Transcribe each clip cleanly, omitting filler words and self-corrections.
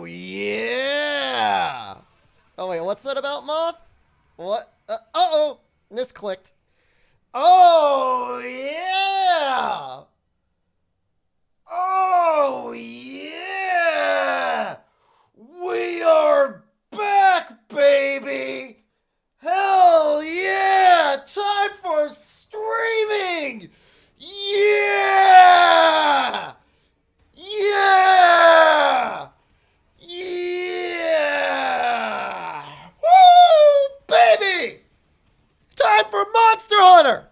yeah! Oh, wait, what's that about, Moth? What? Uh-oh! Misclicked. Oh, yeah! Oh, yeah! We are back, baby! Hell yeah! Time for streaming! Yeah! Yeah! Yeah! Woo! Baby! Time for Monster Hunter!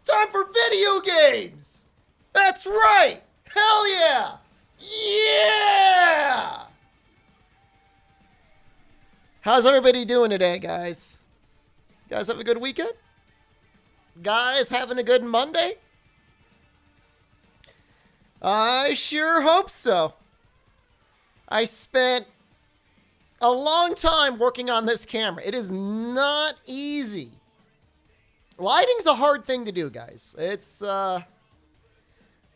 Time for video games! That's right! Hell yeah! Yeah! How's everybody doing today, guys? You guys have a good weekend? Guys having a good Monday? I sure hope so. I spent a long time working on this camera. It is not easy. Lighting's a hard thing to do, guys. It's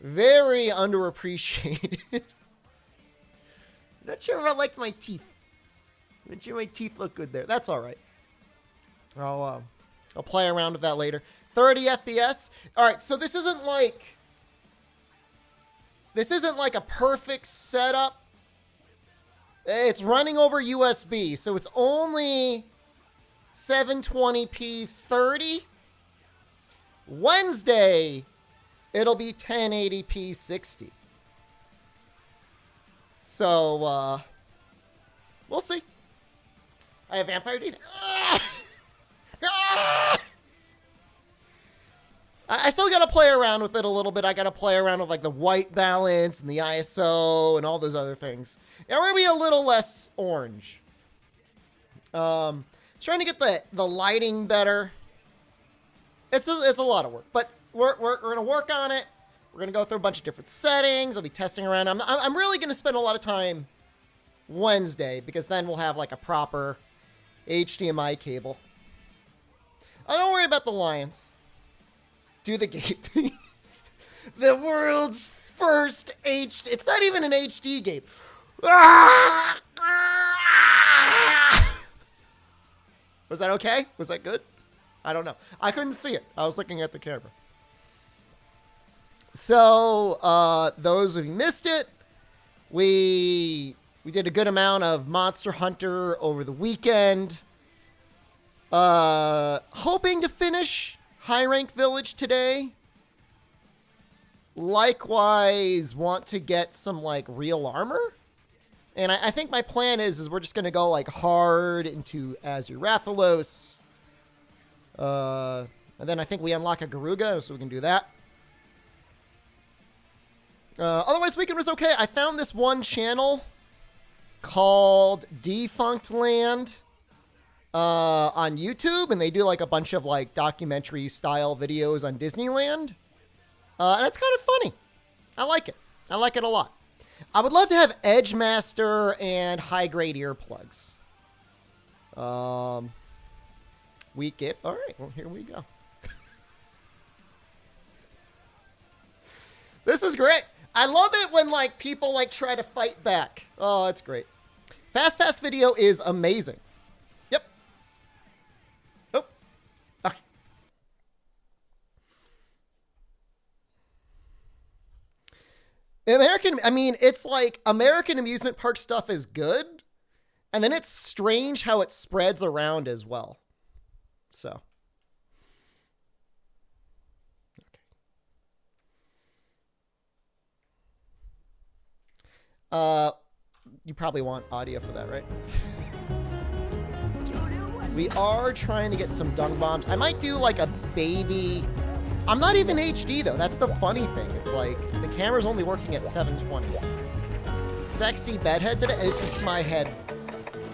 very underappreciated. I'm not sure if I like my teeth. I'm not sure my teeth look good there. That's all right. I'll play around with that later. 30 FPS. All right, so this isn't like a perfect setup. It's running over USB, so it's only 720p 30. Wednesday, it'll be 1080p 60. So, we'll see. I have Vampire teeth. I still got to play around with it a little bit. I got to play around with like the white balance and the ISO and all those other things. Yeah, we're going to be a little less orange. Trying to get the lighting better. It's a lot of work, but we're going to work on it. We're going to go through a bunch of different settings. I'll be testing around. I'm really going to spend a lot of time Wednesday because then we'll have like a proper HDMI cable. Oh, don't worry about the lions. Do the gape thing. The world's first HD. It's not even an HD gape. Was that okay? Was that good? I don't know. I couldn't see it. I was looking at the camera. So, those of you missed it, we did a good amount of Monster Hunter over the weekend. Hoping to finish High Rank Village today. Likewise, want to get some like real armor. And I think my plan is we're just going to go like hard into Azurathalos. And then I think we unlock a Garuga, so we can do that. Otherwise, weekend was okay. I found this one channel called Defunct Land on YouTube, and they do like a bunch of like documentary style videos on Disneyland. And it's kind of funny. I like it. I like it a lot. I would love to have Edgemaster and high grade earplugs. Week it. All right. Well, here we go. This is great. I love it when like people like try to fight back. Oh, it's great. Fast Pass video is amazing. Yep. Oh. Okay. It's like American amusement park stuff is good. And then it's strange how it spreads around as well. So. Okay. You probably want audio for that, right? We are trying to get some dung bombs. I might do like a baby. I'm not even HD though. That's the funny thing. It's like the camera's only working at 720. Sexy bedhead today. It's just my head.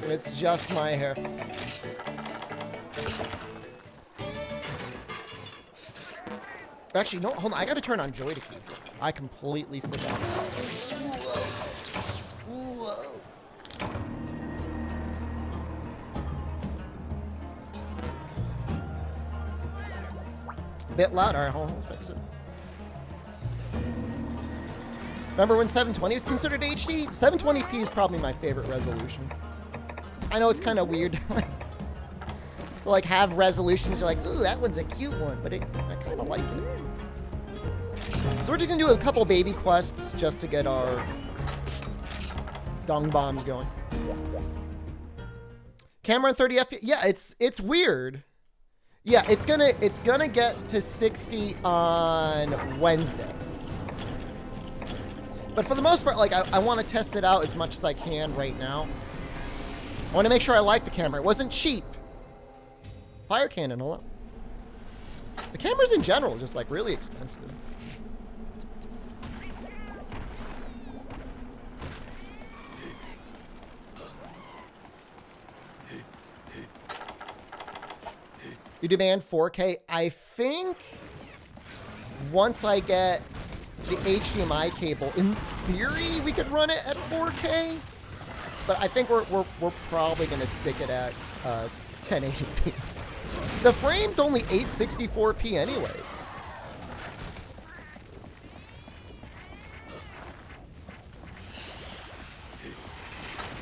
It's just my hair. Actually, no, hold on. I gotta turn on Joy to keep. I completely forgot. Whoa. Bit louder. Hold on, we'll fix it. Remember when 720 was considered HD? 720p is probably my favorite resolution. I know it's kind of weird to like have resolutions. You're like, ooh, that one's a cute one, but I kind of like it. So we're just gonna do a couple baby quests just to get our dung bombs going. Camera on 30 FPS. Yeah, it's weird. Yeah, it's gonna get to 60 on Wednesday. But for the most part, like I want to test it out as much as I can right now. I want to make sure I like the camera. It wasn't cheap. Fire cannon, hello. The cameras in general are just like really expensive. You demand 4K. I think once I get the HDMI cable, in theory, we could run it at 4K. But I think we're probably going to stick it at 1080p. The frame's only 864p anyways.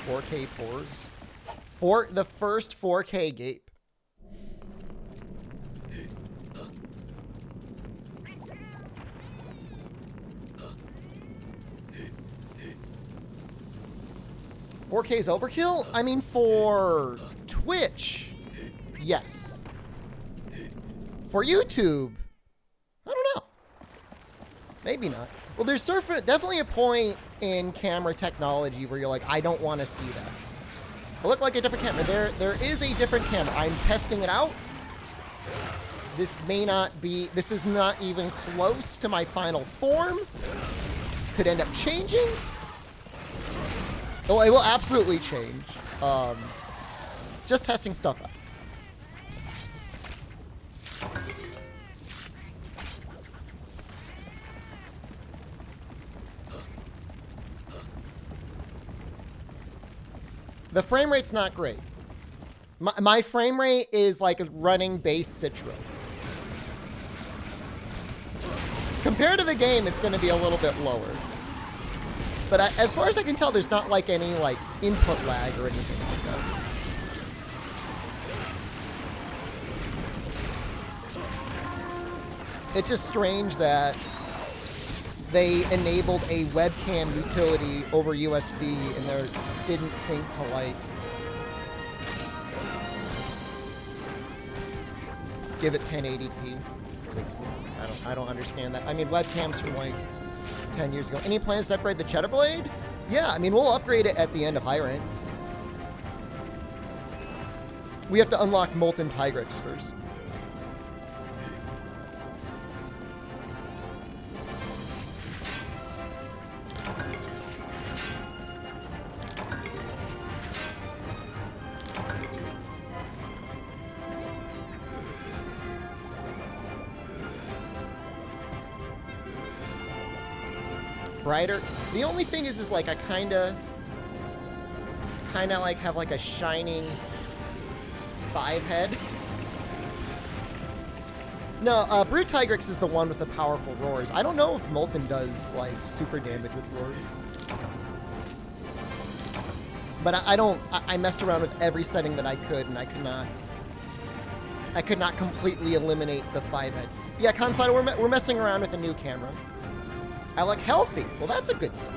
"4K pores." The first 4K gape. "4K is overkill?" I mean, for Twitch, yes. For YouTube, I don't know. Maybe not. Well, there's definitely a point in camera technology where you're like, I don't want to see that. It looked like a different camera. There is a different camera. I'm testing it out. This may not be, this is not even close to my final form. Could end up changing. Well, it will absolutely change. Just testing stuff out. The frame rate's not great. My frame rate is like running base Citro. Compared to the game, it's going to be a little bit lower. But as far as I can tell, there's not like any like input lag or anything like that. It's just strange that they enabled a webcam utility over USB and they didn't think to like give it 1080p. I don't understand that. I mean, webcams from like 10 years ago. Any plans to upgrade the Cheddar Blade? Yeah, I mean, we'll upgrade it at the end of high rank. We have to unlock Molten Tigrex first. Brighter. The only thing is like I kind of like have like a shining 5 head. No, Brute Tigrex is the one with the powerful roars. I don't know if Molten does like super damage with roars. But I messed around with every setting that I could, and I could not completely eliminate the 5 head. Yeah, Consider, we're messing around with a new camera. I look healthy. Well, that's a good sign.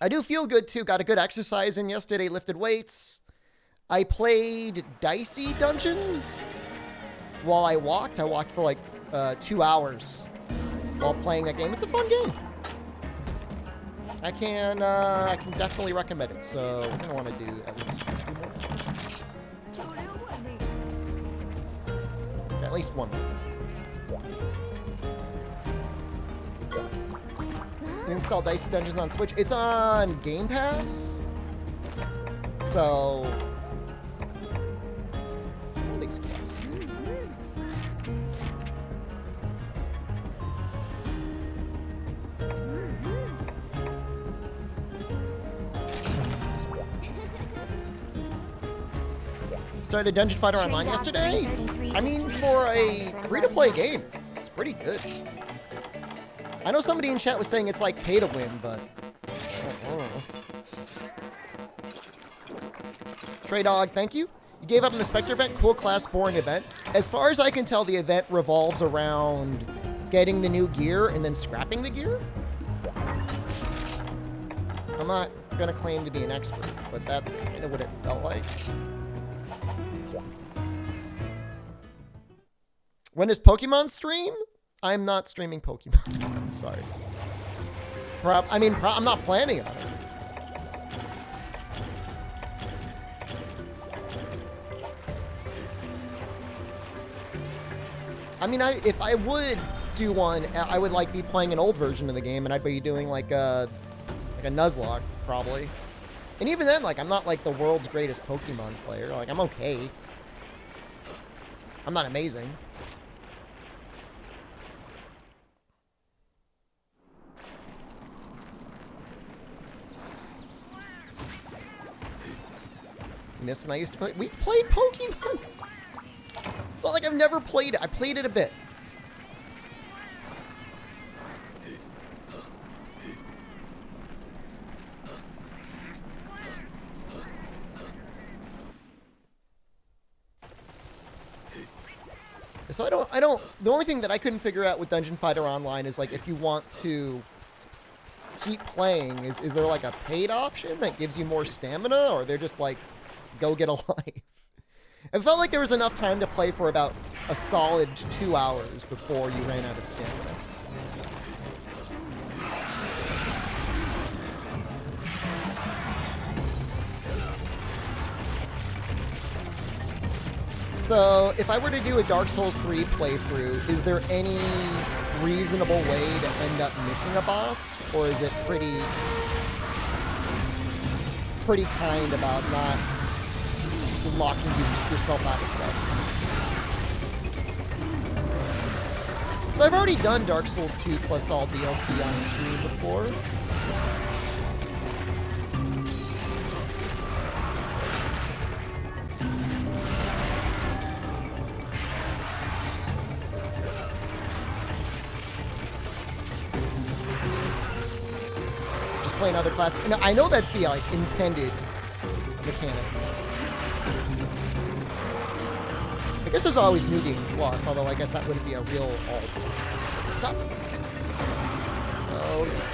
I do feel good too. Got a good exercise in yesterday. Lifted weights. I played Dicey Dungeons while I walked. I walked for like 2 hours. While playing that game. It's a fun game. I can definitely recommend it. So we're gonna want to do at least 2 more. Okay, at least 1 more. You install Dicey Dungeons on Switch. It's on Game Pass. So started Dungeon Fighter Online yesterday. I mean, for a free-to-play game, it's pretty good. I know somebody in chat was saying it's like pay to win, but I don't know. Trey Dog, thank you. You gave up an Inspector event, cool class, boring event. As far as I can tell, the event revolves around getting the new gear and then scrapping the gear. I'm not gonna claim to be an expert, but that's kind of what it felt like. When is Pokemon stream? I'm not streaming Pokemon. I'm sorry. I'm not planning on it. I mean, if I would do one, I would like be playing an old version of the game, and I'd be doing like a Nuzlocke probably. And even then, like, I'm not like the world's greatest Pokemon player. Like, I'm okay. I'm not amazing. You missed when I used to play. We played Pokemon. It's not like I've never played it. I played it a bit. So the only thing that I couldn't figure out with Dungeon Fighter Online is, like, if you want to keep playing, is there like a paid option that gives you more stamina, or they're just like, go get a life? It felt like there was enough time to play for about a solid 2 hours before you ran out of stamina. So, if I were to do a Dark Souls 3 playthrough, is there any reasonable way to end up missing a boss? Or is it pretty kind about not locking yourself out of stuff? So I've already done Dark Souls 2 plus all DLC on stream before. Play another class. No, I know that's the like intended mechanic. I guess there's always New Game Plus, although I guess that wouldn't be a real alt. Stop. Oh, yes.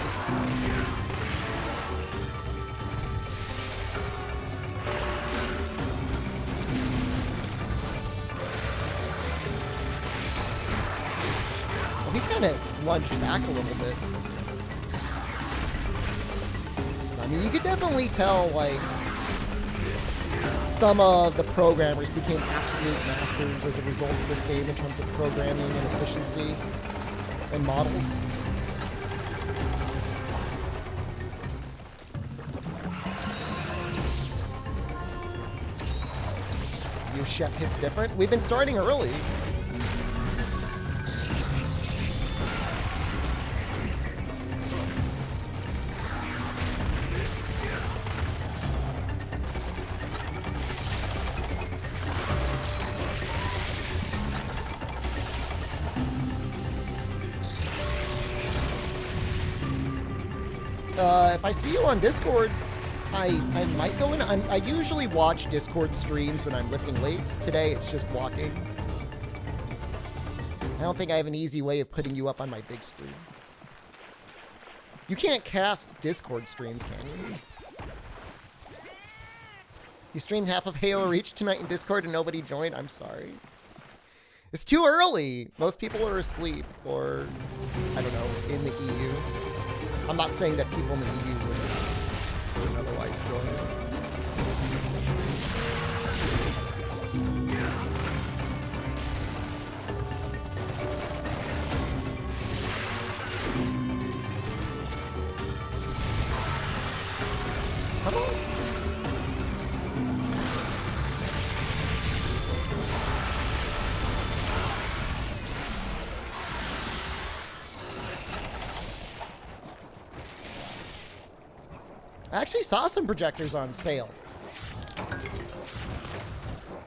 Oh, he kind of lunged back a little bit. I mean, you could definitely tell, like, some of the programmers became absolute masters as a result of this game in terms of programming and efficiency and models. Your Shep hits different. We've been starting early. If I see you on Discord, I might go in. I usually watch Discord streams when I'm lifting weights. Today, it's just walking. I don't think I have an easy way of putting you up on my big screen. You can't cast Discord streams, can you? You streamed half of Halo Reach tonight in Discord and nobody joined? I'm sorry. It's too early. Most people are asleep or, I don't know, in the EU. I'm not saying that people in the EU wouldn't otherwise join. Come on. I actually saw some projectors on sale.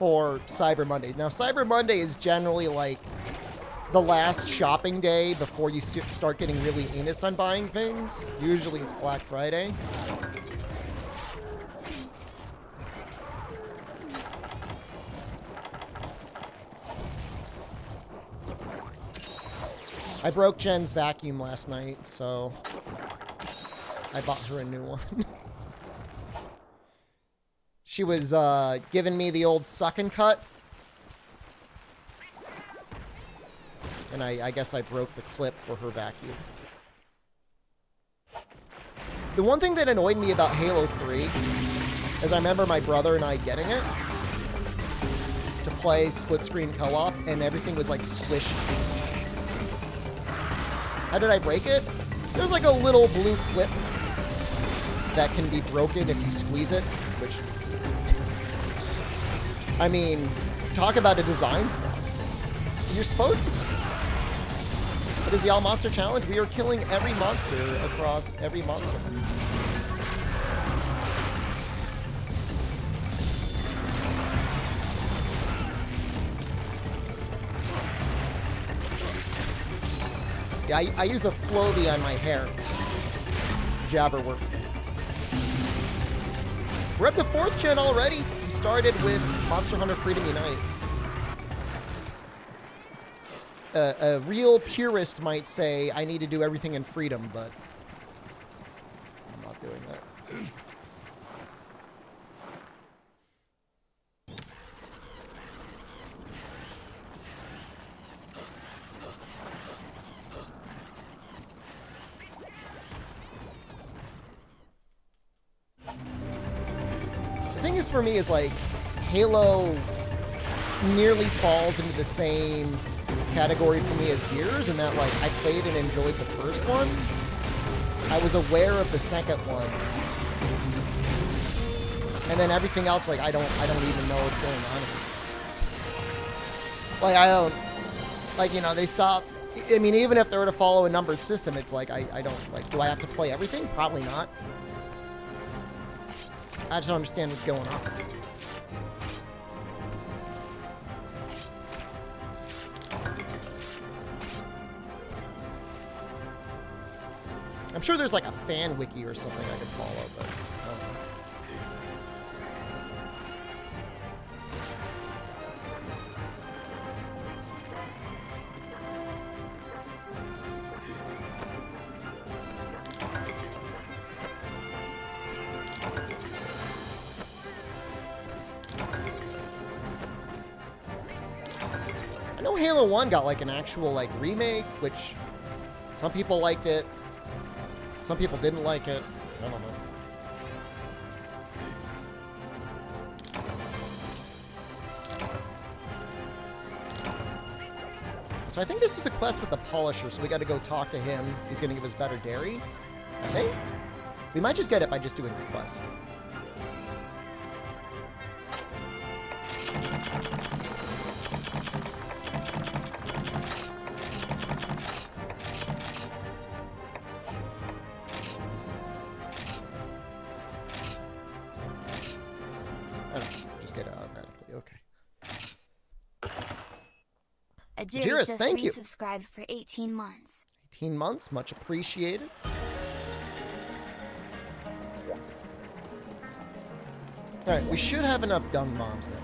for Cyber Monday. Now, Cyber Monday is generally like the last shopping day before you start getting really earnest on buying things. Usually it's Black Friday. I broke Jen's vacuum last night, so I bought her a new one. She was giving me the old suck and cut. And I guess I broke the clip for her vacuum. The one thing that annoyed me about Halo 3 is I remember my brother and I getting it to play split-screen co-op, and everything was like squished. How did I break it? There's like a little blue clip that can be broken if you squeeze it, which... I mean, talk about a design flaw. You're supposed to see. It is the All Monster Challenge. We are killing every monster across every monster. Yeah, I use a Floaty on my hair. Jabberwork. We're up to 4th gen already. We started with Monster Hunter Freedom Unite. A real purist might say I need to do everything in freedom, but I'm not doing that. The thing is, for me, is like Halo nearly falls into the same category for me as Gears, in that like I played and enjoyed the first one. I was aware of the second one, and then everything else, like I don't even know what's going on. Like I don't, like, you know, they stop. I mean, even if they were to follow a numbered system, it's like I don't, like, do I have to play everything? Probably not. I just don't understand what's going on. I'm sure there's like a fan wiki or something I could follow, but I don't know. I know Halo 1 got like an actual like remake, which some people liked it. Some people didn't like it. I don't know. So I think this is a quest with the Polisher, so we got to go talk to him. He's going to give us better dairy, I think. We might just get it by just doing the quest. Jiris just thank you. Subscribed for 18 months. 18 months, much appreciated. All right, we should have enough dung bombs now.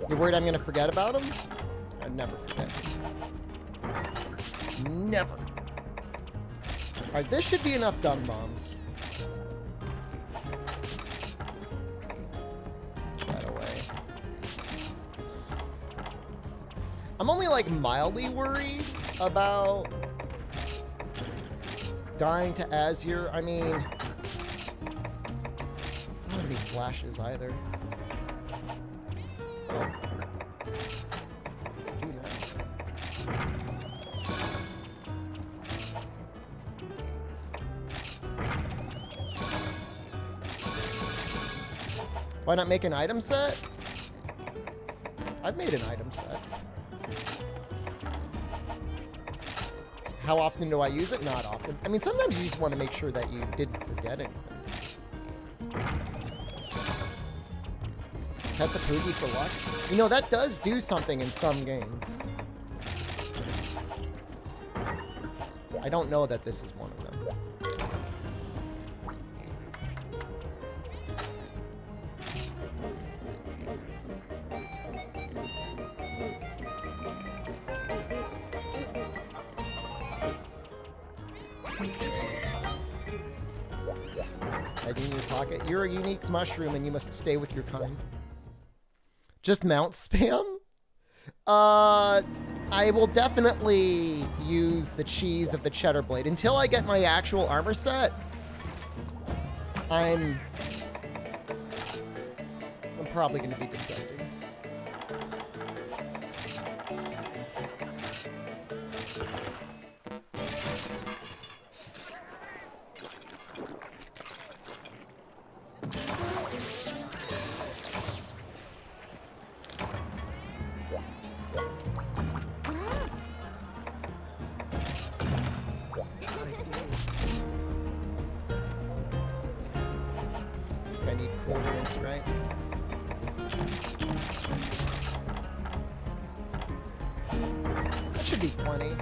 You're worried I'm gonna forget about him? I'd never forget. Never. Alright, this should be enough dung bombs. That away. I'm only like mildly worried about dying to Azure. I mean, I don't have any flashes either. Oh. Do that. Why not make an item set? I've made an item set. How often do I use it? Not often. I mean, sometimes you just want to make sure that you didn't forget anything. Pet the Poogie for luck. You know, that does do something in some games. I don't know that this is one of them. Hiding in your pocket. You're a unique mushroom and you must stay with your kind. Just mount spam? I will definitely use the cheese of the cheddar blade. Until I get my actual armor set, I'm probably going to be disgusting. I need quarter-inch, right? That should be plenty.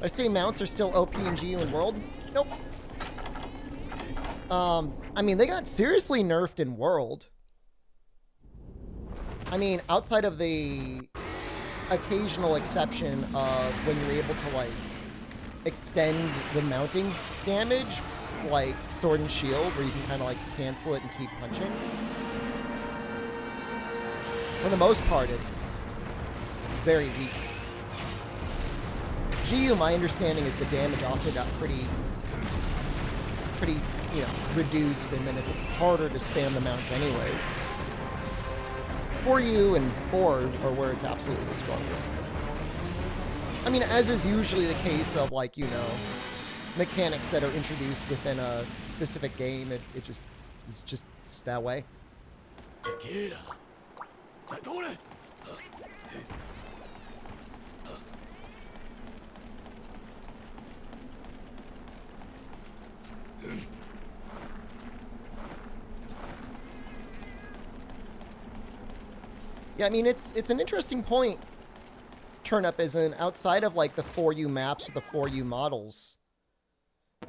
I say mounts are still OP in GU and World? Nope. I mean, they got seriously nerfed in World. I mean, outside of the occasional exception of when you're able to, like, extend the mounting damage, like Sword and Shield, where you can kind of, like, cancel it and keep punching. For the most part, it's very weak. GU, my understanding is the damage also got pretty, you know, reduced, and then it's harder to spam the mounts anyways. 4U and 4 are where it's absolutely the strongest. I mean, as is usually the case of, like, you know, mechanics that are introduced within a specific game, it's just that way. Yeah, I mean, it's an interesting point, Turnip, is in outside of, like, the 4U maps or the 4U models,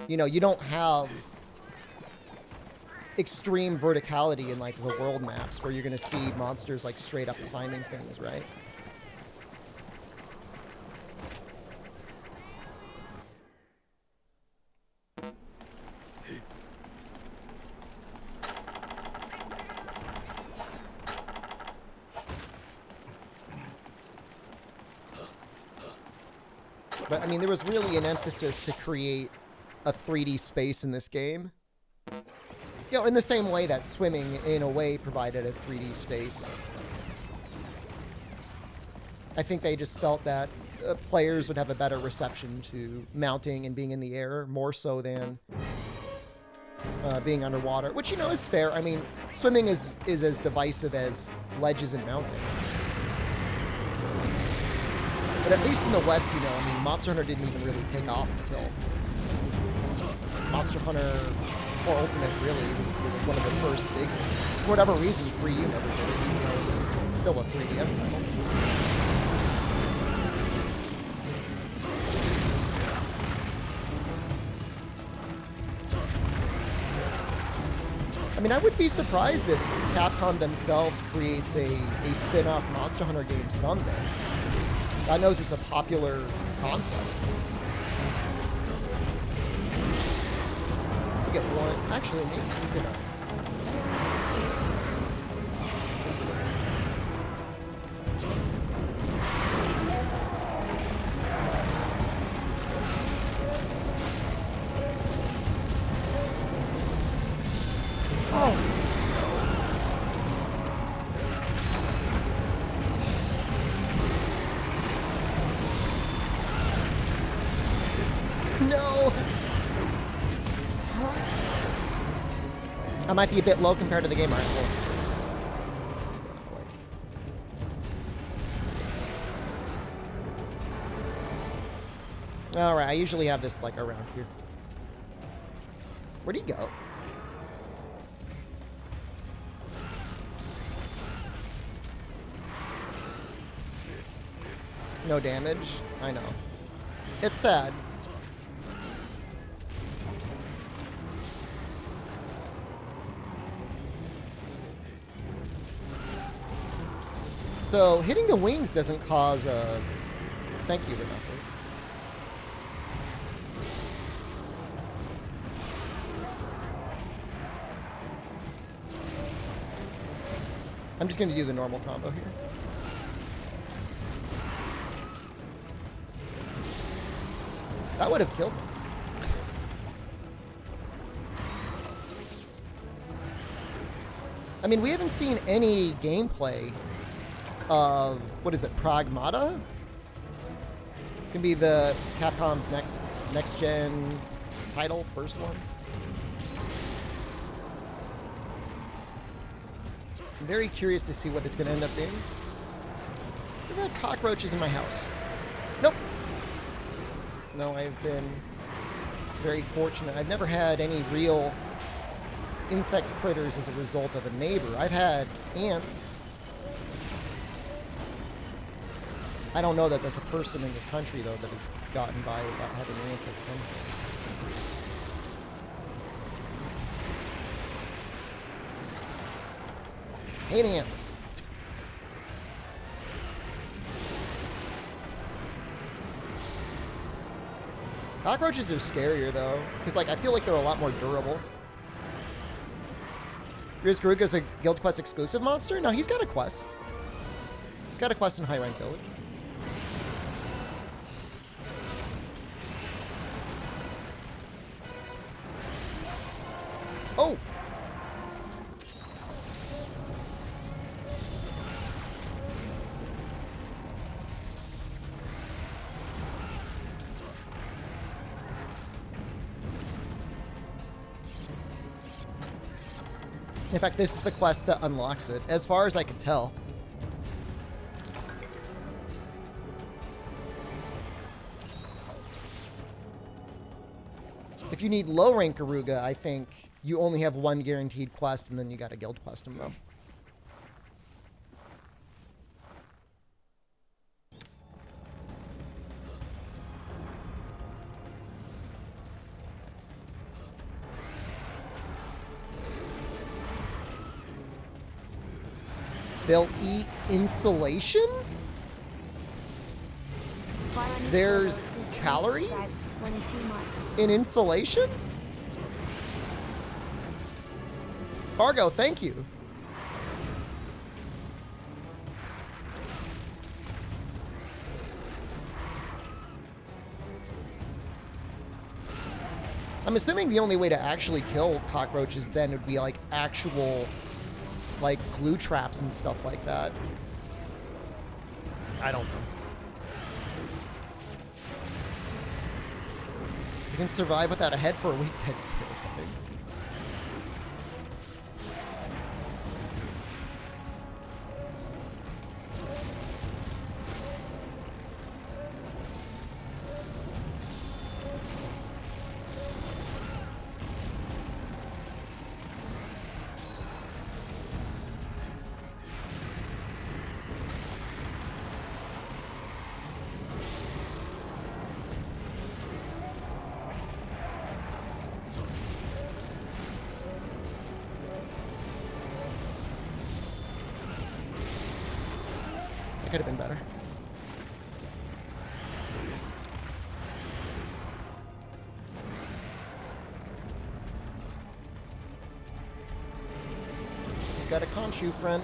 you know, you don't have extreme verticality in, like, the world maps where you're going to see monsters, like, straight up climbing things, right? But, I mean, there was really an emphasis to create a 3D space in this game. You know, in the same way that swimming, in a way, provided a 3D space. I think they just felt that players would have a better reception to mounting and being in the air, more so than being underwater. Which, you know, is fair. I mean, swimming is as divisive as ledges and mounting. But at least in the West, you know, I mean, Monster Hunter didn't even really take off until Monster Hunter 4 Ultimate, really, was one of the first big ones. For whatever reason, 3U never did it, even though it was still a 3DS title. I mean, I would be surprised if Capcom themselves creates a spin-off Monster Hunter game someday. God knows it's a popular concept. You get one. Actually, maybe you could. I might be a bit low compared to the game. All right, well, all right, I usually have this like around here. Where'd he go? No damage. I know. It's sad. So hitting the wings doesn't cause a... Thank you, Renuffles. I'm just going to do the normal combo here. That would have killed me. I mean, we haven't seen any gameplay of, what is it, Pragmata? It's going to be the Capcom's next gen title, first one. I'm very curious to see what it's going to end up being. I've had cockroaches in my house. Nope. No, I've been very fortunate. I've never had any real insect critters as a result of a neighbor. I've had ants. I don't know that there's a person in this country, though, that has gotten by without having ants at some point. Hate ants. Cockroaches are scarier, though, because, like, I feel like they're a lot more durable. Riz Garuga's a Guild Quest exclusive monster? No, he's got a quest. He's got a quest in High Rank Village. Oh! In fact, this is the quest that unlocks it, as far as I can tell. If you need low rank Garuga, I think you only have one guaranteed quest, and then you got a guild quest him, though. They'll eat insulation? There's calories in insulation? Fargo, thank you. I'm assuming the only way to actually kill cockroaches then would be like actual like glue traps and stuff like that. I don't know. You can survive without a head for a week. That's terrifying. Could have been better. You've got a Khonshu friend.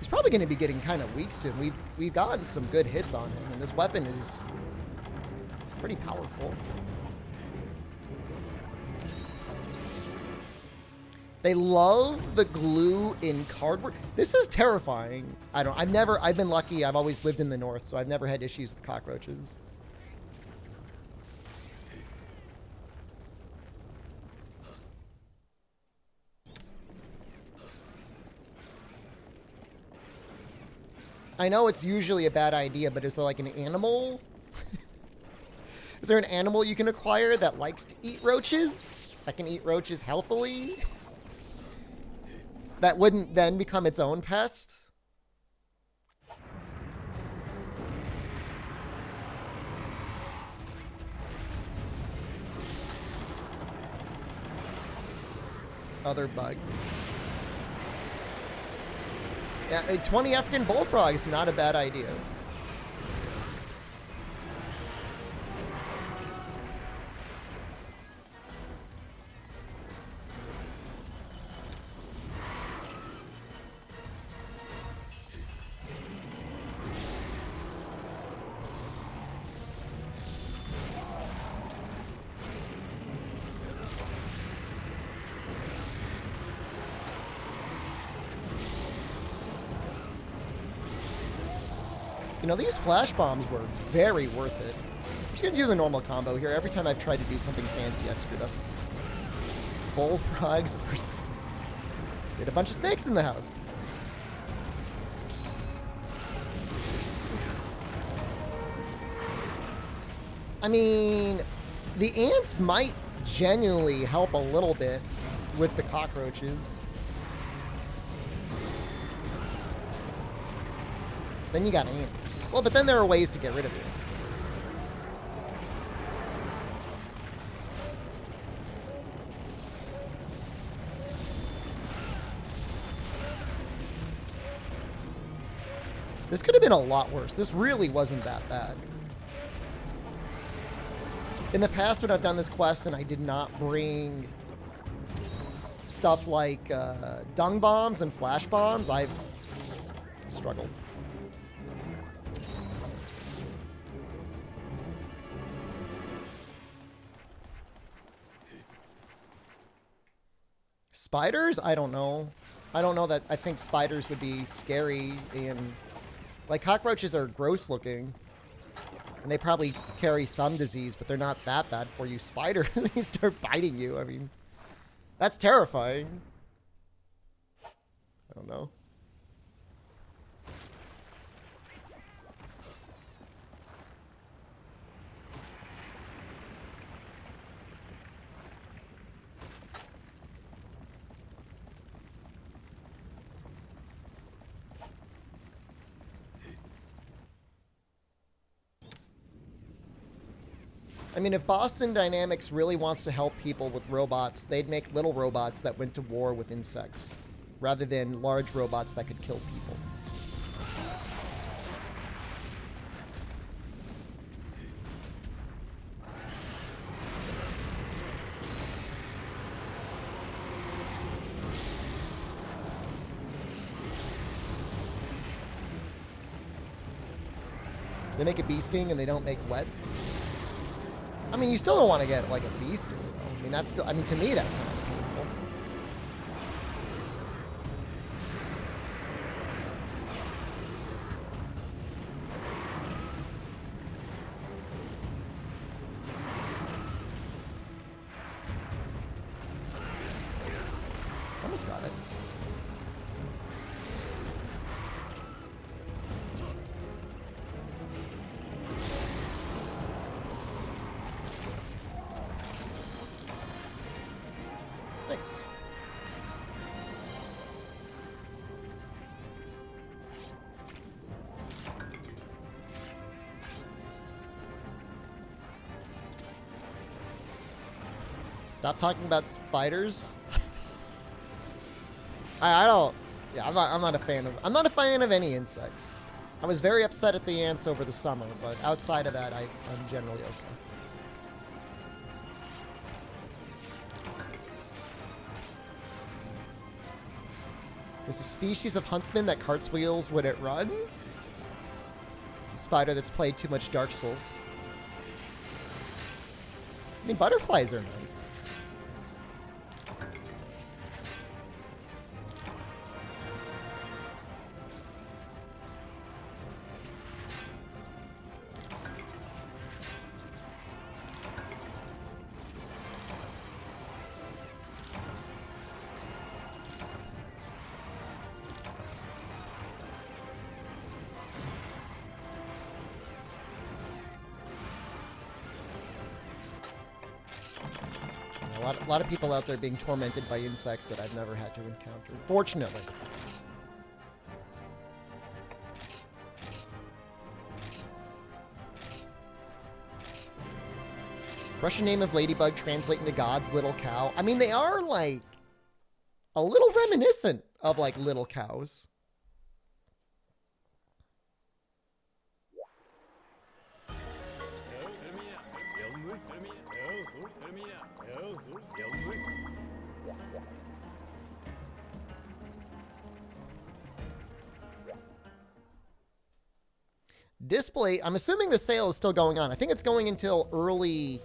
He's probably going to be getting kind of weak soon. We've gotten some good hits on him, and this weapon is pretty powerful. They love the glue in cardboard. This is terrifying. I've been lucky. I've always lived in the north, so I've never had issues with cockroaches. I know it's usually a bad idea, but is there like an animal? Is there an animal you can acquire that likes to eat roaches? That can eat roaches healthily? That wouldn't then become its own pest? Other bugs. Yeah, 20 African bullfrogs, not a bad idea. You know, these flash bombs were very worth it. I'm just gonna do the normal combo here. Every time I've tried to do something fancy, I've screwed up. Bullfrogs or snakes. Let's get a bunch of snakes in the house. I mean, the ants might genuinely help a little bit with the cockroaches. Then you got ants. Well, but then there are ways to get rid of ants. This could have been a lot worse. This really wasn't that bad. In the past, when I've done this quest and I did not bring stuff like dung bombs and flash bombs, I've struggled. Spiders? I don't know. I don't know that I think spiders would be scary, and like cockroaches are gross looking and they probably carry some disease, but they're not that bad for you. Spiders, they start biting you. I mean, that's terrifying. I don't know. I mean, if Boston Dynamics really wants to help people with robots, they'd make little robots that went to war with insects, rather than large robots that could kill people. They make a bee sting and they don't make webs? I mean, you still don't want to get, like, a bee sting, though. I mean, that's still... I mean, to me, that sounds painful. Almost got it. Nice. Stop talking about spiders. I don't. Yeah, I'm not a fan of any insects. I was very upset at the ants over the summer, but outside of that, I'm generally okay. There's a species of huntsman that cartwheels when it runs. It's a spider that's played too much Dark Souls. I mean, butterflies are nice. A lot of people out there being tormented by insects that I've never had to encounter. Fortunately. Russian name of ladybug translate into God's little cow. I mean, they are like a little reminiscent of like little cows. Display, I'm assuming the sale is still going on. I think it's going until early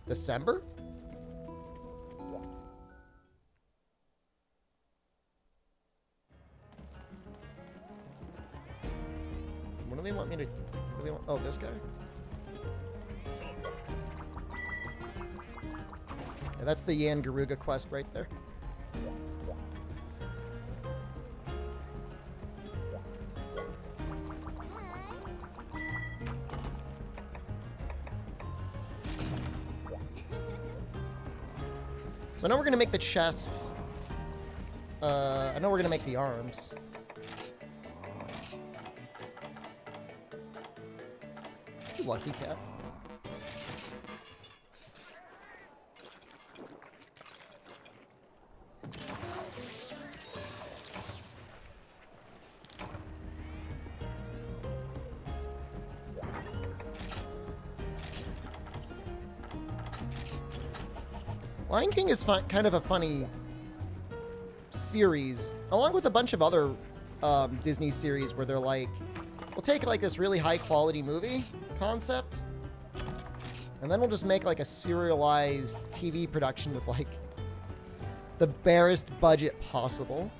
December? What do they want me to... What do they want? Oh, this guy? Yeah, that's the Yan Garuga quest right there. So I know we're going to make the chest. I know we're going to make the arms. You lucky cat. Lion King is kind of a funny series, along with a bunch of other Disney series where they're like, we'll take like this really high quality movie concept, and then we'll just make like a serialized TV production with like the barest budget possible.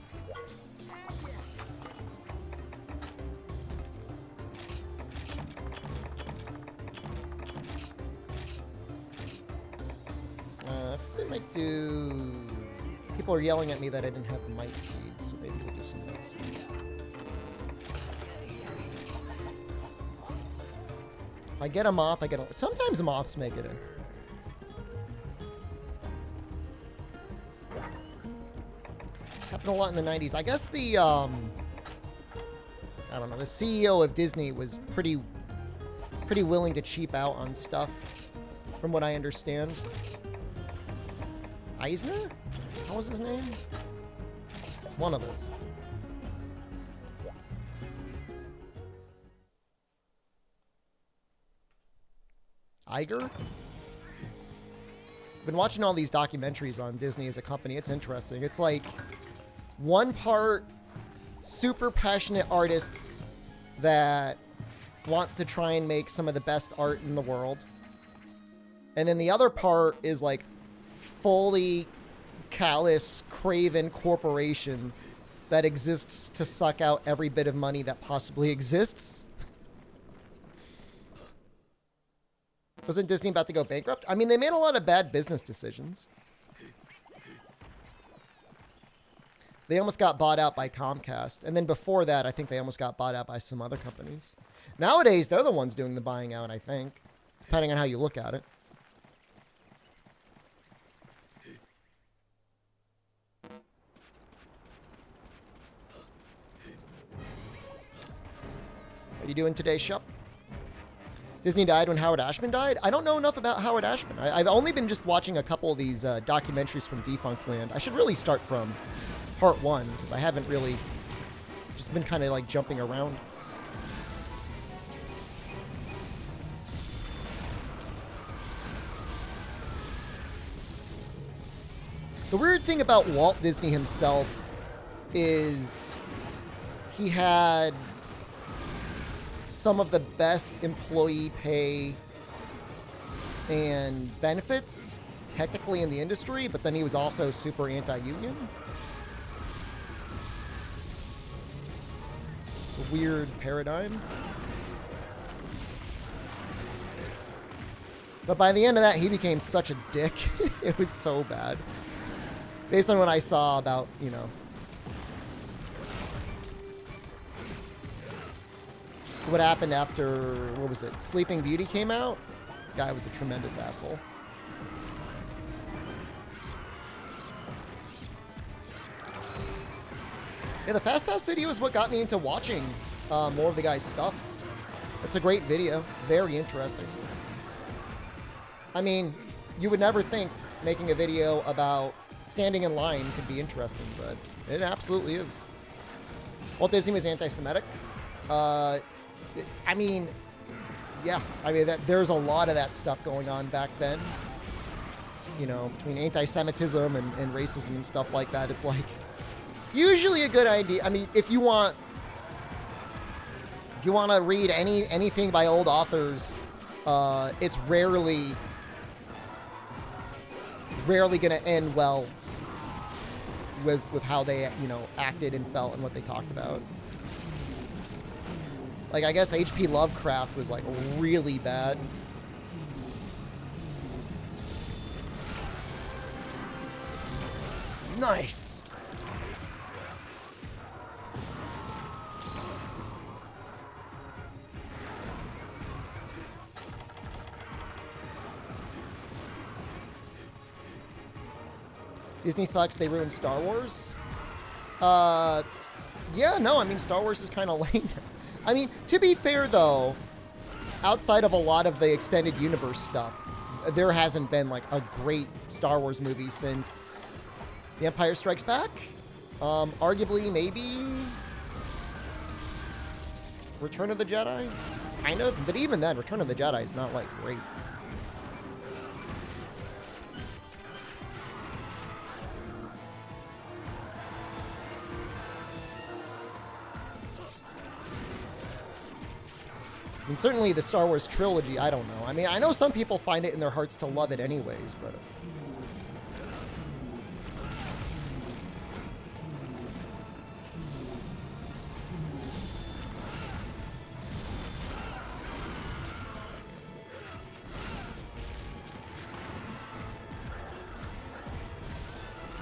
People are yelling at me that I didn't have mite seeds, so maybe we'll do some mite seeds. If I get a moth, I get a... Sometimes moths make it in. Happened a lot in the 90s. I guess the, I don't know, the CEO of Disney was pretty willing to cheap out on stuff, from what I understand. Eisner? What was his name? One of those. Iger? I've been watching all these documentaries on Disney as a company. It's interesting. It's like one part super passionate artists that want to try and make some of the best art in the world. And then the other part is like fully callous, craven corporation that exists to suck out every bit of money that possibly exists. Wasn't Disney about to go bankrupt? I mean, they made a lot of bad business decisions. They almost got bought out by Comcast. And then before that, I think they almost got bought out by some other companies. Nowadays, they're the ones doing the buying out, I think, depending on how you look at it. What are you doing today, Shep? Disney died when Howard Ashman died? I don't know enough about Howard Ashman. I've only been just watching a couple of these documentaries from Defunct Land. I should really start from part 1, because I haven't really just been kind of like jumping around. The weird thing about Walt Disney himself is he had some of the best employee pay and benefits technically in the industry, but then he was also super anti-union. It's a weird paradigm. But by the end of that, he became such a dick. It was so bad. Based on what I saw about, you know, what happened after, what was it, Sleeping Beauty came out? The guy was a tremendous asshole. Yeah, the Fast Pass video is what got me into watching more of the guy's stuff. It's a great video. Very interesting. I mean, you would never think making a video about standing in line could be interesting, but it absolutely is. Walt Disney was anti-Semitic. I mean, yeah. I mean, there's a lot of that stuff going on back then. You know, between anti-Semitism and racism and stuff like that. It's like, it's usually a good idea. I mean, if you want to read anything by old authors, it's rarely going to end well with how they, you know, acted and felt and what they talked about. Like, I guess H.P. Lovecraft was, like, really bad. Nice. Disney sucks, they ruined Star Wars. Yeah, no, I mean, Star Wars is kind of lame. I mean, to be fair, though, outside of a lot of the extended universe stuff, there hasn't been, like, a great Star Wars movie since The Empire Strikes Back. Arguably, maybe Return of the Jedi? Kind of. But even then, Return of the Jedi is not, like, great. I mean, certainly the Star Wars trilogy, I don't know. I mean, I know some people find it in their hearts to love it anyways, but...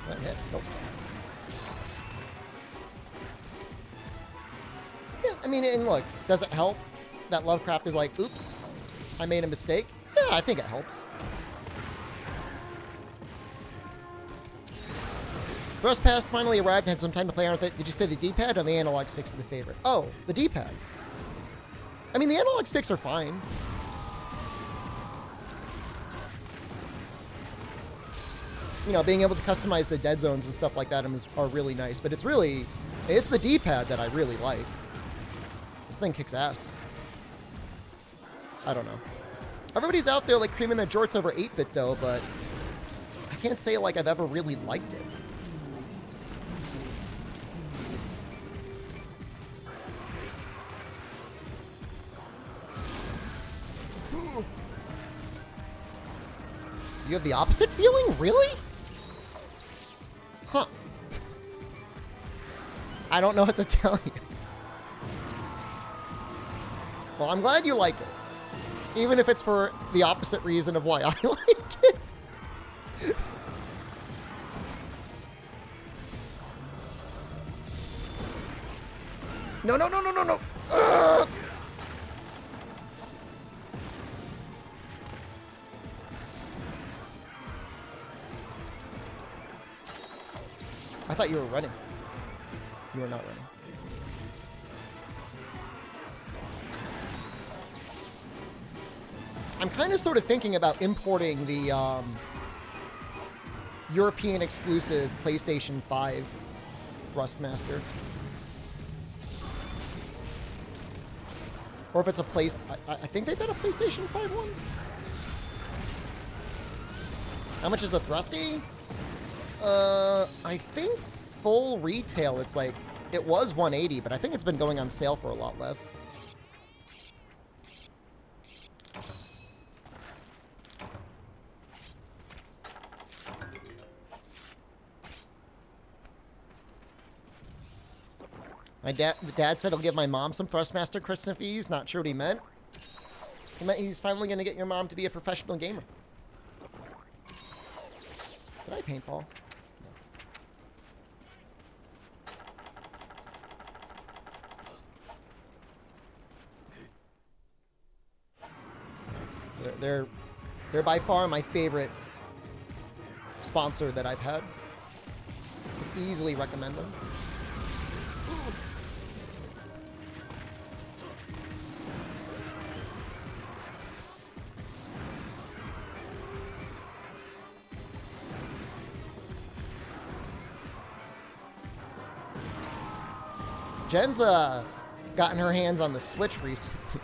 Not yet. Nope. Yeah, I mean, and look, does it help that Lovecraft is like, oops, I made a mistake? Yeah, I think it helps. Thrust Pass finally arrived and had some time to play around with it. Did you say the D-pad or the analog sticks are the favorite? Oh, the D-pad. I mean, the analog sticks are fine. You know, being able to customize the dead zones and stuff like that are really nice. But it's the D-pad that I really like. This thing kicks ass. I don't know. Everybody's out there like creaming their jorts over 8-bit though, but I can't say like I've ever really liked it. You have the opposite feeling? Really? Huh. I don't know what to tell you. Well, I'm glad you like it. Even if it's for the opposite reason of why I like it. No, no, no, no, no, no. I thought you were running. You were not running. I'm kind of sort of thinking about importing the European exclusive PlayStation 5 Thrustmaster. Or if it's a I think they've got a PlayStation 5 one. How much is a Thrusty? I think full retail, it's like, it was $180, but I think it's been going on sale for a lot less. My dad said he'll give my mom some Thrustmaster Christmas fees. Not sure what he meant. He meant he's finally going to get your mom to be a professional gamer. Did I paintball? No. They're by far my favorite sponsor that I've had. Easily recommend them. Jen's gotten her hands on the Switch recently.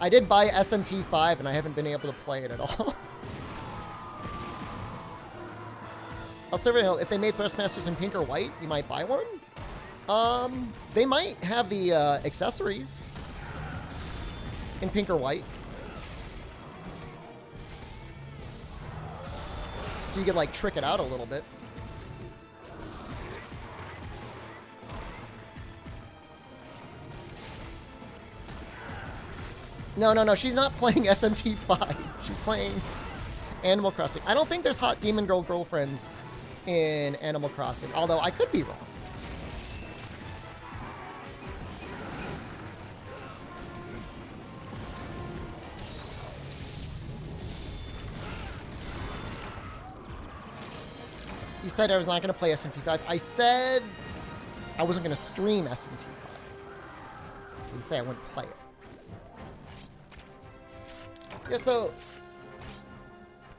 I did buy SMT5 and I haven't been able to play it at all. Also, if they made Thrustmasters in pink or white, you might buy one. They might have the accessories in pink or white. So you could like trick it out a little bit. No, she's not playing SMT5. She's playing Animal Crossing. I don't think there's hot demon girl girlfriends in Animal Crossing, although I could be wrong. You said I was not going to play SMT5. I said I wasn't going to stream SMT5. I didn't say I wouldn't play it. Yeah, so...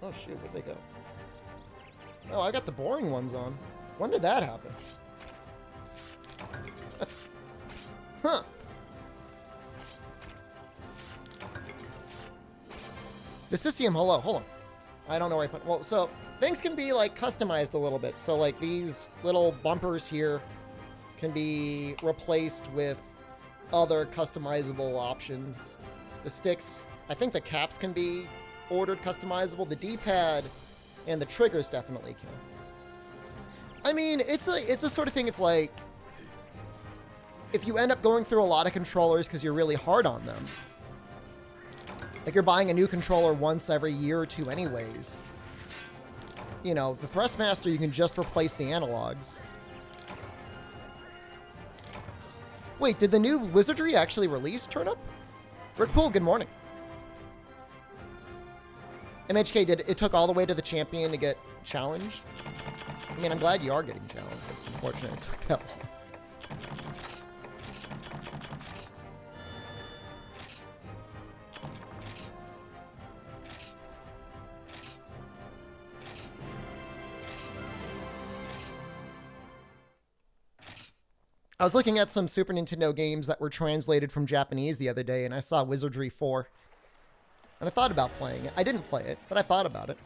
Oh, shoot, where'd they go? Oh, I got the boring ones on. When did that happen? Huh. Vicisium, hello. Hold on. I don't know where I put... Well, so, things can be, like, customized a little bit. So, like, these little bumpers here can be replaced with other customizable options. The sticks... I think the caps can be ordered customizable. The D-pad and the triggers definitely can. I mean, it's the sort of thing, it's like, if you end up going through a lot of controllers because you're really hard on them, like you're buying a new controller once every year or two anyways, you know, the Thrustmaster, you can just replace the analogs. Wait, did the new Wizardry actually release Turnip? Rick Poole, good morning. MHK did. It took all the way to the champion to get challenged. I mean, I'm glad you are getting challenged. It's unfortunate it took that long. I was looking at some Super Nintendo games that were translated from Japanese the other day, and I saw Wizardry 4. And I thought about playing it. I didn't play it, but I thought about it.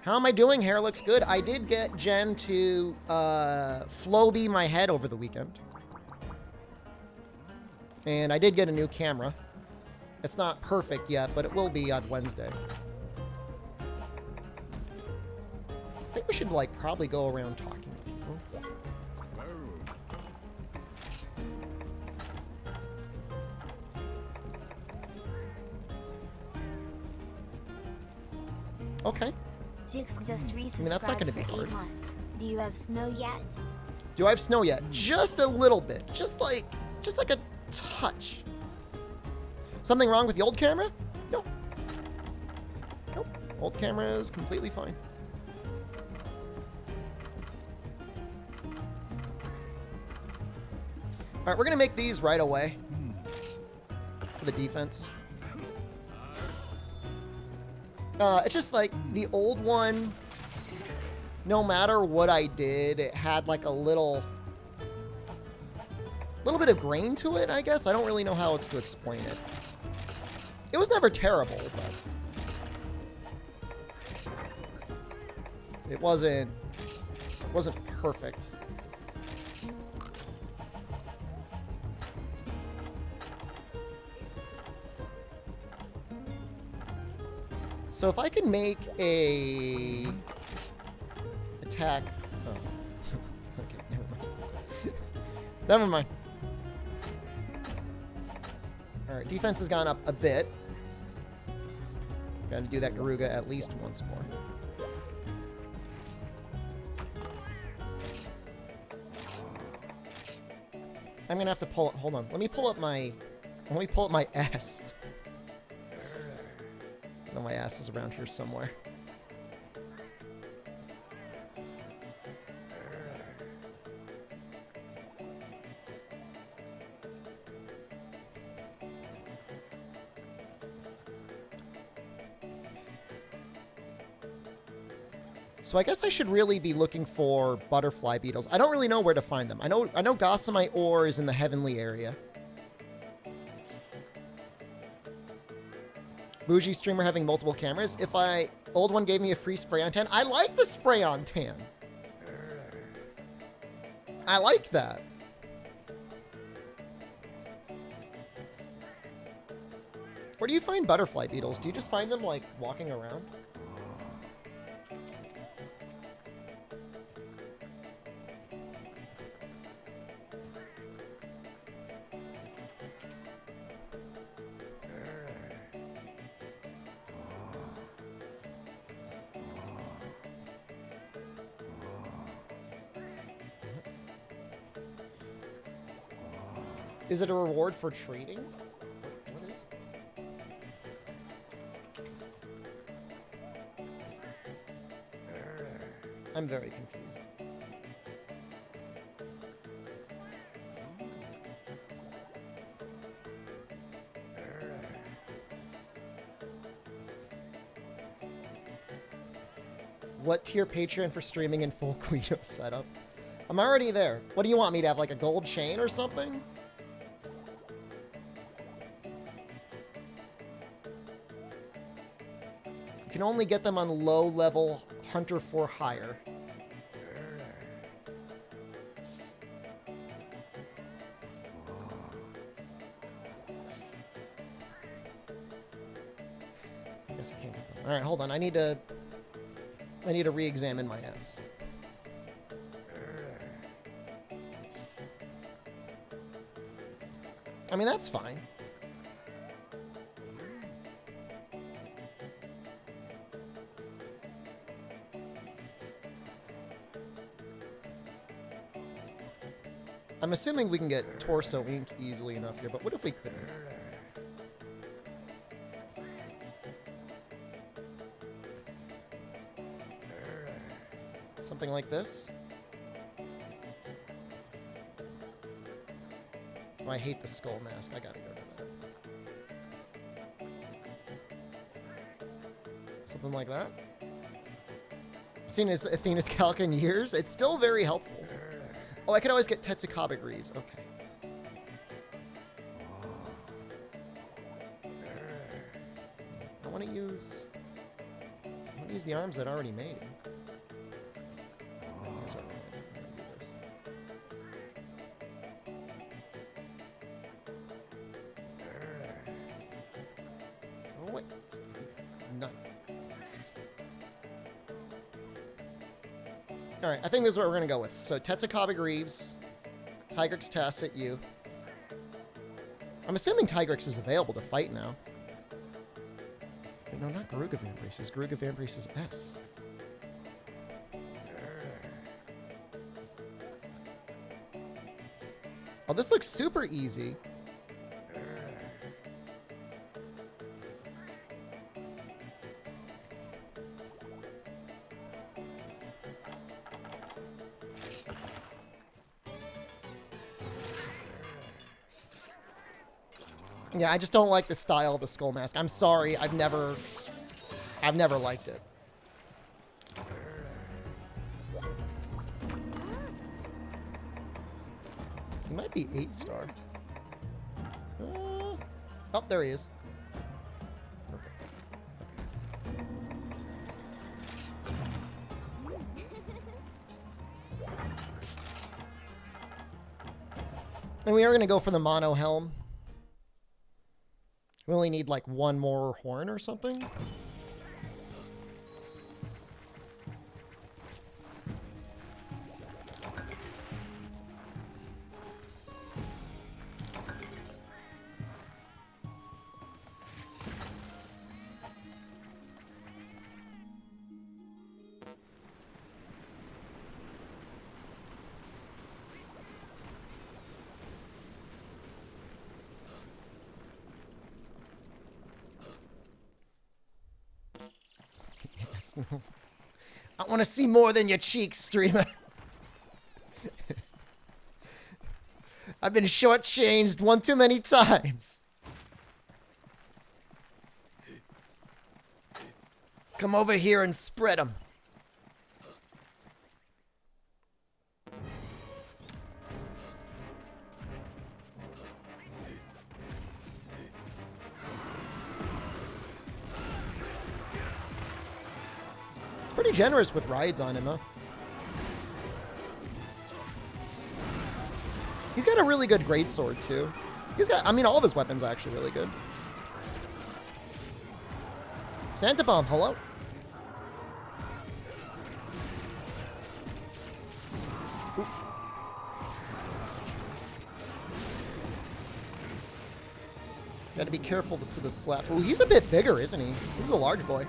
How am I doing? Hair looks good. I did get Jen to Flowbee my head over the weekend. And I did get a new camera. It's not perfect yet, but it will be on Wednesday. I think we should, like, probably go around talking to people. Okay. Jix just resubscribed that's not gonna be for 8 hard. months. Do you have snow yet? Do I have snow yet? Just a little bit. Just like a touch. Something wrong with the old camera? No. Nope. Old camera is completely fine. All right, we're gonna make these right away for the defense. It's just like the old one, no matter what I did, it had like a little bit of grain to it, I guess. I don't really know how else to explain it. It was never terrible, but it wasn't perfect. So if I can make a attack, oh, okay, never mind. Never mind. All right, defense has gone up a bit. Got to do that Garuga at least once more. I'm gonna have to pull. Hold on. Let me pull up my ass. I know my ass is around here somewhere. So I guess I should really be looking for butterfly beetles. I don't really know where to find them. I know gossamite ore is in the heavenly area. Bougie streamer having multiple cameras. If old one gave me a free spray on tan. I like the spray on tan. I like that. Where do you find butterfly beetles? Do you just find them, like, walking around? Is it a reward for trading? What is it? I'm very confused. What tier Patreon for streaming in full Guido setup? I'm already there. What do you want me to have, like a gold chain or something? You can only get them on low-level Hunter for hire. I guess I can't get them. All right, hold on. I need to re-examine my S. I mean, that's fine. I'm assuming we can get torso ink easily enough here, but what if we couldn't? Something like this? Oh, I hate the skull mask. I gotta go to that. Something like that? I've seen Athena's calc in years. It's still very helpful. Oh, I can always get Tetsukabe Greaves. Okay. I want to use the arms that I already made. Oh wait, none. All right, I think this is what we're gonna go with. So Tetsukabe Greaves, Tigrex Tacit U. I'm assuming Tigrex is available to fight now. Wait, no, not Garuga Vambraces. Garuga Vambraces S. Oh, this looks super easy. Yeah, I just don't like the style of the skull mask. I'm sorry, I've never liked it. He might be 8-star. Oh, there he is. Perfect. Okay. And we are going to go for the mono helm. We only need like one more horn or something. I want to see more than your cheeks, streamer. I've been shortchanged one too many times. Come over here and spread them. generous with rides on him, huh? He's got a really good greatsword, too. He's got, I mean, all of his weapons are actually really good. Santa Bomb, hello? Ooh. Gotta be careful to the slap. Oh, he's a bit bigger, isn't he? This is a large boy.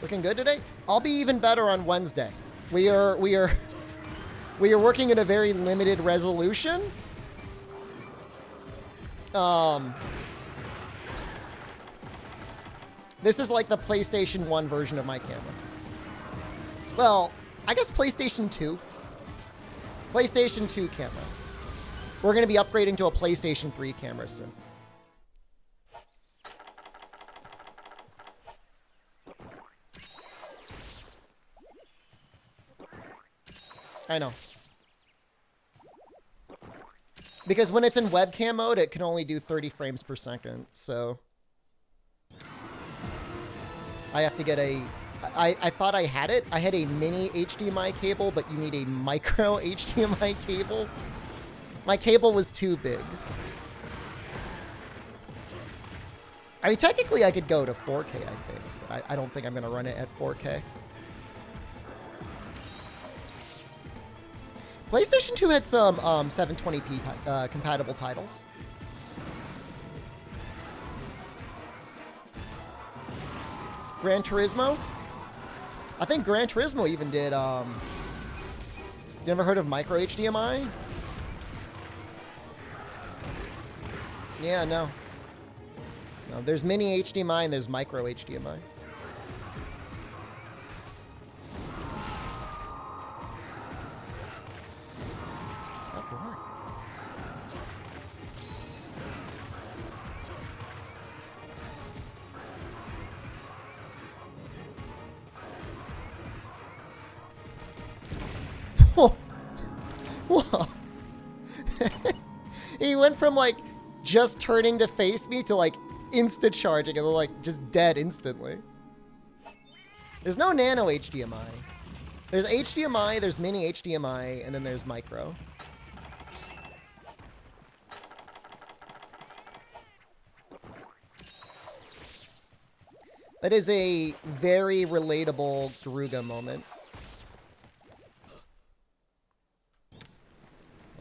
Looking good today? I'll be even better on Wednesday. We are working at a very limited resolution. This is like the PlayStation 1 version of my camera. Well, I guess PlayStation 2. PlayStation 2 camera. We're going to be upgrading to a PlayStation 3 camera soon. I know. Because when it's in webcam mode, it can only do 30 frames per second, so... I have to get a... I thought I had it. I had a mini HDMI cable, but you need a micro HDMI cable. My cable was too big. I mean, technically I could go to 4K, I think. But I don't think I'm going to run it at 4K. PlayStation 2 had some 720p compatible titles. Gran Turismo? I think Gran Turismo even did, you ever heard of micro HDMI? Yeah, no. No, there's mini HDMI and there's micro HDMI. Whoa. He went from like just turning to face me to like insta charging and like just dead instantly. There's no nano HDMI. There's HDMI, there's mini HDMI, and then there's micro. That is a very relatable Garuga moment.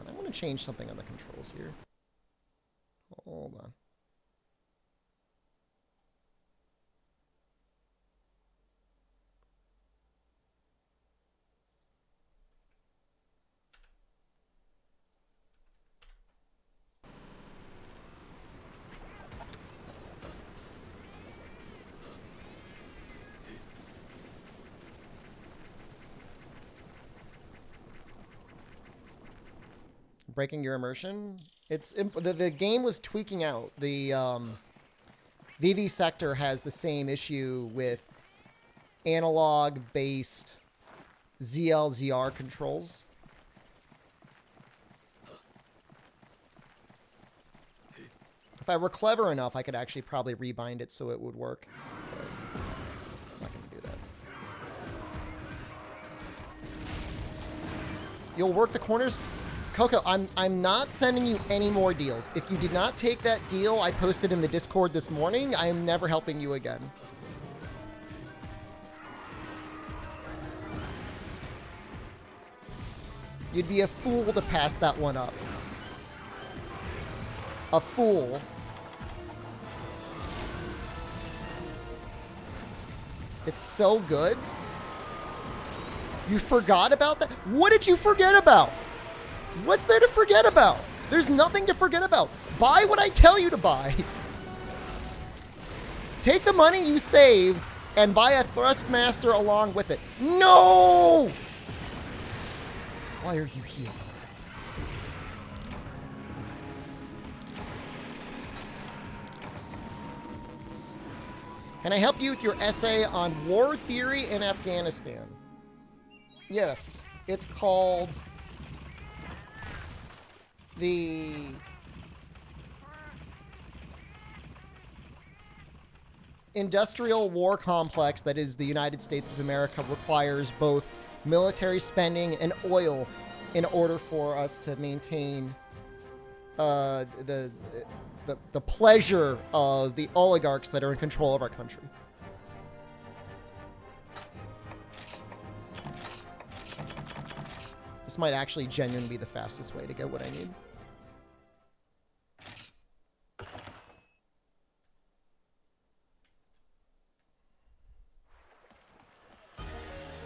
I want to change something on the controls here. Hold on. Breaking your immersion. It's the game was tweaking out. The VV Sector has the same issue with analog-based ZL-ZR controls. If I were clever enough, I could actually probably rebind it so it would work. But I'm not going to do that. You'll work the corners? Coco, I'm not sending you any more deals. If you did not take that deal I posted in the Discord this morning, I am never helping you again. You'd be a fool to pass that one up. A fool. It's so good. You forgot about that? What did you forget about? What's there to forget about? There's nothing to forget about. Buy what I tell you to buy. Take the money you saved and buy a Thrustmaster along with it. No! Why are you here? Can I help you with your essay on war theory in Afghanistan? Yes, it's called the industrial war complex that is the United States of America requires both military spending and oil in order for us to maintain the pleasure of the oligarchs that are in control of our country. This might actually genuinely be the fastest way to get what I need.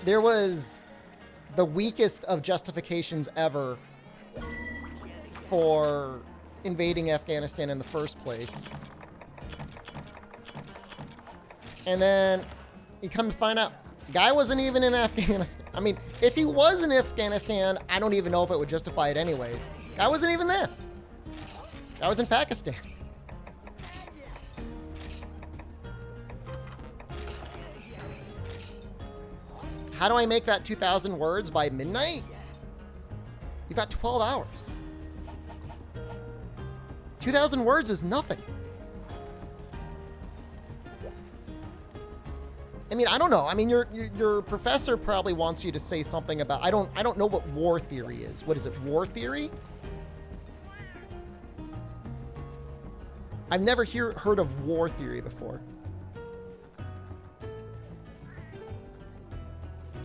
There was the weakest of justifications ever for invading Afghanistan in the first place. And then you come to find out, guy wasn't even in Afghanistan. I mean, if he was in Afghanistan, I don't even know if it would justify it anyways. Guy wasn't even there. Guy was in Pakistan. How do I make that 2,000 words by midnight? You've got 12 hours. 2,000 words is nothing. I mean, I don't know. I mean, your professor probably wants you to say something about, I don't know what war theory is. What is it? War theory? I've never heard of war theory before.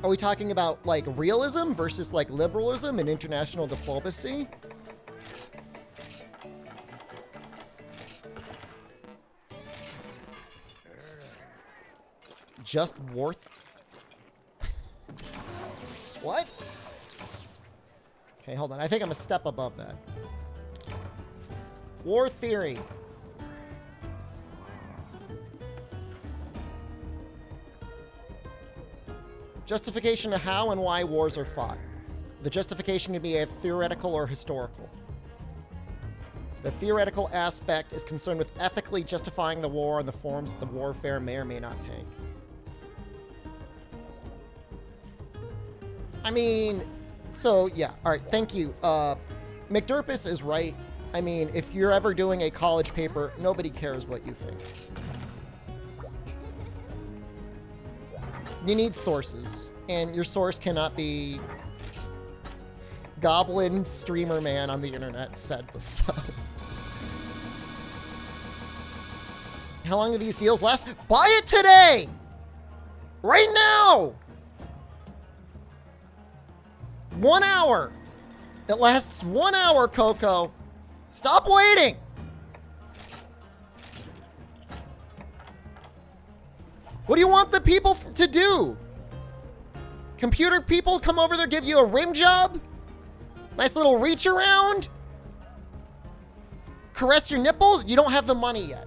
Are we talking about like realism versus like liberalism and international diplomacy? Just war. What? Okay, hold on. I think I'm a step above that. War theory. Justification of how and why wars are fought. The justification can be a theoretical or historical. The theoretical aspect is concerned with ethically justifying the war and the forms that the warfare may or may not take. I mean, so yeah, all right, thank you. McDurpus is right. I mean, if you're ever doing a college paper, nobody cares what you think. You need sources, and your source cannot be Goblin Streamer Man on the internet said so. How long do these deals last? Buy it today! Right now! 1 hour. It lasts 1 hour, Coco. Stop waiting. What do you want the people to do? Computer people come over there, give you a rim job? Nice little reach around? Caress your nipples? You don't have the money yet.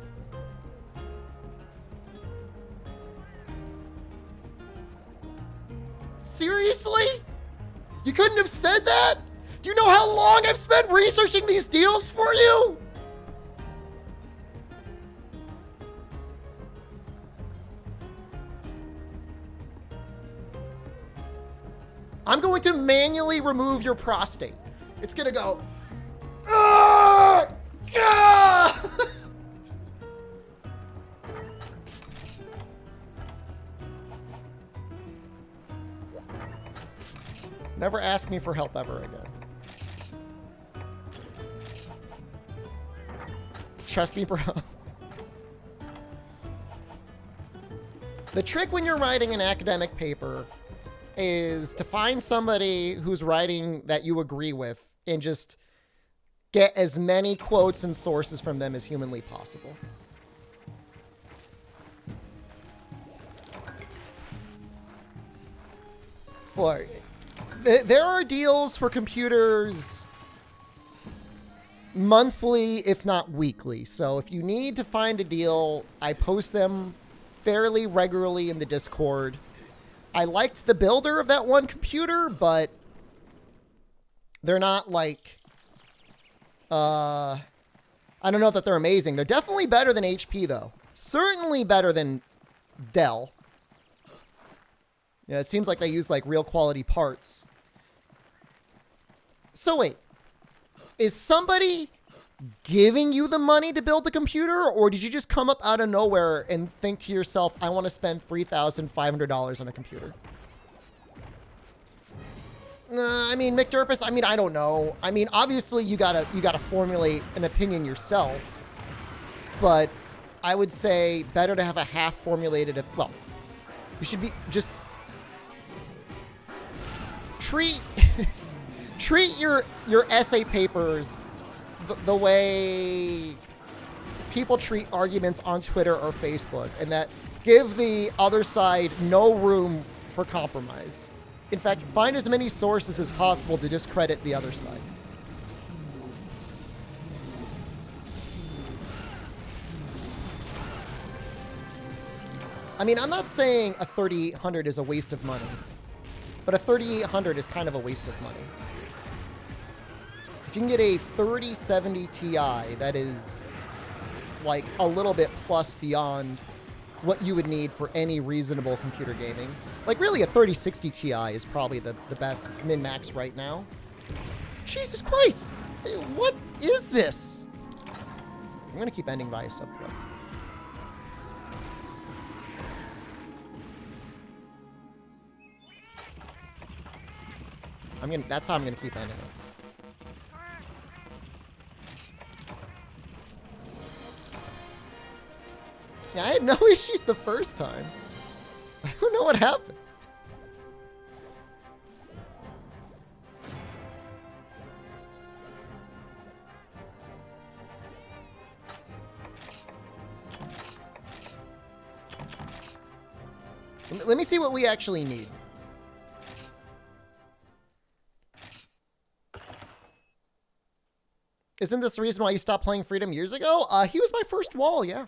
Seriously? You couldn't have said that? Do you know how long I've spent researching these deals for you? I'm going to manually remove your prostate. It's gonna go. Ah! Ah! Never ask me for help ever again. Trust me, bro. The trick when you're writing an academic paper is to find somebody who's writing that you agree with and just get as many quotes and sources from them as humanly possible. Well, there are deals for computers monthly, if not weekly. So if you need to find a deal, I post them fairly regularly in the Discord. I liked the builder of that one computer, but they're not like, I don't know that they're amazing. They're definitely better than HP though. Certainly better than Dell. You know, it seems like they use like real quality parts. So wait, is somebody giving you the money to build the computer, or did you just come up out of nowhere and think to yourself, I want to spend $3,500 on a computer? I mean, McDurpus, I mean, I don't know. I mean, obviously you gotta formulate an opinion yourself, but I would say better to have a half formulated, well, you should be just treat your essay papers the way people treat arguments on Twitter or Facebook, and that give the other side no room for compromise. In fact, find as many sources as possible to discredit the other side. I mean, I'm not saying a 3800 is a waste of money, but a 3800 is kind of a waste of money. If you can get a 3070 Ti that is like a little bit plus beyond what you would need for any reasonable computer gaming. Like really a 3060 Ti is probably the best min-max right now. Jesus Christ! What is this? I'm gonna keep ending via subquest. That's how I'm gonna keep ending it. Yeah, I had no issues the first time. I don't know what happened. Let me see what we actually need. Isn't this the reason why you stopped playing Freedom years ago? He was my first wall, yeah.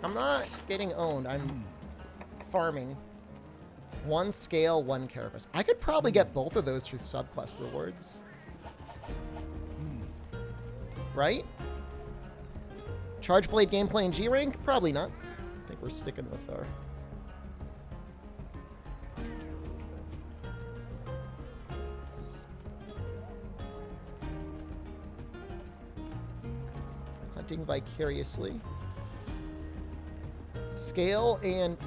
I'm not getting owned. I'm farming. One scale, one carapace. I could probably get both of those through subquest rewards. Right? Charge Blade gameplay and G rank? Probably not. I think we're sticking with our... Hunting vicariously. Scale and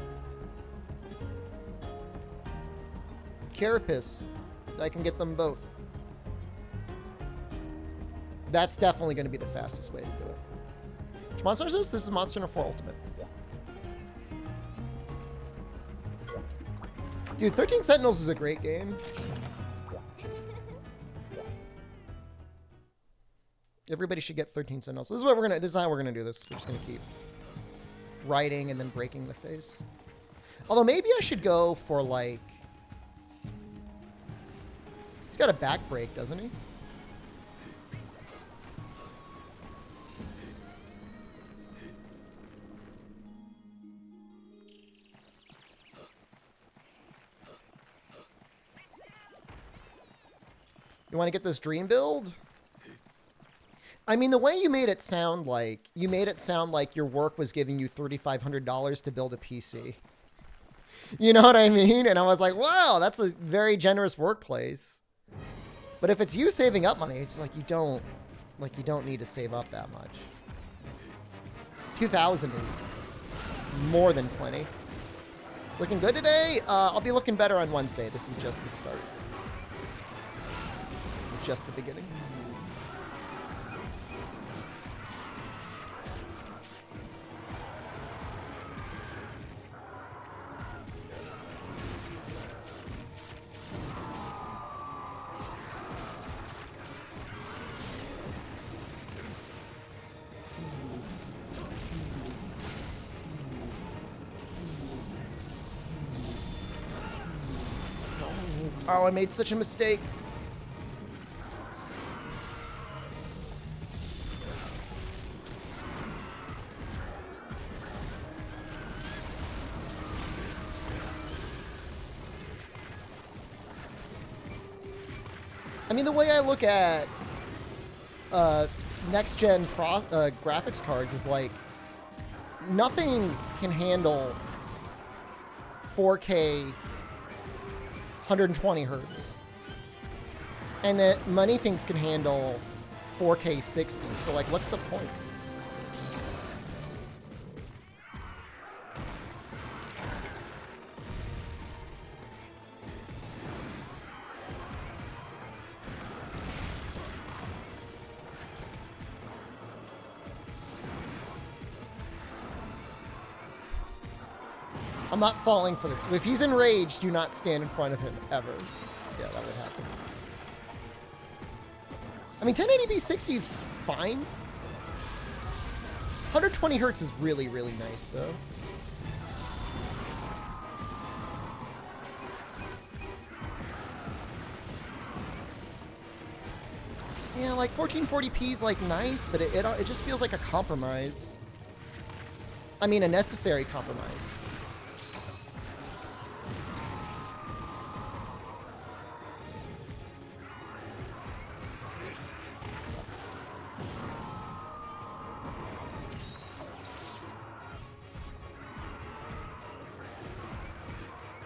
carapace. I can get them both. That's definitely going to be the fastest way to do it. Which monster is this? This is Monster Hunter 4 Ultimate. Dude, 13 Sentinels is a great game. Everybody should get 13 Sentinels. This is what we're gonna. This is how we're gonna do this. We're just gonna keep writing and then breaking the face. Although maybe I should go for like. He's got a back break, doesn't he? You want to get this dream build? I mean, the way you made it sound like your work was giving you $3,500 to build a PC. You know what I mean? And I was like, wow, that's a very generous workplace. But if it's you saving up money, it's like you don't need to save up that much. 2,000 is more than plenty. Looking good today? I'll be looking better on Wednesday. This is just the start. This is just the beginning. Oh, I made such a mistake. I mean, the way I look at next gen graphics cards is like nothing can handle 4K 120 hertz, and that many things can handle 4K 60. So like, what's the point? I'm not falling for this. If he's enraged, do not stand in front of him, ever. Yeah, that would happen. I mean, 1080p 60 is fine. 120 hertz is really, really nice, though. Yeah, like 1440p is like nice, but it just feels like a compromise. I mean, a necessary compromise.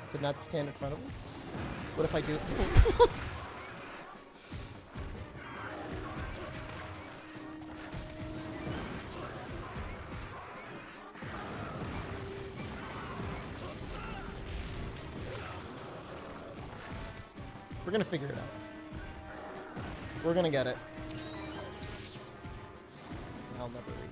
Is it not to stand in front of him? What if I do? We're gonna figure it out. We're gonna get it. I'll never reach.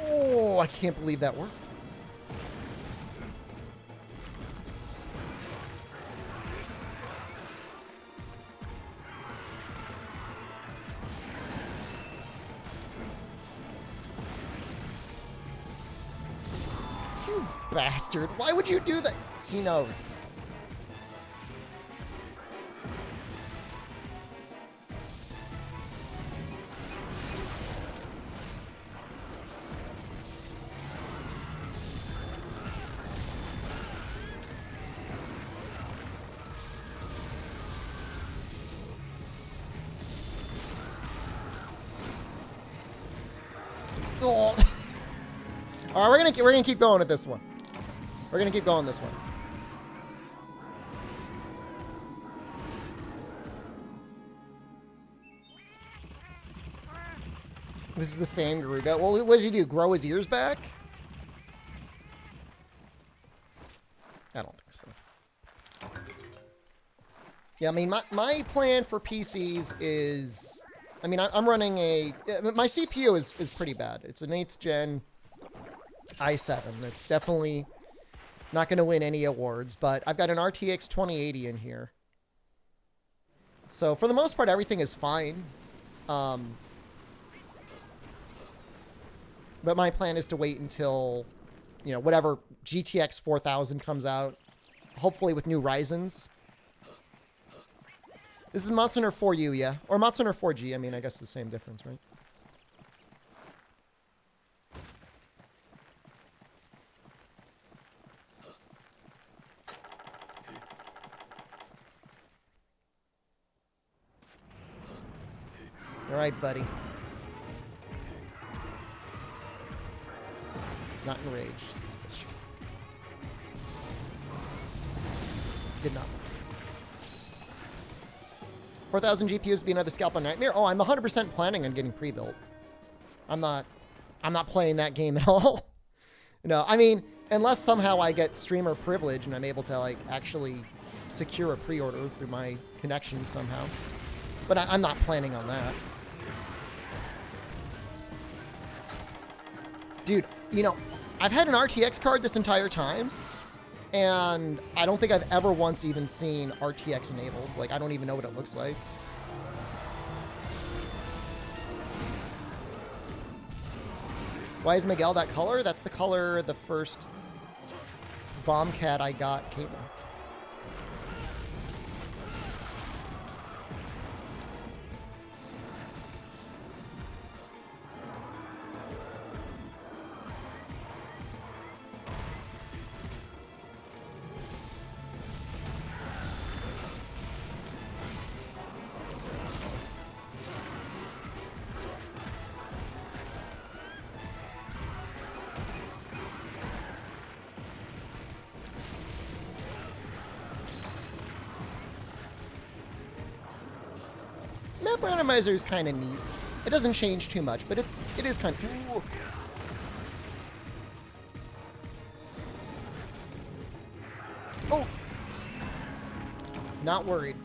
Oh, I can't believe that worked. You bastard. Why would you do that? He knows. Oh. All right, we're gonna keep going with this one. We're gonna keep going this one. This is the same Garuga. Well, what does he do? Grow his ears back? I don't think so. Yeah, I mean, my plan for PCs is... I mean, I'm running a... My CPU is pretty bad. It's an 8th gen i7. It's definitely not going to win any awards, but I've got an RTX 2080 in here. So for the most part, everything is fine. But my plan is to wait until, you know, whatever GTX 4000 comes out, hopefully with new Ryzens. This is Monster Hunter 4U, yeah. Or Monster Hunter 4G. I mean, I guess the same difference, right? All right, buddy. He's not enraged. Did not. 4,000 GPUs would be another scalp on Nightmare. Oh, I'm 100% planning on getting pre-built. I'm not playing that game at all. No, I mean, unless somehow I get streamer privilege and I'm able to like actually secure a pre-order through my connections somehow. But I'm not planning on that. Dude, you know, I've had an RTX card this entire time, and I don't think I've ever once even seen RTX enabled. Like, I don't even know what it looks like. Why is Miguel that color? That's the color the first Bombcat I got came in. map randomizer is kind of neat. It doesn't change too much, but it is kind of... Oh! Not worried.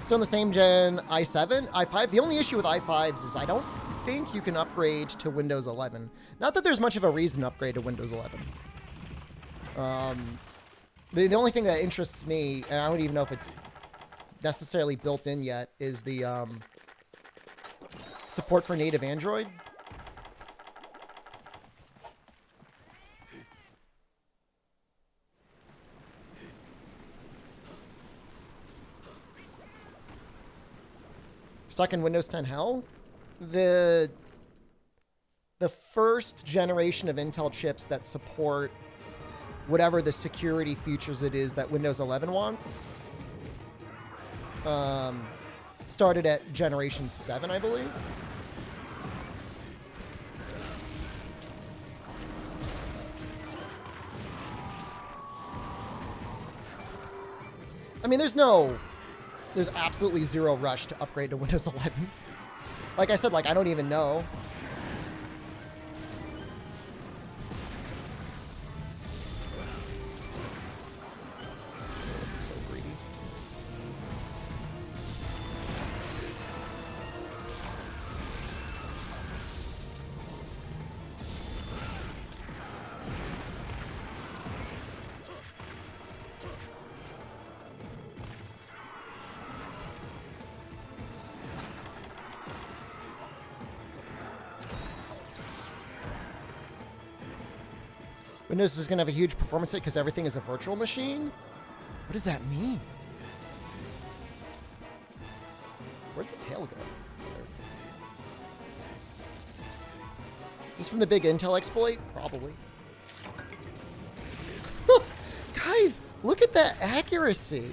So in the same gen i7, i5, the only issue with i5s is I don't think you can upgrade to Windows 11. Not that there's much of a reason to upgrade to Windows 11. The only thing that interests me, and I don't even know if it's necessarily built in yet, is the support for native Android. Stuck in Windows 10 hell? The first generation of Intel chips that support whatever the security features it is that Windows 11 wants started at generation 7, I believe. I mean, there's absolutely zero rush to upgrade to Windows 11. Like I said, like, I don't even know. This is so greedy. Windows is going to have a huge performance hit because everything is a virtual machine? What does that mean? Where'd the tail go? Is this from the big Intel exploit? Probably. Guys, look at that accuracy.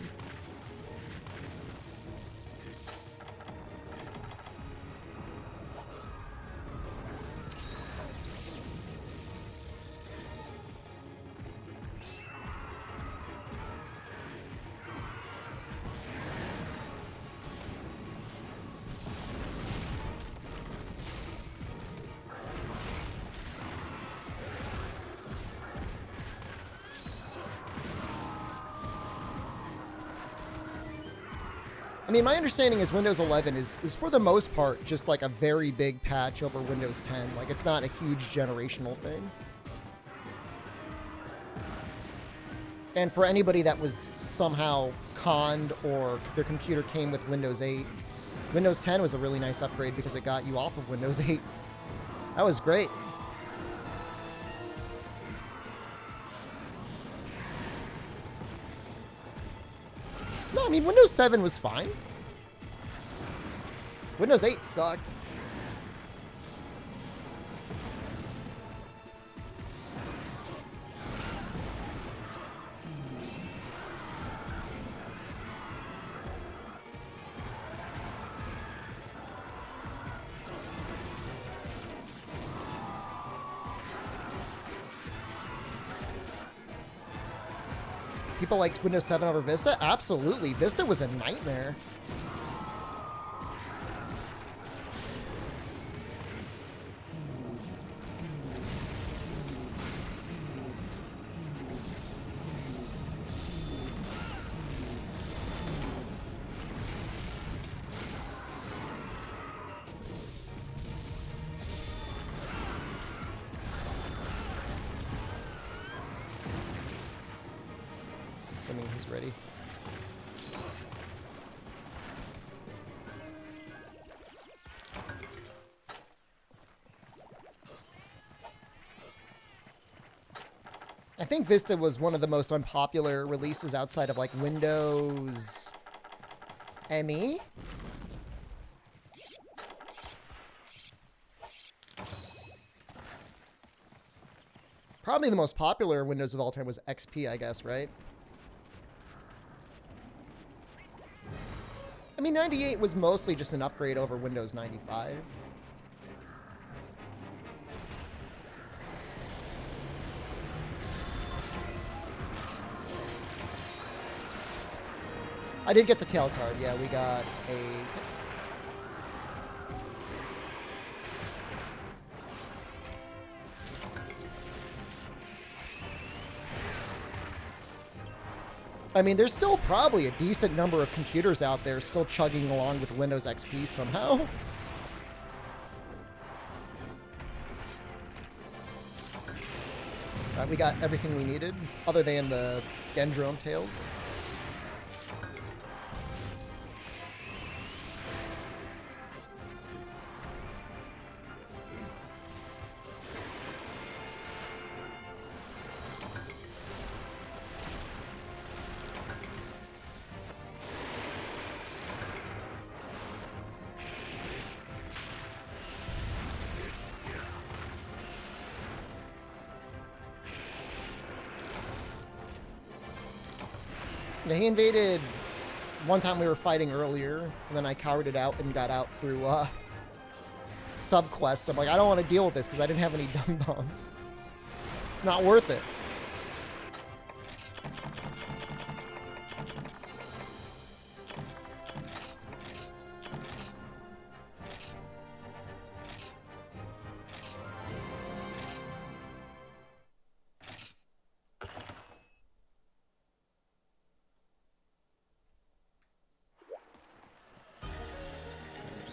I mean, my understanding is Windows 11 is for the most part just like a very big patch over Windows 10. Like, it's not a huge generational thing. And for anybody that was somehow conned or their computer came with Windows 8, Windows 10 was a really nice upgrade because it got you off of Windows 8. That was great. No, I mean, Windows 7 was fine. Windows 8 sucked. People liked Windows 7 over Vista? Absolutely. Vista was a nightmare. Assuming he's ready. I think Vista was one of the most unpopular releases outside of like Windows ME. Probably the most popular Windows of all time was XP, I guess, right? I mean, 98 was mostly just an upgrade over Windows 95. I did get the tail card. Yeah, we got a... I mean, there's still probably a decent number of computers out there still chugging along with Windows XP somehow. Alright, we got everything we needed, other than the Gendrone tails. Yeah, he invaded one time we were fighting earlier, and then I cowered it out and got out through subquests. I'm like, I don't want to deal with this because I didn't have any dung bombs. It's not worth it.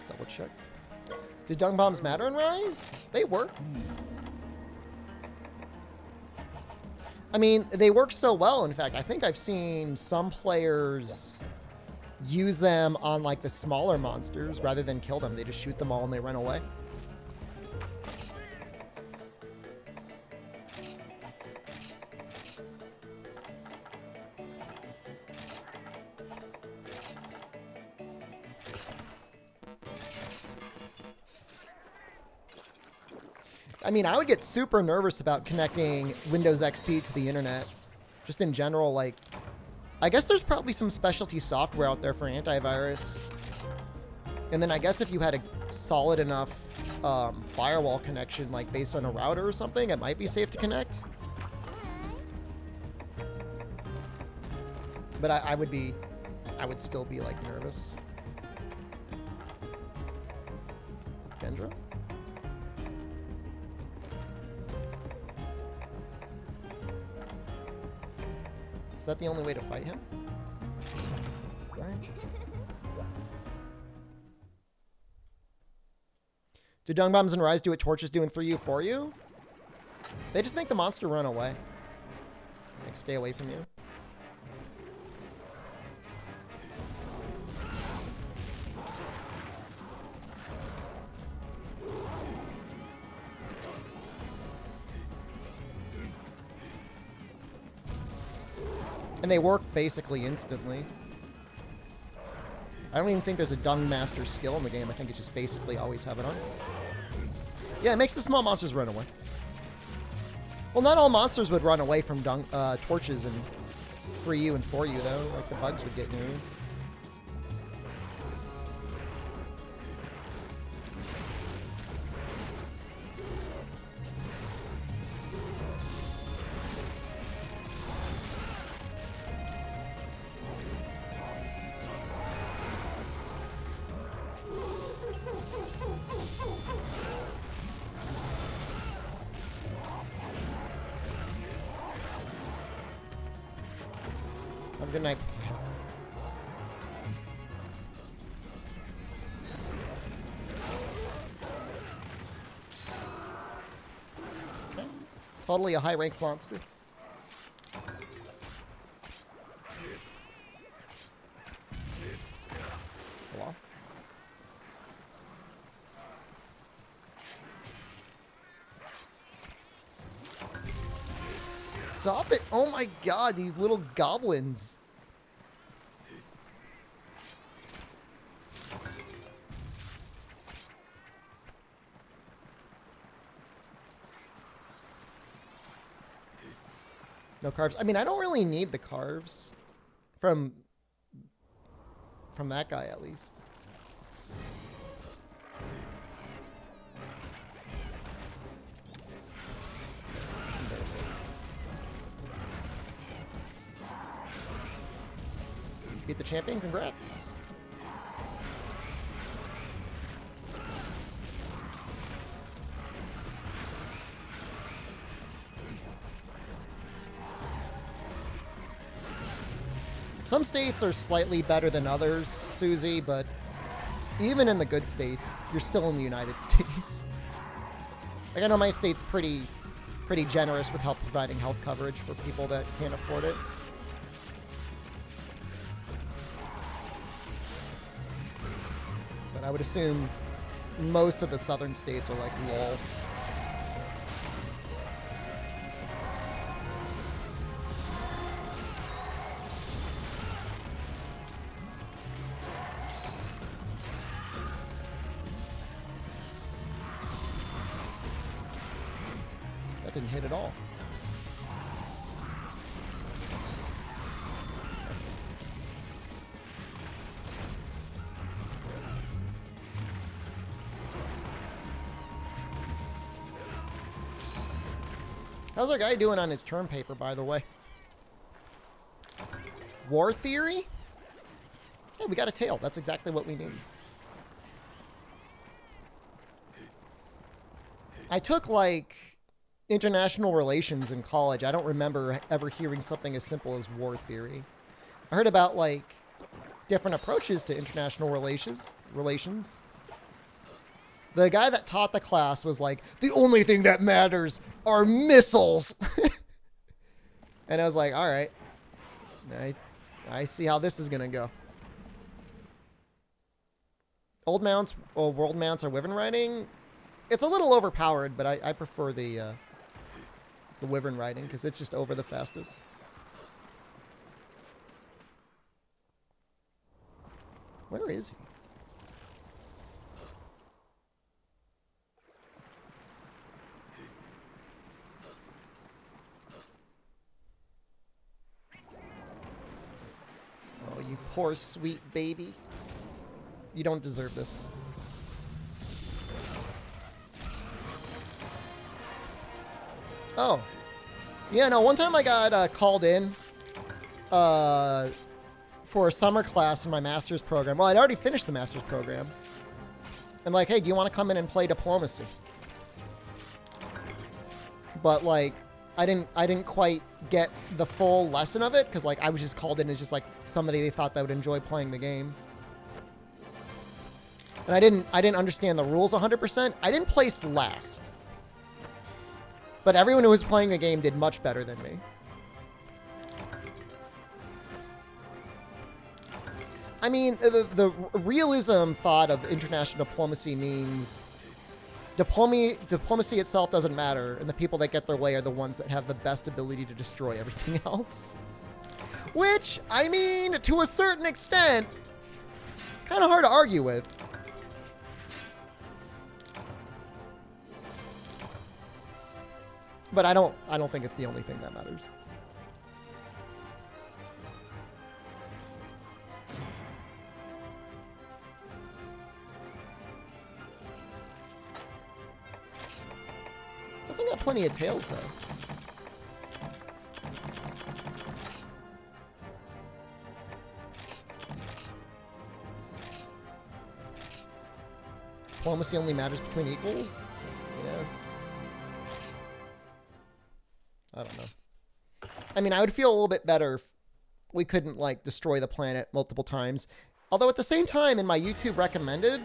Double check. Do dung bombs matter in Rise? They work. I mean, they work so well. In fact, I think I've seen some players use them on like the smaller monsters rather than kill them. They just shoot them all and they run away. I mean, I would get super nervous about connecting Windows XP to the internet. Just in general, like, I guess there's probably some specialty software out there for antivirus. And then I guess if you had a solid enough firewall connection, like based on a router or something, it might be safe to connect. But I would still be like nervous. Kendra? Is that the only way to fight him? Right. Do dung bombs and Rise do what torches do in 3U, 4U? They just make the monster run away. Like, stay away from you. And they work basically instantly. I don't even think there's a dung master skill in the game. I think it's just basically always have it on. Yeah, it makes the small monsters run away. Well, not all monsters would run away from torches in 3U and 4U, though. Like, the bugs would get near you. Good night. Okay. Totally a high-ranked monster. Hello? Stop it! Oh my god, these little goblins. No carves. I mean, I don't really need the carves from that guy, at least. It's embarrassing. Beat the champion, congrats. Some states are slightly better than others, Susie, but even in the good states, you're still in the United States. Like, I know my state's pretty generous with help providing health coverage for people that can't afford it. But I would assume most of the southern states are like, lol. Didn't hit at all. How's our guy doing on his term paper, by the way? War theory? Yeah, we got a tail. That's exactly what we need. I took, like, international relations in college. I don't remember ever hearing something as simple as war theory. I heard about, like, different approaches to international relations. The guy that taught the class was like, the only thing that matters are missiles. And I was like, all right. I see how this is going to go. Old mounts, or world mounts are wyvern riding. It's a little overpowered, but I prefer the wyvern riding because it's just over the fastest. Where is he? Oh, you poor sweet baby. You don't deserve this. Oh. Yeah, no, one time I got called in for a summer class in my master's program. Well, I'd already finished the master's program. And like, hey, do you want to come in and play diplomacy? But like, I didn't quite get the full lesson of it because like I was just called in as just like somebody they thought that would enjoy playing the game. And I didn't understand the rules 100%. I didn't place last. But everyone who was playing the game did much better than me. I mean, the realism thought of international diplomacy means diplomacy itself doesn't matter, and the people that get their way are the ones that have the best ability to destroy everything else. Which, I mean, to a certain extent, it's kind of hard to argue with. But I don't think it's the only thing that matters. I think I got plenty of tails though. Diplomacy only matters between equals? Yeah. I don't know. I mean, I would feel a little bit better if we couldn't, like, destroy the planet multiple times. Although at the same time, in my YouTube recommended,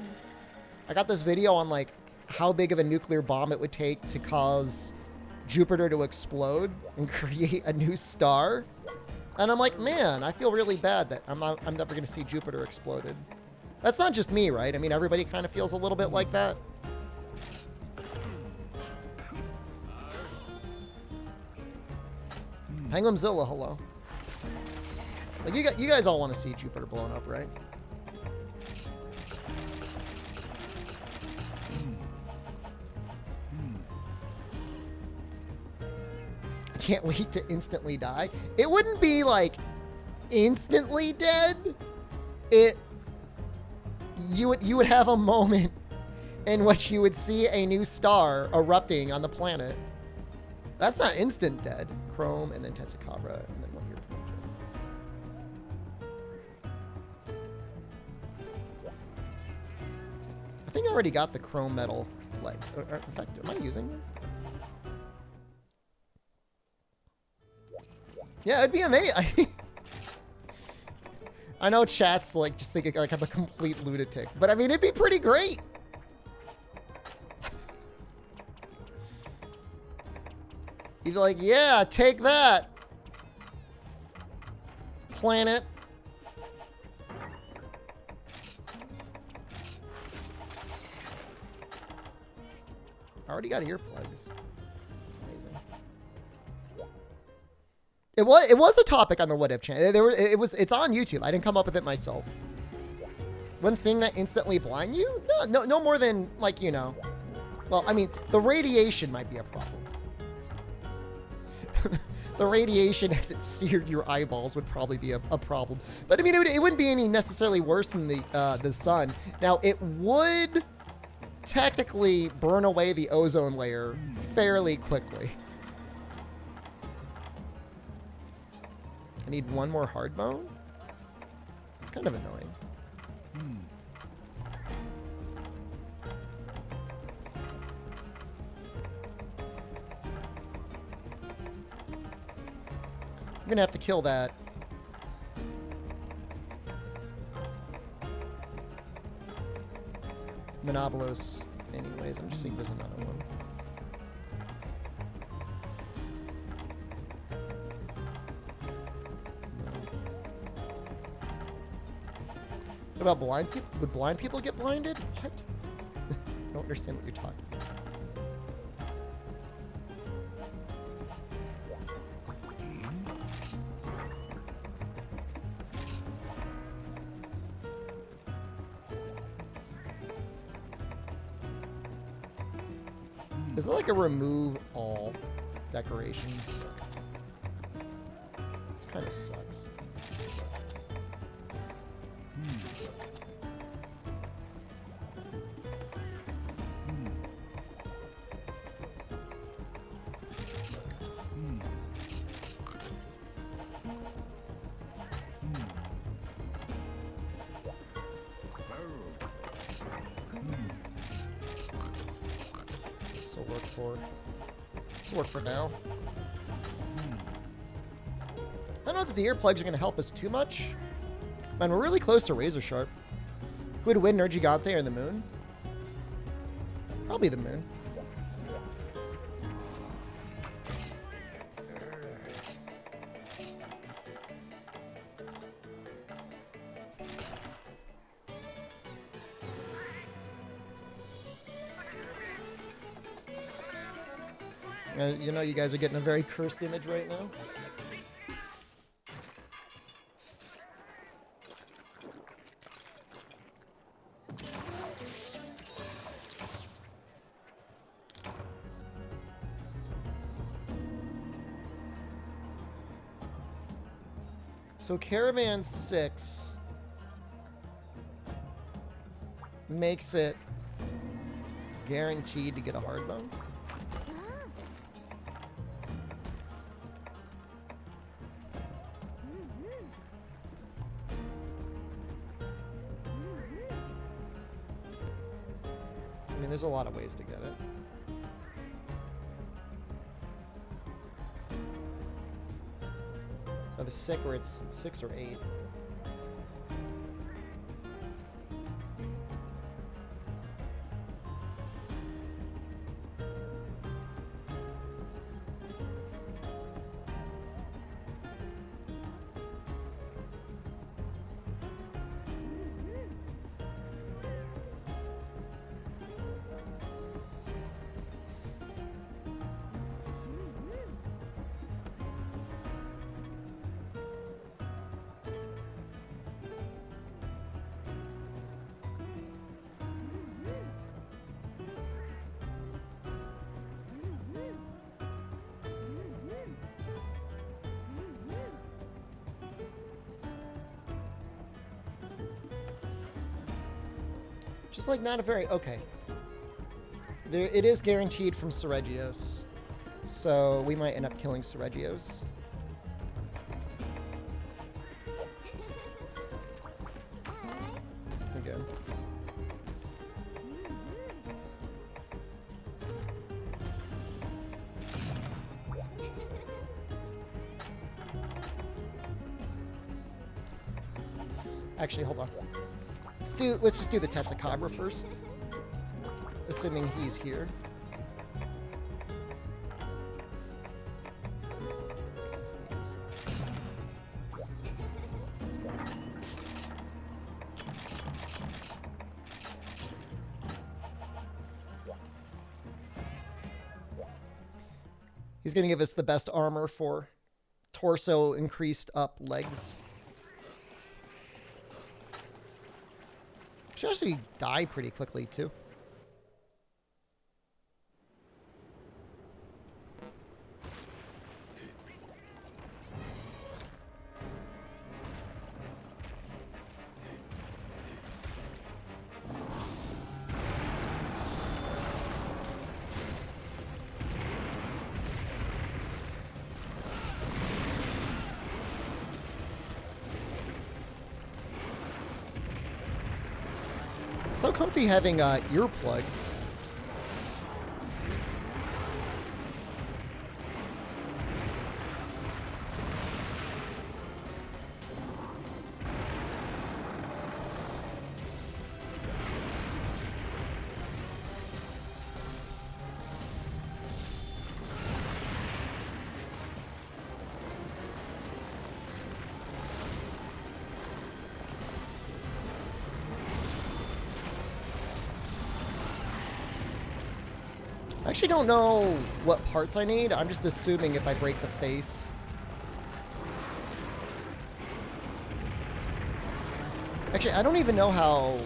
I got this video on, like, how big of a nuclear bomb it would take to cause Jupiter to explode and create a new star. And I'm like, man, I feel really bad that I'm never going to see Jupiter exploded. That's not just me, right? I mean, everybody kind of feels a little bit like that. Penguinzilla, hello. Like you guys all want to see Jupiter blown up, right? I can't wait to instantly die. It wouldn't be like instantly dead. You would have a moment in which you would see a new star erupting on the planet. That's not instant dead. Chrome and then Tetsukabra and then 1 year. think I already got the chrome metal legs. In fact, am I using them? Yeah, it'd be amazing. I know chat's like just thinking like I'm a complete lunatic, but I mean it'd be pretty great. You'd be like, yeah, take that, planet. I already got earplugs. That's amazing. It was a topic on the What If channel. It's on YouTube. I didn't come up with it myself. Wouldn't seeing that instantly blind you? No more than like, you know. Well, I mean, the radiation might be a problem. The radiation as it seared your eyeballs would probably be a problem. But I mean, it wouldn't be any necessarily worse than the sun. Now, it would technically burn away the ozone layer fairly quickly. I need one more hard bone. It's kind of annoying. I'm gonna have to kill that. Monobolos. Anyways, I'm just seeing if there's another one. What about blind people? Would blind people get blinded? What? I don't understand what you're talking about. Is it like a remove all decorations? This kind of sucks. Work for now. I don't know that the earplugs are going to help us too much. Man, we're really close to Razor Sharp. Who would win, Nergigante or the Moon? Probably the Moon. You know, you guys are getting a very cursed image right now. So Caravan 6 makes it guaranteed to get a hard bone. There's a lot of ways to get it. It's either 6 or it's 6 or 8. Just like not a very... Okay. There, it is guaranteed from Seregios. So we might end up killing Seregios. Again. Actually, hold on. Let's just do the Tetsukabra first. Assuming he's here. He's going to give us the best armor for torso increased up legs. Should actually die pretty quickly too. So comfy having earplugs. I actually don't know what parts I need. I'm just assuming if I break the face. Actually, I don't even know how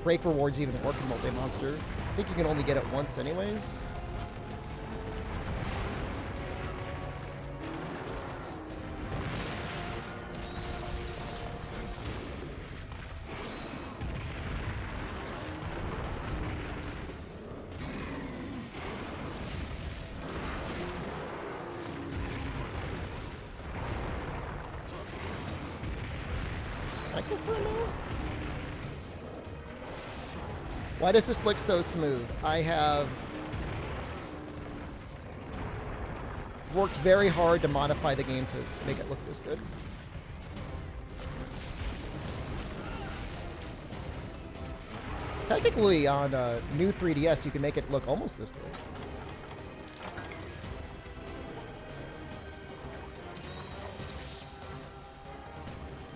break rewards even work in Multi-Monster. I think you can only get it once anyways. Why does this look so smooth? I have worked very hard to modify the game to make it look this good. Technically, on a new 3DS, you can make it look almost this good.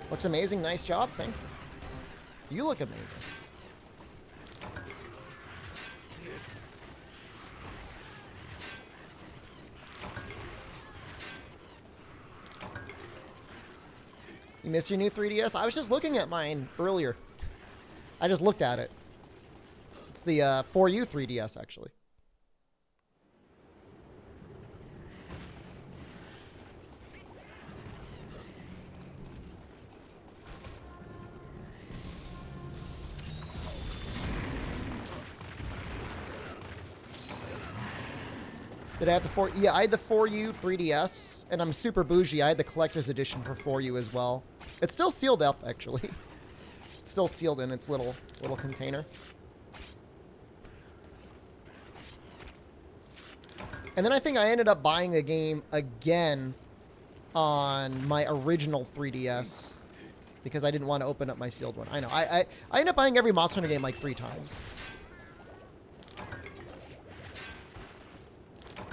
Looks amazing. Nice job. Thank you. You look amazing. You missed your new 3DS? I was just looking at mine earlier. I just looked at it. It's the 4U 3DS, actually. Did I have the 4? Yeah, I had the 4U 3DS, and I'm super bougie. I had the collector's edition for 4U as well. It's still sealed up, actually. It's still sealed in its little container. And then I think I ended up buying the game again on my original 3DS because I didn't want to open up my sealed one. I know. I ended up buying every Monster Hunter game like 3 times.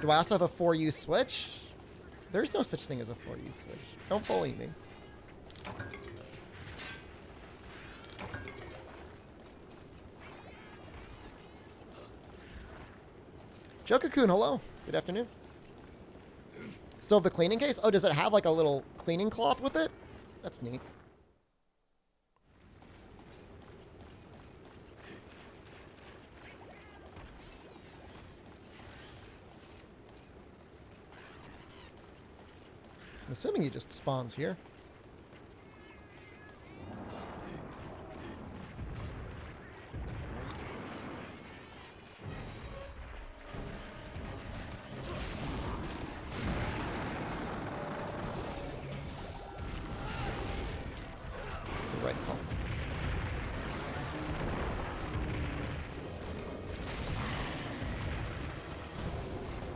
Do I also have a 4U Switch? There's no such thing as a 4U Switch. Don't bully me. Joker-kun, hello. Good afternoon. Still have the cleaning case? Oh, does it have like a little cleaning cloth with it? That's neat. I'm assuming he just spawns here. It's the right call.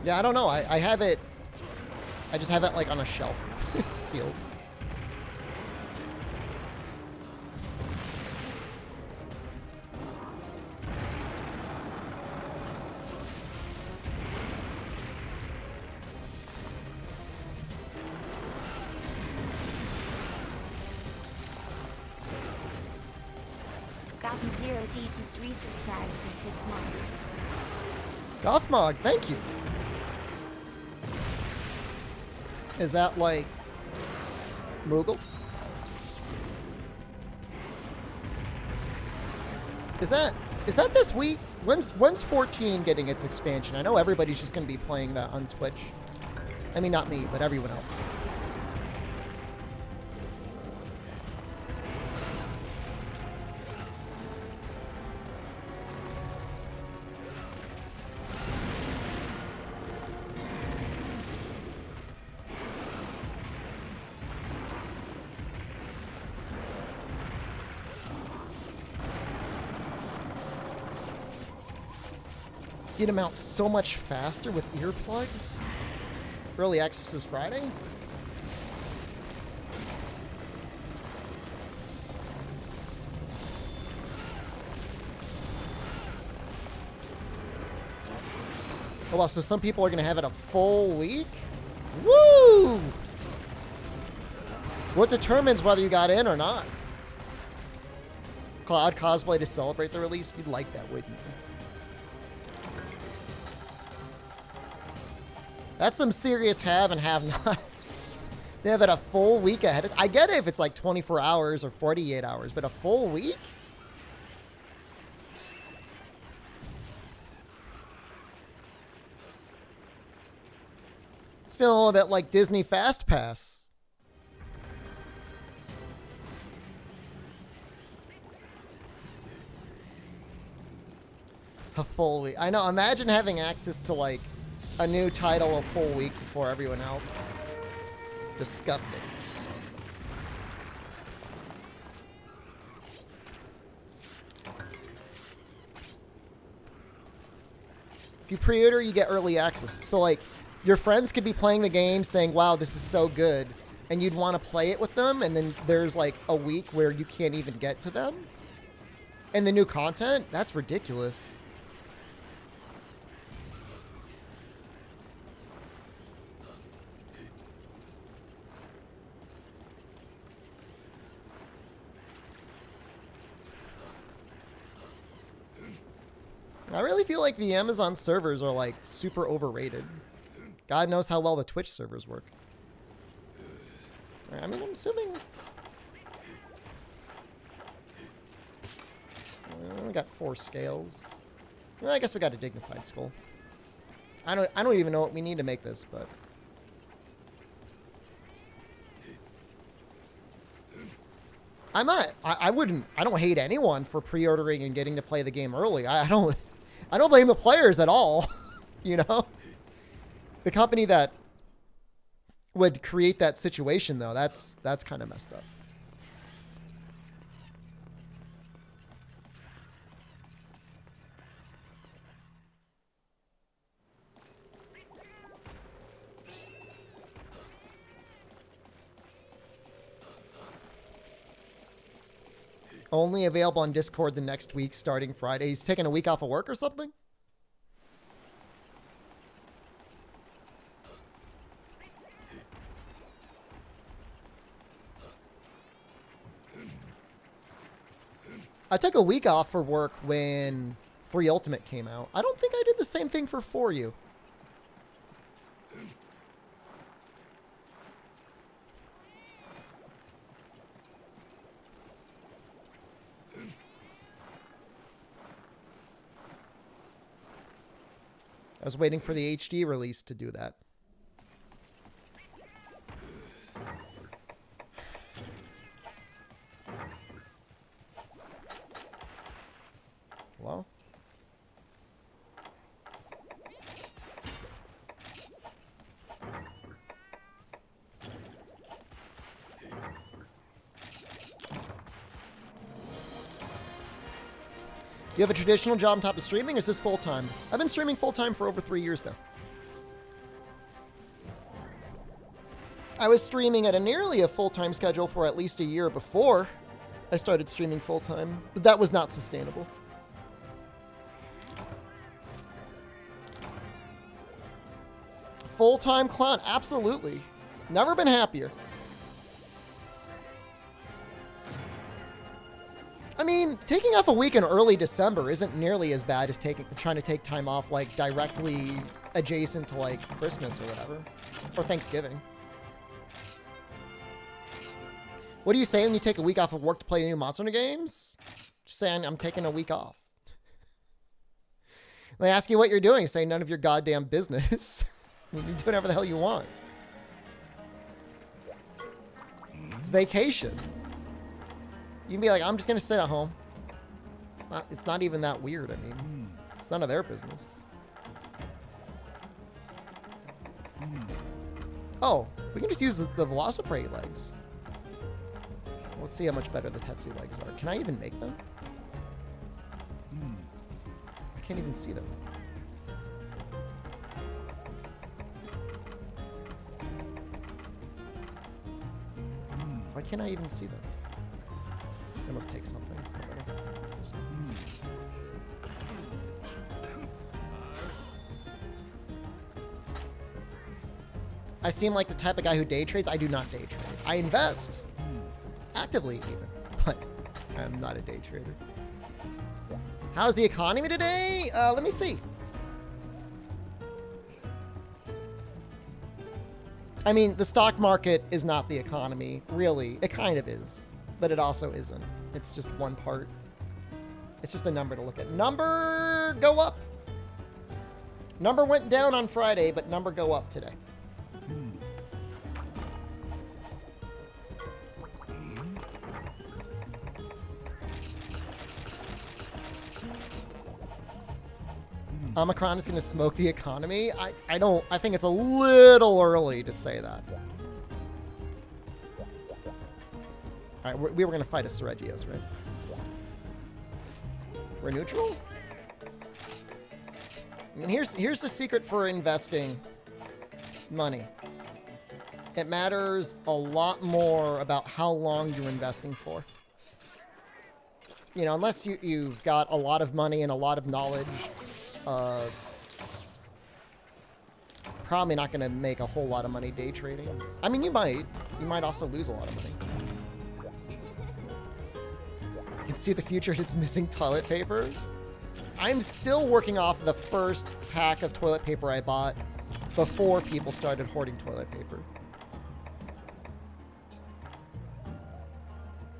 Yeah, I don't know. I have it. I just have it like on a shelf, sealed. 0G just resubscribed for 6 months. Gothmog, thank you. Is that like Moogle? Is that this week? When's 14 getting its expansion? I know everybody's just going to be playing that on Twitch. I mean, not me, but everyone else. Get them out so much faster with earplugs. Early access is Friday. Oh well, so some people are gonna have it a full week? Woo! What determines whether you got in or not? Cloud cosplay to celebrate the release? You'd like that, wouldn't you? That's some serious have and have-nots. They have it a full week ahead. I get it if it's like 24 hours or 48 hours, but a full week? It's feeling a little bit like Disney Fast Pass. A full week. I know, imagine having access to like a new title a full week before everyone else. Disgusting. If you pre-order, you get early access. So like, your friends could be playing the game saying, wow, this is so good. And you'd want to play it with them. And then there's like a week where you can't even get to them. And the new content, that's ridiculous. I really feel like the Amazon servers are like super overrated. God knows how well the Twitch servers work. I mean, I'm assuming we got 4 scales. Well, I guess we got a dignified skull. I don't even know what we need to make this, but I don't hate anyone for pre-ordering and getting to play the game early. I don't blame the players at all. You know? The company that would create that situation, though, that's kind of messed up. Only available on Discord the next week, starting Friday. He's taking a week off of work or something? I took a week off for work when 3 Ultimate came out. I don't think I did the same thing for 4U. I was waiting for the HD release to do that. Hello? You have a traditional job on top of streaming, or is this full-time? I've been streaming full-time for over 3 years now. I was streaming at a nearly a full-time schedule for at least a year before I started streaming full-time, but that was not sustainable. Full-time clown, absolutely. Never been happier. I mean, taking off a week in early December isn't nearly as bad as trying to take time off like directly adjacent to like Christmas or whatever, or Thanksgiving. What do you say when you take a week off of work to play new Monster Hunter games? Just saying I'm taking a week off. They ask you what you're doing, say none of your goddamn business. You can do whatever the hell you want. It's vacation. You can be like, I'm just gonna sit at home. It's not even that weird. I mean, it's none of their business. Oh, we can just use the Velociprey legs. Let's see how much better the Tetsu legs are. Can I even make them? I can't even see them. Why can't I even see them? It must take something. I seem like the type of guy who day trades. I do not day trade. I invest. Actively even. But I'm not a day trader. How's the economy today? Let me see. I mean, the stock market is not the economy, really. It kind of is, but it also isn't. It's just one part. It's just a number to look at. Number go up. Number went down on Friday, but number go up today. Omicron is going to smoke the economy. I think it's a little early to say that. All right, we were going to fight a Seregios, right? We're neutral? I mean, here's the secret for investing money. It matters a lot more about how long you're investing for. You know, unless you've got a lot of money and a lot of knowledge, probably not going to make a whole lot of money day trading. I mean, you might also lose a lot of money. You can see the future, it's missing toilet paper. I'm still working off the first pack of toilet paper I bought before people started hoarding toilet paper.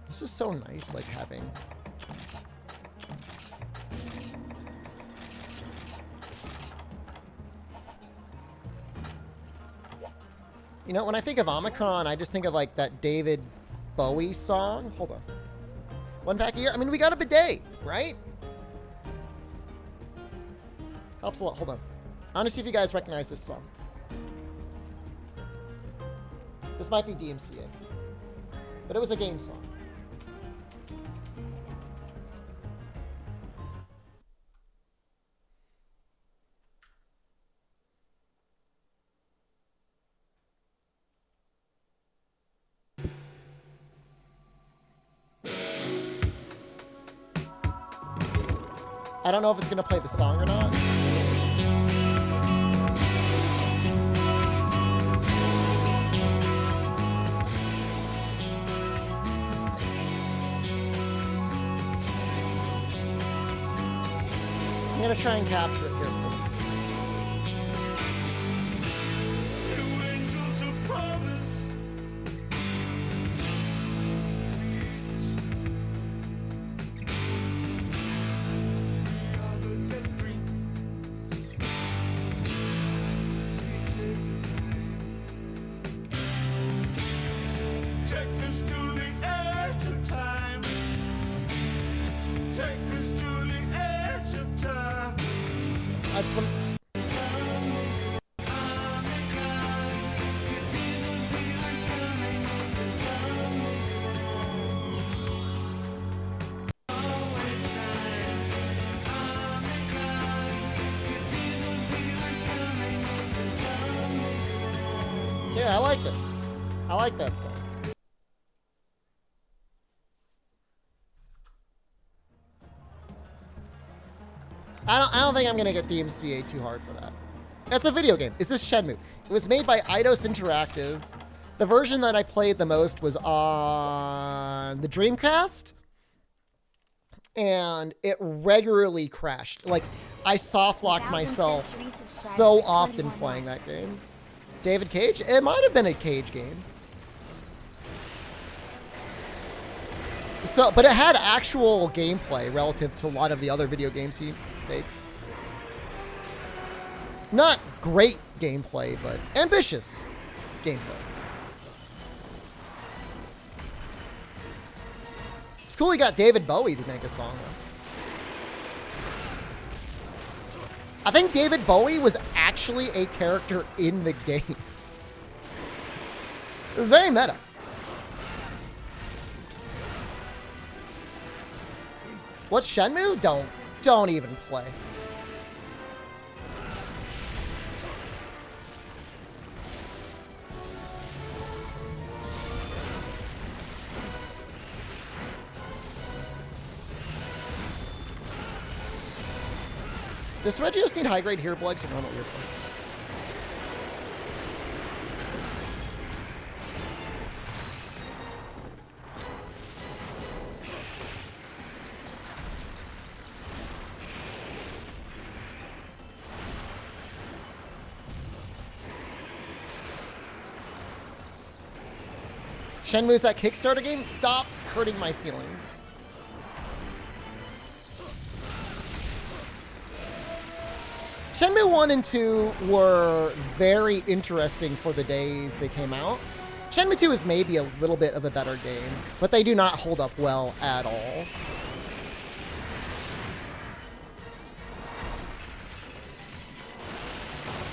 This is so nice, like having... You know, when I think of Omicron, I just think of like that David Bowie song. Hold on. One pack a year. I mean, we got a bidet, right? Helps a lot. Hold on. I want to see if you guys recognize this song. This might be DMCA. But it was a game song. I don't know if it's going to play the song or not. I'm going to try and capture it here. Yeah, I liked it. I like that song. I don't think I'm gonna get DMCA too hard for that. That's a video game. Is this Shenmue? It was made by Eidos Interactive. The version that I played the most was on the Dreamcast. and it regularly crashed. Like, I soft locked Dalvin myself says resubscribe so for often 21 playing months. that game. David Cage? It might have been a Cage game. So, but it had actual gameplay relative to a lot of the other video games he makes. Not great gameplay, but ambitious gameplay. It's cool he got David Bowie to make a song, though. I think David Bowie was actually a character in the game. It was very meta. What's Shenmue? Don't even play. Does Regios need high-grade earplugs or normal earplugs? Shenmue's that Kickstarter game? Stop hurting my feelings. Shenmue 1 and 2 were very interesting for the days they came out. Shenmue 2 is maybe a little bit of a better game, but they do not hold up well at all.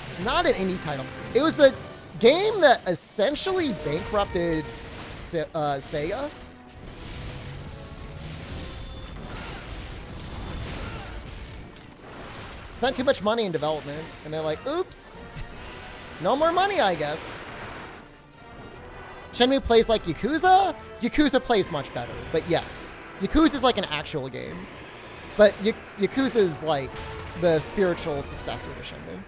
It's not an indie title. It was the game that essentially bankrupted Sega. Spent too much money in development, and they're like, oops, no more money, I guess. Shenmue plays like Yakuza. Yakuza plays much better, but yes. Yakuza is like an actual game. But Yakuza is like the spiritual successor to Shenmue.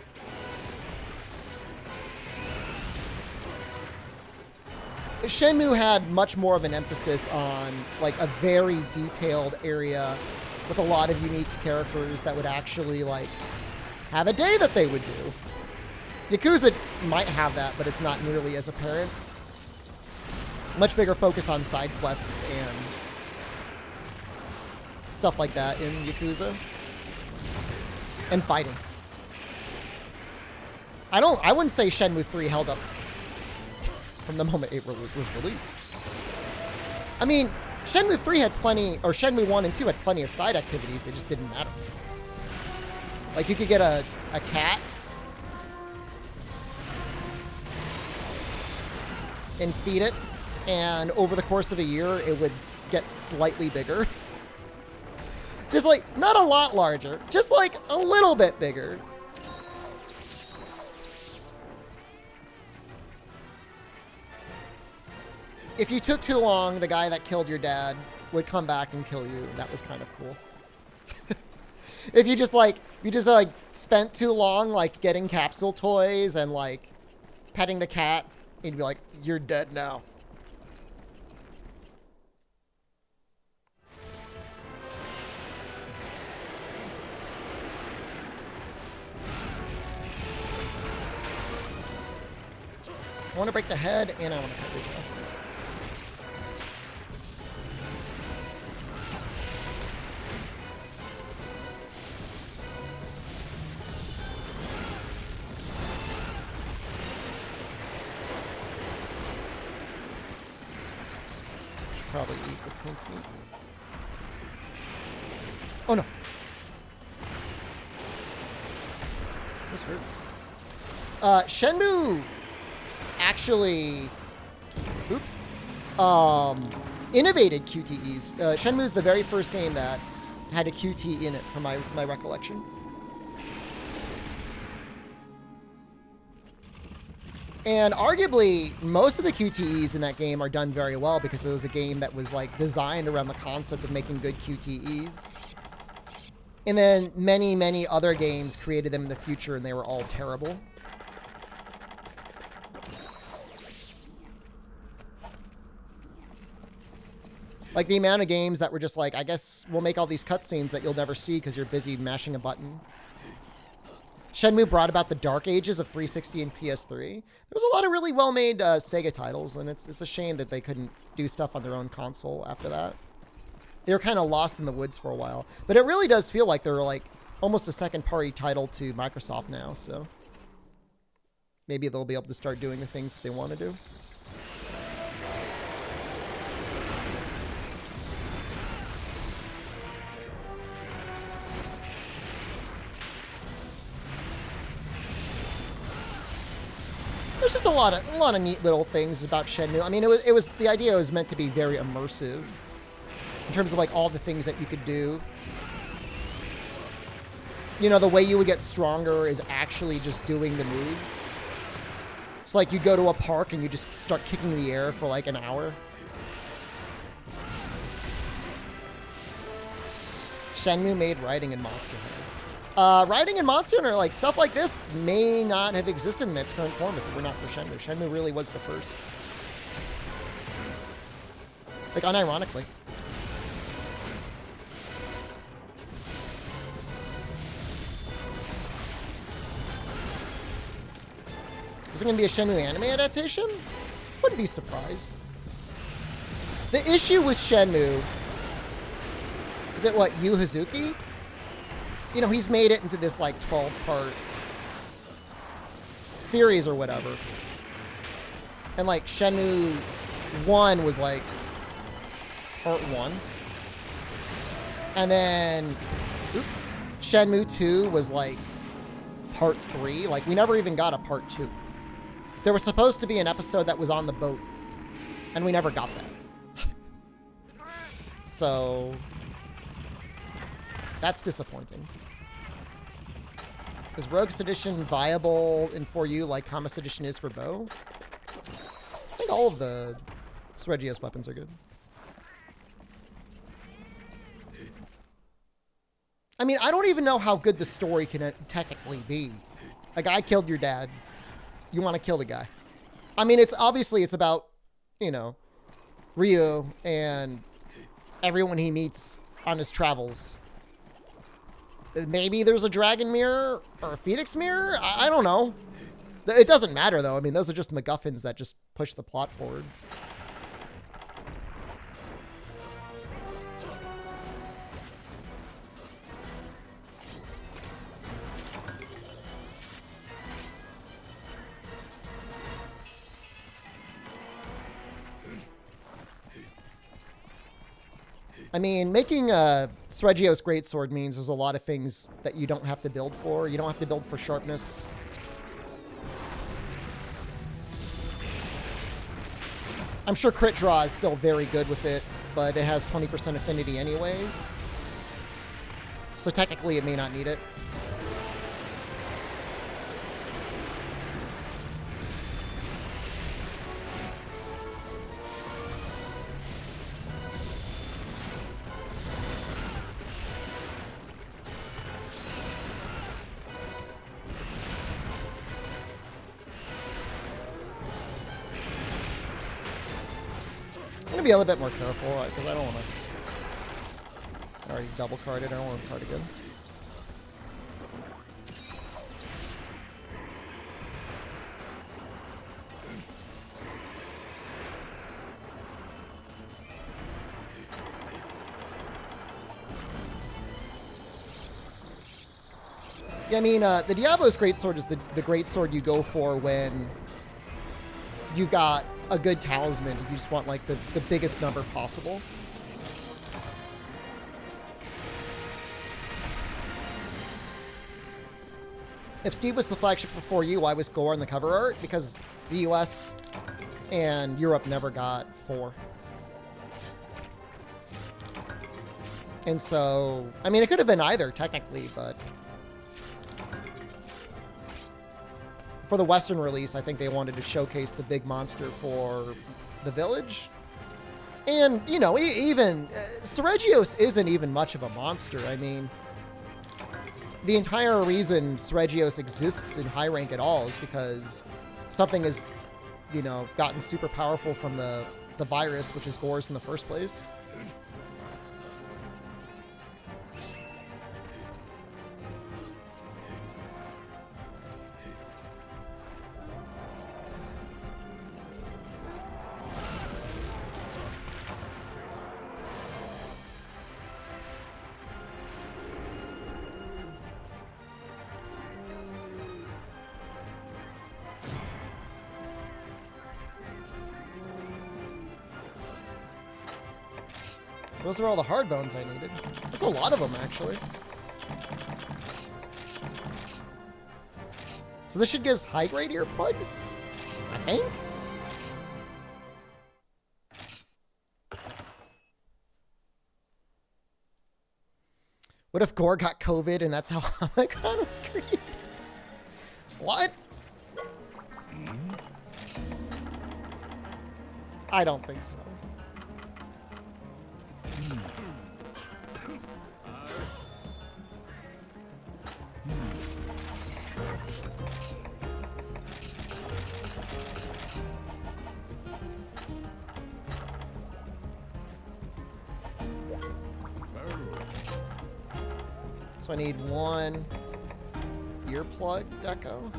Shenmue had much more of an emphasis on like a very detailed area with a lot of unique characters that would actually like have a day that they would do. Yakuza might have that, but it's not nearly as apparent. Much bigger focus on side quests and stuff like that in Yakuza. And fighting. I wouldn't say Shenmue 3 held up from the moment it was released. I mean, Shenmue 3 had plenty, or Shenmue 1 and 2 had plenty of side activities, they just didn't matter. Like, you could get a cat and feed it, and over the course of a year, it would get slightly bigger. Just like, not a lot larger, just like a little bit bigger. If you took too long, the guy that killed your dad would come back and kill you, and that was kind of cool. If you just spent too long like getting capsule toys and like petting the cat, you'd be like, you're dead now. I want to break the head, and I want to cut the tail. Probably eat the pink meat. Oh no. This hurts. Shenmue actually, innovated QTEs. Shenmue is the very first game that had a QT in it, from my recollection. And arguably, most of the QTEs in that game are done very well because it was a game that was like designed around the concept of making good QTEs. And then many, many other games created them in the future, and they were all terrible. Like, the amount of games that were just like, I guess we'll make all these cutscenes that you'll never see because you're busy mashing a button. Shenmue brought about the dark ages of 360 and PS3. There was a lot of really well-made Sega titles, and it's a shame that they couldn't do stuff on their own console after that. They were kind of lost in the woods for a while. But it really does feel like they're like almost a second-party title to Microsoft now, so maybe they'll be able to start doing the things that they want to do. There's just a lot of neat little things about Shenmue. I mean, it was the idea was meant to be very immersive in terms of like all the things that you could do. You know, the way you would get stronger is actually just doing the moves. It's like you go to a park and you just start kicking the air for like an hour. Shenmue made riding in Monster Hunter. Riding in Monster Hunter, like, stuff like this may not have existed in its current form if it were not for Shenmue. Shenmue really was the first. Like, unironically. Is it going to be a Shenmue anime adaptation? Wouldn't be surprised. The issue with Shenmue... Is it, what, Yu Hazuki? You know, he's made it into this, like, 12-part series or whatever. And, like, Shenmue 1 was, like, part 1. And then, oops, Shenmue 2 was, like, part 3. Like, we never even got a part 2. There was supposed to be an episode that was on the boat. And we never got that. So... that's disappointing. Is Rogue's Edition viable in 4U like Kama's Edition is for Bow? I think all of the Sregios weapons are good. I mean, I don't even know how good the story can technically be. A guy killed your dad. You want to kill the guy. I mean, it's obviously it's about, you know, Ryu and everyone he meets on his travels. Maybe there's a dragon mirror or a phoenix mirror. I don't know. It doesn't matter, though. I mean, those are just MacGuffins that just push the plot forward. I mean, making a Sregios Greatsword means there's a lot of things that you don't have to build for. You don't have to build for sharpness. I'm sure crit draw is still very good with it, but it has 20% affinity anyways. So technically it may not need it. Be a little bit more careful because I don't want to. I already double carded. I don't want to card again. Yeah, I mean, the Diablo's Greatsword is the Greatsword you go for when you've got a good talisman. You just want, like, the biggest number possible. If Steve was the flagship for 4U, why was Gore on the cover art? Because the US and Europe never got 4. And so, I mean, it could have been either, technically, but... for the Western release, I think they wanted to showcase the big monster for the village. And, you know, even... Sregios isn't even much of a monster. I mean, the entire reason Sregios exists in high rank at all is because something has, you know, gotten super powerful from the virus, which is Gore's in the first place. Those are all the hard bones I needed. That's a lot of them, actually. So this should give us high-grade earplugs, I think? What if Gore got COVID and that's how Omicron was created? What? I don't think so. So I need one earplug deco.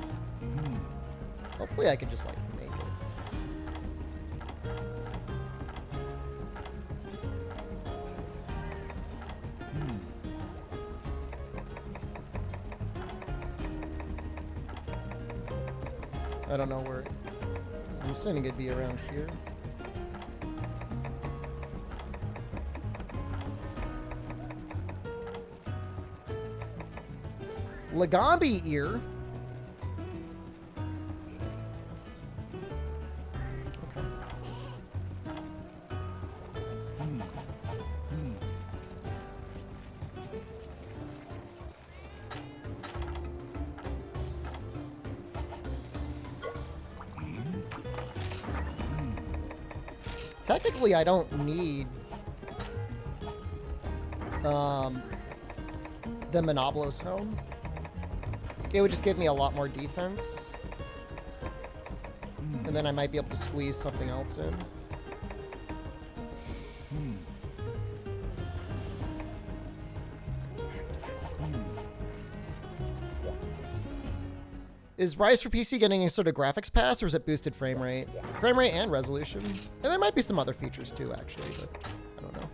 Hopefully I can just like make it. I don't know where. I'm assuming it'd be around here. Lagambi ear. Okay. Technically, I don't need the Monoblos home. It would just give me a lot more defense. And then I might be able to squeeze something else in. Is Rise for PC getting any sort of graphics pass, or is it boosted frame rate? Frame rate and resolution. And there might be some other features too, actually, but I don't know.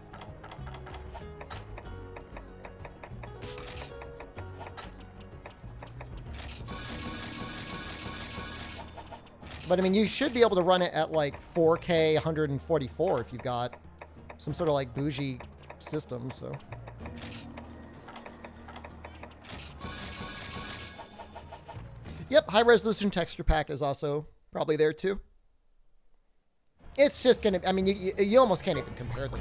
But I mean, you should be able to run it at like 4K 144 if you've got some sort of like bougie system, so. Yep, high resolution texture pack is also probably there too. It's just gonna, I mean, you almost can't even compare them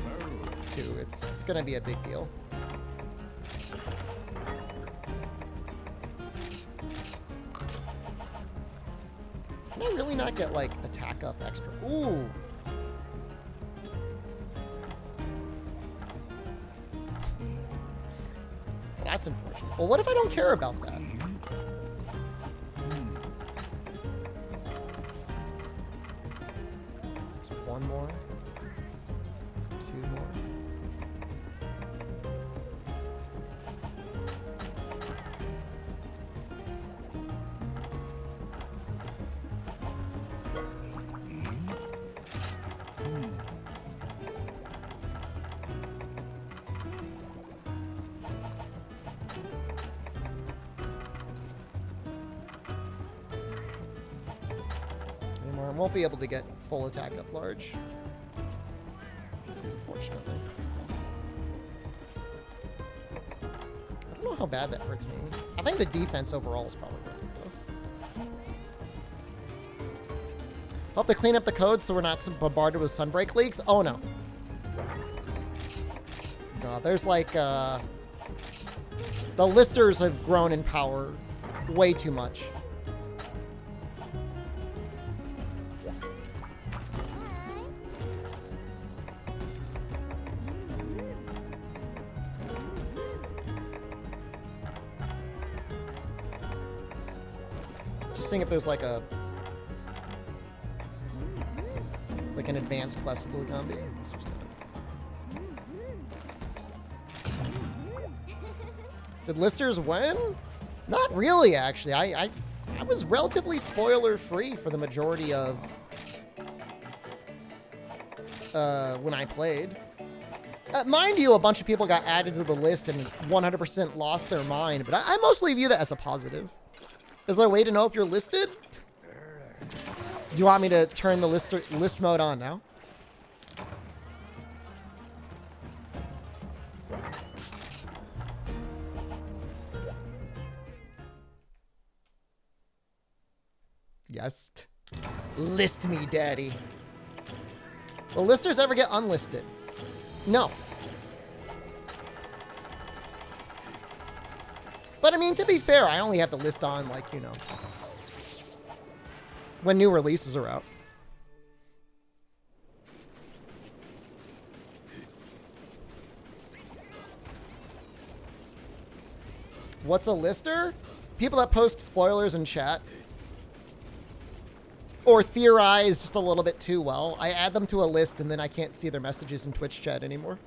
to. It's gonna be a big deal. Can I really not get, like, attack up extra? Ooh. That's unfortunate. Well, what if I don't care about that? It's one more. Two more. Won't be able to get full attack up large, unfortunately. I don't know how bad that hurts me. I think the defense overall is probably worth it, though. Hope to clean up the code so we're not bombarded with sunbreak leaks. Oh no. No, there's like the listers have grown in power way too much. If there's like an advanced quest with Lagambi. Did listers win? Not really, actually. I was relatively spoiler-free for the majority of when I played. Mind you, a bunch of people got added to the list and 100% lost their mind, but I mostly view that as a positive. Is there a way to know if you're listed? Do you want me to turn the list mode on now? Yes. List me, daddy. Will listers ever get unlisted? No. But I mean, to be fair, I only have the list on, like, you know, when new releases are out. What's a lister? People that post spoilers in chat. Or theorize just a little bit too well. I add them to a list and then I can't see their messages in Twitch chat anymore.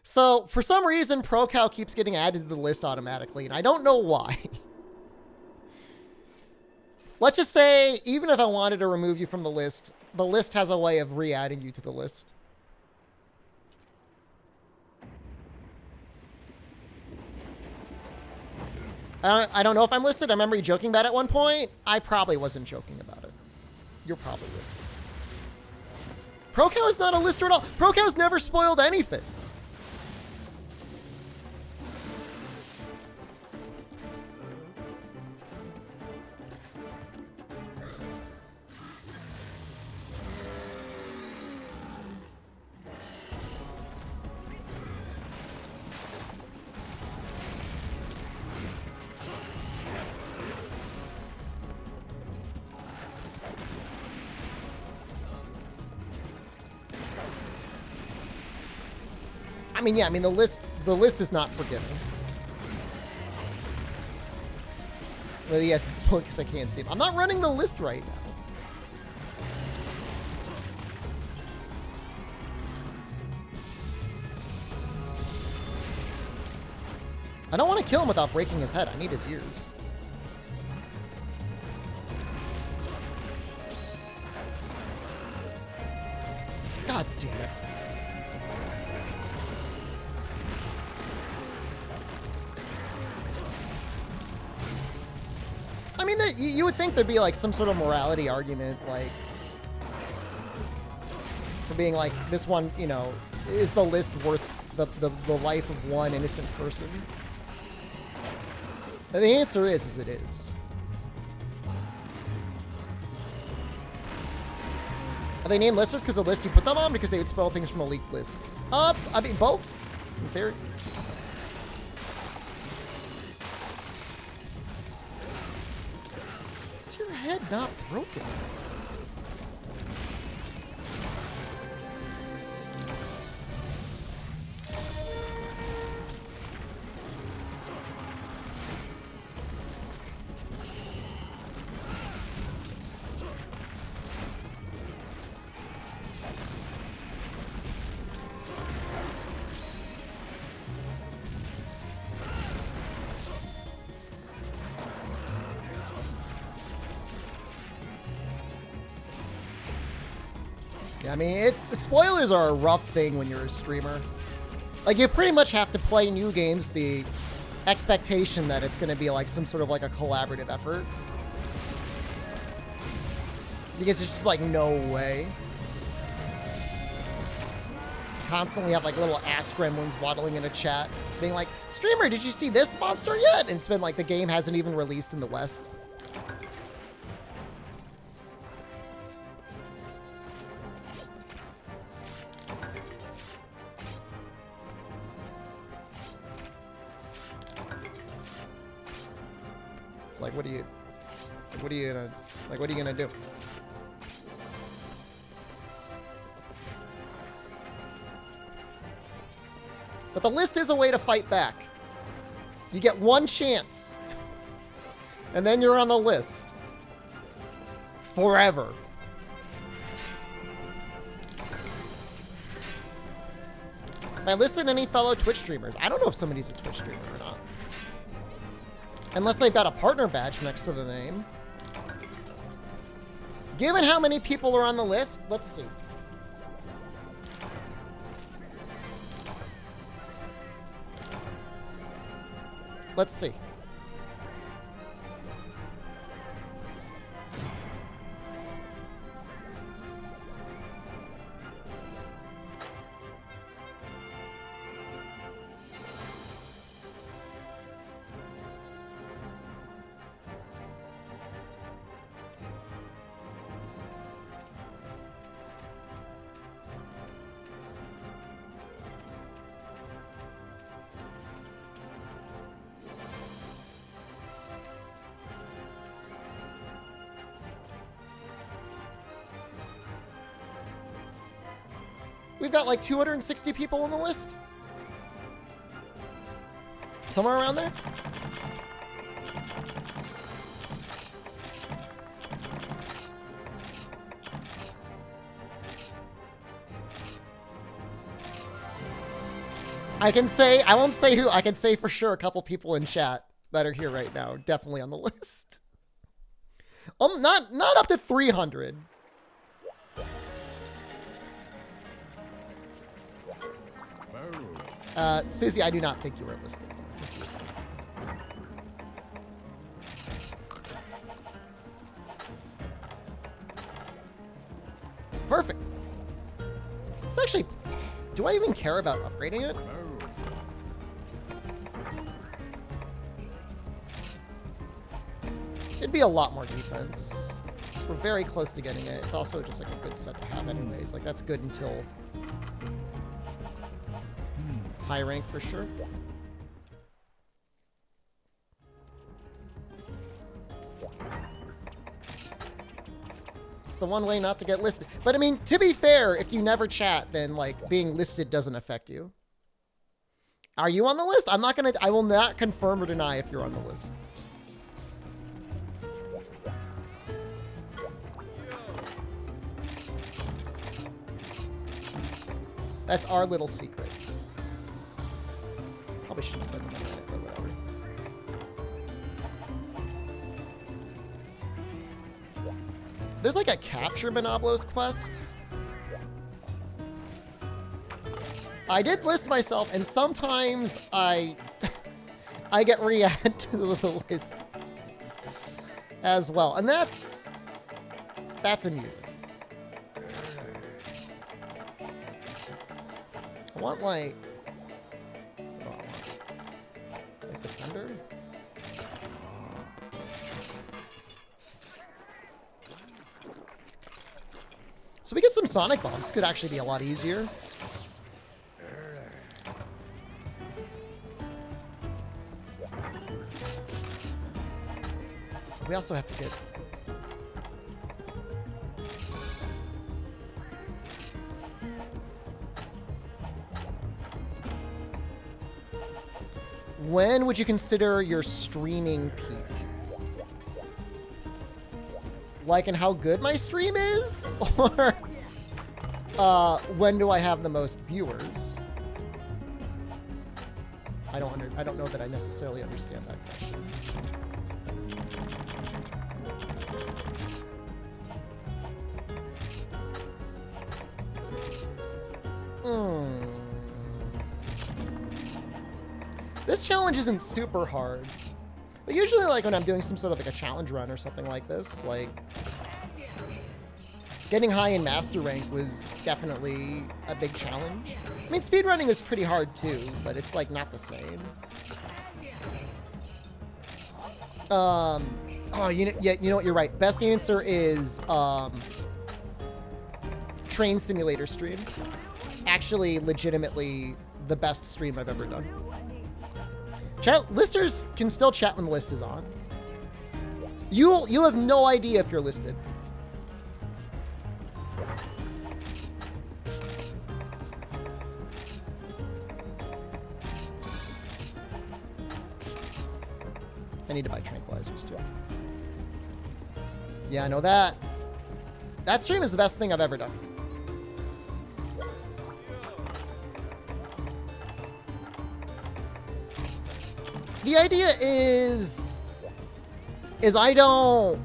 So, for some reason, ProCal keeps getting added to the list automatically, and I don't know why. Let's just say, even if I wanted to remove you from the list has a way of re-adding you to the list. I don't know if I'm listed. I remember you joking about it at one point. I probably wasn't joking about it. You're probably listed. ProCal is not a lister at all. ProCal's never spoiled anything. I mean, yeah, I mean, the list is not forgiving. Well, yes, it's spoiled because I can't see it. I'm not running the list right now. I don't want to kill him without breaking his head. I need his ears. God damn it. I mean, you would think there'd be like some sort of morality argument, like for being like, this one, you know, is the list worth the life of one innocent person? And the answer is it is. Are they named listers because of the list you put them on, because they would spoil things from a leaked list? I mean, both, in theory. Head not broken. I mean, spoilers are a rough thing when you're a streamer. Like, you pretty much have to play new games the expectation that it's going to be like some sort of like a collaborative effort. Because there's just like no way. Constantly have like little ass gremlins waddling in a chat being like, streamer, did you see this monster yet? And it's been like the game hasn't even released in the West. Like, what are you gonna do? But the list is a way to fight back. You get one chance, and then you're on the list forever. Have I listed any fellow Twitch streamers? I don't know if somebody's a Twitch streamer or not. Unless they've got a partner badge next to the name. Given how many people are on the list, let's see. Let's see. We've got like 260 people on the list. Somewhere around there. I can say, I won't say who, I can say for sure a couple people in chat that are here right now, definitely on the list. Not up to 300. Susie, I do not think you were listed. Perfect. It's actually, do I even care about upgrading it? It'd be a lot more defense. We're very close to getting it. It's also just like a good set to have anyways. Like that's good until high rank for sure. It's the one way not to get listed. But I mean, to be fair, if you never chat, then like being listed doesn't affect you. Are you on the list? I will not confirm or deny if you're on the list. That's our little secret. Probably shouldn't spend the money on it, but whatever. There's like a capture Monoblos quest. I did list myself, and sometimes I get re-added to the list as well, and that's amusing. I want like defender. So we get some sonic bombs. Could actually be a lot easier. We also have to get when would you consider your streaming peak? Like in how good my stream is? Or when do I have the most viewers? I don't know that I necessarily understand that question. This challenge isn't super hard, but usually like when I'm doing some sort of like a challenge run or something like this, like getting high in master rank was definitely a big challenge. I mean, speedrunning is pretty hard too, but it's like not the same. Oh, you know what? You're right. Best answer is train simulator stream. Actually, legitimately the best stream I've ever done. Chat listers can still chat when the list is on. You have no idea if you're listed. I need to buy tranquilizers too. Yeah, I know that. That stream is the best thing I've ever done. The idea is I don't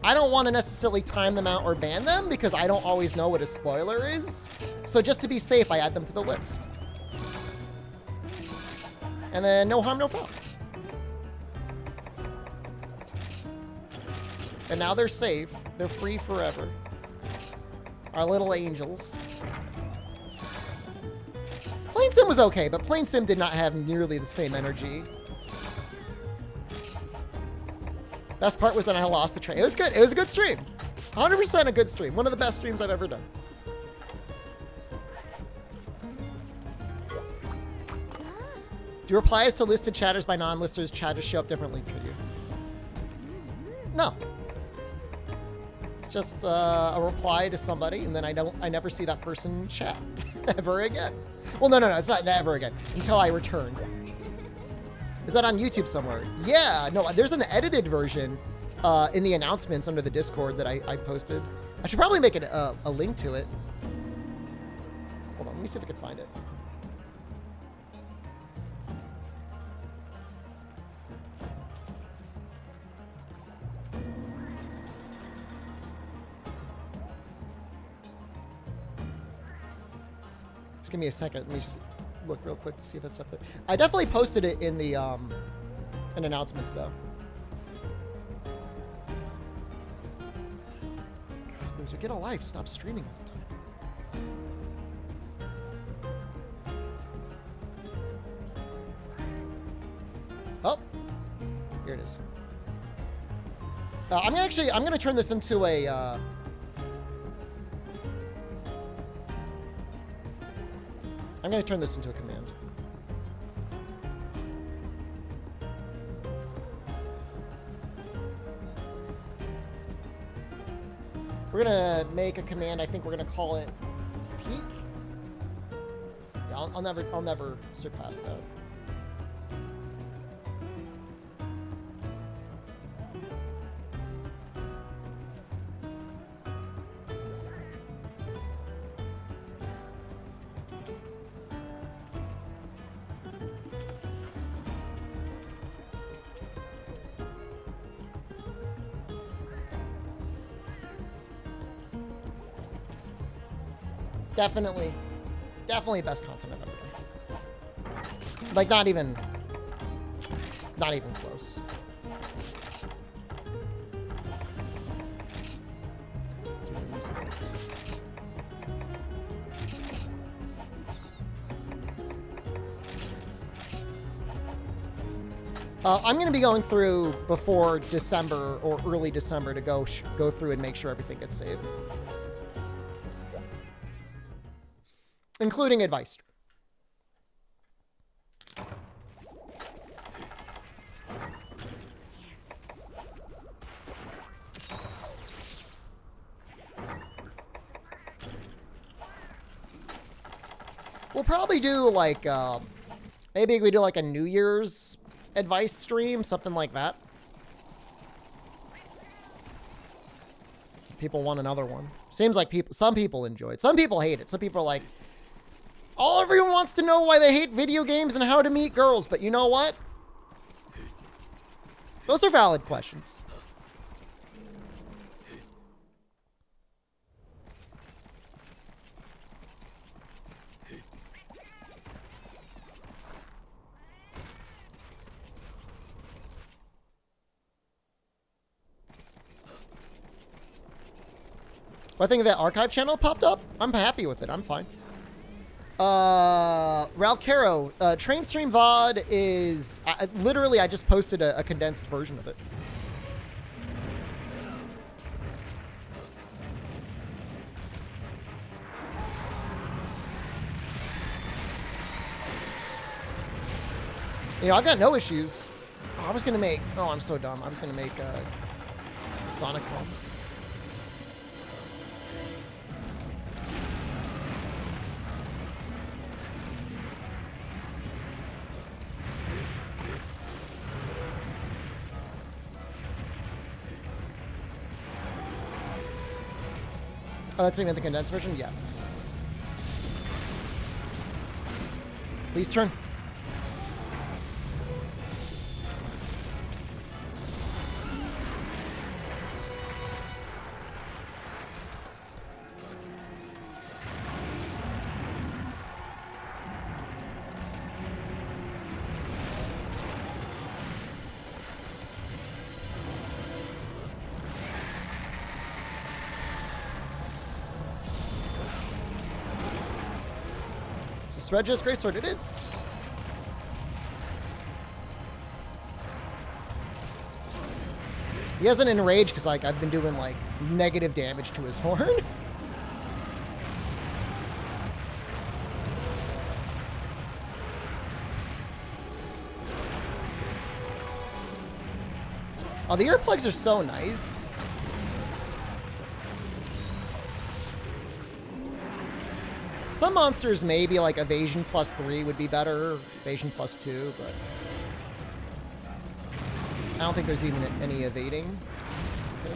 want to necessarily time them out or ban them because I don't always know what a spoiler is. So just to be safe, I add them to the list. And then no harm, no foul. And now they're safe. They're free forever. Our little angels. Plane Sim was okay, but Plane Sim did not have nearly the same energy. Best part was that I lost the train. It was good. It was a good stream. 100% a good stream. One of the best streams I've ever done. Do replies to listed chatters by non-listers chatters show up differently for you? No. It's just a reply to somebody, and then I never see that person chat ever again. Well, no, it's not ever again until I return. Is that on YouTube somewhere? Yeah, no, there's an edited version in the announcements under the Discord that I posted. I should probably make it a link to it. Hold on, let me see if I can find it. Just give me a second. Let me look real quick to see if it's up there. I definitely posted it in the in announcements though. God, loser, get a life. Stop streaming all the time. Oh, here it is. I'm gonna turn this into a. I'm going to turn this into a command. We're going to make a command. I think we're going to call it peak. Yeah, I'll never surpass that. Definitely best content I've ever done. Like, not even close. I'm going to be going through before December or early December to go through and make sure everything gets saved. Including advice. We'll probably do like, maybe we do like a New Year's advice stream, something like that. People want another one. Seems like some people enjoy it. Some people hate it. Some people are like, everyone wants to know why they hate video games and how to meet girls. But you know what? Those are valid questions. I think that archive channel popped up. I'm happy with it. I'm fine. Ralcaro, Train Stream VOD is... literally, I just posted a condensed version of it. You know, I've got no issues. Oh, I was going to make... Oh, I'm so dumb. I was going to make Sonic Homes. Oh, that's even the condensed version? Yes. Please turn. Regis Greatsword, it is. He hasn't enraged because like I've been doing like negative damage to his horn. Oh, the earplugs are so nice. Some monsters maybe like evasion +3 would be better, evasion +2, but I don't think there's even any evading. Okay.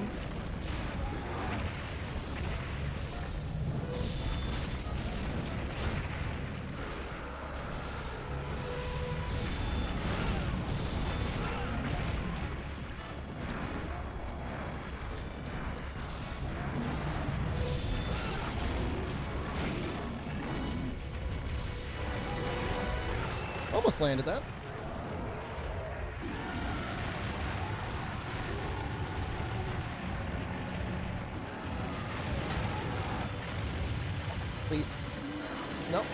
Almost landed that. Please. Nope.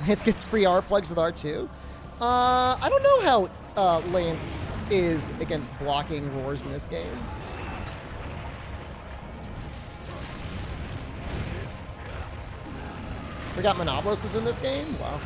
It gets free R plugs with R2. I don't know how Lance is against blocking roars in this game. Forgot Monoblos is in this game? Wow.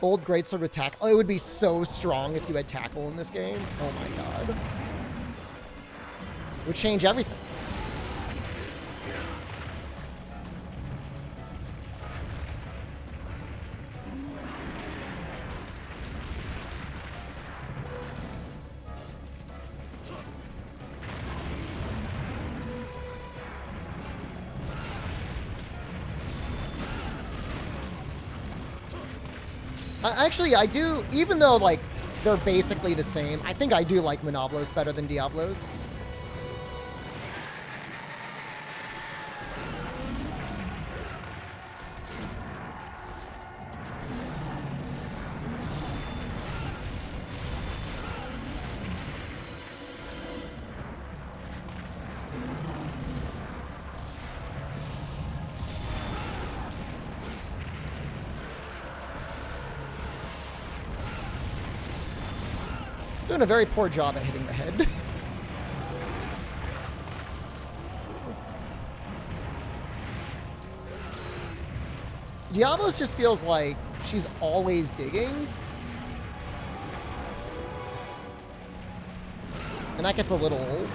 Old Greatsword with tackle. Oh, it would be so strong if you had tackle in this game. Oh my god. It would change everything. Actually, I do, even though, like, they're basically the same, I think I do like Monoblos better than Diablos. Doing a very poor job at hitting the head. Diablos just feels like she's always digging. And that gets a little old.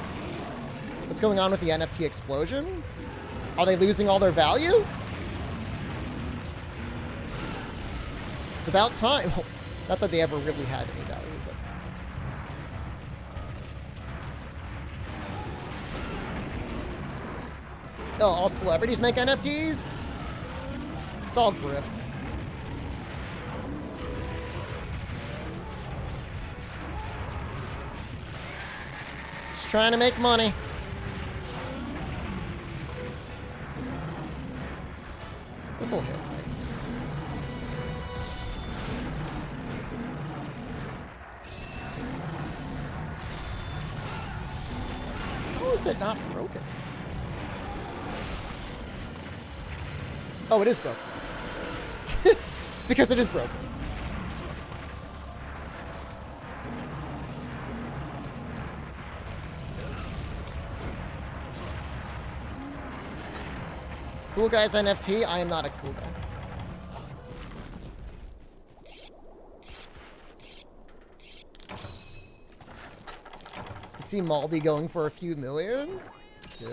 What's going on with the NFT explosion? Are they losing all their value? It's about time. Not that they ever really had any value, but... Oh, all celebrities make NFTs? It's all grift. Just trying to make money. This'll hit, right? How is that not broken? Oh, it is broken. It's because it is broken. Cool guy's NFT? I am not a cool guy. See Maldi going for a few million? Yeah.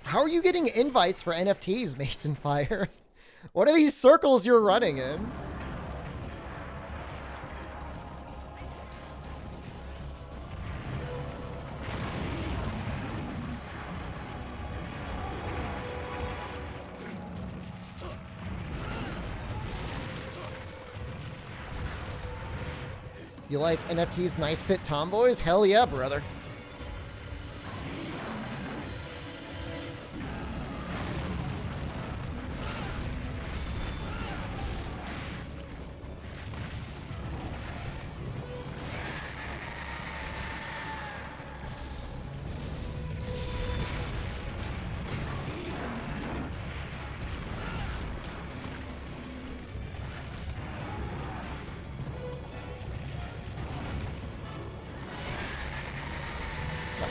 How are you getting invites for NFTs, Mason Fire? What are these circles you're running in? You like NFT's nice fit tomboys? Hell yeah, brother.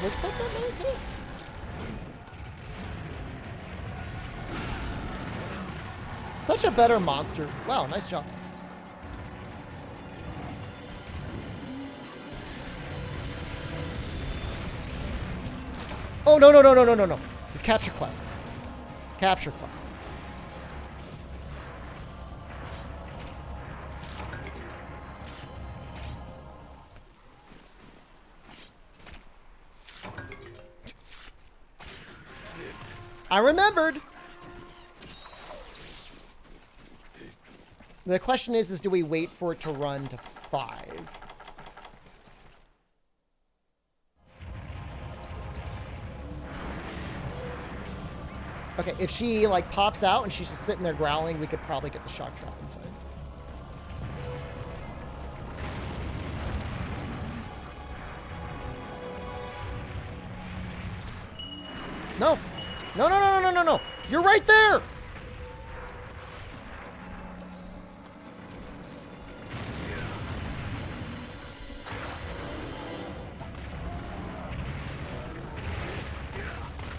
Looks like that might hit. Such a better monster. Wow, nice job. Oh, no, no, no, no, no, no, no. It's capture quest. Capture quest. I remembered. The question is do we wait for it to run to 5? Okay, if she like pops out and she's just sitting there growling, we could probably get the shock trap inside. No. No, no, no, no, no, no, no. You're right there.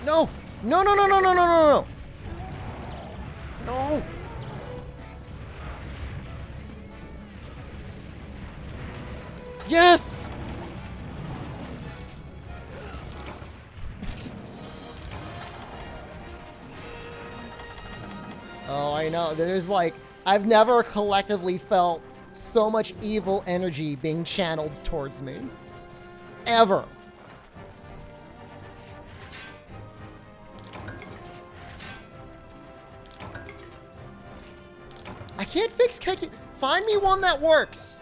No. No, no, no, no, no, no, no, no. No. Yes. Oh, I know. There's like, I've never collectively felt so much evil energy being channeled towards me. Ever. I can't fix Keki. Find me one that works.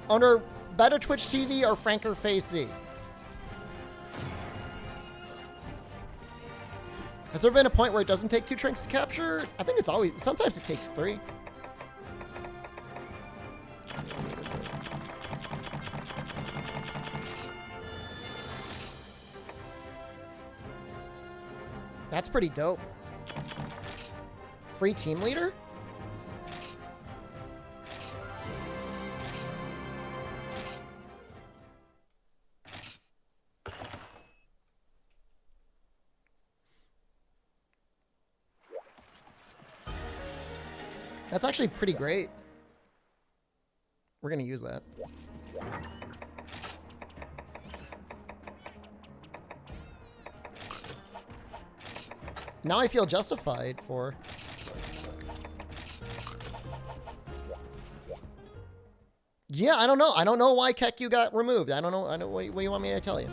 Under Better Twitch TV or Franker Facey. Has there been a point where it doesn't take 2 trinks to capture? I think it's always, sometimes it takes 3. That's pretty dope. Free team leader? That's actually pretty great. We're gonna use that. Now I feel justified for... Yeah, I don't know. I don't know why Kekyu got removed. I don't know. What do you want me to tell you?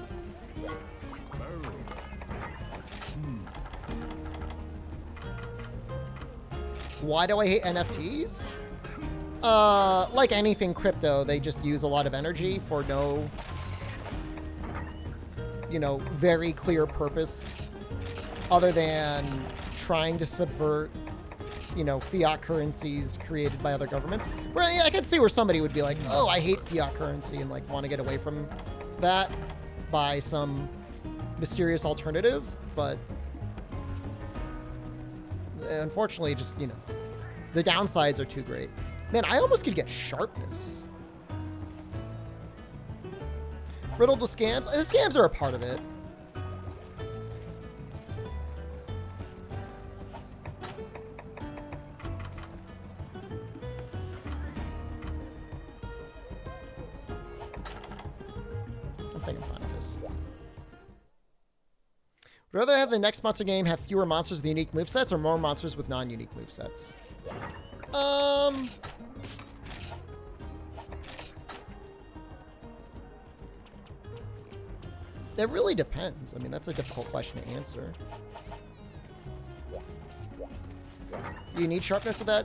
Why do I hate NFTs? Like anything crypto, they just use a lot of energy for no, you know, very clear purpose other than trying to subvert, you know, fiat currencies created by other governments. Where I can see where somebody would be like, oh, I hate fiat currency and like want to get away from that by some mysterious alternative, but unfortunately, just, you know, the downsides are too great. Man, I almost could get sharpness. Riddle to scams. The scams are a part of it. I think I'm fine with this. Would rather have the next monster game have fewer monsters with unique movesets or more monsters with non-unique movesets? It really depends. I mean, that's a difficult question to answer. Do you need sharpness with that?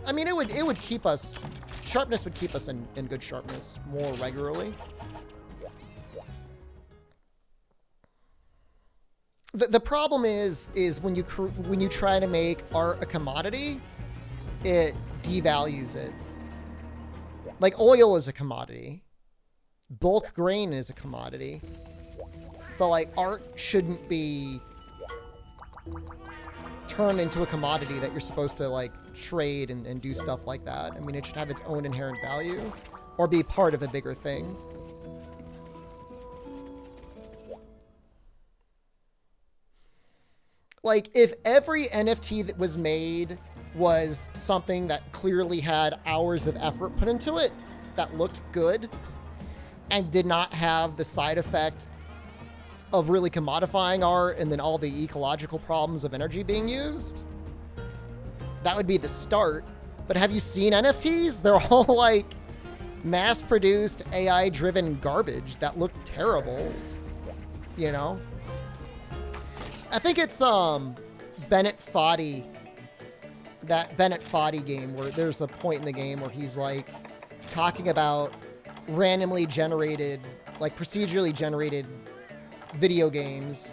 I mean, it would keep us Sharpness would keep us in good sharpness more regularly. The problem is when you try to make art a commodity, it devalues it. Like oil is a commodity, bulk grain is a commodity, but like art shouldn't be turned into a commodity that you're supposed to like trade and do stuff like that. I mean, it should have its own inherent value or be part of a bigger thing. Like, if every NFT that was made was something that clearly had hours of effort put into it, that looked good, and did not have the side effect of really commodifying art and then all the ecological problems of energy being used, that would be the start. But have you seen NFTs? They're all like mass-produced AI-driven garbage that look terrible, you know? I think it's Bennett Foddy, that Bennett Foddy game where there's a point in the game where he's like talking about randomly generated, like procedurally generated video games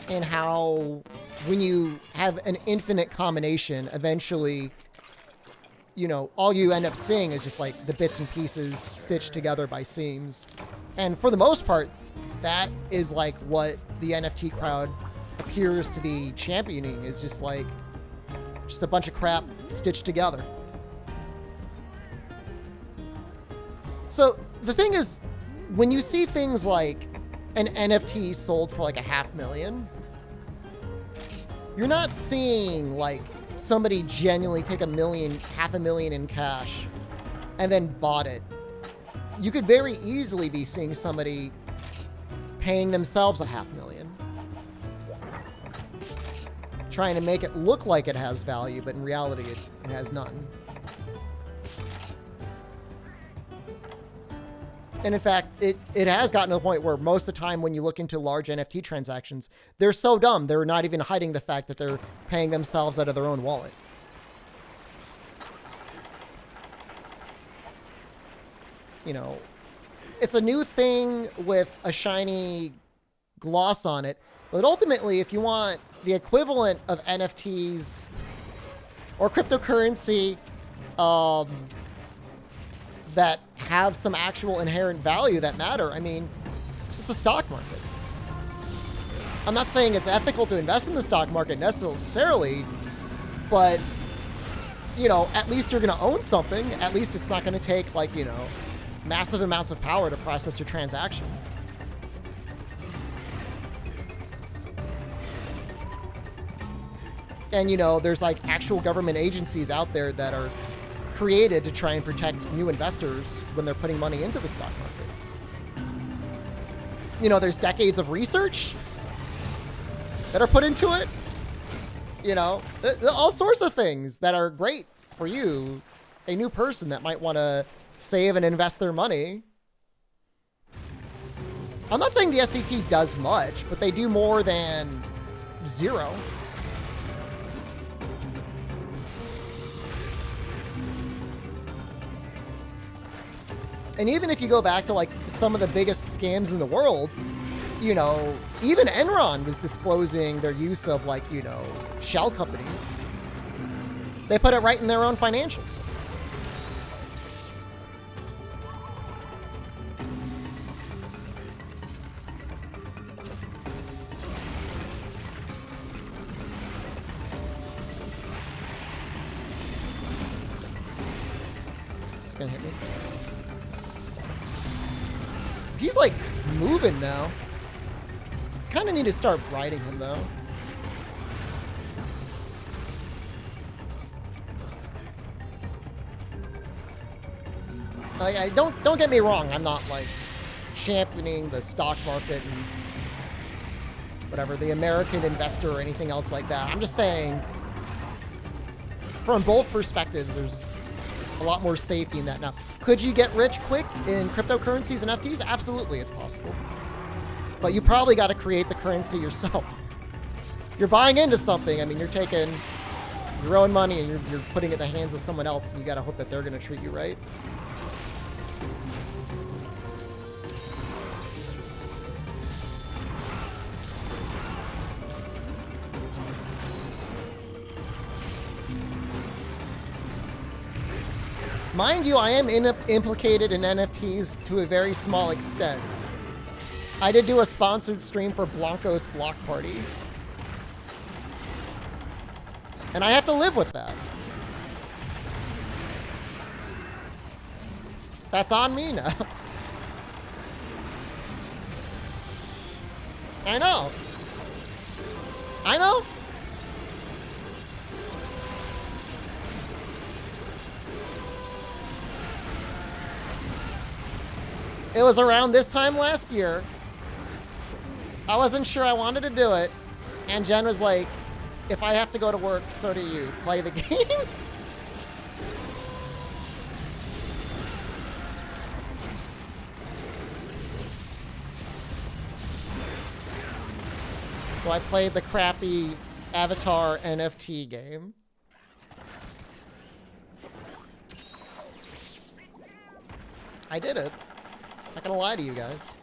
and how when you have an infinite combination, eventually, you know, all you end up seeing is just like the bits and pieces stitched together by seams. And for the most part, that is like what the NFT crowd appears to be championing, is just like just a bunch of crap stitched together. So the thing is, when you see things like an NFT sold for like $500,000, you're not seeing like somebody genuinely take $500,000 in cash and then bought it. You could very easily be seeing somebody paying themselves $500,000, trying to make it look like it has value, but in reality it has none. And in fact, it has gotten to a point where most of the time when you look into large NFT transactions, they're so dumb, they're not even hiding the fact that they're paying themselves out of their own wallet. You know, it's a new thing with a shiny gloss on it, but ultimately, if you want the equivalent of NFTs or cryptocurrency that have some actual inherent value that matter, I mean, it's just the stock market. I'm not saying it's ethical to invest in the stock market necessarily, but, you know, at least you're going to own something. At least it's not going to take, like, you know, massive amounts of power to process your transaction. And, you know, there's like actual government agencies out there that are created to try and protect new investors when they're putting money into the stock market. You know, there's decades of research that are put into it. You know, all sorts of things that are great for you, a new person that might want to save and invest their money. I'm not saying the SCT does much, but they do more than zero. And even if you go back to like some of the biggest scams in the world, you know, even Enron was disclosing their use of like, you know, shell companies. They put it right in their own financials. It's gonna hit me. He's like moving now. Kind of need to start riding him though. Don't get me wrong. I'm not like championing the stock market and whatever, the American investor or anything else like that. I'm just saying, from both perspectives, there's a lot more safety in that now. Could you get rich quick in cryptocurrencies and NFTs? Absolutely, it's possible. But you probably got to create the currency yourself. You're buying into something. I mean, you're taking your own money and you're putting it in the hands of someone else, and you gotta hope that they're gonna treat you right. Mind you, I am implicated in NFTs to a very small extent. I did do a sponsored stream for Blanco's Block Party. And I have to live with that. That's on me now. I know. I know. It was around this time last year. I wasn't sure I wanted to do it. And Jen was like, if I have to go to work, so do you. Play the game. So I played the crappy Avatar NFT game. I did it. Not gonna lie to you guys.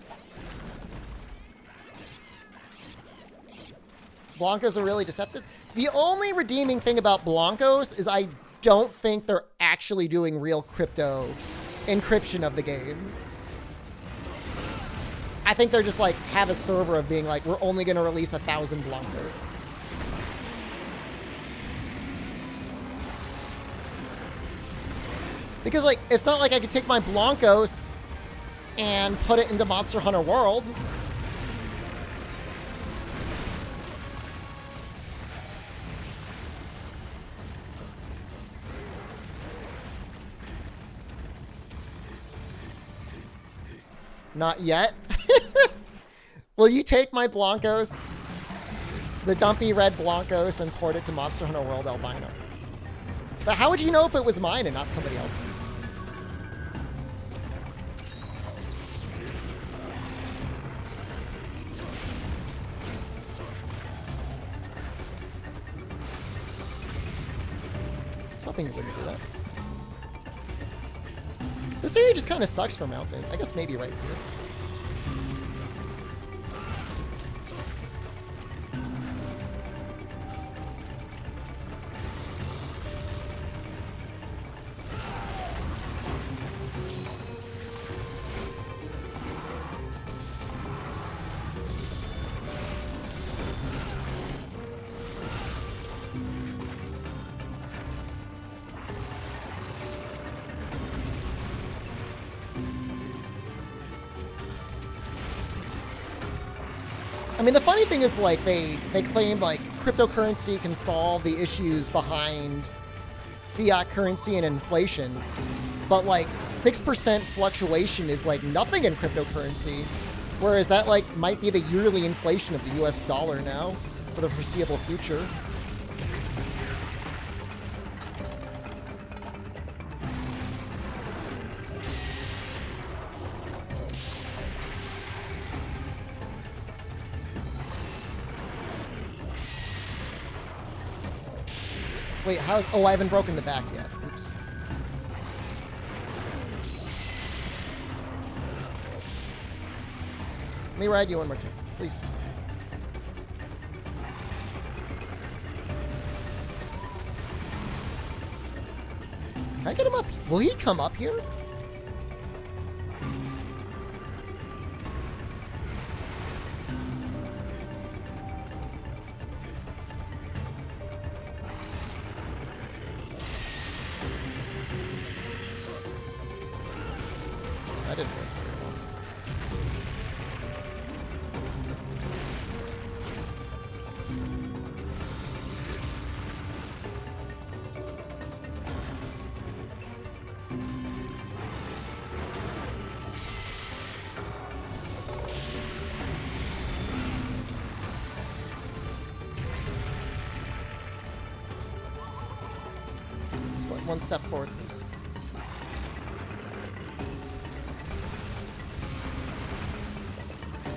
Blancos are really deceptive. The only redeeming thing about Blancos is I don't think they're actually doing real crypto encryption of the game. I think they're just like, have a server of being like, we're only gonna release 1,000 Blancos. Because like, it's not like I could take my Blancos and put it into Monster Hunter World. Not yet. Will you take my Blancos, the dumpy red Blancos, and port it to Monster Hunter World Albino? But how would you know if it was mine and not somebody else's? I was hoping you wouldn't do that. This area just kind of sucks for mounting. I guess maybe right here. I mean, the funny thing is, like, they claim, like, cryptocurrency can solve the issues behind fiat currency and inflation. But, like, 6% fluctuation is, like, nothing in cryptocurrency. Whereas that, like, might be the yearly inflation of the US dollar now for the foreseeable future. Wait, how's... Oh, I haven't broken the back yet. Oops. Let me ride you one more time, please. Can I get him up? Will he come up here? That didn't work very well. Let's put one step forward, please.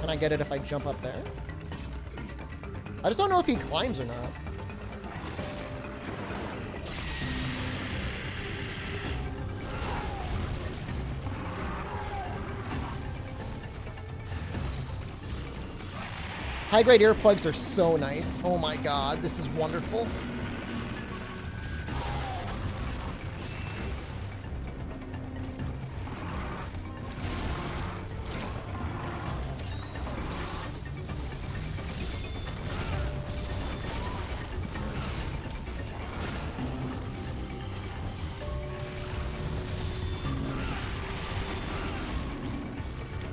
Can I get it if I jump up there? I just don't know if he climbs or not. High-grade earplugs are so nice. Oh my god, this is wonderful.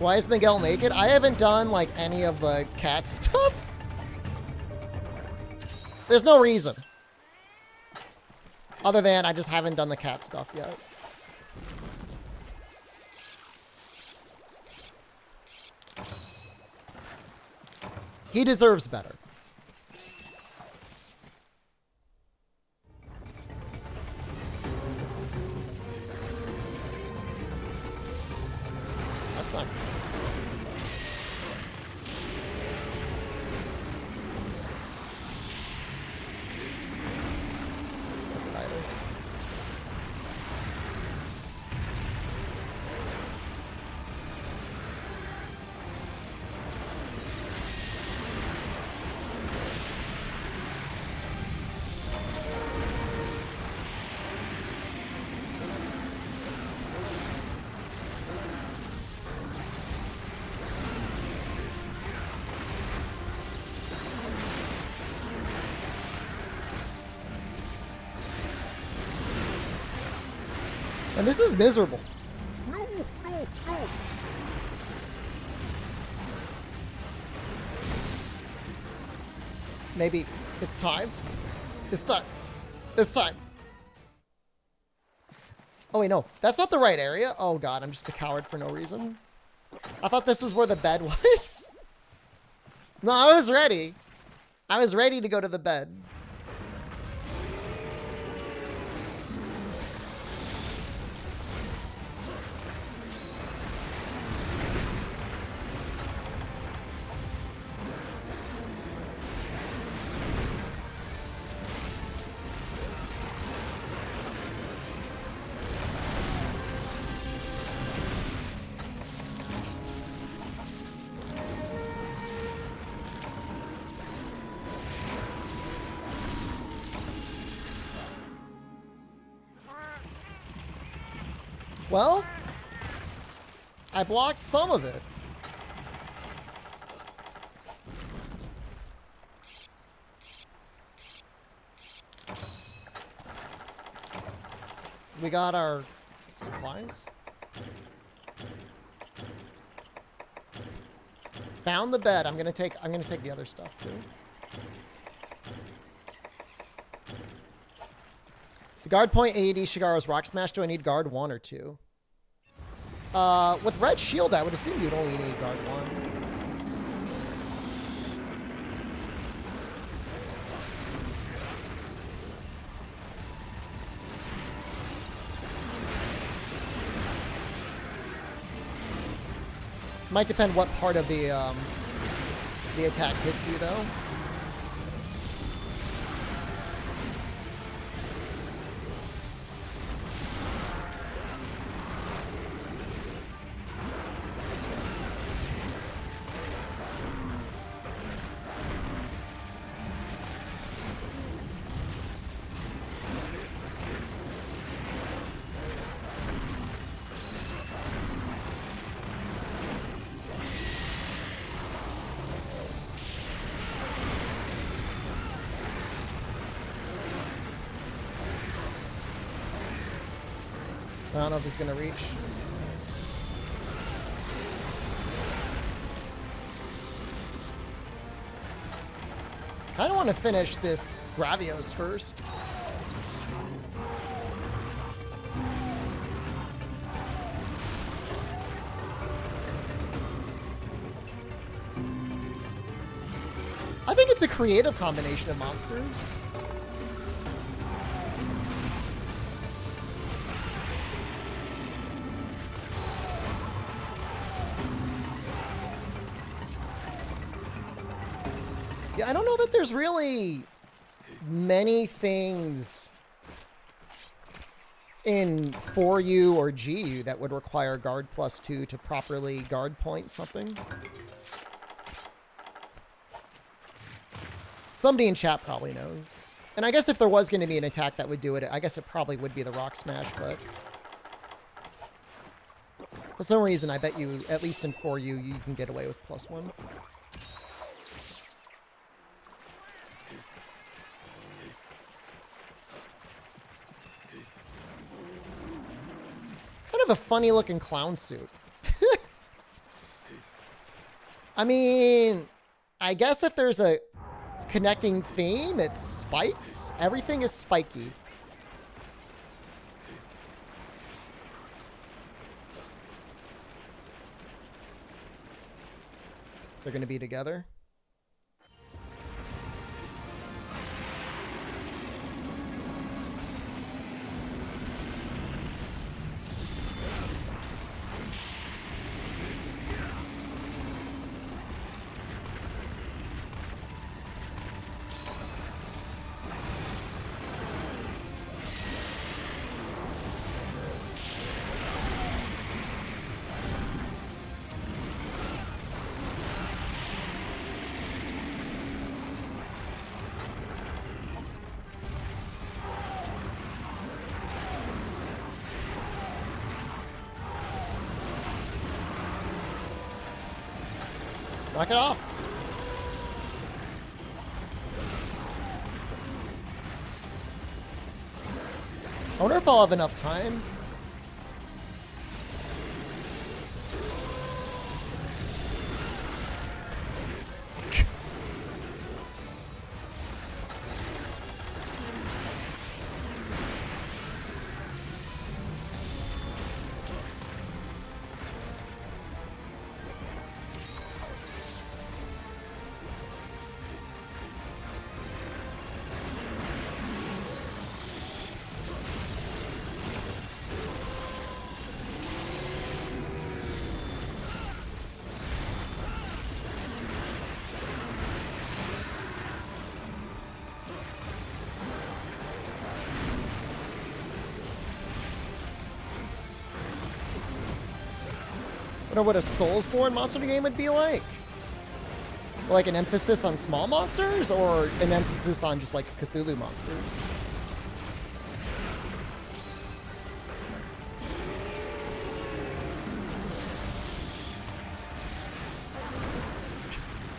Why is Miguel naked? I haven't done, like, any of the cat stuff. There's no reason. Other than I just haven't done the cat stuff yet. He deserves better. That's not good. That's not good either. And this is miserable. No, no, no. Maybe it's time. It's time. It's time. Oh, wait, no. That's not the right area. Oh, God. I'm just a coward for no reason. I thought this was where the bed was. No, I was ready. I was ready to go to the bed. Well, I blocked some of it. We got our supplies. Found the bed. I'm gonna take the other stuff too. The guard point AED Shigaro's Rock Smash. Do I need guard 1 or 2? With red shield, I would assume you'd only need guard 1. Might depend what part of the attack hits you, though. I don't know if it's going to reach. I don't want to finish this Gravios first. I think it's a creative combination of monsters. Yeah, I don't know that there's really many things in 4U or GU that would require guard +2 to properly guard point something. Somebody in chat probably knows. And I guess if there was going to be an attack that would do it, I guess it probably would be the rock smash, but for some reason, I bet you, at least in 4U, you can get away with +1. Kind of a funny looking clown suit. I mean, I guess if there's a connecting theme, it's spikes. Everything is spiky. They're going to be together. Knock it off. I wonder if I'll have enough time. I wonder what a Soulsborne monster game would be like. Like an emphasis on small monsters or an emphasis on just like Cthulhu monsters?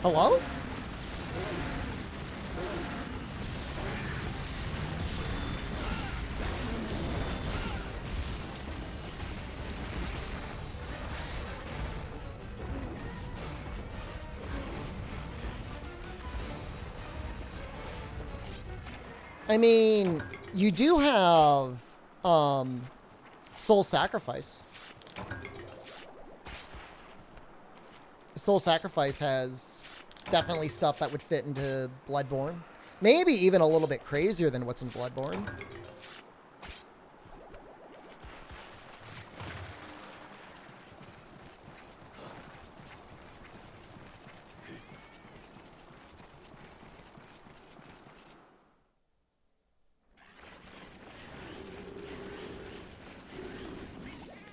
Hello? I mean, you do have Soul Sacrifice. Soul Sacrifice has definitely stuff that would fit into Bloodborne. Maybe even a little bit crazier than what's in Bloodborne.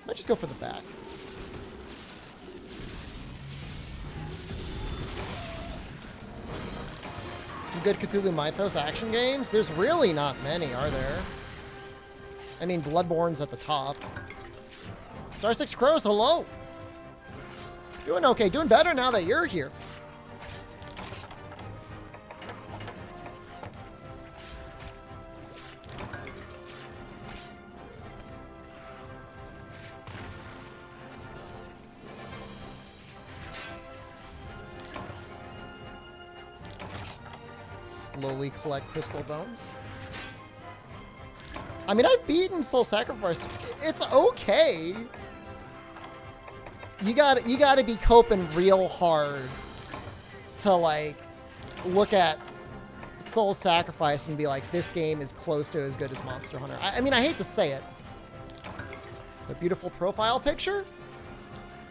Let's just go for the back. Some good Cthulhu Mythos action games? There's really not many, are there? I mean, Bloodborne's at the top. Star 6 Crows, hello! Doing okay, doing better now that you're here. Slowly collect crystal bones. I mean, I've beaten Soul Sacrifice. It's okay. You gotta be coping real hard to like look at Soul Sacrifice and be like, this game is close to as good as Monster Hunter. I mean, I hate to say it. It's a beautiful profile picture.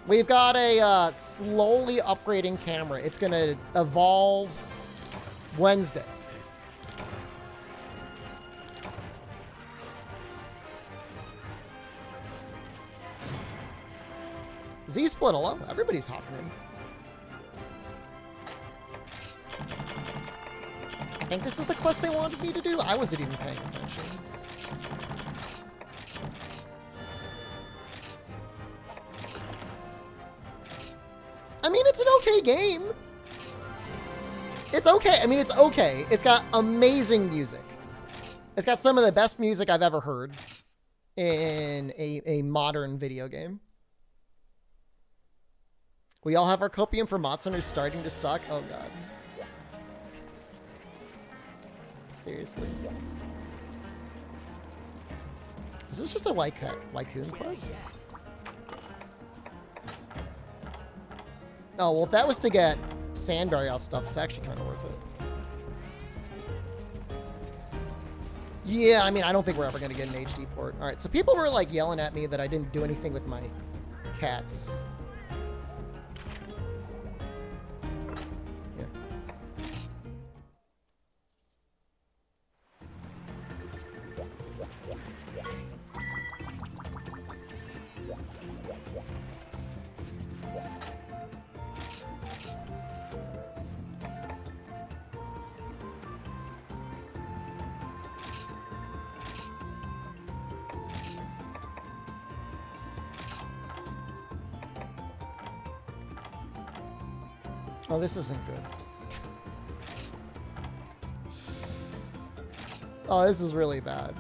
We've got a slowly upgrading camera. It's gonna evolve Wednesday. Z-Split, hello. Everybody's hopping in. think this is the quest they wanted me to do. I wasn't even paying attention. I mean, it's an okay game. It's okay. I mean, it's okay. It's got amazing music. It's got some of the best music I've ever heard in a modern video game. We all have our copium for Matsun who's starting to suck. Oh, God. Seriously. Is this just a Wycoon quest? Oh, well, if that was to get Sandberry out stuff, it's actually kind of worth it. Yeah, I mean, I don't think we're ever going to get an HD port. All right, so people were, like, yelling at me that I didn't do anything with my cats. Here. Oh, this isn't good. Oh, this is really bad.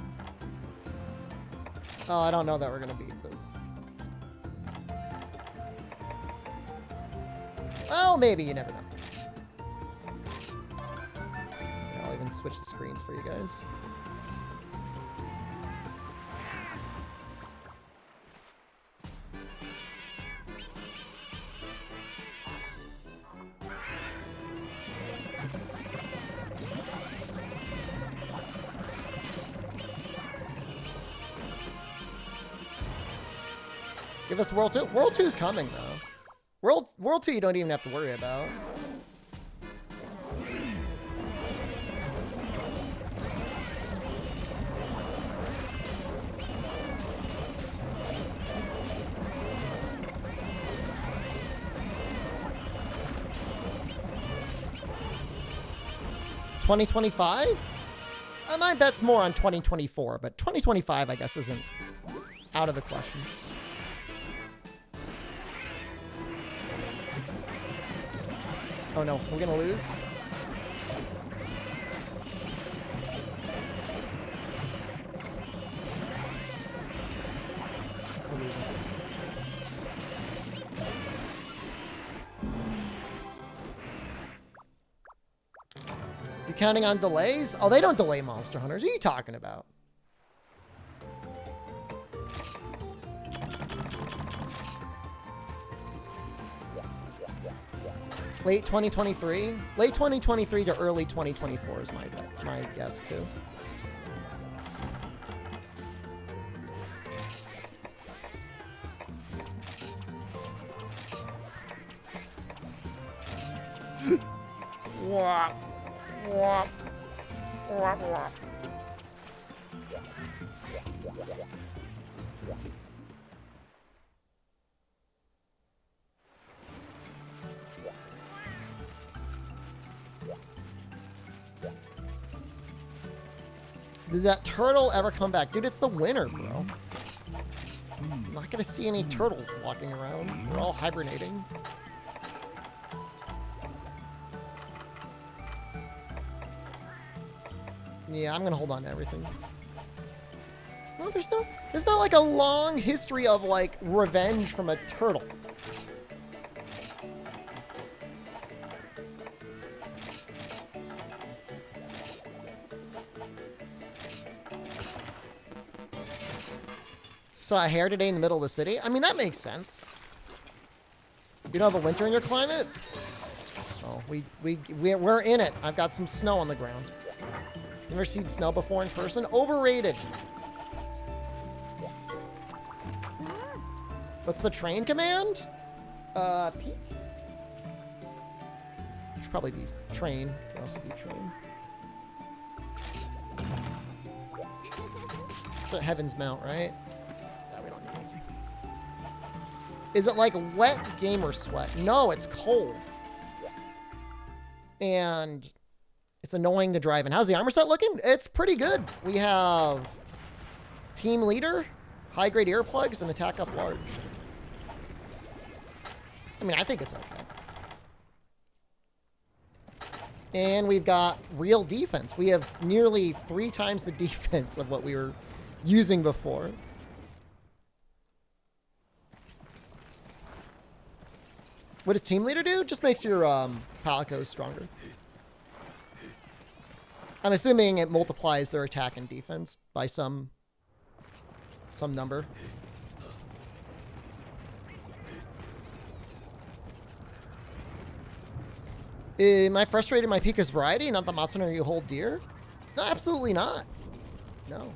Oh, I don't know that we're gonna beat this. Well, maybe, you never know. I'll even switch the screens for you guys. Give us World 2. World 2 is coming, though. World 2 you don't even have to worry about. $2025? My bet's more on 2024, but 2025, I guess, isn't out of the question. Oh no, we're gonna lose. We're losing. You counting on delays? Oh, they don't delay Monster Hunters. What are you talking about? Late 2023? Late 2023 to early 2024 is my guess, too. Wah. Wah. Wah, wah. Did that turtle ever come back? Dude, it's the winter, bro. I'm not gonna see any turtles walking around. We're all hibernating. Yeah, I'm gonna hold on to everything. No, there's not like a long history of like revenge from a turtle. Saw a hare today in the middle of the city. I mean, that makes sense. You don't have a winter in your climate? Oh, we're in it. I've got some snow on the ground. Never seen snow before in person? Overrated. What's the train command? P? Should probably be train. Could also be train. It's at Heaven's Mount, right? Yeah, we don't need anything. Is it like wet gamer sweat? No, it's cold. And It's annoying to drive in. How's the armor set looking? It's pretty good. We have team leader, high grade earplugs, and attack up large. I mean, I think it's okay. And we've got real defense. We have nearly 3 times the defense of what we were using before. What does team leader do? Just makes your palicos stronger. I'm assuming it multiplies their attack and defense by some number. Am I frustrated my peak is variety, not the monster you hold dear? No, absolutely not. No.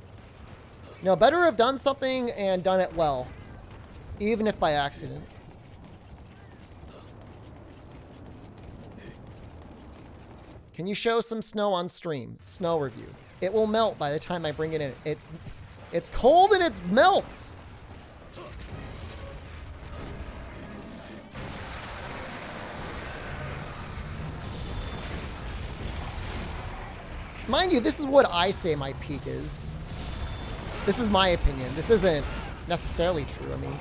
No, better have done something and done it well. Even if by accident. Can you show some snow on stream? Snow review. It will melt by the time I bring it in. It's cold and it melts. Mind you, this is what I say my peak is. This is my opinion. This isn't necessarily true. I mean,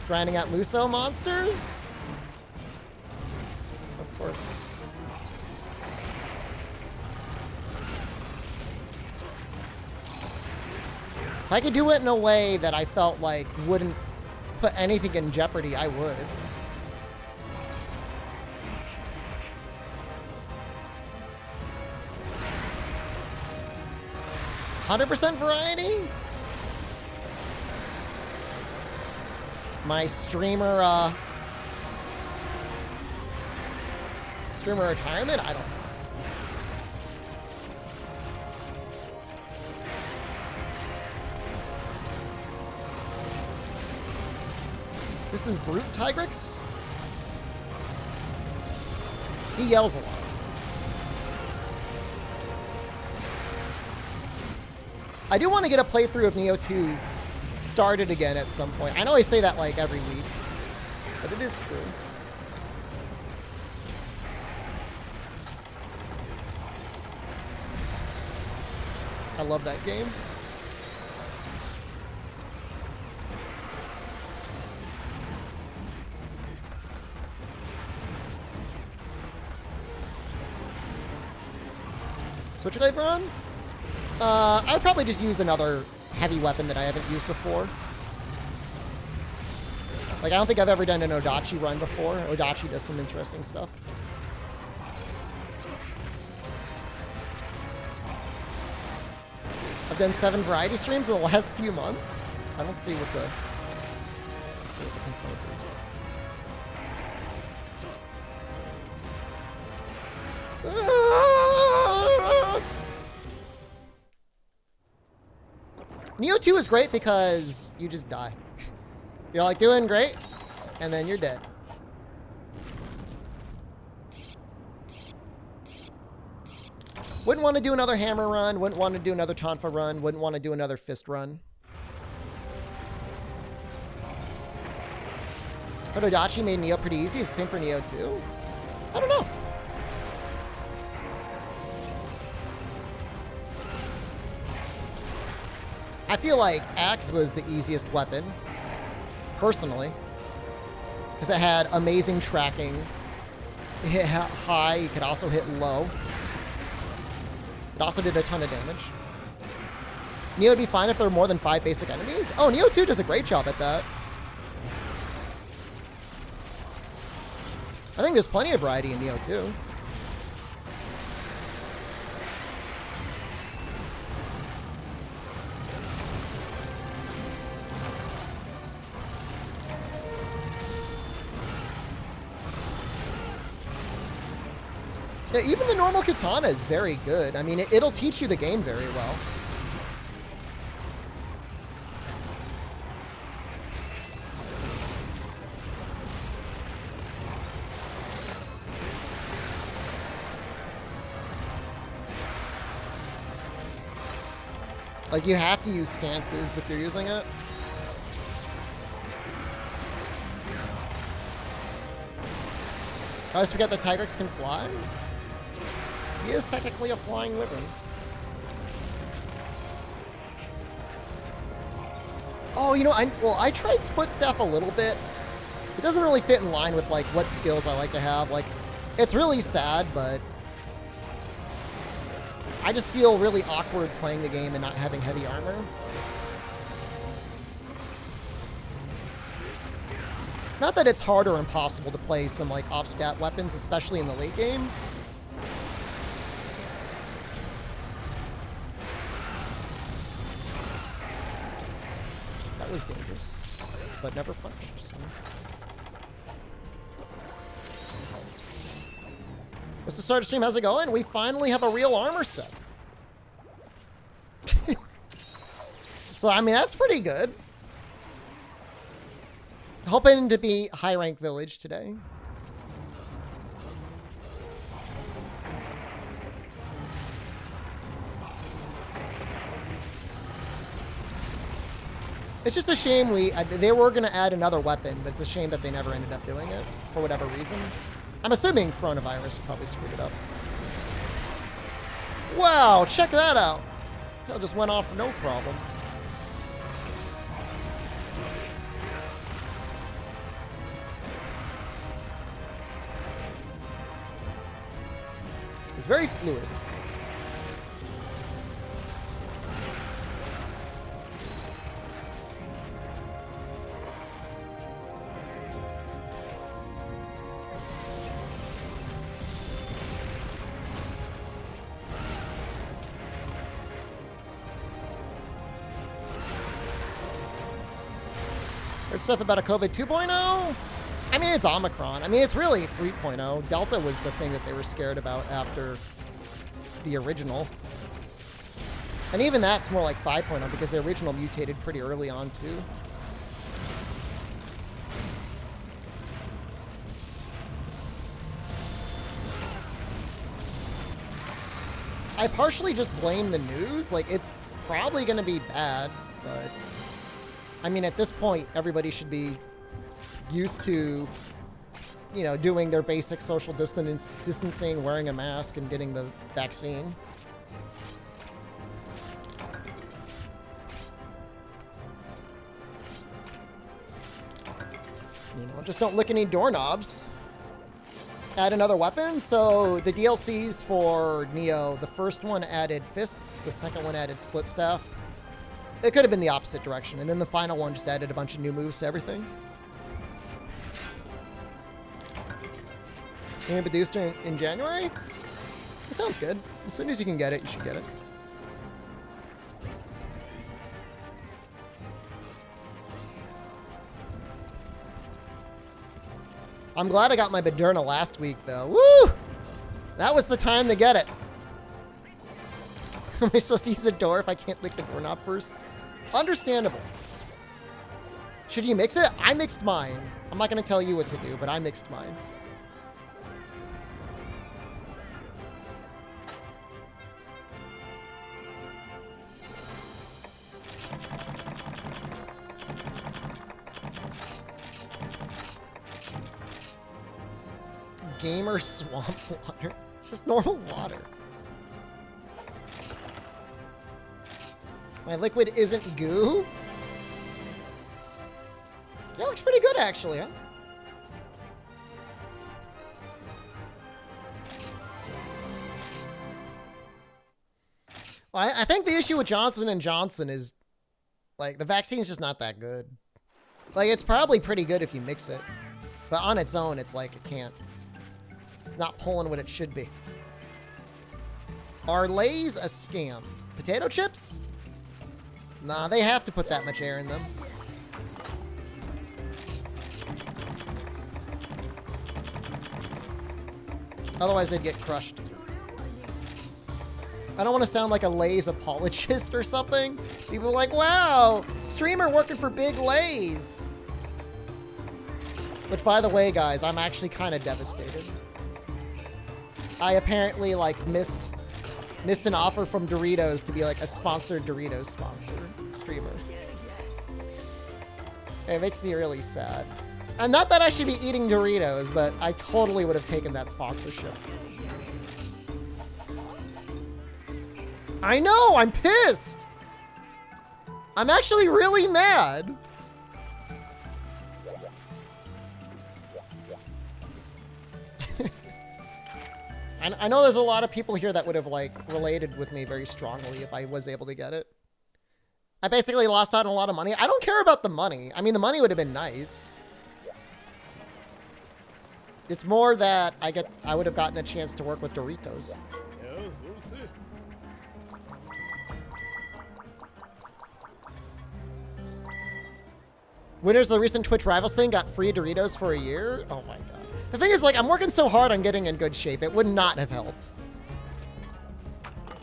grinding out Muso monsters? Of course. If I could do it in a way that I felt like wouldn't put anything in jeopardy, I would. "100% variety?" My streamer retirement? I don't know. This is Brute Tigrix. He yells a lot. I do want to get a playthrough of Neo 2 started again at some point. I know I say that like every week, but it is true. I love that game. Switchblade run? I would probably just use another heavy weapon that I haven't used before. Like, I don't think I've ever done an Odachi run before. Odachi does some interesting stuff. I've done 7 variety streams in the last few months. I don't see what the complaint is. Neo 2 is great because you just die. You're like doing great, and then you're dead. Wouldn't want to do another hammer run, wouldn't want to do another Tonfa run, wouldn't want to do another fist run. Odachi made Neo pretty easy. Is the same for Neo 2? I don't know. I feel like Axe was the easiest weapon, personally, because it had amazing tracking. It hit high, you could also hit low. It also did a ton of damage. Neo would be fine if there were more than 5 basic enemies. Oh, Neo 2 does a great job at that. I think there's plenty of variety in Neo 2. Yeah, even the normal katana is very good. I mean, it'll teach you the game very well. Like, you have to use stances if you're using it. I always forget that Tigrex can fly. He is technically a flying wyvern. Oh, you know, I tried split staff a little bit. It doesn't really fit in line with like what skills I like to have. Like, it's really sad, but I just feel really awkward playing the game and not having heavy armor. Not that it's hard or impossible to play some like off-stat weapons, especially in the late game. That was dangerous, but never punched. So. Mr. Starter Stream, how's it going? We finally have a real armor set. So, I mean, that's pretty good. Hoping to be high rank village today. It's just a shame they were going to add another weapon, but it's a shame that they never ended up doing it for whatever reason. I'm assuming coronavirus probably screwed it up. Wow, check that out. That just went off no problem. It's very fluid. Heard stuff about a COVID 2.0? I mean, it's Omicron. I mean, it's really 3.0. Delta was the thing that they were scared about after the original. And even that's more like 5.0 because the original mutated pretty early on, too. I partially just blame the news. Like, it's probably going to be bad, but I mean, at this point, everybody should be used to, you know, doing their basic social distancing, wearing a mask, and getting the vaccine. You know, just don't lick any doorknobs. Add another weapon. So the DLCs for Neo, the first one added fists, the second one added split staff. It could have been the opposite direction, and then the final one just added a bunch of new moves to everything. Being produced in January? It sounds good. As soon as you can get it, you should get it. I'm glad I got my Moderna last week, though. Woo! That was the time to get it. Am I supposed to use a door if I can't lick the doorknob first? Understandable. Should you mix it? I mixed mine. I'm not going to tell you what to do, but I mixed mine. Gamer swamp water. It's just normal water. My liquid isn't goo? Yeah, looks pretty good, actually, huh? Well, I think the issue with Johnson & Johnson is, like, the vaccine's just not that good. Like, it's probably pretty good if you mix it. But on its own, it's like, it can't. It's not pulling what it should be. Are Lay's a scam? Potato chips? Nah, they have to put that much air in them. Otherwise, they'd get crushed. I don't want to sound like a Lay's apologist or something. People are like, wow, streamer working for Big Lay's. Which, by the way, guys, I'm actually kind of devastated. I apparently, like, missed an offer from Doritos to be, like, a sponsored Doritos sponsor streamer. It makes me really sad. And not that I should be eating Doritos, but I totally would have taken that sponsorship. I know, I'm pissed. I'm actually really mad. I know there's a lot of people here that would have, like, related with me very strongly if I was able to get it. I basically lost out on a lot of money. I don't care about the money. I mean, the money would have been nice. It's more that I would have gotten a chance to work with Doritos. Winners of the recent Twitch Rivals thing got free Doritos for a year? Oh my god. The thing is, like, I'm working so hard on getting in good shape, it would not have helped.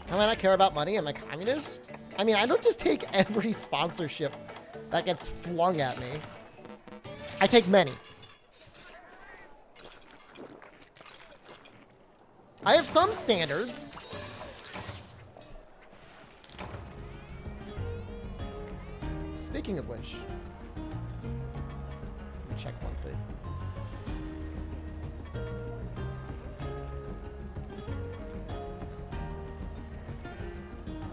How do I not care about money? Am I communist? I mean, I don't just take every sponsorship that gets flung at me. I take many. I have some standards. Speaking of which, let me check one thing.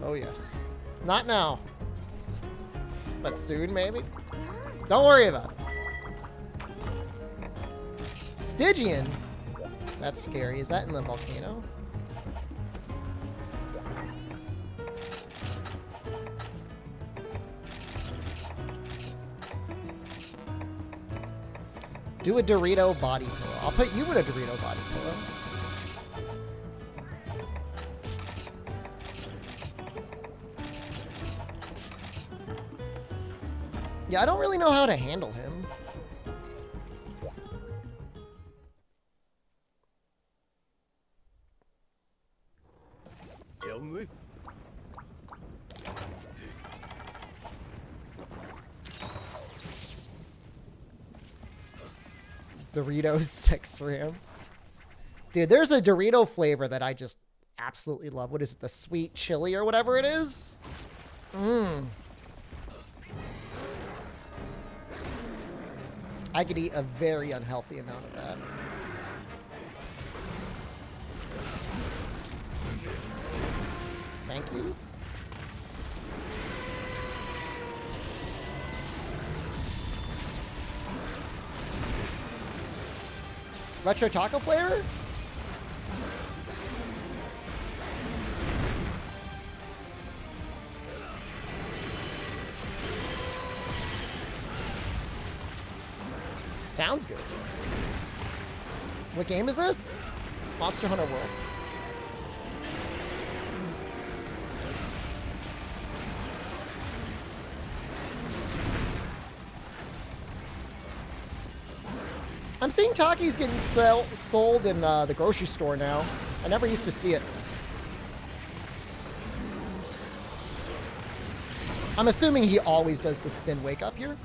Oh yes. Not now. But soon, maybe? Don't worry about it. Stygian? That's scary. Is that in the volcano? Do a Dorito body pillow. I'll put you in a Dorito body pillow. Yeah, I don't really know how to handle him. Doritos 6 RAM. Dude, there's a Dorito flavor that I just absolutely love. What is it? The sweet chili or whatever it is? Mmm. I could eat a very unhealthy amount of that. Thank you. Retro taco flavor? Sounds good. What game is this? Monster Hunter World. I'm seeing Takis getting sold in the grocery store now. I never used to see it. I'm assuming he always does the spin wake up here.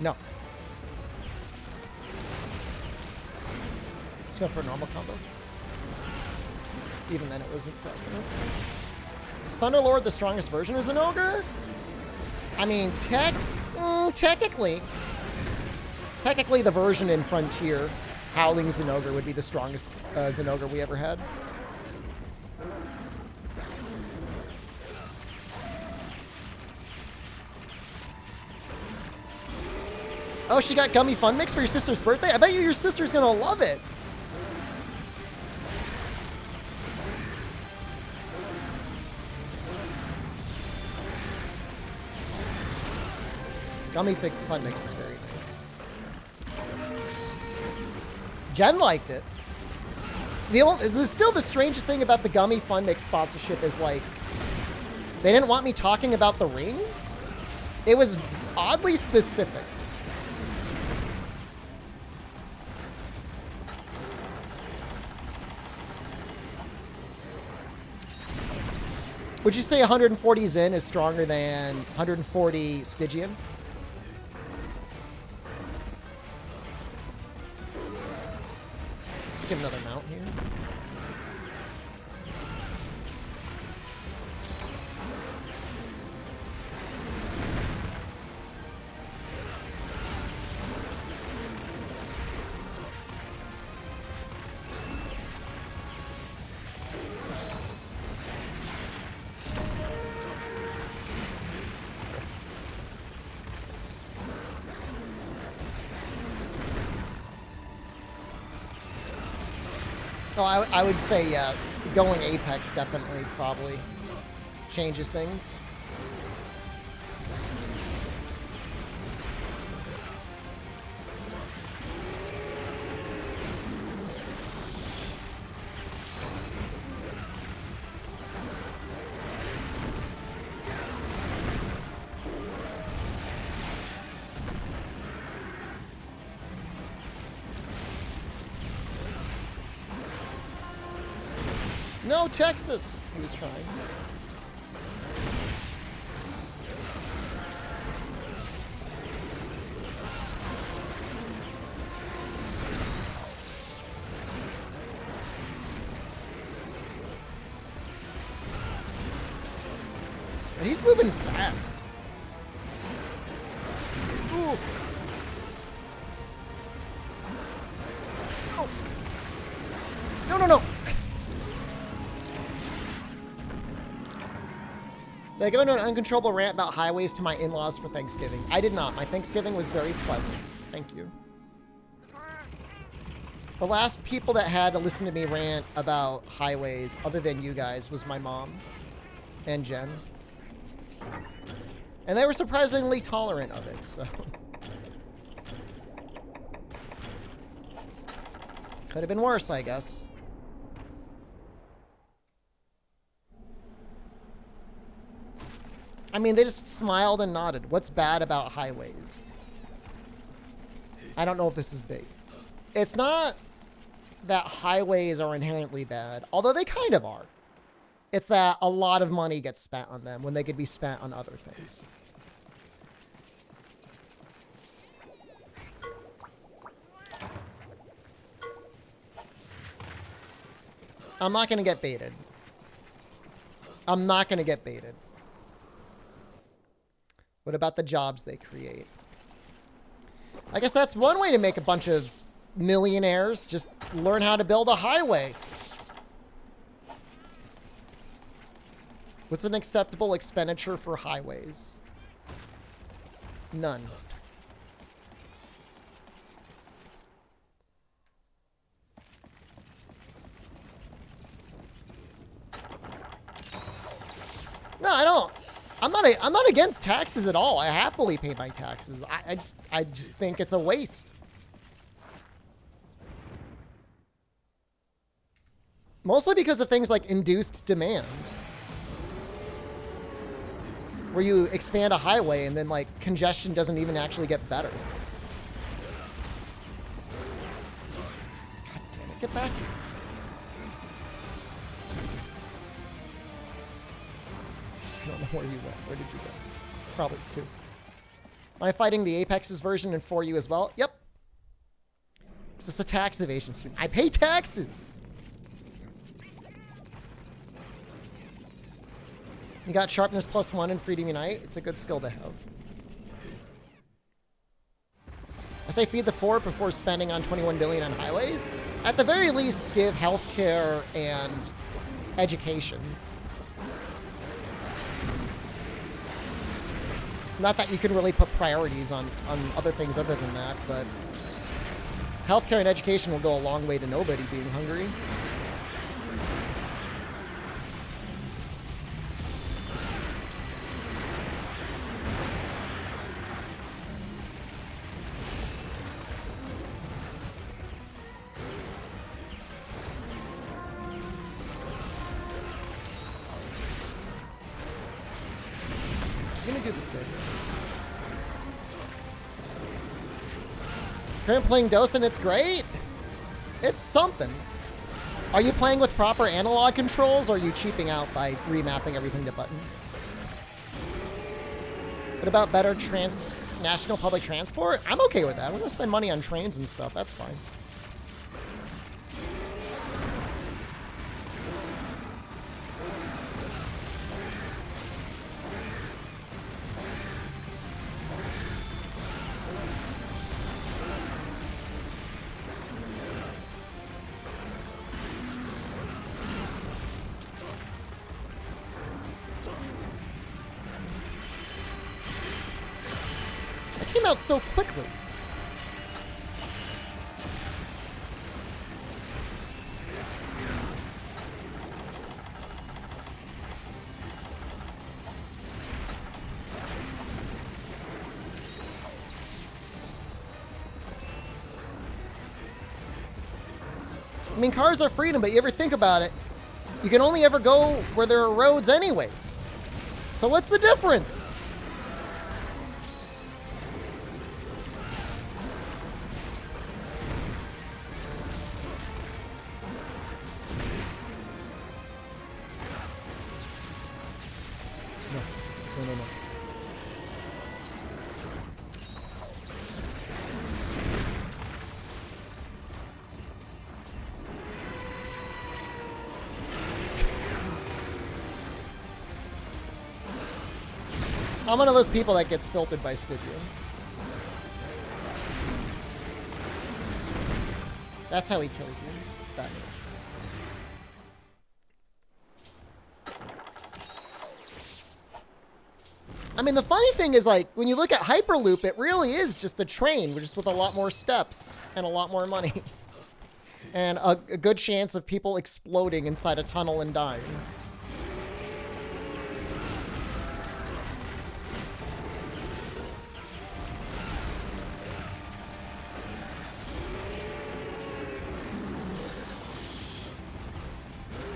No. Let's go for a normal combo. Even then it wasn't fast enough. Is Thunderlord the strongest version as an ogre? I mean, technically the version in Frontier, Howling Zinogre, would be the strongest Zinogre we ever had. Oh, she got Gummy Fun Mix for your sister's birthday? I bet your sister's gonna love it. Gummy Fun Mix is very nice. Jen liked it. Still the strangest thing about the Gummy Fun Mix sponsorship is, like, they didn't want me talking about the rings. It was oddly specific. Would you say 140 Zen is stronger than 140 Stygian? Let's get another mount here. Oh, I would say, yeah, going Apex definitely probably changes things. No, Texas! He was trying. And he's moving fast. Ooh. Oh. No, no, no! Did I go into an uncontrollable rant about highways to my in-laws for Thanksgiving? I did not. My Thanksgiving was very pleasant. Thank you. The last people that had to listen to me rant about highways, other than you guys, was my mom and Jen. And they were surprisingly tolerant of it, so. Could have been worse, I guess. I mean, they just smiled and nodded. What's bad about highways? I don't know if this is big. It's not that highways are inherently bad, although they kind of are. It's that a lot of money gets spent on them when they could be spent on other things. I'm not going to get baited. I'm not going to get baited. What about the jobs they create? I guess that's one way to make a bunch of millionaires. Just learn how to build a highway. What's an acceptable expenditure for highways? None. No, I don't. I'm not against taxes at all. I happily pay my taxes. I just think it's a waste. Mostly because of things like induced demand. Where you expand a highway and then like congestion doesn't even actually get better. God damn it, get back here. I don't know where you went. Where did you go? Probably 2. Am I fighting the Apex's version in 4U as well? Yep. This is a tax evasion stream. I pay taxes! You got sharpness +1 and freedom unite. It's a good skill to have. I say feed the 4 before spending on 21 billion on highways. At the very least, give healthcare and education. Not that you can really put priorities on other things other than that, but healthcare and education will go a long way to nobody being hungry. I'm gonna do this bit. Currently playing Dose and it's great. It's something. Are you playing with proper analog controls or are you cheaping out by remapping everything to buttons? What about better national public transport? I'm okay with that. We're gonna spend money on trains and stuff. That's fine. Came out so quickly. mean, cars are freedom, but you ever think about it? You can only ever go where there are roads anyways. So what's the difference? No. I'm one of those people that gets filtered by Stygian. That's how he kills you. That much. I mean, the funny thing is, like, when you look at Hyperloop, it really is just a train, just with a lot more steps and a lot more money. And a good chance of people exploding inside a tunnel and dying.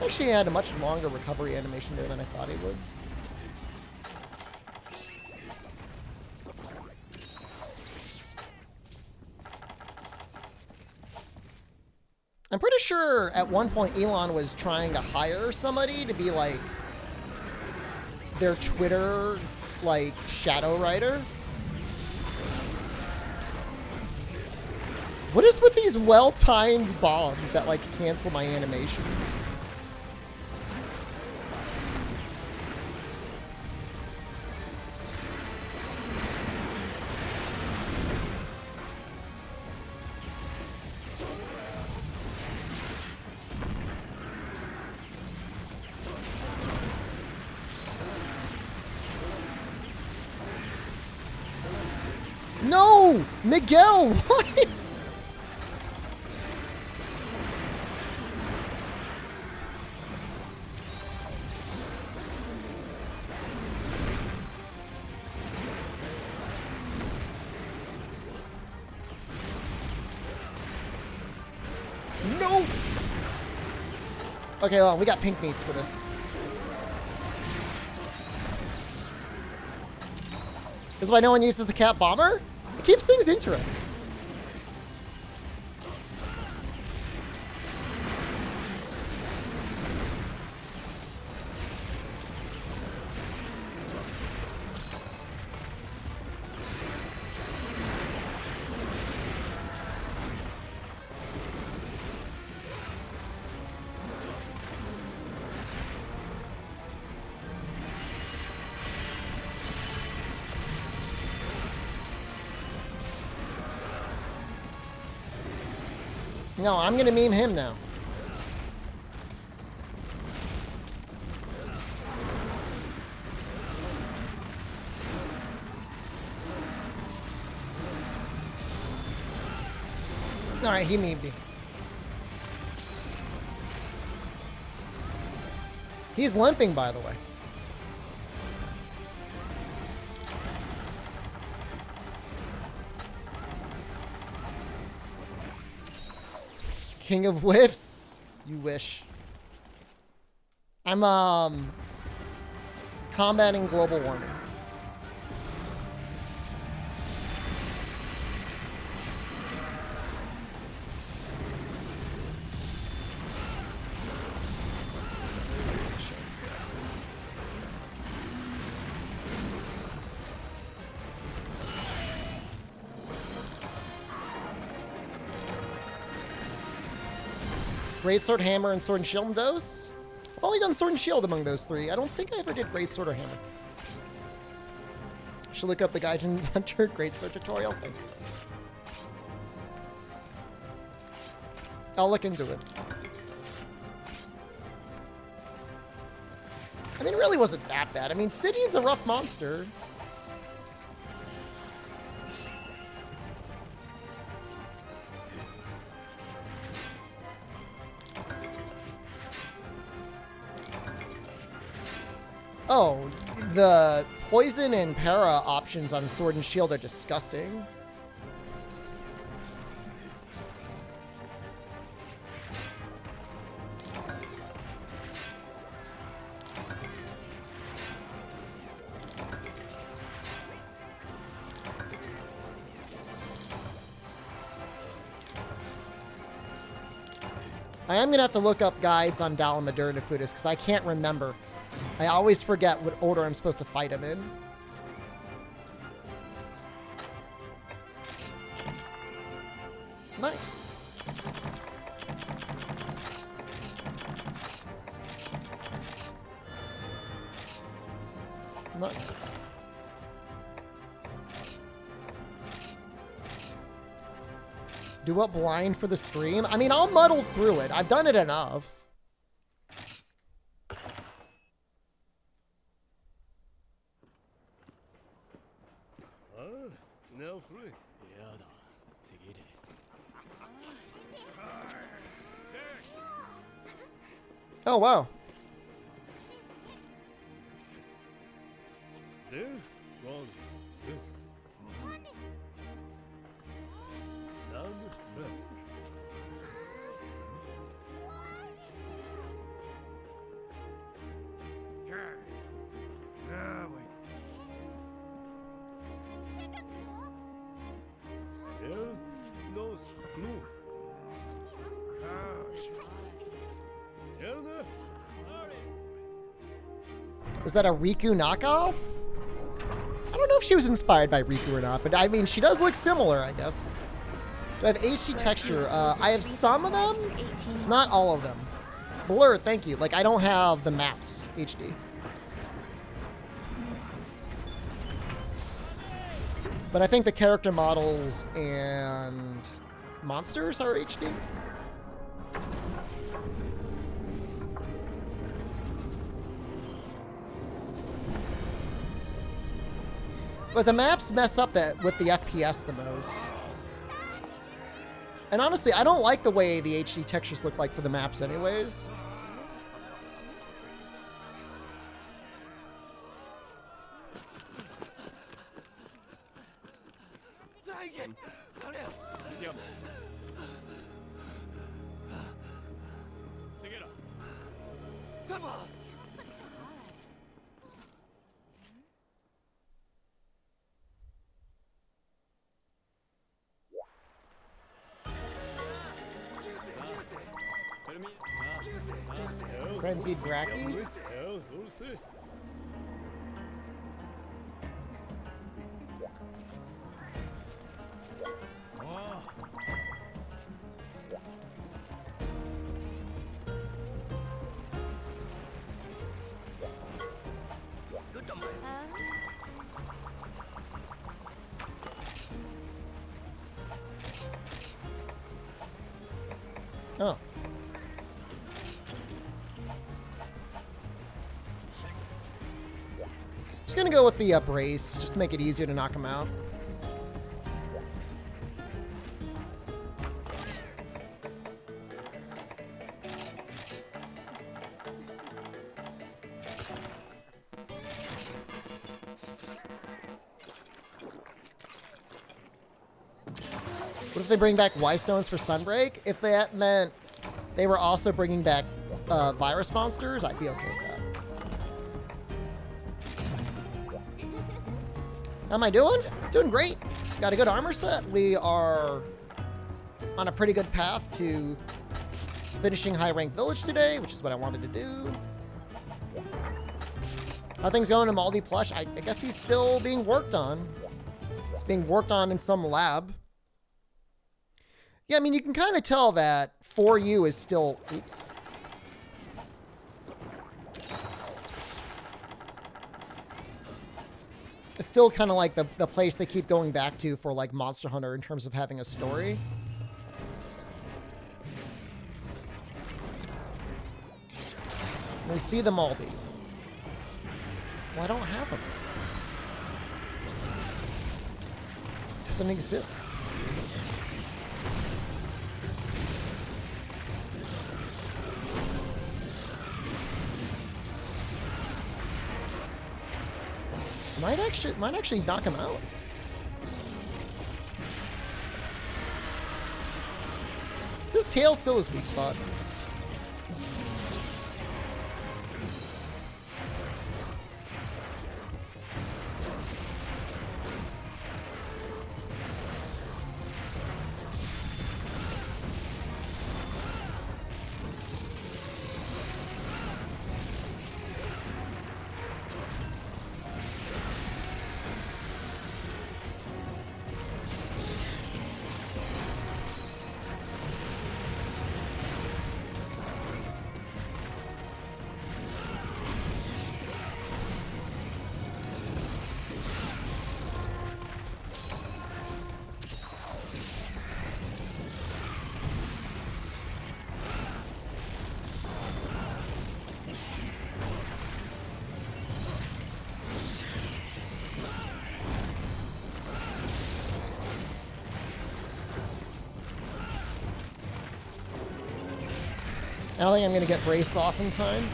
Actually, he had a much longer recovery animation there than I thought he would. I'm pretty sure at one point Elon was trying to hire somebody to be like their Twitter, like, shadow writer. What is with these well-timed bombs that, like, cancel my animations? No! Miguel, what? No! Okay, well, we got pink meats for this. This is why no one uses the cat bomber? It keeps things interesting. No, I'm gonna meme him now. Alright, he memed me. He's limping, by the way. King of whiffs? You wish. I'm, combating global warming. It's a shame. Great Sword, Hammer, and Sword and Shield and Dose? I've only done Sword and Shield among those three. I don't think I ever did Great Sword or Hammer. Should look up the Gaijin Hunter Great Sword tutorial. Thank you. I'll look into it. I mean, it really wasn't that bad. I mean, Stygian's a rough monster. Oh, the poison and para options on Sword and Shield are disgusting. I am going to have to look up guides on Dalamadur and Nefudis because I can't remember. I always forget what order I'm supposed to fight him in. Nice. Nice. Do what blind for the stream? I mean, I'll muddle through it. I've done it enough. Now free. Oh, wow. There, wrong, this. Down, left. There, nose, blue. There, Is that a Riku knockoff? I don't know if she was inspired by Riku or not, but I mean, she does look similar, I guess. Do I have HD texture? I have some of them, not all of them. Blur, thank you. Like, I don't have the maps HD. But I think the character models and monsters are HD. But the maps mess up that with the FPS the most. And honestly, I don't like the way the HD textures look like for the maps anyways. Frenzied Bracky? Oh. Just gonna go with the brace, just to make it easier to knock him out. What if they bring back Y-Stones for Sunbreak? If that meant they were also bringing back virus monsters, I'd be okay with that. How am I doing? Doing great. Got a good armor set. We are on a pretty good path to finishing High Rank Village today, which is what I wanted to do. How things going in Maldi Plush? I guess he's still being worked on. It's being worked on in some lab. Yeah, I mean, you can kind of tell that 4U is still... Oops. It's still kind of like the place they keep going back to for, like, Monster Hunter in terms of having a story. We see the Maldi. Well, I don't have him. It doesn't exist. Might actually knock him out. Is his tail still his weak spot? don't think I'm going to get brace off in time.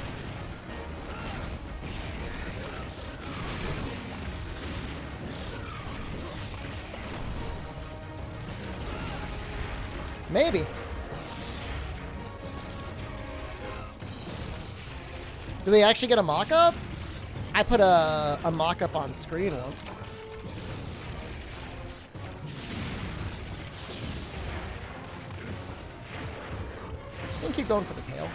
Maybe. Do we actually get a mock-up? I put a mock-up on screen once. Just gonna keep going for the tail.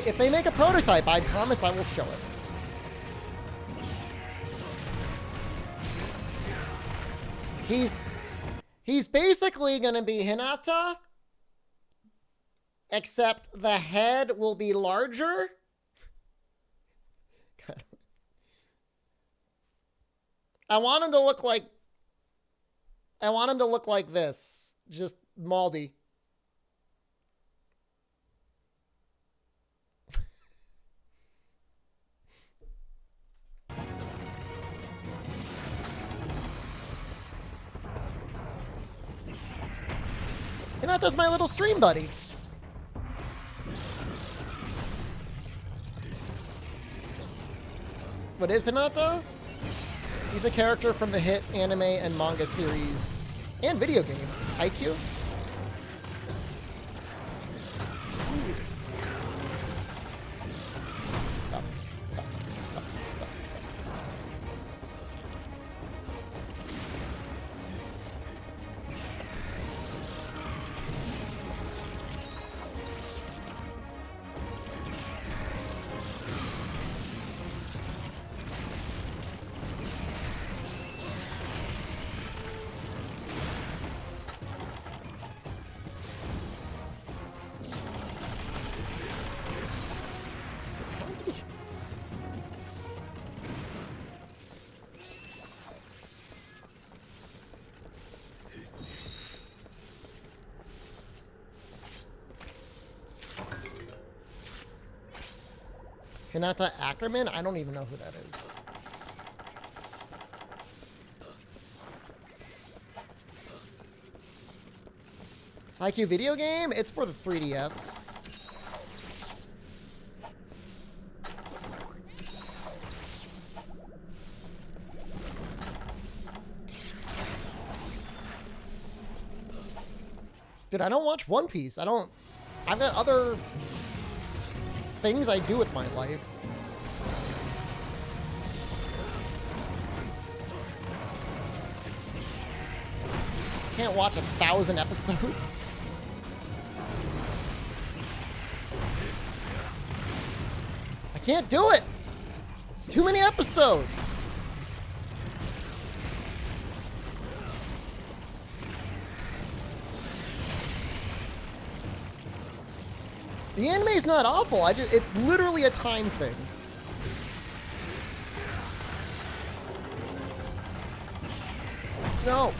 If they make a prototype, I promise I will show it. He's basically going to be Hinata, except the head will be larger. I want him to look like this, just Maldi. Hinata's my little stream buddy. What is Hinata? He's a character from the hit anime and manga series and video game, IQ. Hinata Ackerman? I don't even know who that is. It's an IQ video game? It's for the 3DS. Dude, I don't watch One Piece. I've got other things I do with my life. Can't watch 1,000 episodes. I can't do it. It's too many episodes. The anime's not awful. It's literally a time thing. No.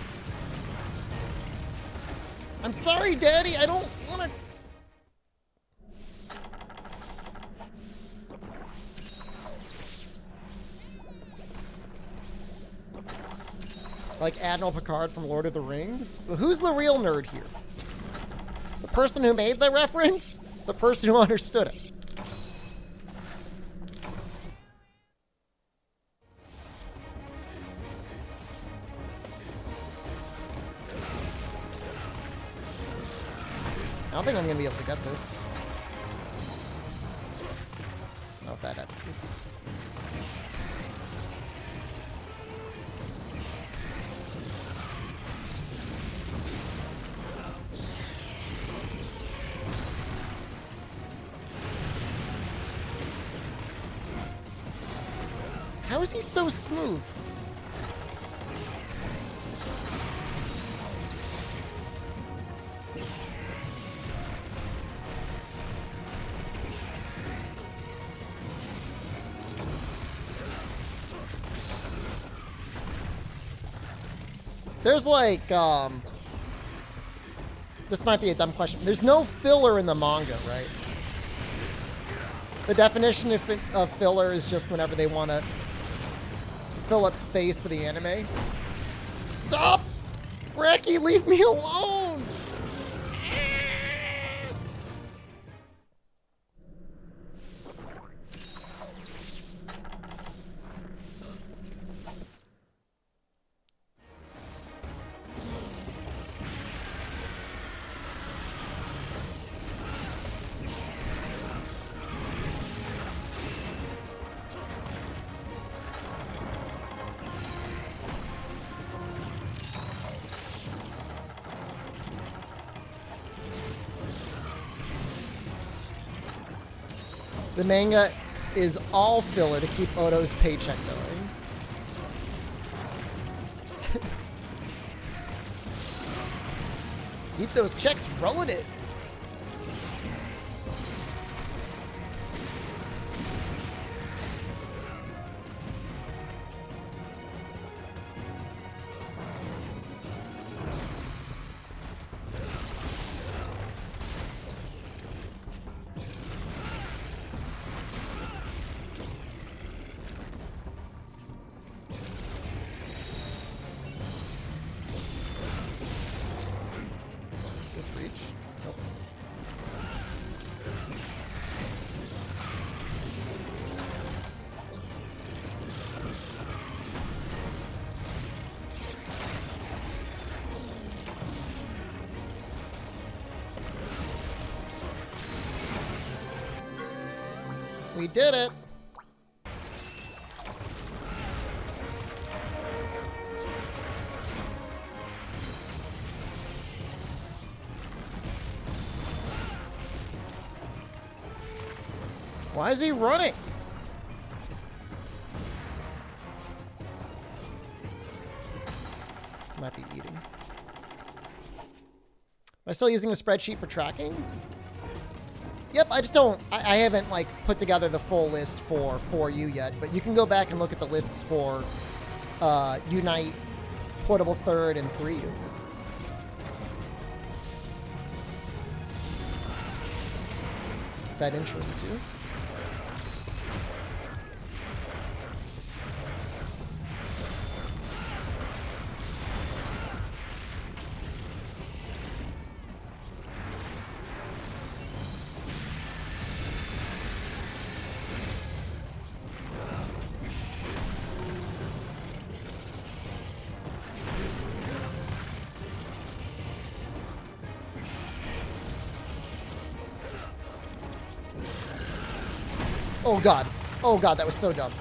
I'm sorry, Daddy. I don't want to. Like Admiral Picard from Lord of the Rings? Well, who's the real nerd here? The person who made the reference? The person who understood it. I don't think I'm going to be able to get this. Not that attitude. How is he so smooth? There's like, this might be a dumb question. There's no filler in the manga, right? The definition of filler is just whenever they want to fill up space for the anime. Stop! Stop! Bracky, leave me alone! The manga is all filler to keep Odo's paycheck going. Keep those checks rolling it. Reach. Nope. We did it. Why is he running? Might be eating. Am I still using a spreadsheet for tracking? Yep, I just don't... I haven't, like, put together the full list for 4U yet, but you can go back and look at the lists for Unite, Portable Third, and 3U. If that interests you. Oh god. Oh god, that was so dumb.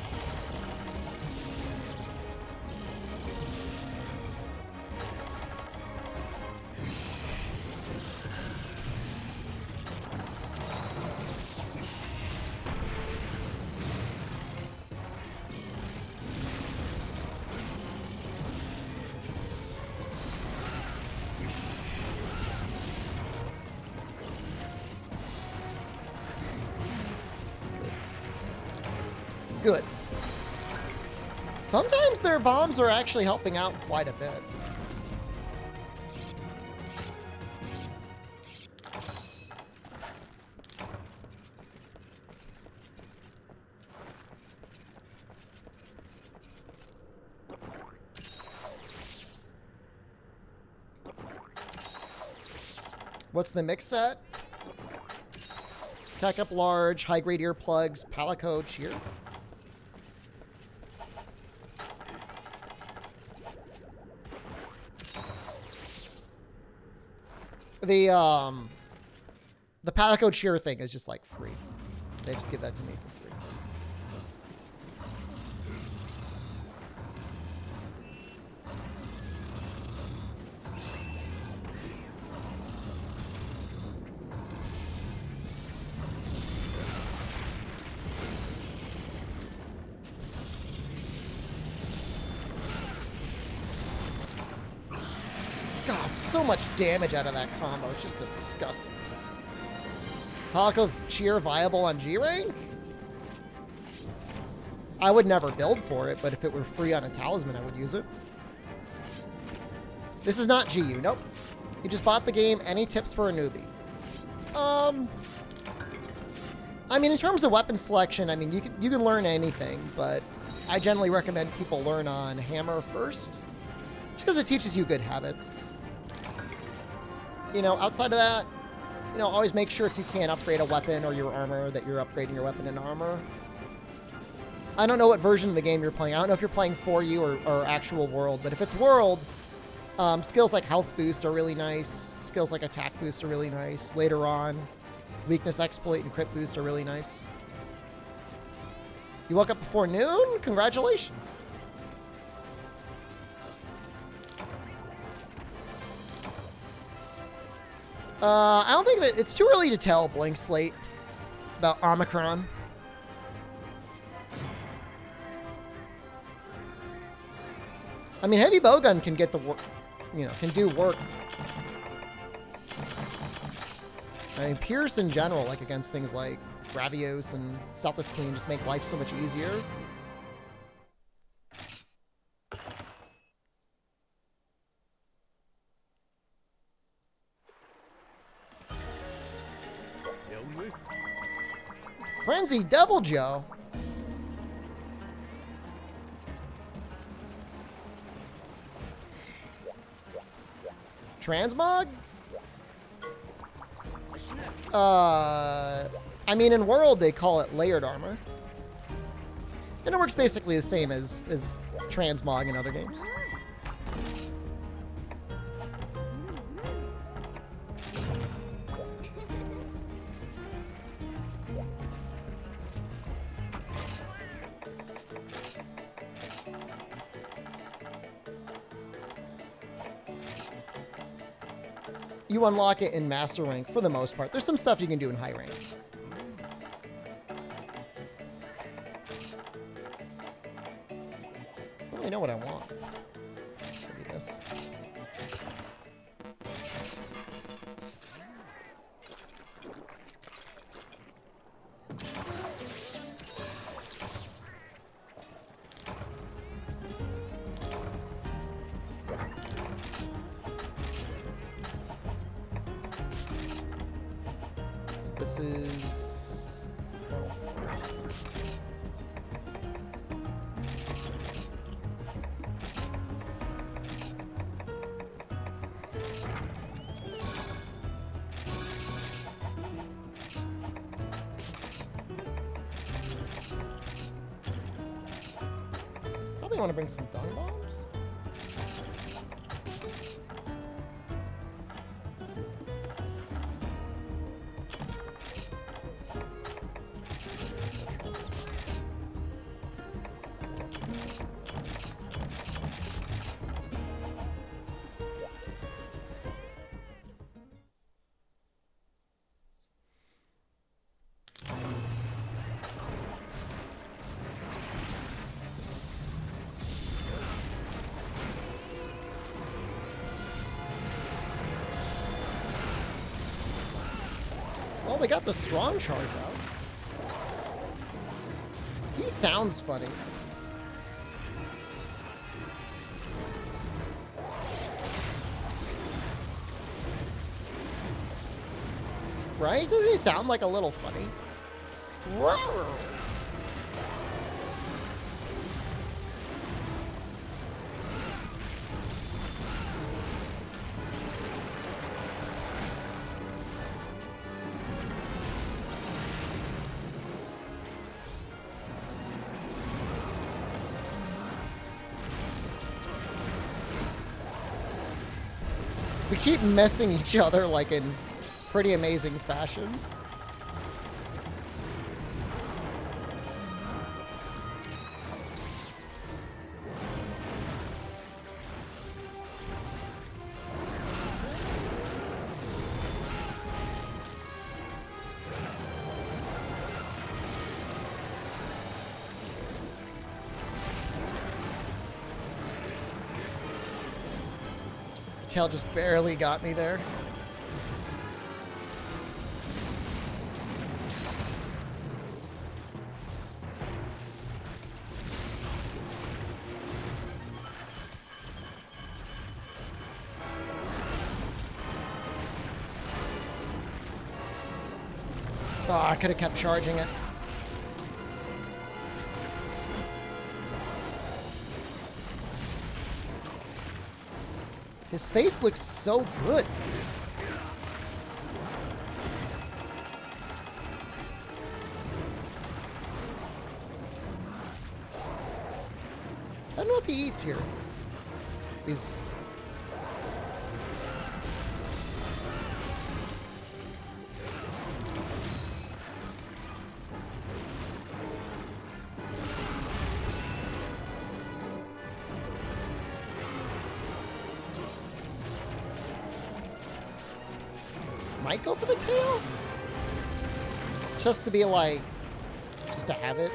Good. Sometimes their bombs are actually helping out quite a bit. What's the mix set? Tech up large, high grade earplugs, Palico cheer. The Palico cheer thing is just like free. They just give that to me for free. God, so much damage out of that combo. It's just disgusting. Palico cheer viable on G rank? I would never build for it, but if it were free on a talisman, I would use it. This is not GU. Nope. You just bought the game. Any tips for a newbie? I mean, in terms of weapon selection, I mean, you can learn anything, but I generally recommend people learn on hammer first. because it teaches you good habits. You know, outside of that, you know, always make sure if you can't upgrade a weapon or your armor that you're upgrading your weapon and armor. I don't know what version of the game you're playing. I don't know if you're playing 4U or actual world, but if it's world, skills like health boost are really nice. Skills like attack boost are really nice. Later on, weakness exploit and crit boost are really nice. You woke up before noon? Congratulations. I don't think that it's too early to tell, Blank Slate, about Omicron. I mean, heavy bowgun can get the work, you know, can do work. I mean, Pierce in general, like against things like Gravios and Southwest Queen, just make life so much easier. Frenzy Devil Joe. Transmog? I mean, in World, they call it layered armor. And it works basically the same as Transmog in other games. You unlock it in Master Rank for the most part. There's some stuff you can do in High Rank. I don't really know what I want. Maybe this. This is Colonel Forest. Probably want to bring some dung bombs. Well, we got the strong charge out. He sounds funny. Right? Doesn't he sound like a little funny? Rawr. We keep missing each other like in pretty amazing fashion. Tail just barely got me there. Oh, I could have kept charging it. His face looks so good. I don't know if he eats here. He's... Might go for the tail? Just to be like... Just to have it.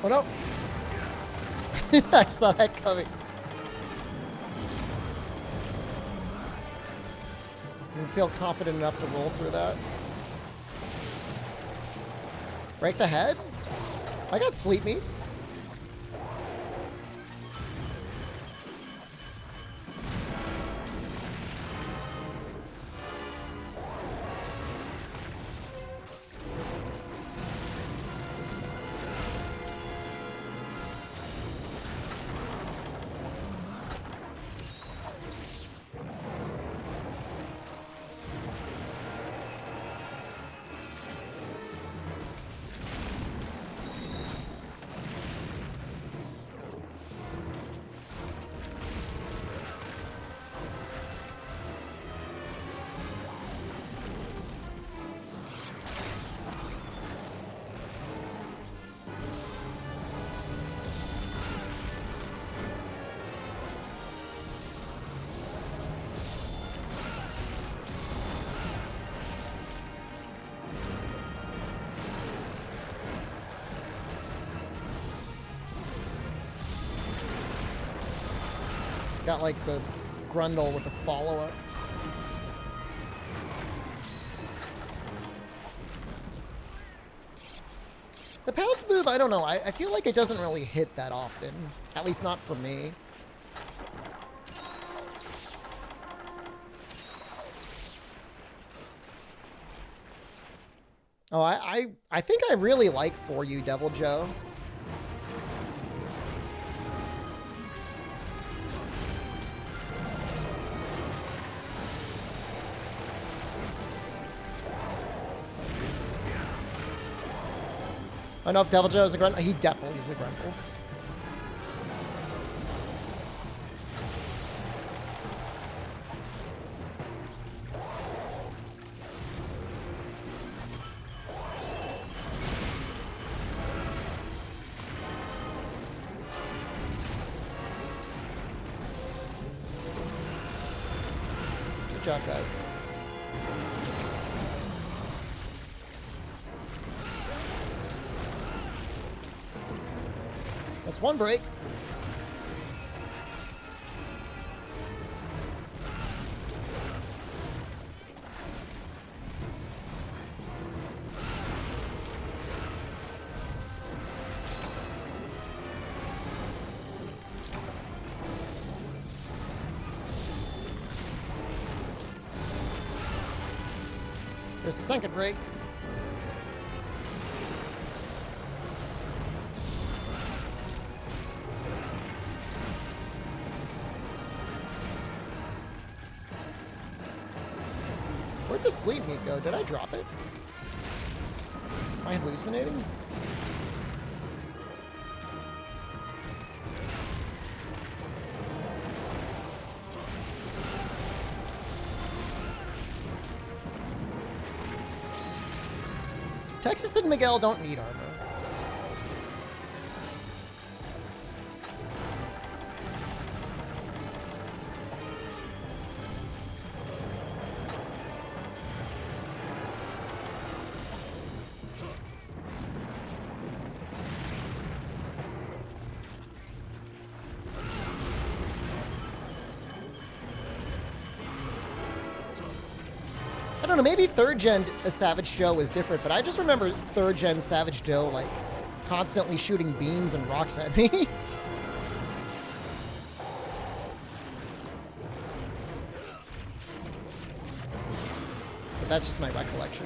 Oh no! I saw that coming. You feel confident enough to roll through that? Break the head? I got sleep meats. Got like the Grundle with the follow-up. The pounce move, I don't know. I feel like it doesn't really hit that often. At least not for me. Oh, I think I really like 4U Devil Joe. I don't know if Devil Joe is a grunt. He definitely is a gruntle. Good job, guys. That's one break. There's the second break. Where'd the sleep meat go? Did I drop it? Am I hallucinating? Texas and Miguel don't need armor. I don't know, maybe 3rd gen Savage Joe was different, but I just remember 3rd gen Savage Joe, like, constantly shooting beams and rocks at me. But that's just my recollection.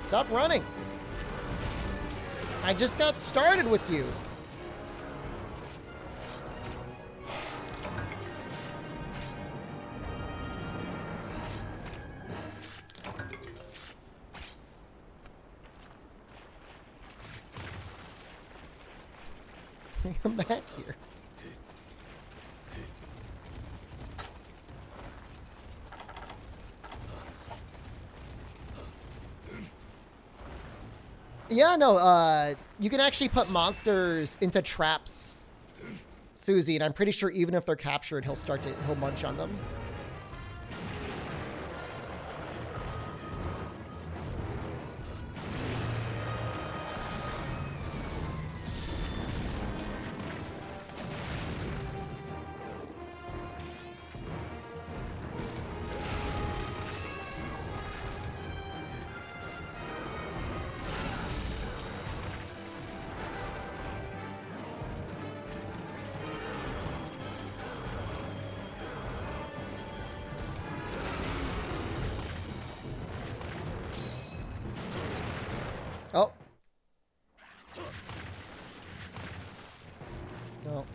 Stop running. I just got started with you. Come back here. Yeah, no, you can actually put monsters into traps, Susie, and I'm pretty sure even if they're captured, he'll munch on them. Oh. No.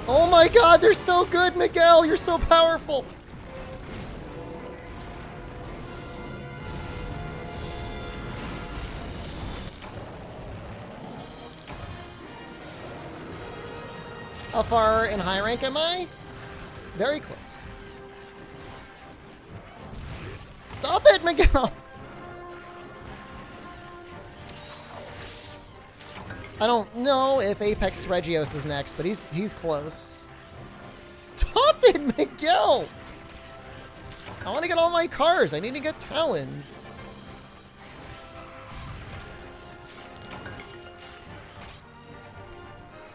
Oh my god, they're so good, Miguel! You're so powerful! How far in high rank am I? Very close. Stop it, Miguel! I don't know if Apex Regios is next, but he's close. Stop it, Miguel! I want to get all my cars. I need to get Talons.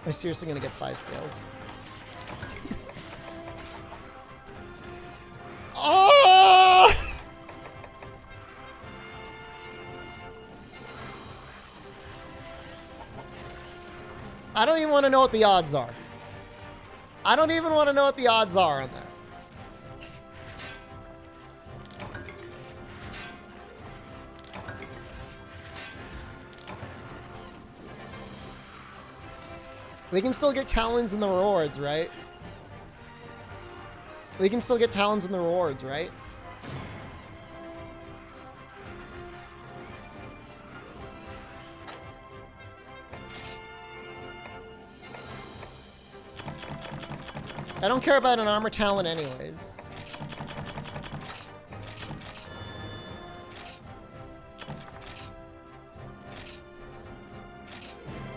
I'm seriously going to get 5 scales. Oh! I don't even want to know what the odds are. I don't even want to know what the odds are on that. We can still get Talons in the rewards, right? We can still get Talons in the rewards, right? I don't care about an armor Talon anyways.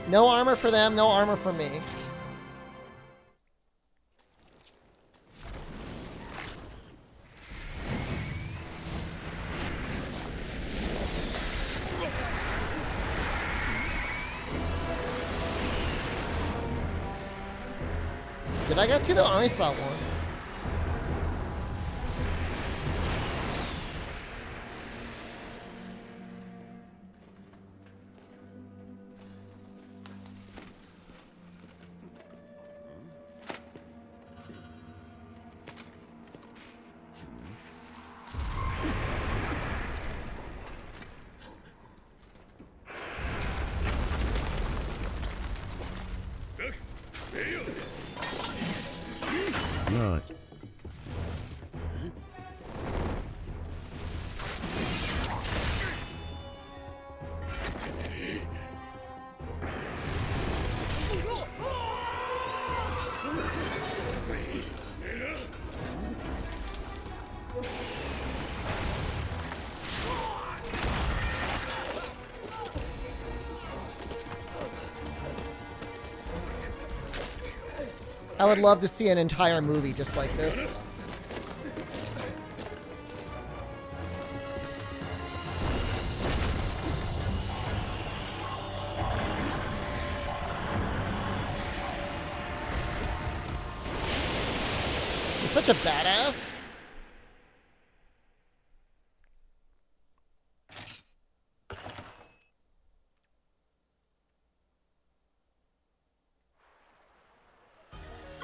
No armor for them, no armor for me. Did I get to the? Oh, I saw one. Not. I would love to see an entire movie just like this. He's such a badass.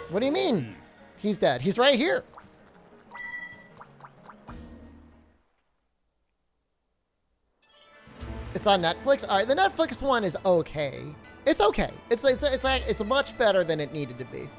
What do you mean? He's dead. He's right here. It's on Netflix. All right, the Netflix one is okay. It's okay. It's much better than it needed to be.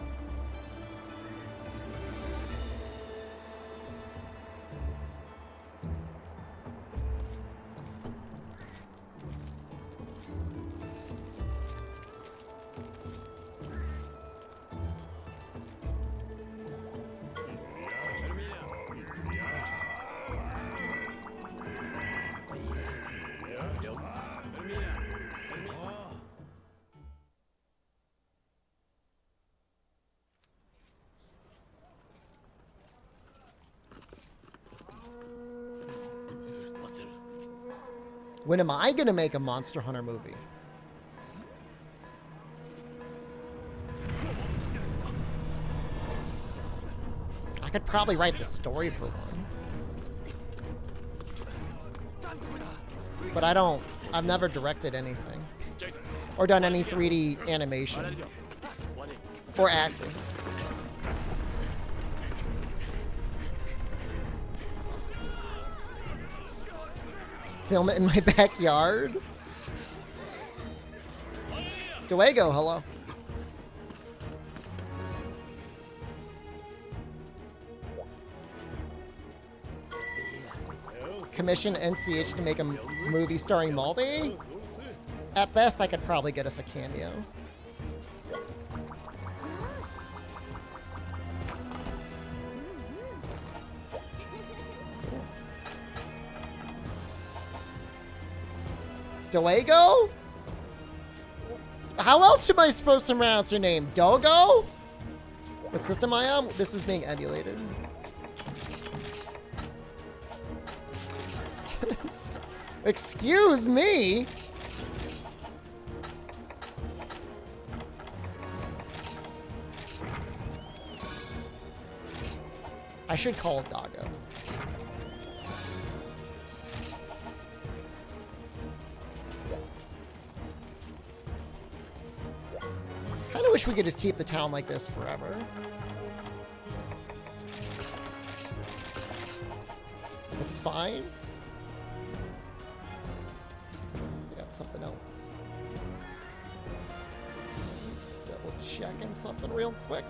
When am I going to make a Monster Hunter movie? I could probably write the story for one. But I've never directed anything. Or done any 3D animation. Or acting. Film it in my backyard. Duego, hello. Commission NCH to make a movie starring Maldi? At best, I could probably get us a cameo. Duego? How else am I supposed to pronounce your name? Dogo? What system I am? This is being emulated. Excuse me? I should call it Doggo. Kinda wish we could just keep the town like this forever. It's fine. We got something else. Just double checking something real quick.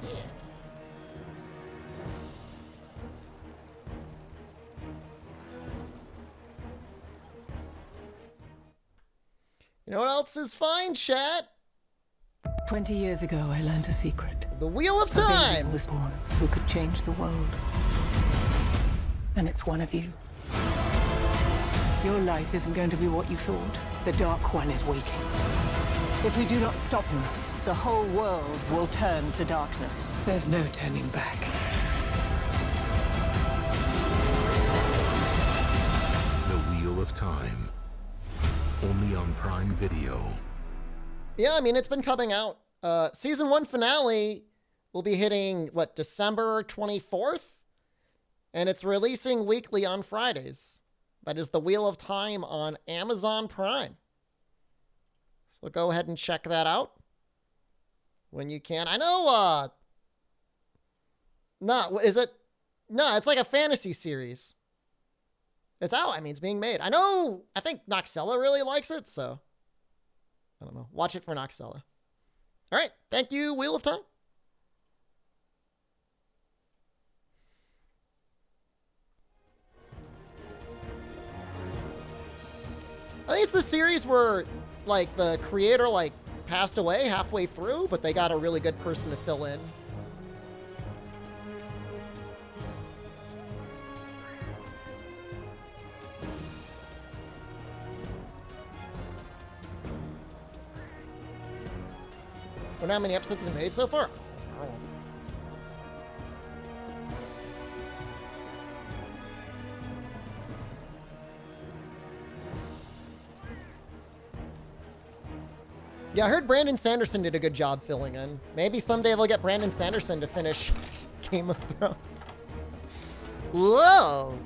Yeah. You know what else is fine, chat? 20 years ago, I learned a secret. The Wheel of A baby Time! was born who could change the world. And it's one of you. Your life isn't going to be what you thought. The Dark One is waiting. If we do not stop him, the whole world will turn to darkness. There's no turning back. The Wheel of Time. Only on Prime Video. Yeah, I mean, it's been coming out. Season 1 finale will be hitting, what, December 24th? And it's releasing weekly on Fridays. That is The Wheel of Time on Amazon Prime. So go ahead and check that out when you can. I know, no, is it? No, it's like a fantasy series. It's out. I mean, it's being made. I think Noxella really likes it, so I don't know. Watch it for Noxella. All right. Thank you, Wheel of Time. I think it's the series where, like, the creator, like, passed away halfway through, but they got a really good person to fill in. Wonder how many episodes have been made so far. Yeah, I heard Brandon Sanderson did a good job filling in. Maybe someday they'll get Brandon Sanderson to finish Game of Thrones. Whoa!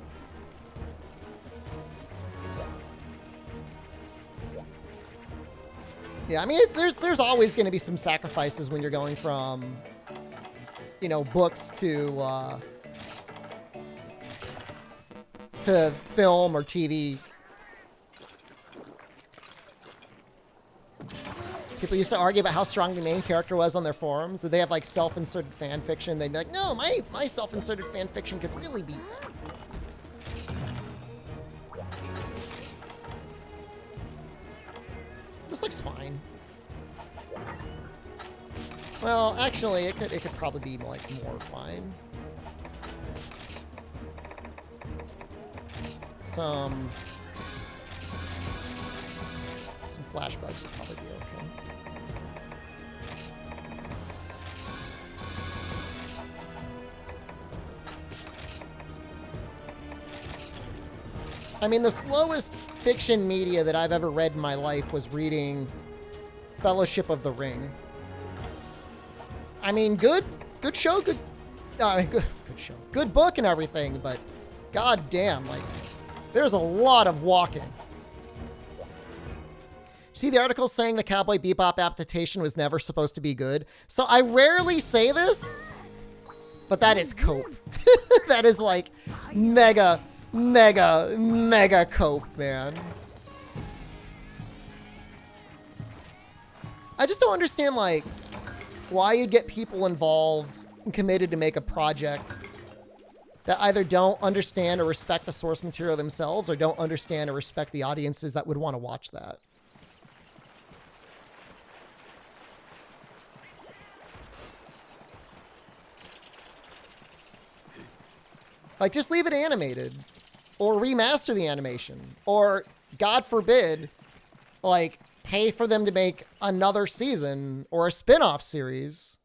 Yeah, I mean, there's always going to be some sacrifices when you're going from, you know, books to film or TV. People used to argue about how strong the main character was on their forums. Did they have like self-inserted fan fiction? They'd be like, no, my self-inserted fan fiction could really be better. This looks fine. Well, actually, it could probably be like more fine. Some flashbacks would probably be okay. I mean, the slowest fiction media that I've ever read in my life was reading Fellowship of the Ring. I mean, good show, good show, good book and everything, but goddamn, like, there's a lot of walking. See the article saying the Cowboy Bebop adaptation was never supposed to be good. So I rarely say this, but that is cope. That is like mega cope, man. I just don't understand, like, why you'd get people involved and committed to make a project that either don't understand or respect the source material themselves or don't understand or respect the audiences that would want to watch that. Like, just leave it animated. Or remaster the animation. Or, God forbid, like, pay for them to make another season or a spin-off series.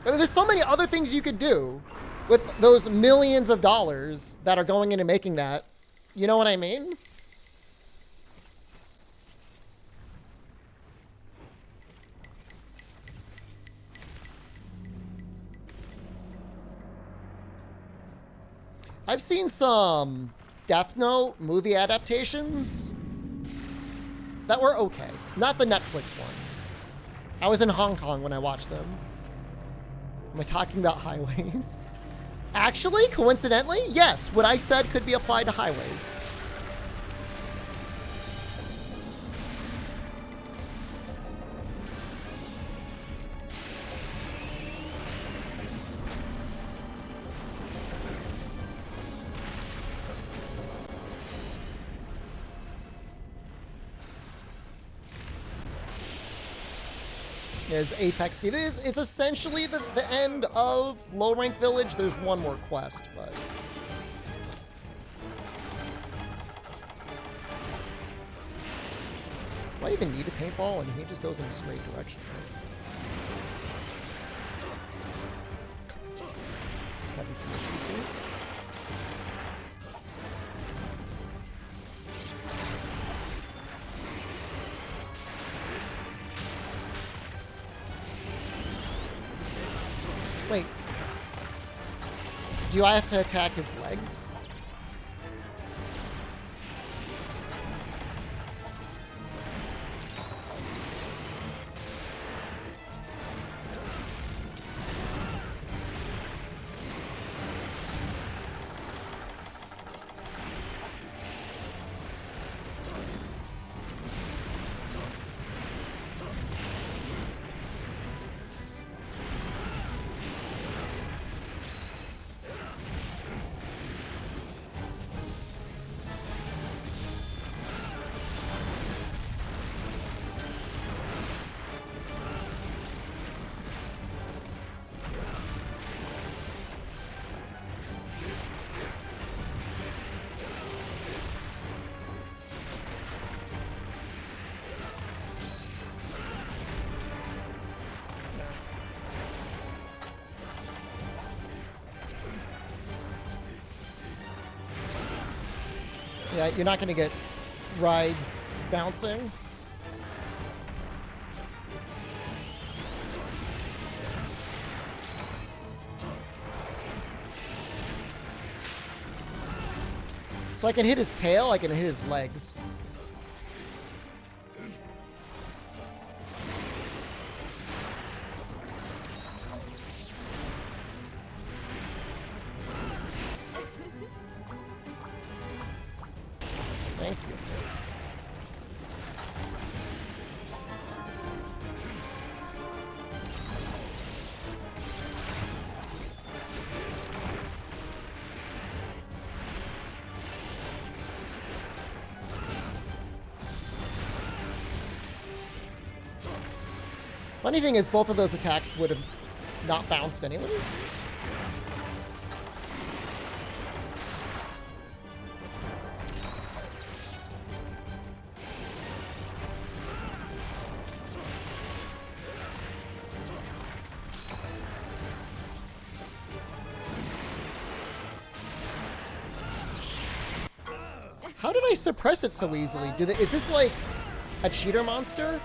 I mean, there's so many other things you could do with those millions of dollars that are going into making that. You know what I mean? I've seen some Death Note movie adaptations that were okay. Not the Netflix one. I was in Hong Kong when I watched them. Am I talking about highways? Actually, coincidentally, yes, what I said could be applied to highways. Is Apex Steve. It's essentially the end of Low Rank Village. There's one more quest, but... Do I even need a paintball? I mean, he just goes in a straight direction. Haven't seen issues here. Wait. Do I have to attack his legs? Yeah, you're not going to get rides bouncing. So I can hit his tail, I can hit his legs. Thank you. Funny thing is, both of those attacks would have not bounced anyways. How did I suppress it so easily? Is this like a cheater monster?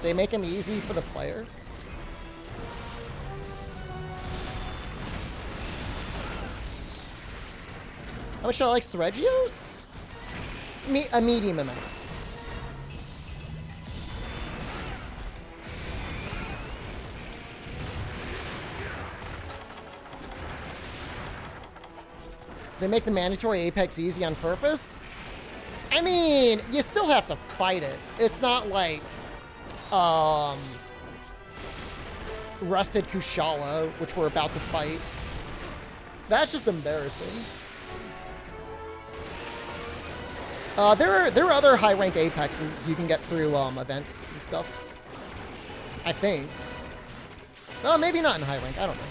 They make him easy for the player. How much do I like Sergio's? A medium amount. They make the mandatory Apex easy on purpose? I mean, you still have to fight it. It's not like Rusted Kushala, which we're about to fight. That's just embarrassing. There are other high rank Apexes you can get through events and stuff. I think. Oh, maybe not in high rank. I don't know.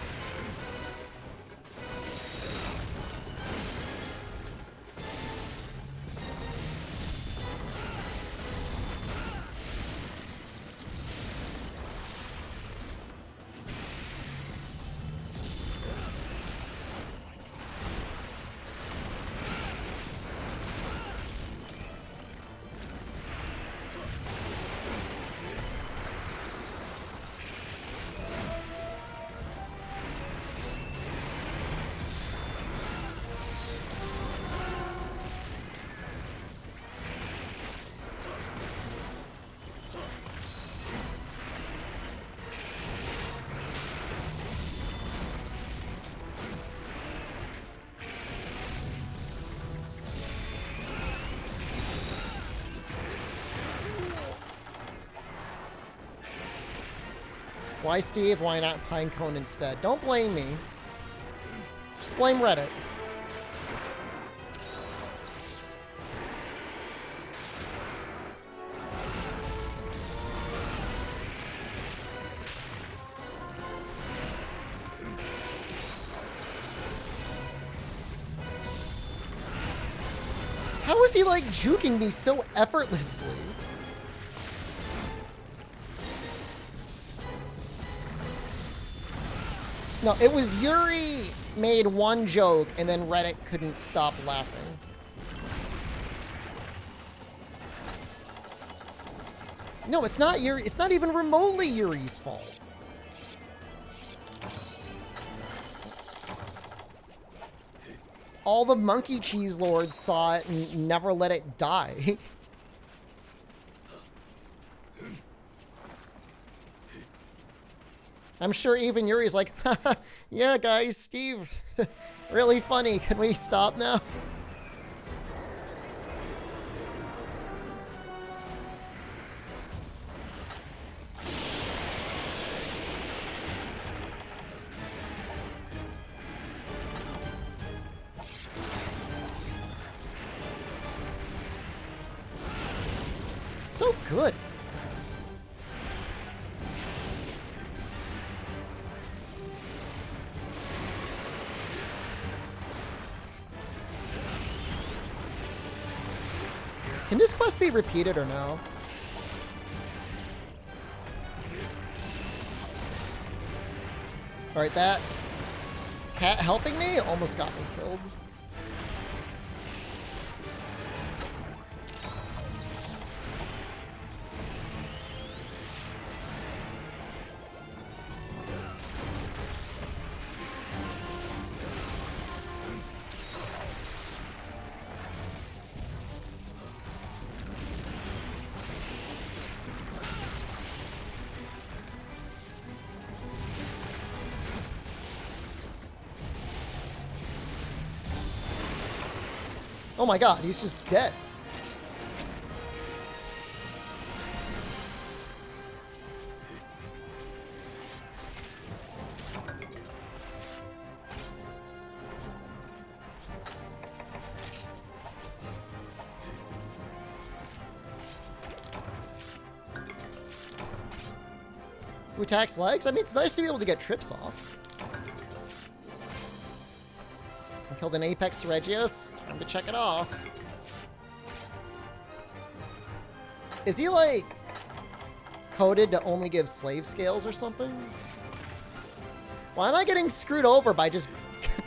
Why Steve? Why not Pinecone instead? Don't blame me. Just blame Reddit. How is he like juking me so effortlessly? No, it was Yuri made one joke and then Reddit couldn't stop laughing. No, it's not Yuri. It's not even remotely Yuri's fault. All the monkey cheese lords saw it and never let it die. I'm sure even Yuri's like, haha, yeah, guys, Steve, really funny. Can we stop now? So good. Can this quest be repeated or no? Alright, that cat helping me almost got me killed. Oh my god, he's just dead. Who attacks legs? I mean, it's nice to be able to get trips off. I killed an Apex Regios. Time to check it off. Is he, like, coded to only give slave scales or something? Why am I getting screwed over by just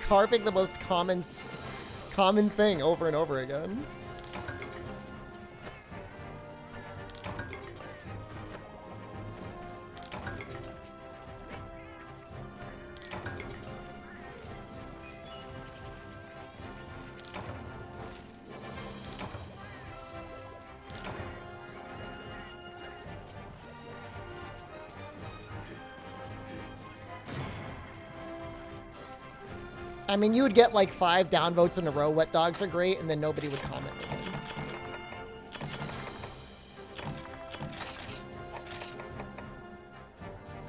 carving the most common thing over and over again? I mean, you would get like 5 downvotes in a row. Wet dogs are great, and then nobody would comment.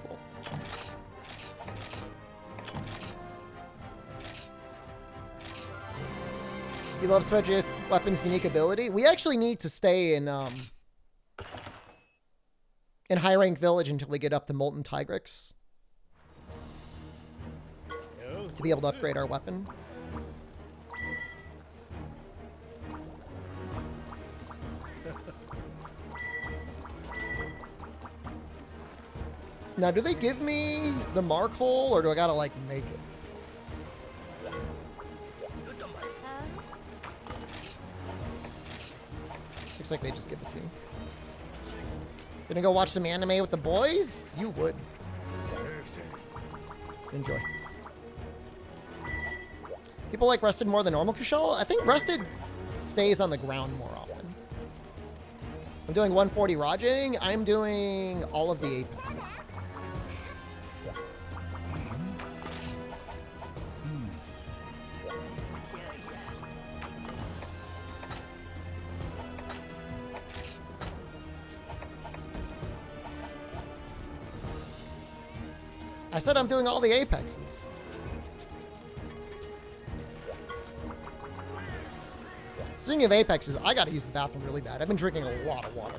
Cool. You love Svedrius Weapon's unique ability? We actually need to stay in High Rank Village until we get up to Molten Tigrex to be able to upgrade our weapon. Now, do they give me the mark hole, or do I gotta, like, make it? Looks like they just give it to you. Gonna go watch some anime with the boys? You would. Enjoy. People like Rusted more than normal Kushal? I think Rusted stays on the ground more often. I'm doing 140 Rajing. I'm doing all of the Apexes. I said I'm doing all the Apexes. Speaking of Apexes, I gotta use the bathroom really bad. I've been drinking a lot of water.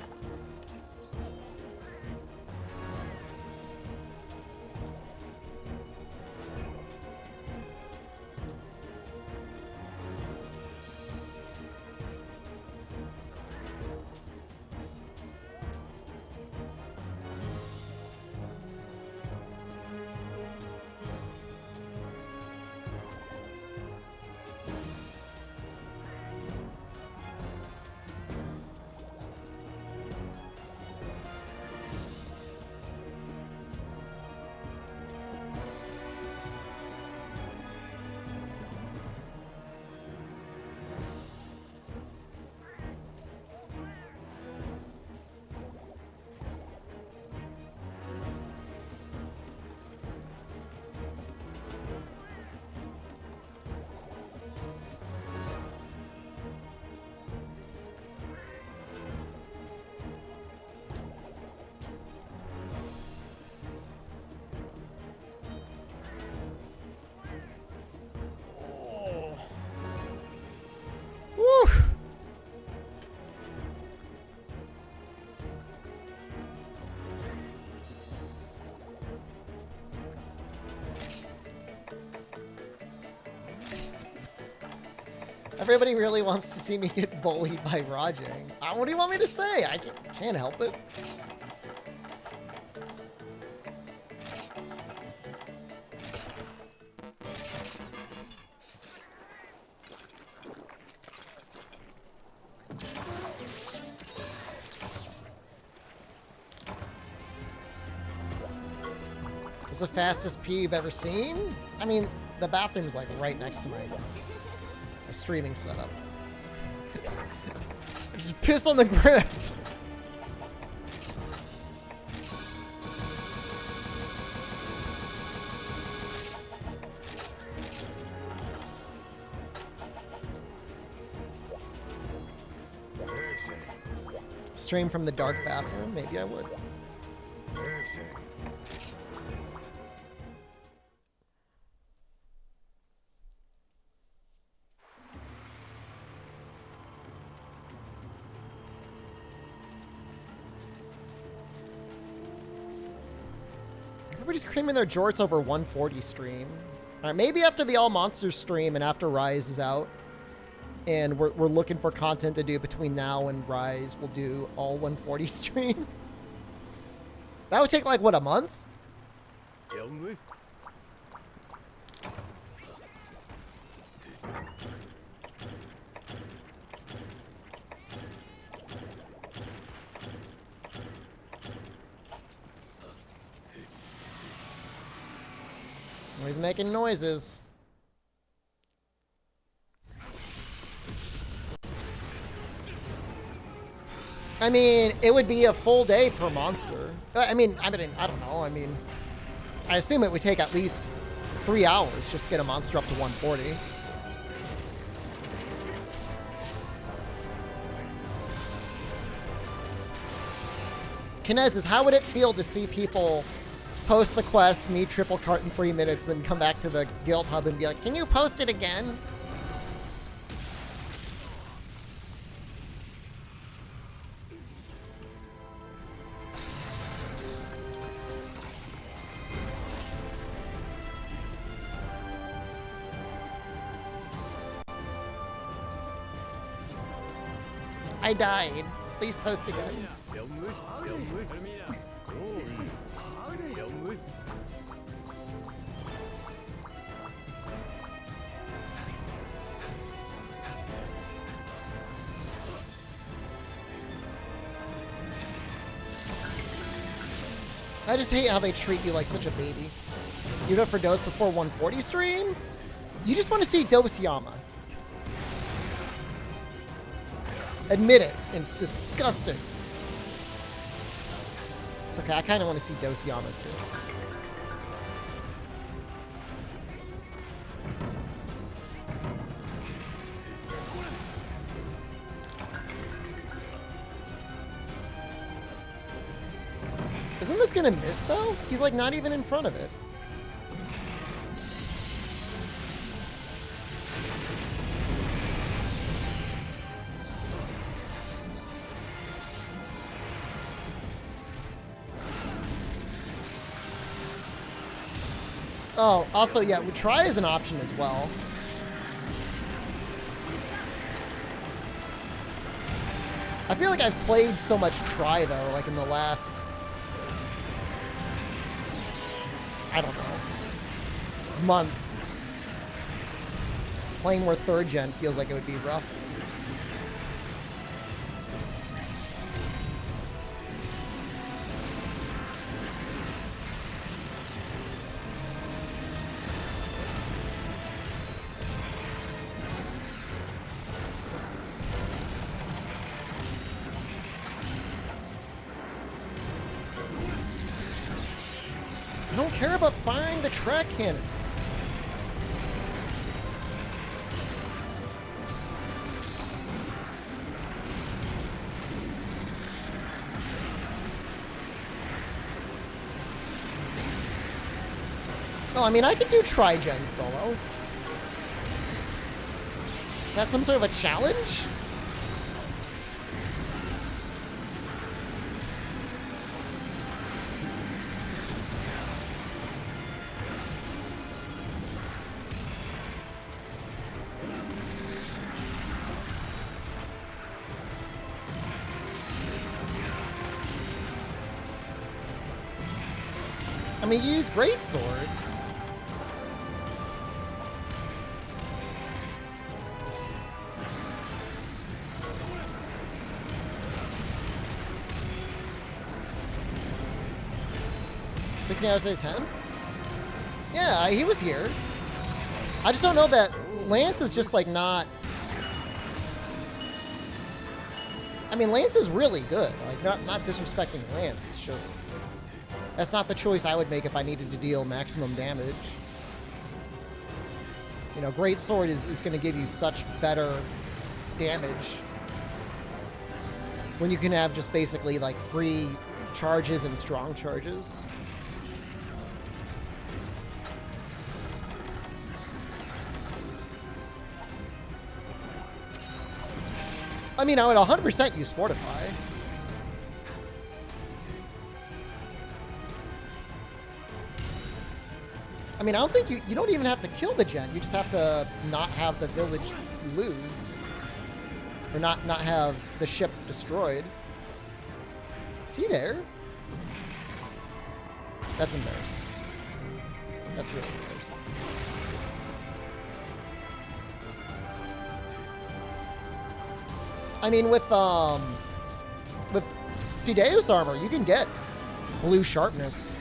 Everybody really wants to see me get bullied by Rajang. What do you want me to say? I can't help it. It's the fastest pee you've ever seen? I mean, the bathroom's like right next to my streaming setup. I just piss on the ground. Stream from the dark bathroom? Maybe I would. Everybody's creaming their jorts over 140 stream. All right, maybe after the All Monsters stream and after Rise is out, and we're looking for content to do between now and Rise, we'll do all 140 stream. That would take like, what, a month? He's making noises. I mean, it would be a full day per monster. I mean, I don't know. I mean, I assume it would take at least 3 hours just to get a monster up to 140. Kinezis, how would it feel to see people post the quest, me triple cart in 3 minutes, then come back to the guild hub and be like, can you post it again? I died. Please post again. I just hate how they treat you like such a baby. You do it for Dose before 140 stream? You just want to see Dose Yama. Admit it. It's disgusting. It's okay. I kind of want to see Dose Yama too. Isn't this gonna miss though? He's like not even in front of it. Oh, also, yeah, try is an option as well. I feel like I've played so much try though, like in the last, I don't know, month. Playing more 3rd gen feels like it would be rough. I don't care about firing the track cannon. Oh, I mean, I could do tri-gen solo. Is that some sort of a challenge? I mean, you use Greatsword. Hours of attempts? Yeah, he was here. I just don't know that Lance is just like not. I mean, Lance is really good. Like, not disrespecting Lance. It's just that's not the choice I would make if I needed to deal maximum damage. You know, Greatsword is going to give you such better damage. when you can have just basically like free charges and strong charges. I mean, I would 100% use Fortify. I mean, I don't think you don't even have to kill the gen. You just have to not have the village lose. Or not have the ship destroyed. Is he there? That's embarrassing. That's really embarrassing. I mean, with Sideus armor, you can get blue sharpness.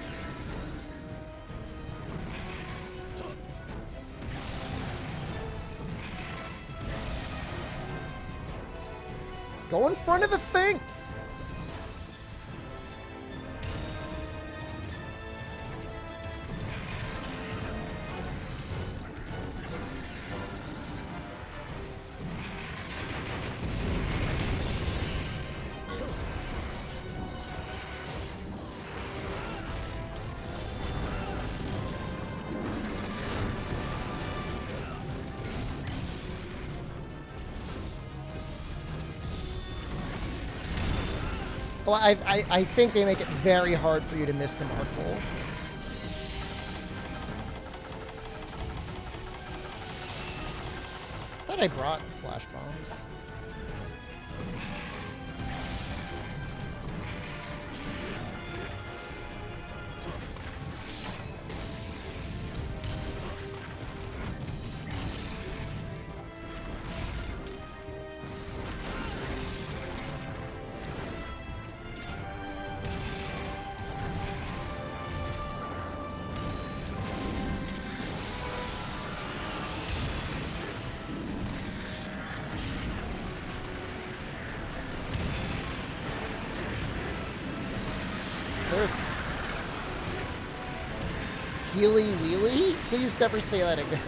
Go in front of the thing. Well, I think they make it very hard for you to miss the mark hole. I thought I brought flash bombs. There's Healy Wheelie? Please never say that again.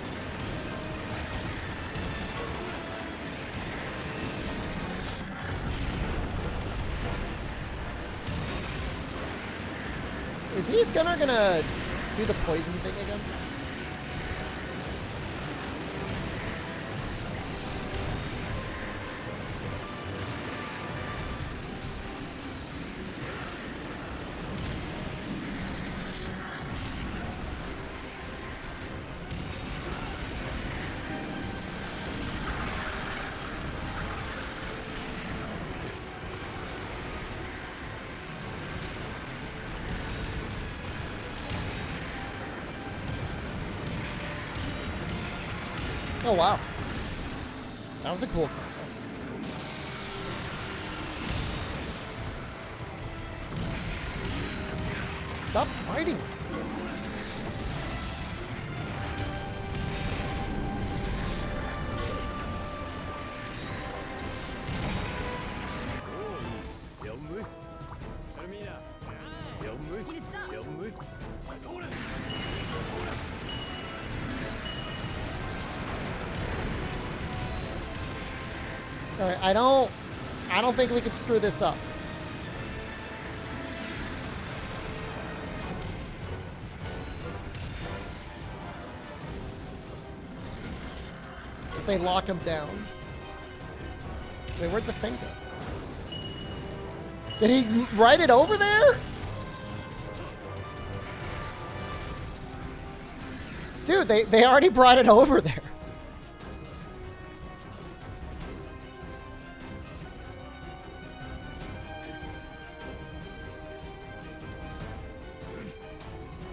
Is he gonna do the poison thing again? Oh, wow. That was a cool combo. Stop fighting. All right, I don't think we can screw this up. Because they lock him down. Wait, where'd the thing go? Did he ride it over there? Dude, they already brought it over there.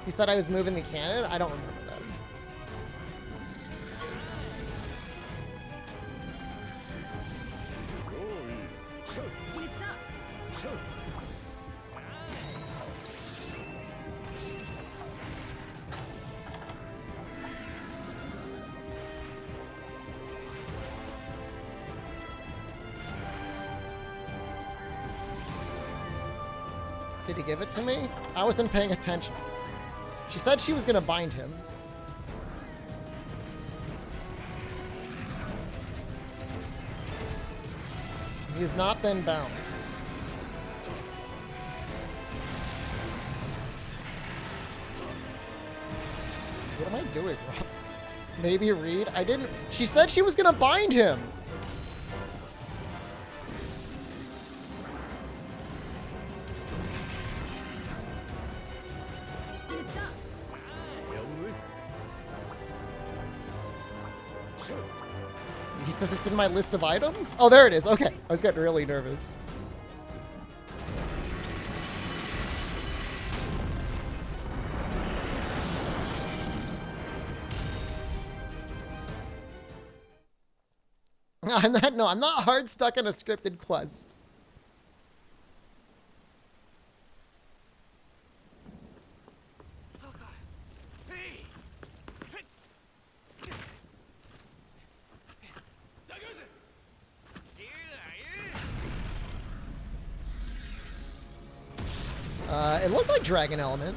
He said I was moving the cannon? I don't remember that. Did he give it to me? I wasn't paying attention. She said she was going to bind him. He has not been bound. What am I doing, Rob? Maybe read? I didn't... She said she was gonna bind him! He says it's in my list of items? Oh, there it is. Okay. I was getting really nervous. I'm not hard stuck in a scripted quest. It looked like Dragon Element.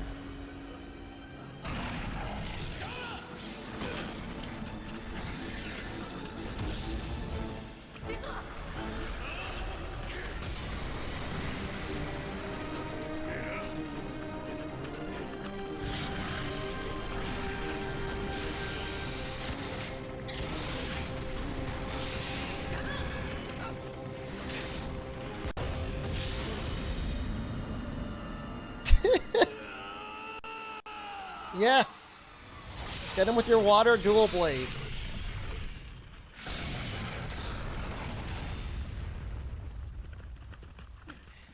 Yes! Get him with your water dual blades.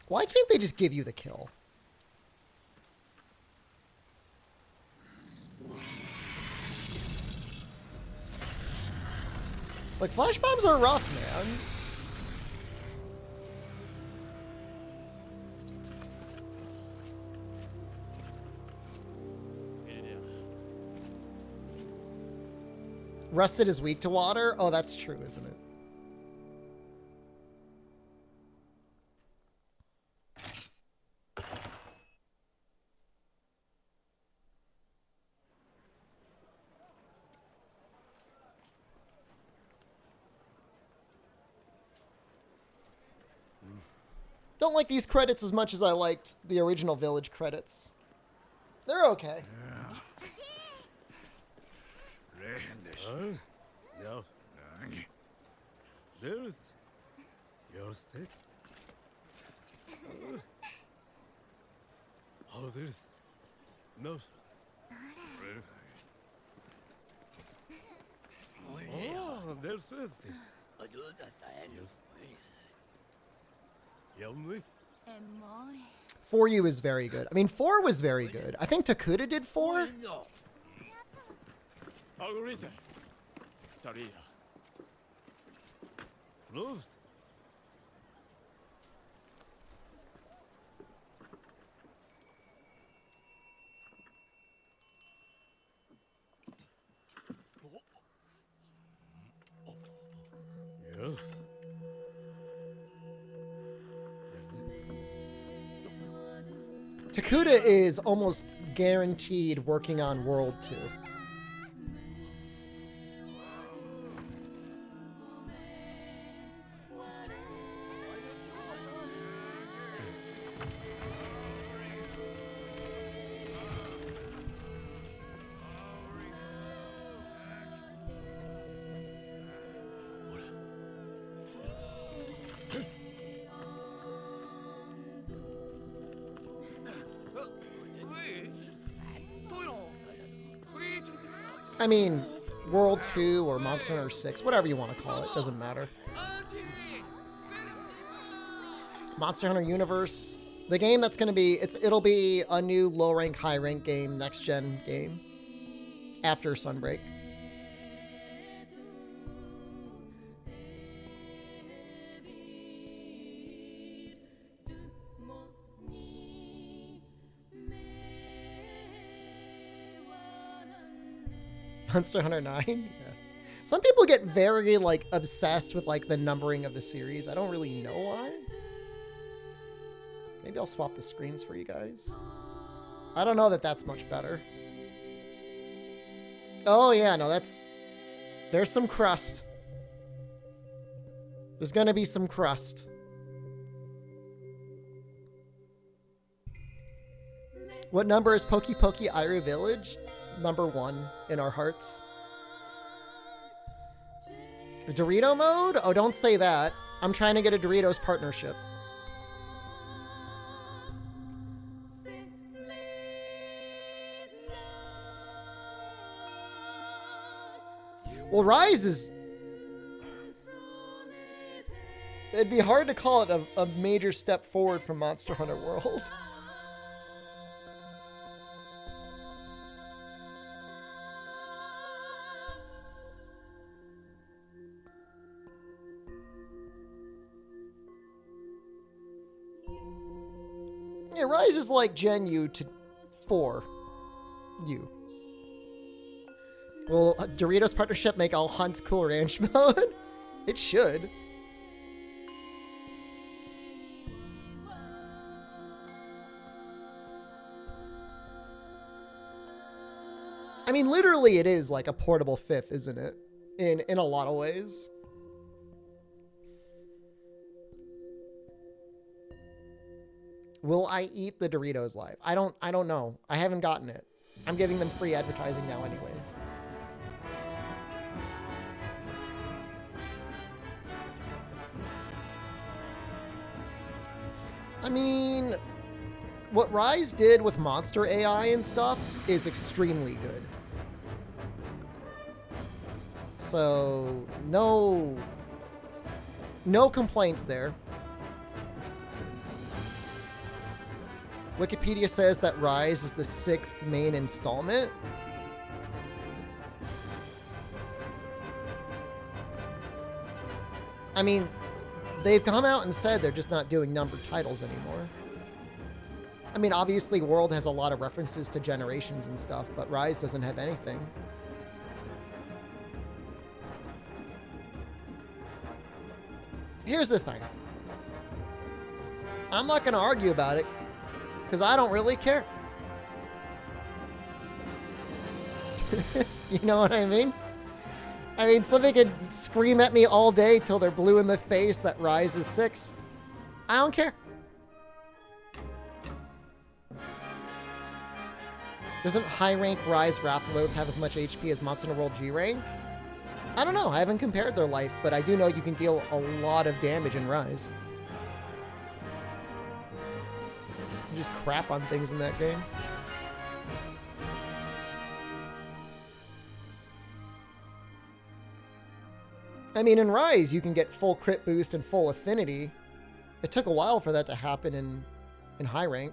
Why can't they just give you the kill? Like, flash bombs are rough, man. Rusted is weak to water? Oh, that's true, isn't it? Don't like these credits as much as I liked the original Village credits. They're okay. Ja. There's your stick. Oh, there's no. Oh, there's Thursday. Yummy. 4U is very good. I mean, 4 was very good. I think Takuda did 4. Sorry. Rose. Yeah. Takuda is almost guaranteed working on World 2. I mean, World 2 or Monster Hunter 6, whatever you want to call it, doesn't matter. Monster Hunter Universe, the game that's going to be, it'll be a new low rank, high rank game, next gen game after Sunbreak. Monster Hunter 9? Yeah. Some people get very, like, obsessed with, like, the numbering of the series. I don't really know why. Maybe I'll swap the screens for you guys. I don't know that that's much better. Oh, yeah, no, that's... There's some crust. There's gonna be some crust. What number is Poki Poki Iru Village? #1 in our hearts. Dorito mode? Oh, don't say that. I'm trying to get a Doritos partnership. Well, Rise is... It'd be hard to call it a major step forward from Monster Hunter World. Yeah, Rise is like Gen U to 4U. Will Doritos partnership make all hunts Cool Ranch mode? It should. I mean, literally it is like a portable fifth, isn't it? In a lot of ways. Will I eat the Doritos live? I don't know. I haven't gotten it. I'm giving them free advertising now anyways. I mean, what Rise did with monster AI and stuff is extremely good. So, no complaints there. Wikipedia says that Rise is the 6th main installment. I mean, they've come out and said they're just not doing numbered titles anymore. I mean, obviously World has a lot of references to Generations and stuff, but Rise doesn't have anything. Here's the thing. I'm not going to argue about it, because I don't really care. You know what I mean? I mean, somebody could scream at me all day till they're blue in the face that Rise is 6. I don't care. Doesn't high rank Rise Rathalos have as much HP as Monster Hunter World G rank? I don't know. I haven't compared their life, but I do know you can deal a lot of damage in Rise. You just crap on things in that game. I mean, in Rise, you can get full crit boost and full affinity. It took a while for that to happen in high rank.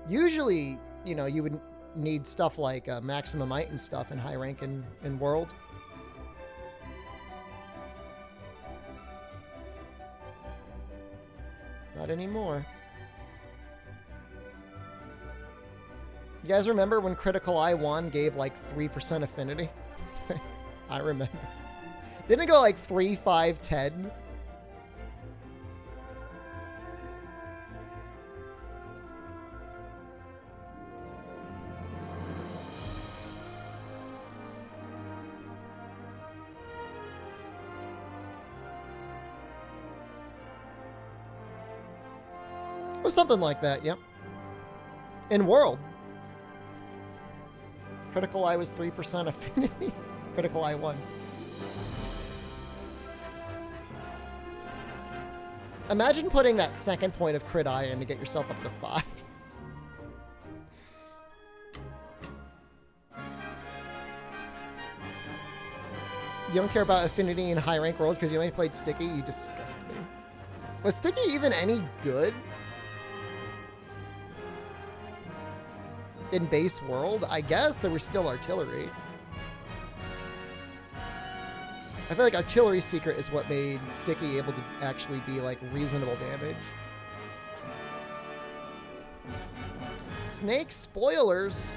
Usually, you know, you would need stuff like maximum might and stuff in high rank in World. Not anymore. You guys remember when Critical Eye 1 gave like 3% affinity? I remember. Didn't it go like 3, 5, 10? Or something like that, yep. In World. Critical Eye was 3% affinity. Critical Eye 1. Imagine putting that second point of Crit Eye in to get yourself up to 5. You don't care about affinity in high rank World because you only played Sticky? You disgust me. Was Sticky even any good? In base World? I guess there was still artillery. I feel like Artillery Secret is what made Sticky able to actually be like reasonable damage. Snake spoilers.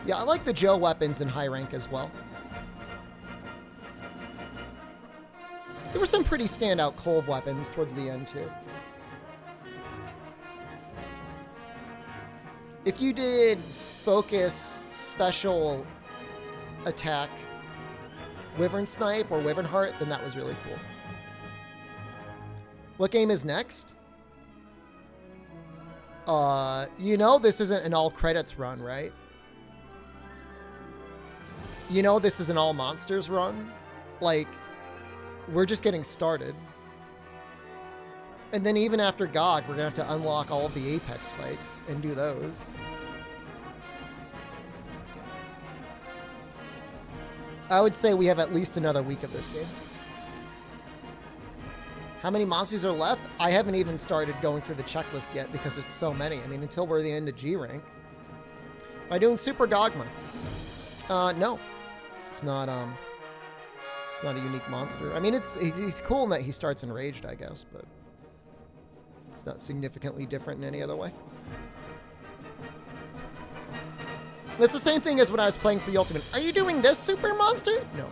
Yeah, I like the Joe weapons in high rank as well. There were some pretty standout Kolv weapons towards the end, too. If you did focus, special, attack, Wyvern Snipe or Wyvern Heart, then that was really cool. What game is next? You know this isn't an all credits run, right? You know this is an all monsters run? Like, we're just getting started. And then even after GOG, we're gonna have to unlock all of the Apex fights and do those. I would say we have at least another week of this game. How many monsters are left? I haven't even started going through the checklist yet because it's so many. I mean, until we're at the end of G rank. Am I doing Super Dogma? No. It's not a unique monster. I mean, he's cool in that he starts enraged, I guess, but it's not significantly different in any other way. It's the same thing as when I was playing for the Ultimate. Are you doing this super monster? No.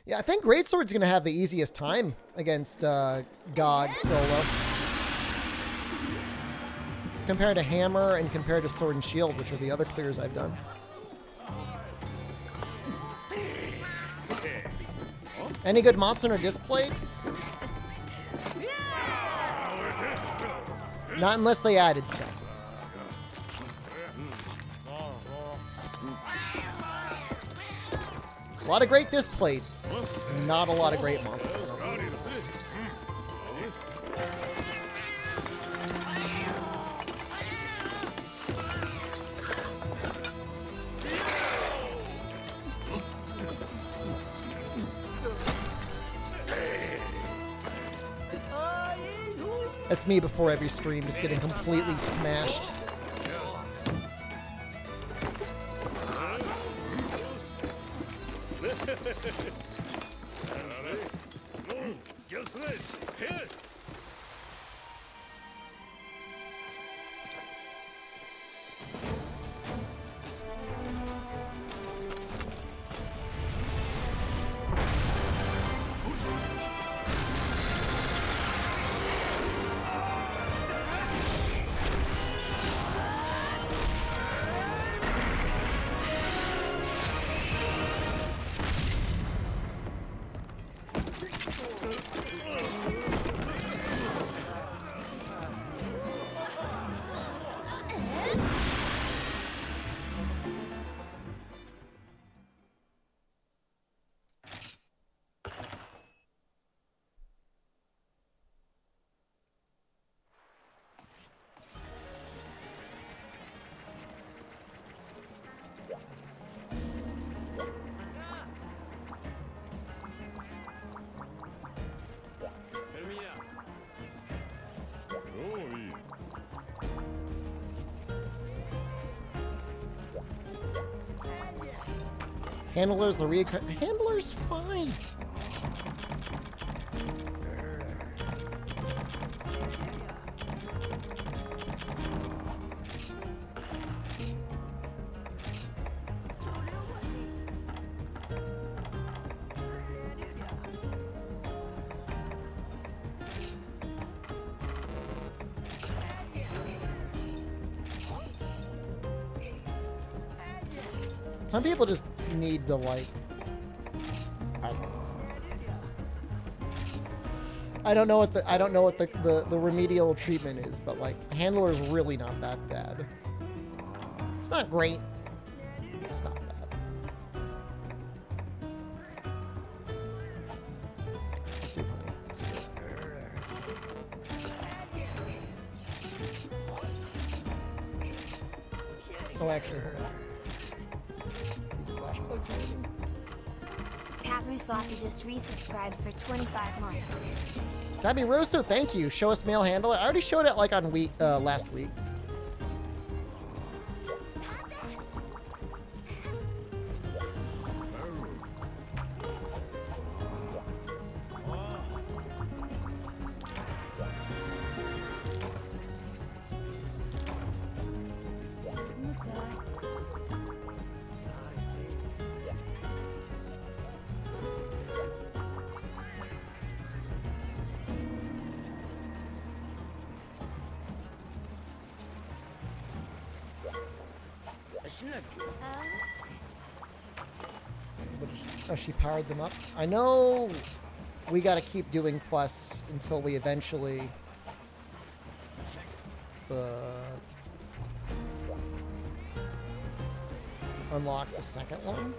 Yeah, I think Greatsword's going to have the easiest time against GOG solo. Compared to Hammer and compared to Sword and Shield, which are the other clears I've done. Any good Monster Hunter disc plates? Not unless they added some. A lot of great disc plates. Not a lot of great Monster Hunter. That's me before every stream, just getting completely smashed. Handler's the Handler's fine. Some people just need to, like, I don't know what the remedial treatment is, but like Handler's really not that bad. It's not great. It's not bad. Let's do honey. Let's do it. Oh, actually, Tabby Saucy just resubscribed for 25 months. Tabby Rosso, thank you. Show us male handler. I already showed it like on last week. Oh, she powered them up. I know we gotta keep doing quests until we eventually unlock the second one.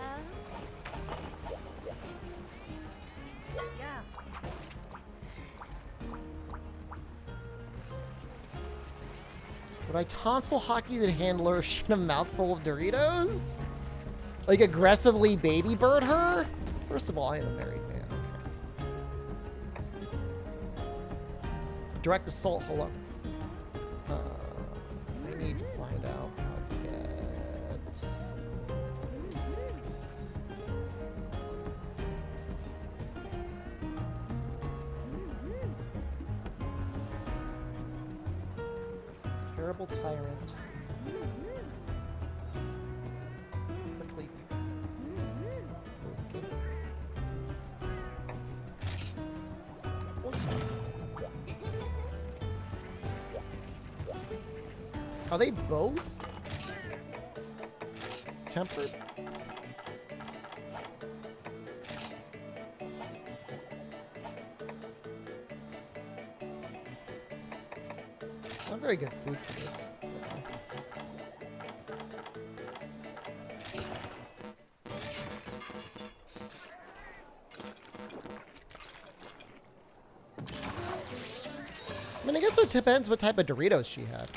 Would I tonsil hockey the handler if she had a mouthful of Doritos? Like aggressively baby bird her? First of all, I am a married man. Okay. Direct assault, hold up. I need to find out how to get... Terrible tyrant. Quickly. Okay. Looks fine. Are they both tempered? Not very good food for this. I mean, I guess it depends what type of Doritos she had.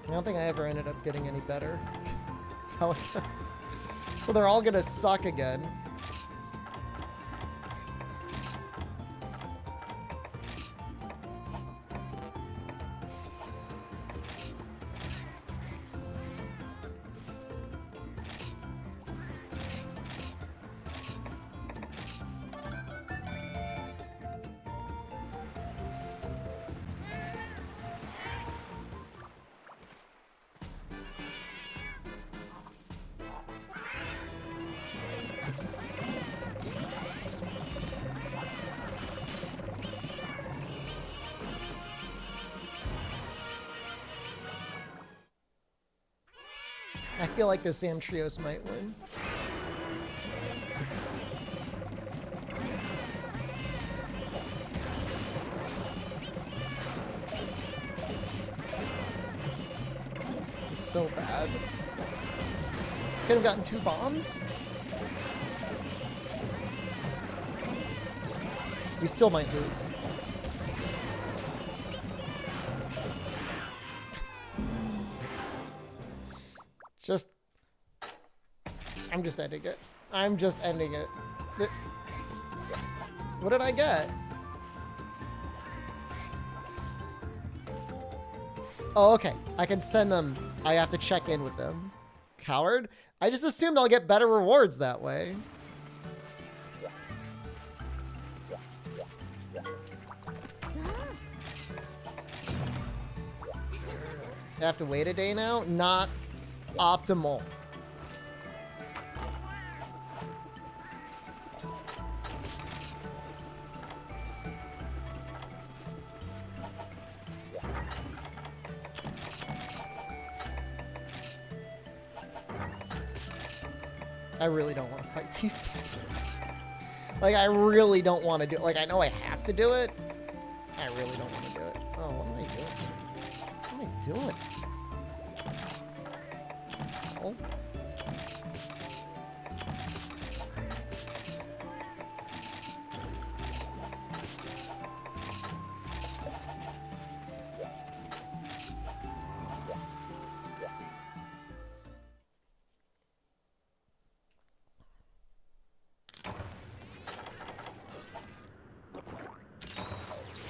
I don't think I ever ended up getting any better. So they're all gonna suck again. I feel like this Amtrios might win. It's so bad. Could have gotten 2 bombs. We still might lose. I'm just ending it. I'm just ending it. What did I get? Oh, okay. I can send them. I have to check in with them. Coward? I just assumed I'll get better rewards that way. I have to wait a day now? Not optimal. I really don't want to fight these things. Like, I really don't want to do it. Like, I know I have to do it. I really don't want to do it. Oh, what am I doing? What am I doing? Oh.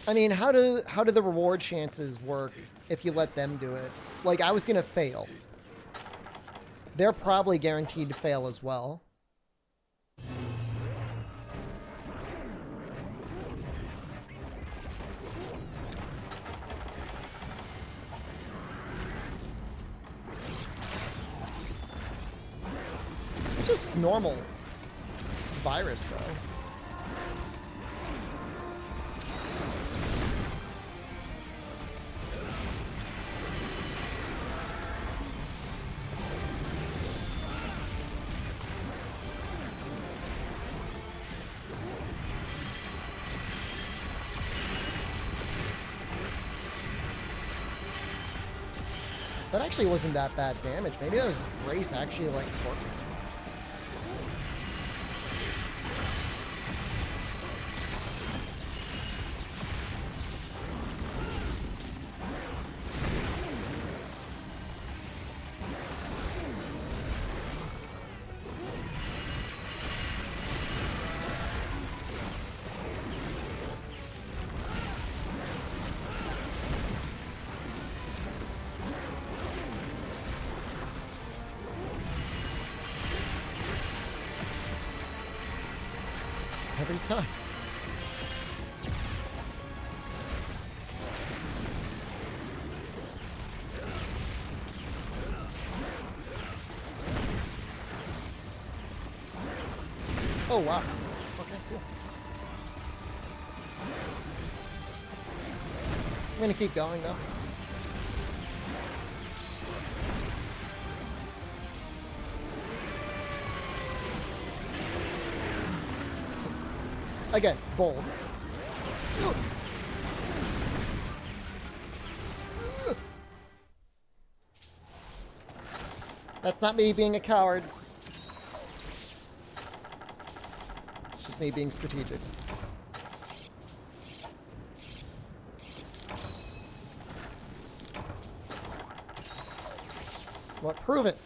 I mean, how do the reward chances work if you let them do it? Like, I was gonna fail. They're probably guaranteed to fail as well. just normal virus, though. That actually wasn't that bad damage. Maybe that was brace actually like working. Every time. Oh wow. Okay, cool. I'm gonna keep going though. Again, bold. That's not me being a coward. It's just me being strategic. What? Prove it.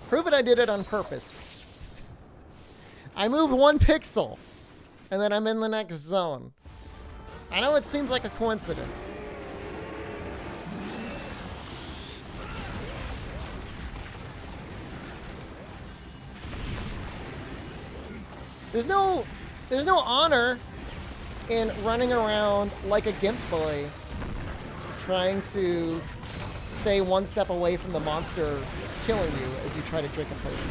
Prove it I did it on purpose. I moved 1 pixel. And then I'm in the next zone. I know it seems like a coincidence. There's no honor in running around like a gimp boy, trying to stay 1 step away from the monster killing you as you try to drink a potion.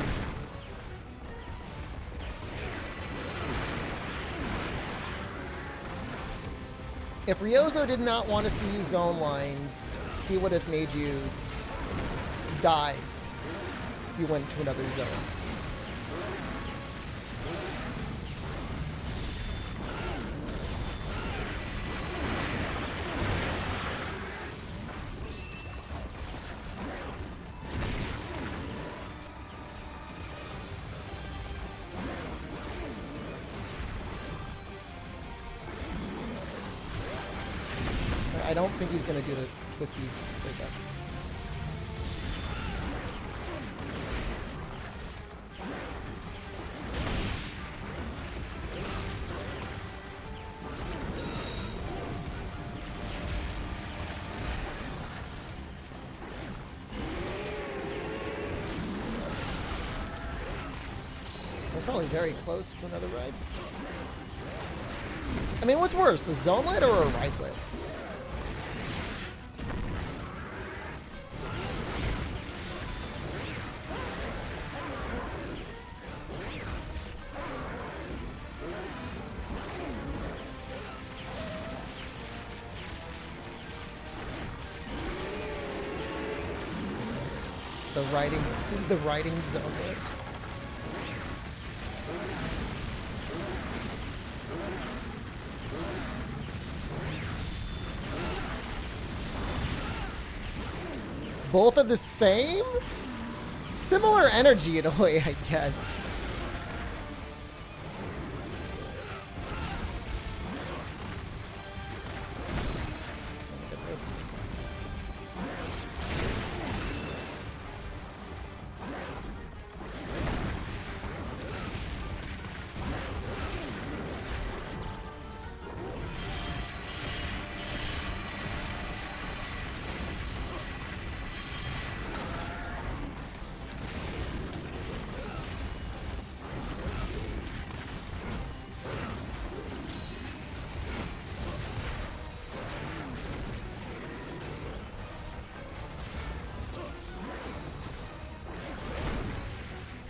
If Ryozo did not want us to use zone lines, he would have made you die if you went to another zone. I don't think he's going to do the twisty breakup. That's probably very close to another ride. I mean, what's worse, a zone lit or a ride lit? The riding zone. Both are the same? Similar energy in a way, I guess.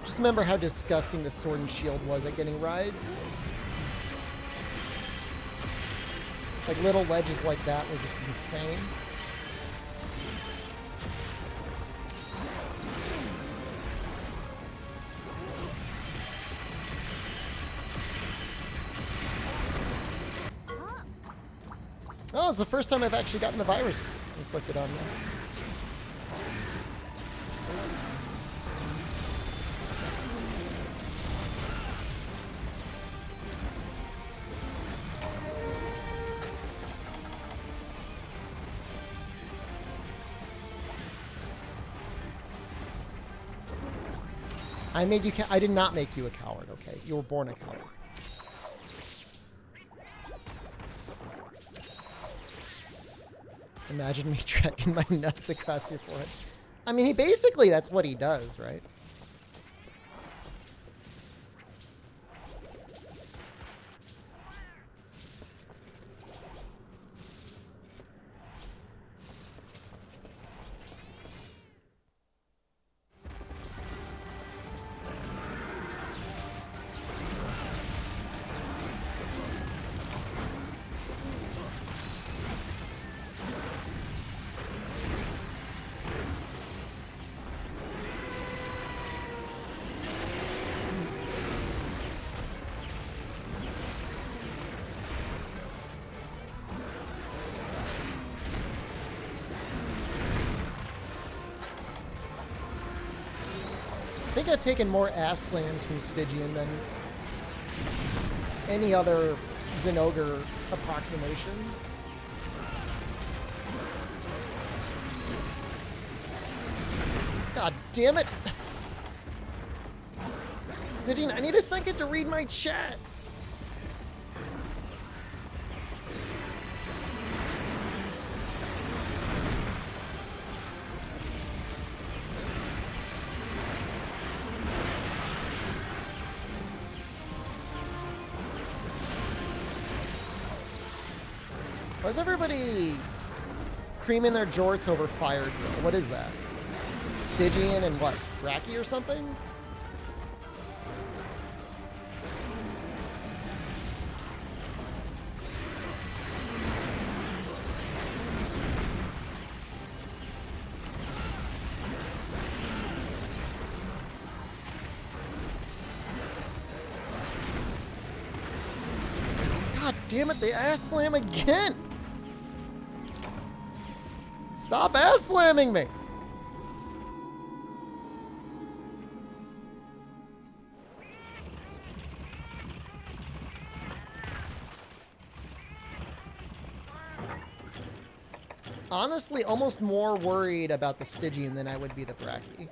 Just remember how disgusting the Sword and Shield was at getting rides. Like little ledges like that were just insane. Oh, it's the first time I've actually gotten the virus inflicted on me. I did not make you a coward, okay? You were born a coward. Imagine me dragging my nuts across your forehead. I mean, basically that's what he does, right? I think I've taken more ass slams from Stygian than any other Zinogre approximation. God damn it! Stygian, I need a second to read my chat! Why is everybody creaming their jorts over fire drill? What is that? Stygian and what? Bracky or something? God damn it, they ass slam again! Stop ass slamming me! Honestly, almost more worried about the Stygian than I would be the Bracky.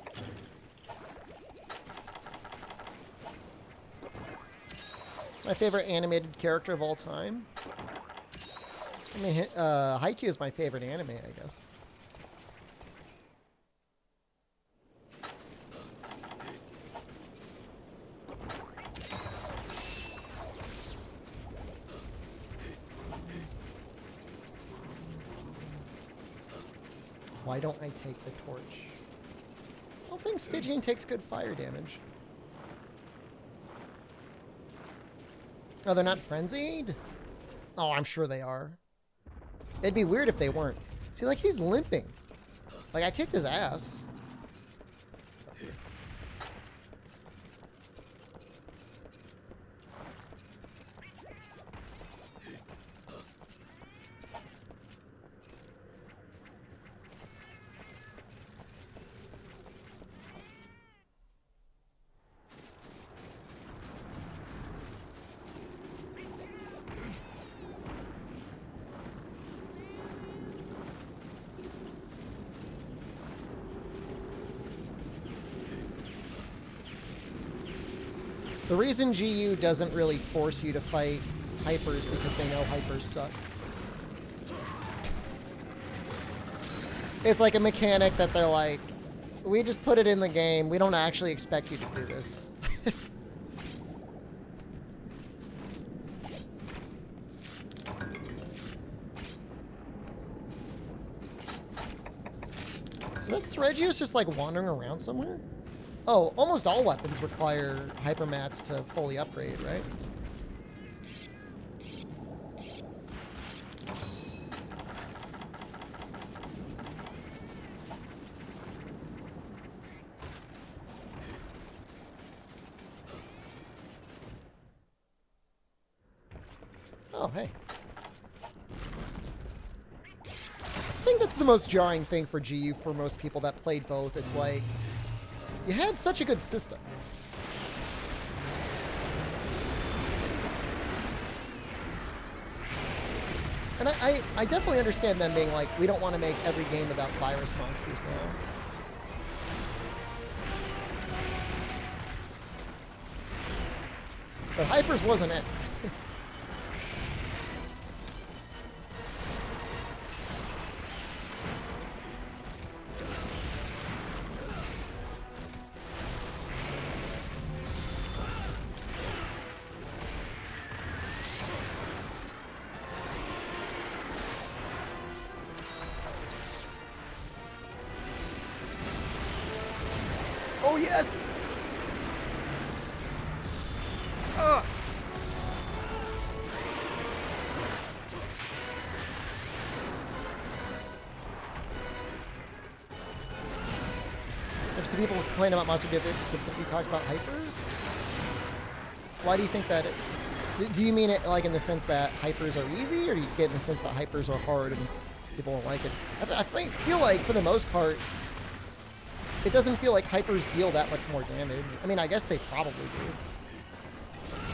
My favorite animated character of all time. I mean, Haikyuu is my favorite anime, I guess. Why don't I take the torch? I don't think Stygian takes good fire damage. Oh, they're not frenzied? Oh, I'm sure they are. It'd be weird if they weren't. See, like, he's limping. Like, I kicked his ass. The reason GU doesn't really force you to fight hypers because they know hypers suck. It's like a mechanic that they're like, we just put it in the game. We don't actually expect you to do this. So that's Regius just like wandering around somewhere? Oh, almost all weapons require hypermats to fully upgrade, right? Oh, hey. I think that's the most jarring thing for GU for most people that played both. It's like, you had such a good system. And I definitely understand them being like, we don't want to make every game about virus monsters now. But Hypers wasn't it. Oh, yes! Ugh. If some people complain about monster difficulty, talk about hypers? Why do you think that do you mean it like in the sense that hypers are easy, or do you get in the sense that hypers are hard and people don't like it? I feel like, for the most part, it doesn't feel like hypers deal that much more damage. I mean, I guess they probably do.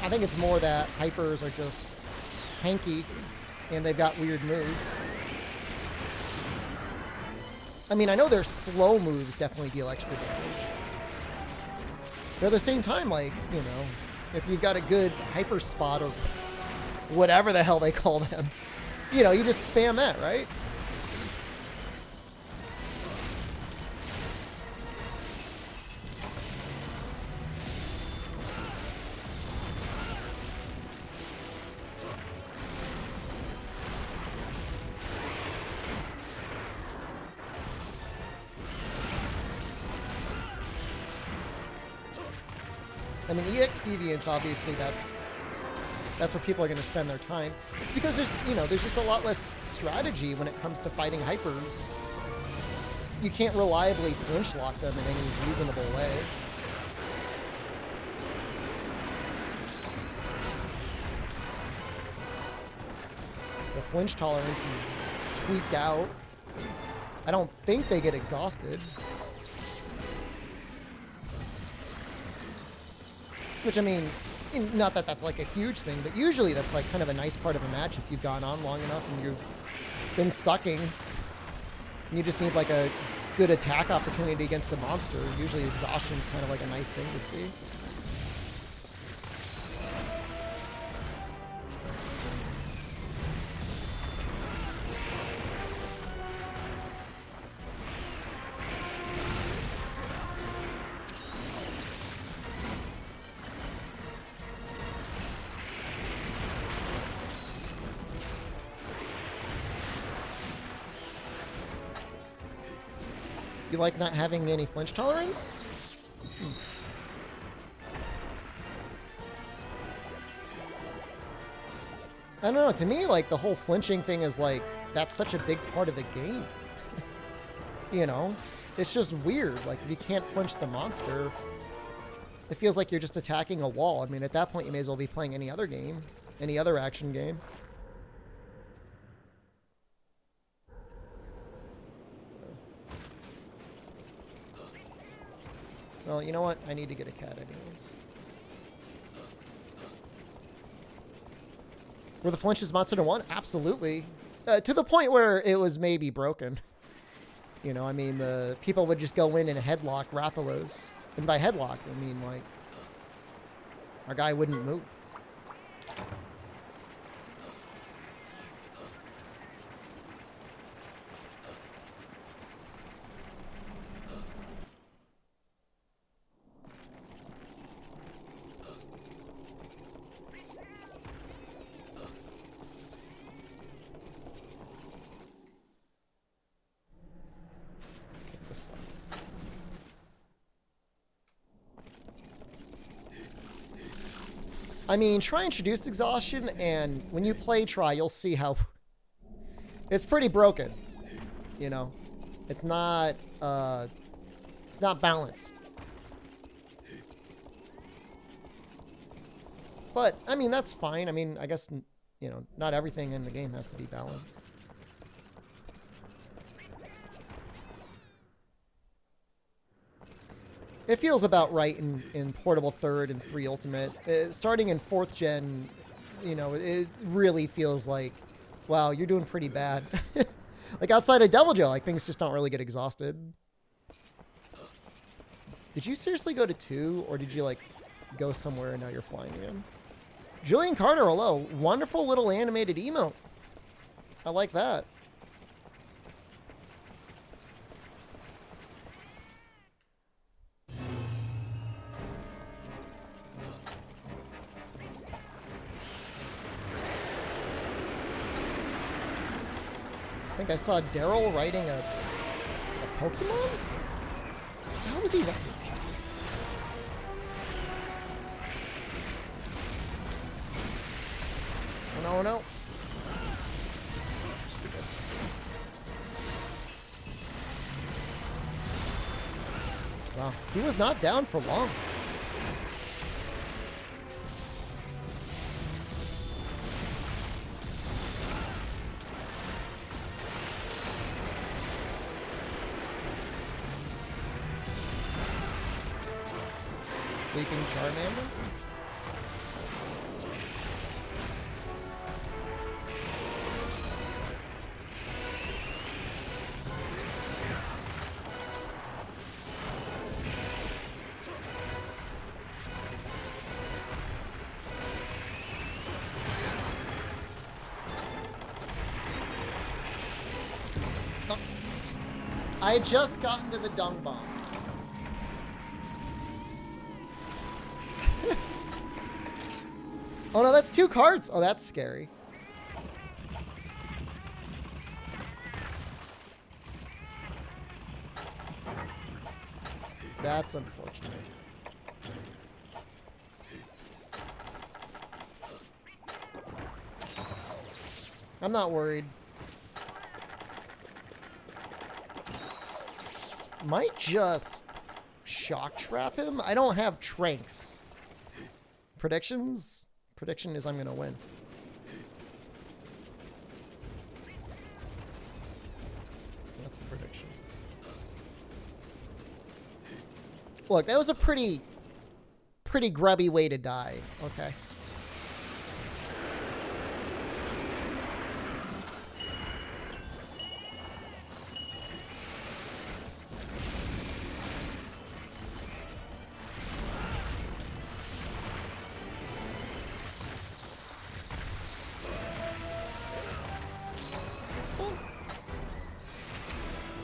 I think it's more that hypers are just tanky and they've got weird moves. I mean, I know their slow moves definitely deal extra damage. But at the same time, like, you know, if you've got a good hyper spot or whatever the hell they call them, you know, you just spam that, right? I mean, EX Deviants, obviously, that's where people are going to spend their time. It's because there's just a lot less strategy when it comes to fighting hypers. You can't reliably flinch lock them in any reasonable way. The flinch tolerance is tweaked out. I don't think they get exhausted. Which, I mean, not that that's like a huge thing, but usually that's like kind of a nice part of a match if you've gone on long enough and you've been sucking. And you just need like a good attack opportunity against a monster. Usually exhaustion's kind of like a nice thing to see. You like not having any flinch tolerance? I don't know, to me, like, the whole flinching thing is like, that's such a big part of the game. You know? It's just weird. Like, if you can't flinch the monster, it feels like you're just attacking a wall. I mean, at that point, you may as well be playing any other game, any other action game. Well, you know what? I need to get a cat anyways. Were the flinches Monster Hunter 1? Absolutely. To the point where it was maybe broken. You know, I mean, the people would just go in and headlock Rathalos. And by headlock, I mean, like, our guy wouldn't move. This sucks. I mean, try introduced exhaustion, and when you play try, you'll see how it's pretty broken. You know, it's not balanced. But I mean, that's fine. I mean, I guess, you know, not everything in the game has to be balanced. It feels about right in Portable 3rd and 3 Ultimate. Starting in 4th Gen, you know, it really feels like, wow, you're doing pretty bad. Like, outside of Devil Joe, like, things just don't really get exhausted. Did you seriously go to 2, or did you, like, go somewhere and now you're flying again? Julian Carter, hello. Wonderful little animated emote. I like that. I think I saw Daryl riding a Pokemon? How was he riding? Oh no, no. Just do this. Wow, he was not down for long. Sleeping Charmander? Oh. I had just gotten to the dung bombs. Oh no, that's 2 cards. Oh, that's scary. That's unfortunate. I'm not worried. Might just shock trap him. I don't have Tranks. Predictions? Prediction is I'm going to win. That's the prediction. Look, that was a pretty grubby way to die. Okay.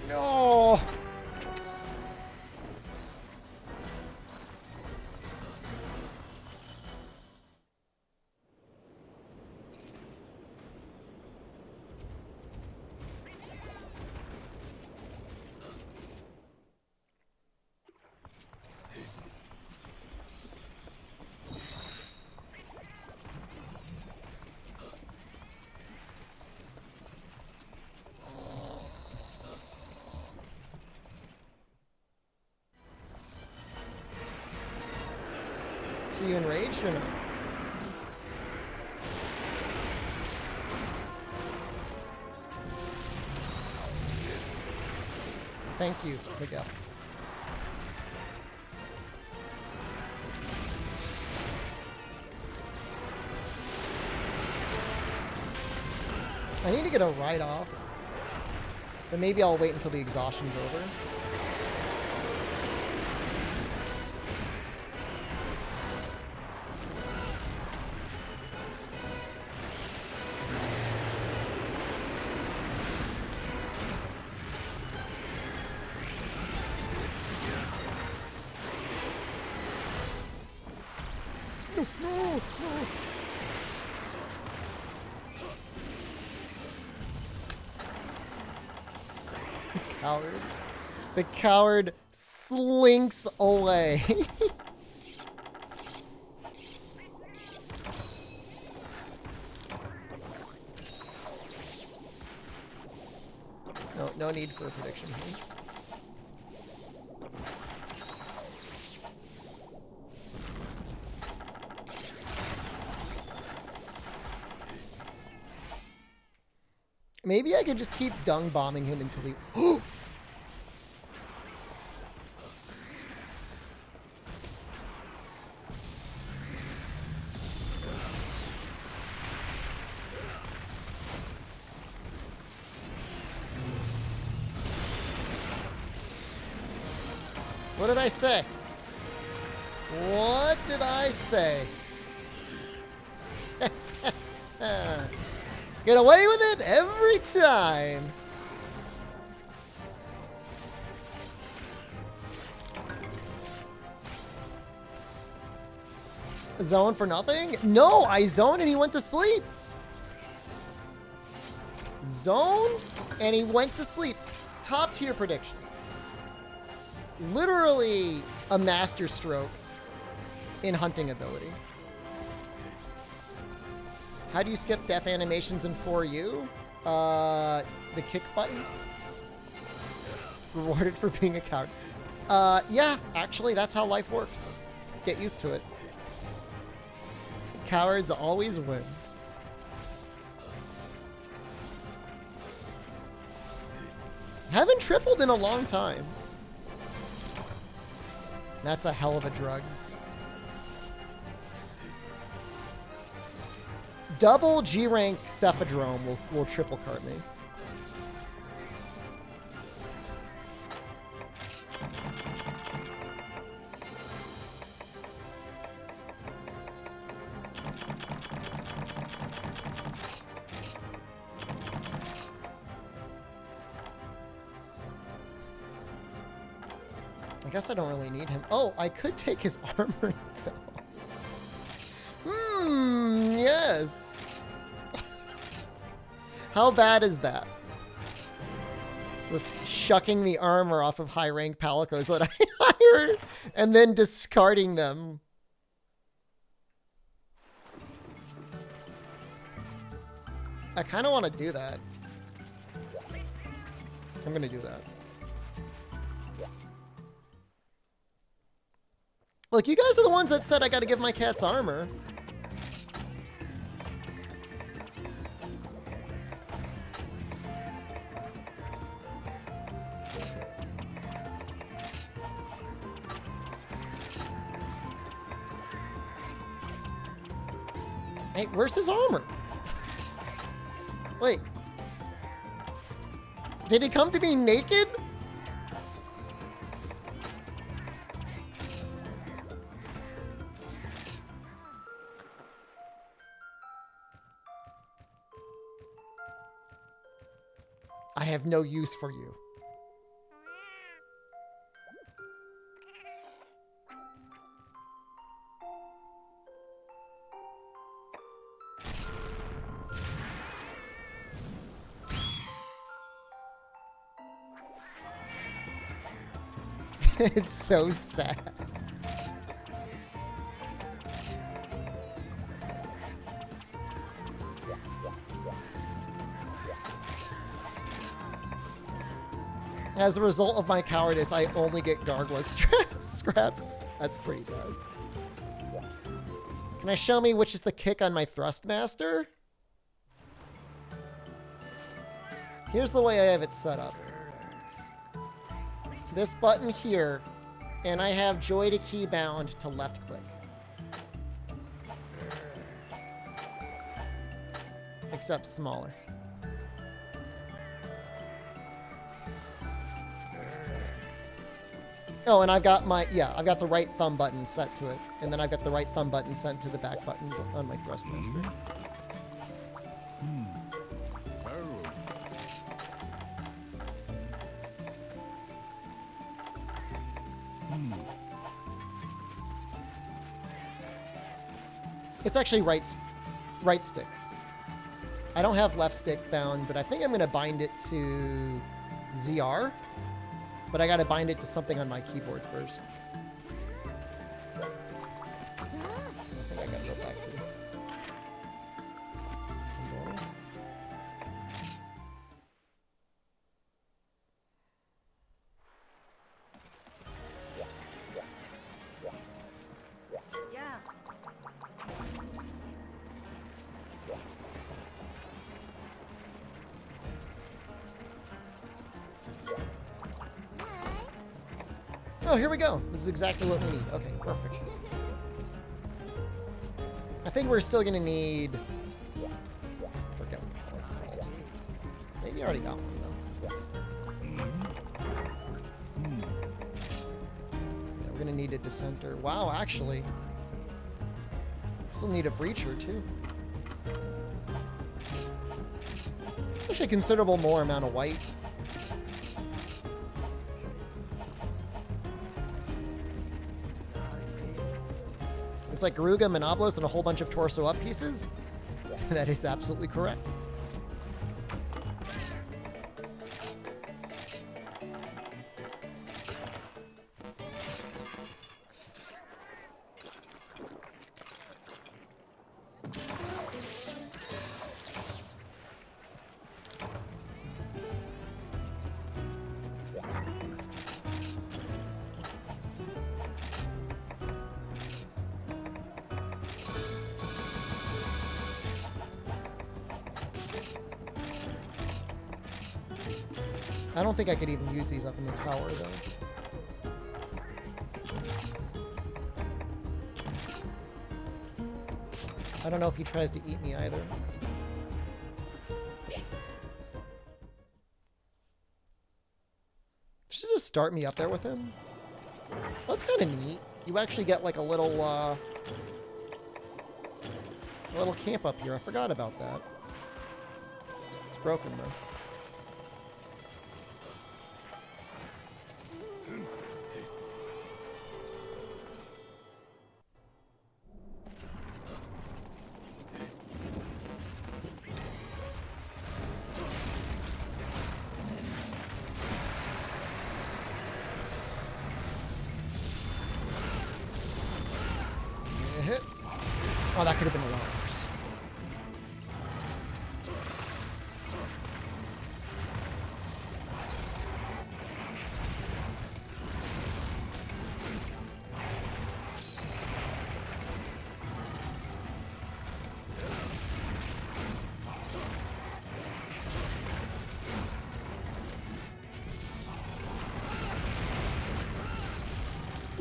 No. So you enraged or not? Thank you, Miguel. I need to get a write-off. But maybe I'll wait until the exhaustion's over. No. Coward. The coward slinks away. No need for a prediction here. Maybe I could just keep dung bombing him until he... What did I say? What did I say? Get away with it every time. Zone for nothing? No, I zoned and he went to sleep. Zone and he went to sleep. Top tier prediction. Literally a master stroke in hunting ability. How do you skip death animations in 4U? The kick button. Rewarded for being a coward. Yeah, actually, that's how life works. Get used to it. Cowards always win. Haven't tripled in a long time. That's a hell of a drug. Double G-rank Cephadrome will triple cart me. I guess I don't really need him. Oh, I could take his armor though. Yes. How bad is that? Just shucking the armor off of high rank Palicos that I hired and then discarding them. I kind of want to do that. I'm going to do that. Look, you guys are the ones that said I got to give my cats armor. Hey, where's his armor? Wait. Did he come to me naked? I have no use for you. It's so sad. As a result of my cowardice, I only get gargoyle scraps. That's pretty bad. Can I show me which is the kick on my Thrustmaster? Here's the way I have it set up. This button here, and I have joy to key bound to left click. Except smaller. Oh, and I've got my, I've got the right thumb button set to it. And then I've got the right thumb button sent to the back buttons on my Thrustmaster. It's actually right stick. I don't have left stick bound, but I think I'm going to bind it to ZR. But I got to bind it to something on my keyboard first. I think I got to go back to... Oh, here we go. This is exactly what we need. Okay, perfect. I think we're still gonna need... forget what it's called. Maybe I already got one, though. Yeah, we're gonna need a dissenter. Wow, actually. Still need a breacher, too. Actually, a considerable more amount of white. It's like Garuga, Monoblos, and a whole bunch of torso up pieces. That is absolutely correct. I don't think I could even use these up in the tower, though. I don't know if he tries to eat me either. Should just start me up there with him. Well, that's kind of neat. You actually get like a little camp up here. I forgot about that. It's broken though. Oh, that could have been a lot worse.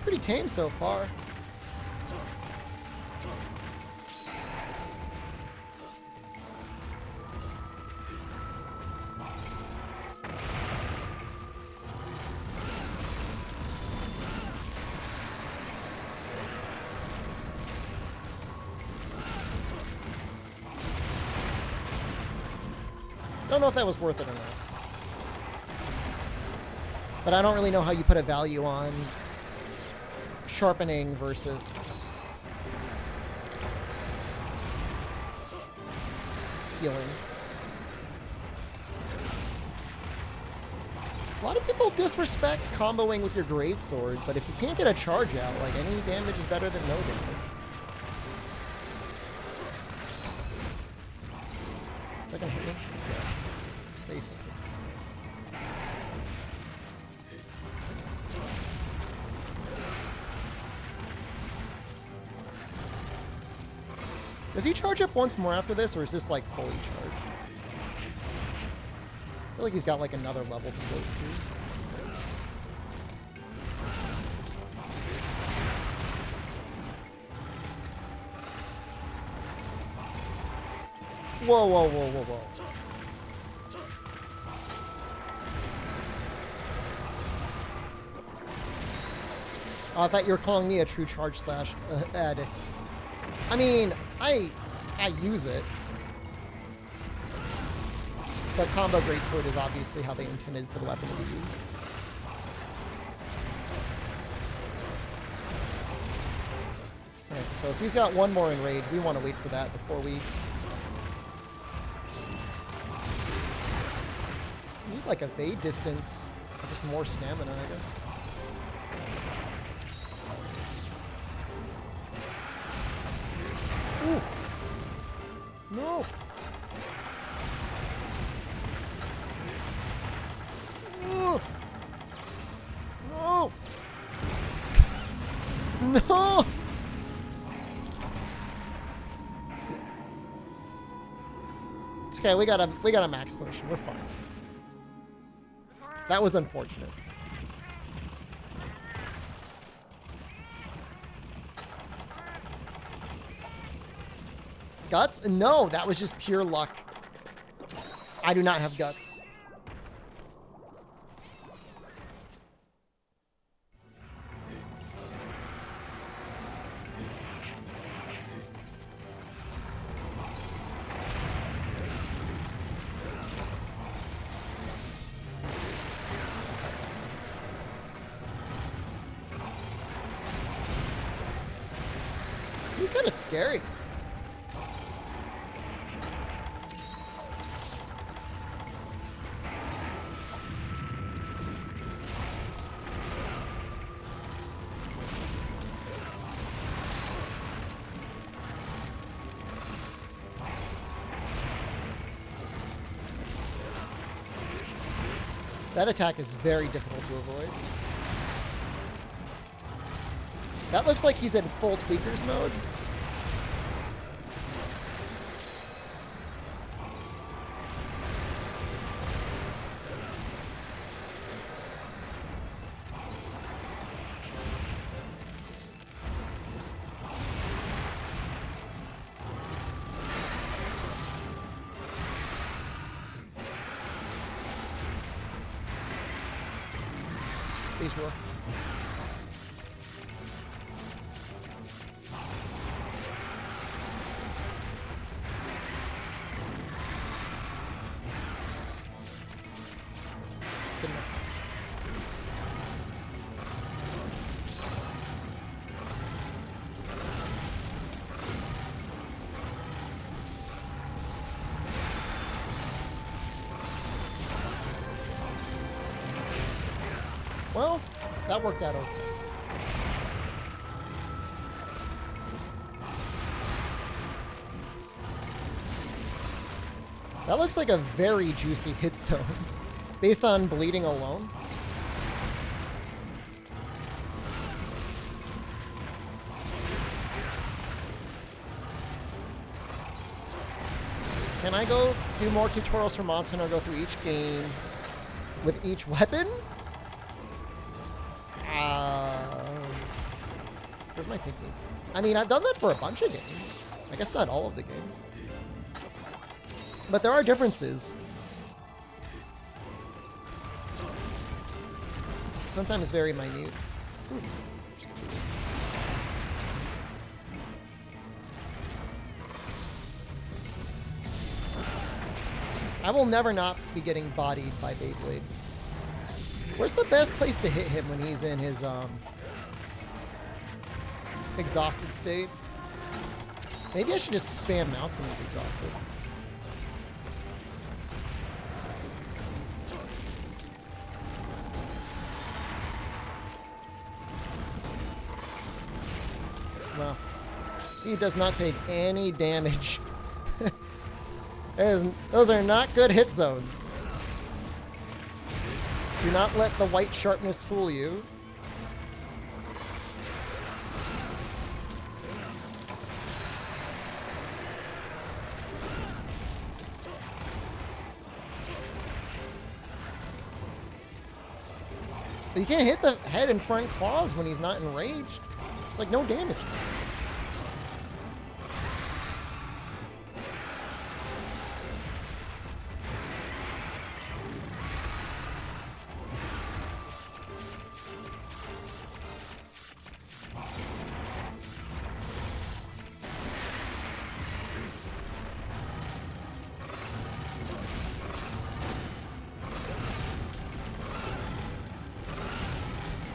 Pretty tame so far. Don't know if that was worth it or not. But I don't really know how you put a value on sharpening versus healing. A lot of people disrespect comboing with your greatsword, but if you can't get a charge out, like any damage is better than no damage. Is that gonna hit me? Yes. Space it. Does he charge up once more after this, or is this like fully charged? I feel like he's got like another level to close to. Whoa, whoa, whoa, whoa, whoa. Oh, I thought you were calling me a true charge slash addict. I mean, I use it. But combo greatsword is obviously how they intended for the weapon to be used. Alright, so if he's got one more in rage, we want to wait for that before we... need like evade distance. Or just more stamina, I guess. Ooh. No! Ooh. No! No! It's okay, we got a max potion. We're fine. That was unfortunate. Guts? No, that was just pure luck. I do not have guts. He's kind of scary. That attack is very difficult to avoid. That looks like he's in full tweakers mode. Please roar. It's good enough. Well, that worked out okay. That looks like a very juicy hit zone, based on bleeding alone. Can I go do more tutorials for Monson or go through each game with each weapon? Where's my technique? I mean, I've done that for a bunch of games. I guess not all of the games. But there are differences. Sometimes very minute. Ooh. I will never not be getting bodied by Beyblade. Where's the best place to hit him when he's in his exhausted state? Maybe I should just spam mounts when he's exhausted. Well, he does not take any damage. Those are not good hit zones. Do not let the white sharpness fool you. You can't hit the head and front claws when he's not enraged. It's like no damage.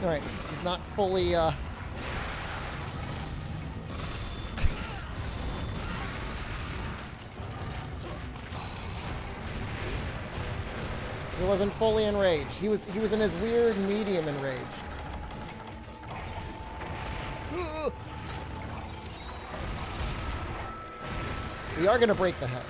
Alright, he's not fully, He wasn't fully enraged. He was in his weird medium enrage. We are gonna break the head.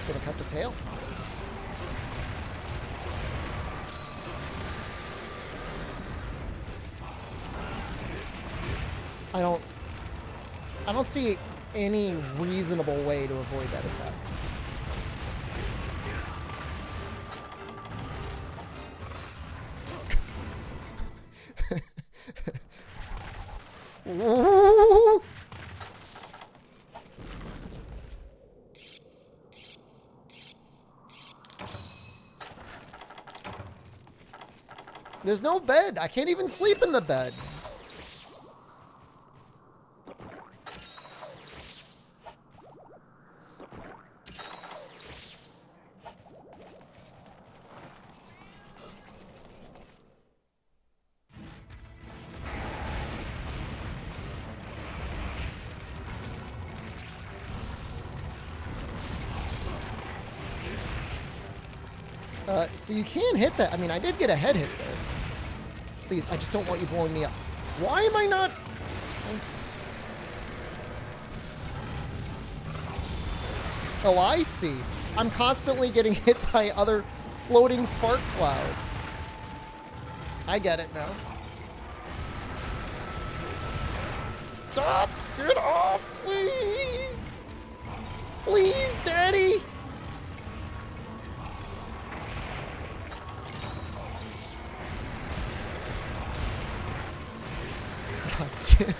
Gonna cut the tail. I don't see any reasonable way to avoid that attack. There's no bed. I can't even sleep in the bed. So you can hit that. I mean, I did get a head hit there. Please, I just don't want you blowing me up. Why am I not... Oh, I see. I'm constantly getting hit by other floating fart clouds. I get it now. Stop! Get off, please! Please, Daddy! God damn it.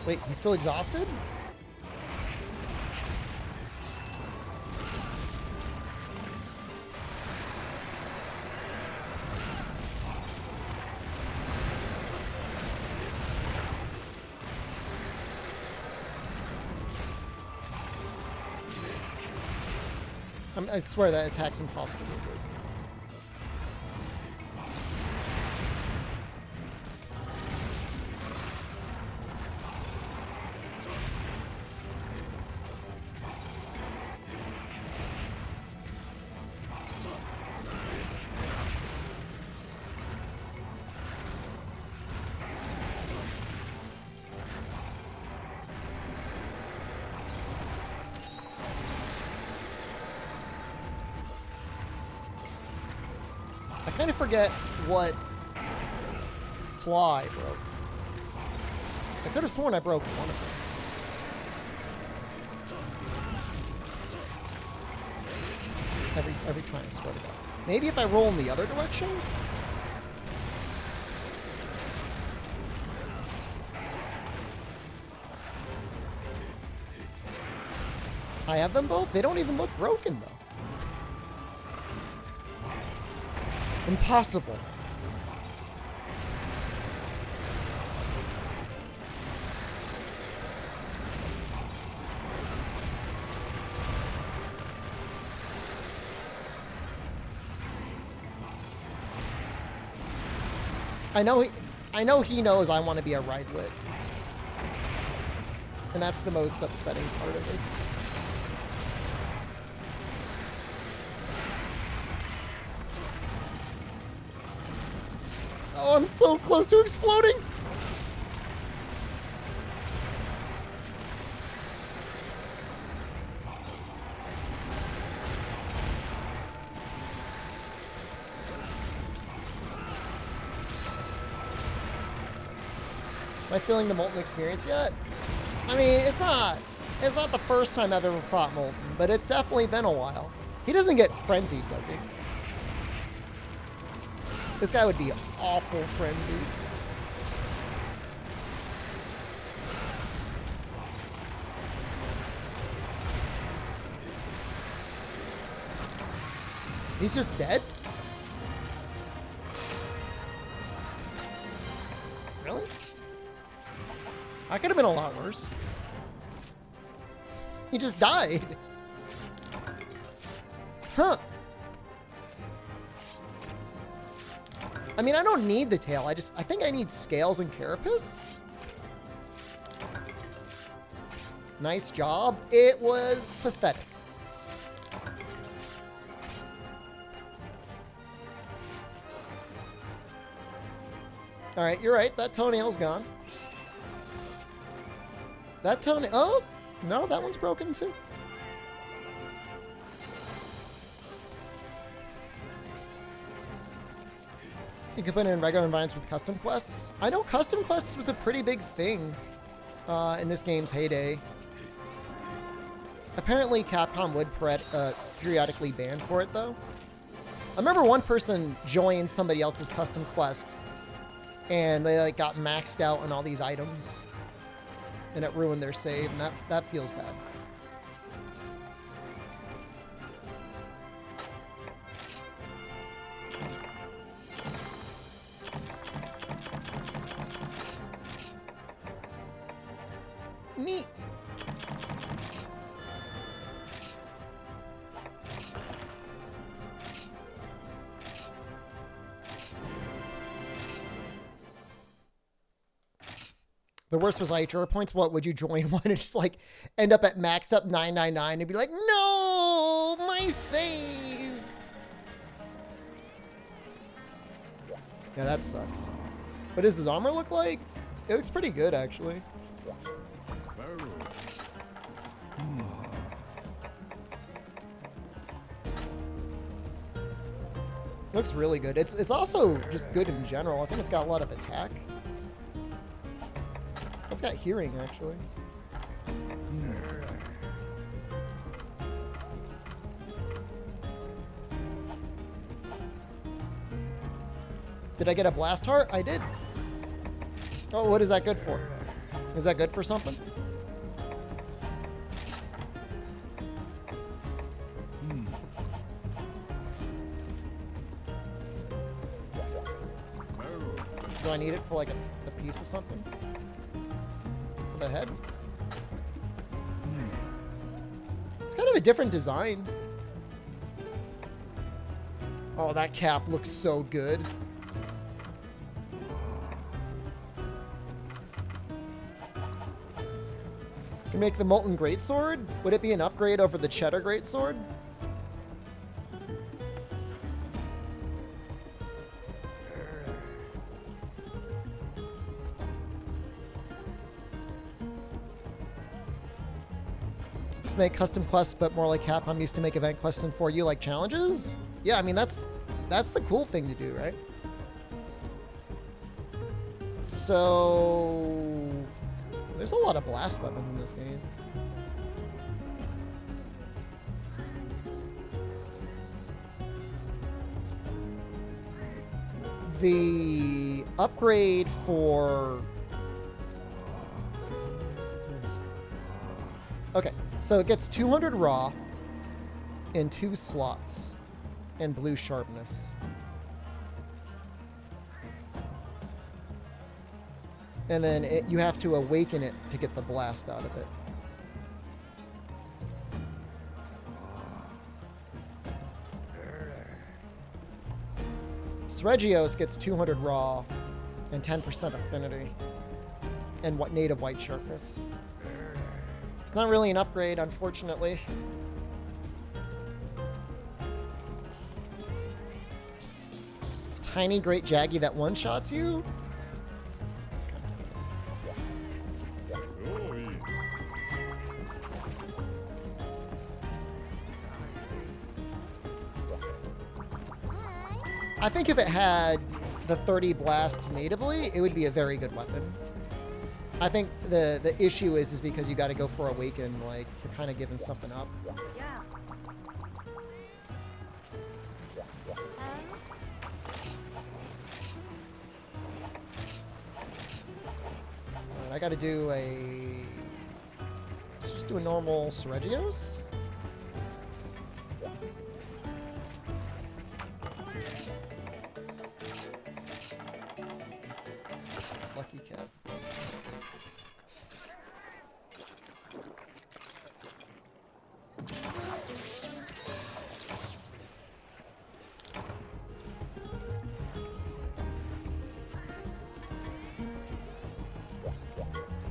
Wait, he's still exhausted? I swear that attack's impossible to avoid. I kind of forget what claw I broke. I could have sworn I broke one of them. Every time, I swear to God. Maybe if I roll in the other direction? I have them both? They don't even look broken, though. Impossible. I know he knows I want to be a ridelet. And that's the most upsetting part of this. Oh, I'm so close to exploding! Am I feeling the Molten experience yet? I mean, it's not the first time I've ever fought Molten, but it's definitely been a while. He doesn't get frenzied, does he? This guy would be awful frenzied. He's just dead? Really? I could have been a lot worse. He just died. Huh. I mean, I don't need the tail. I think I need scales and carapace. Nice job. It was pathetic. All right, you're right. That toenail's gone. That toenail... Oh, no, that one's broken too. You can put in regular environments with custom quests. I know custom quests was a pretty big thing in this game's heyday. Apparently, Capcom would periodically ban for it, though. I remember one person joined somebody else's custom quest, and they like got maxed out on all these items, and it ruined their save, and that feels bad. Neat. The worst was IHR points. What would you join one and just like end up at max up 999 and be like, no, my save. Yeah, that sucks. What does his armor look like? It looks pretty good, actually. Looks really good. It's also just good in general. I think it's got a lot of attack. It's got hearing, actually. Did I get a blast heart? I did. Oh, what is that good for? Is that good for something? Do I need it for like a piece of something? For the head? It's kind of a different design. Oh, that cap looks so good. Can make the Molten Greatsword? Would it be an upgrade over the Cheddar Greatsword? Just make custom quests, but more like Capcom used to make event quests in 4U, like challenges? Yeah, I mean, that's the cool thing to do, right? So... there's a lot of blast weapons in this game. The upgrade for... where is it? Okay, so it gets 200 raw in 2 slots and blue sharpness. And then you have to awaken it to get the blast out of it. Sregios gets 200 raw and 10% affinity and native white sharpness. It's not really an upgrade, unfortunately. Tiny Great Jaggy that one-shots you? I think if it had the 30 blasts natively, it would be a very good weapon. I think the issue is because you got to go for Awaken, like, you're kind of giving something up. Alright, I got to do a... Let's just do a normal Seregios. Lucky cat.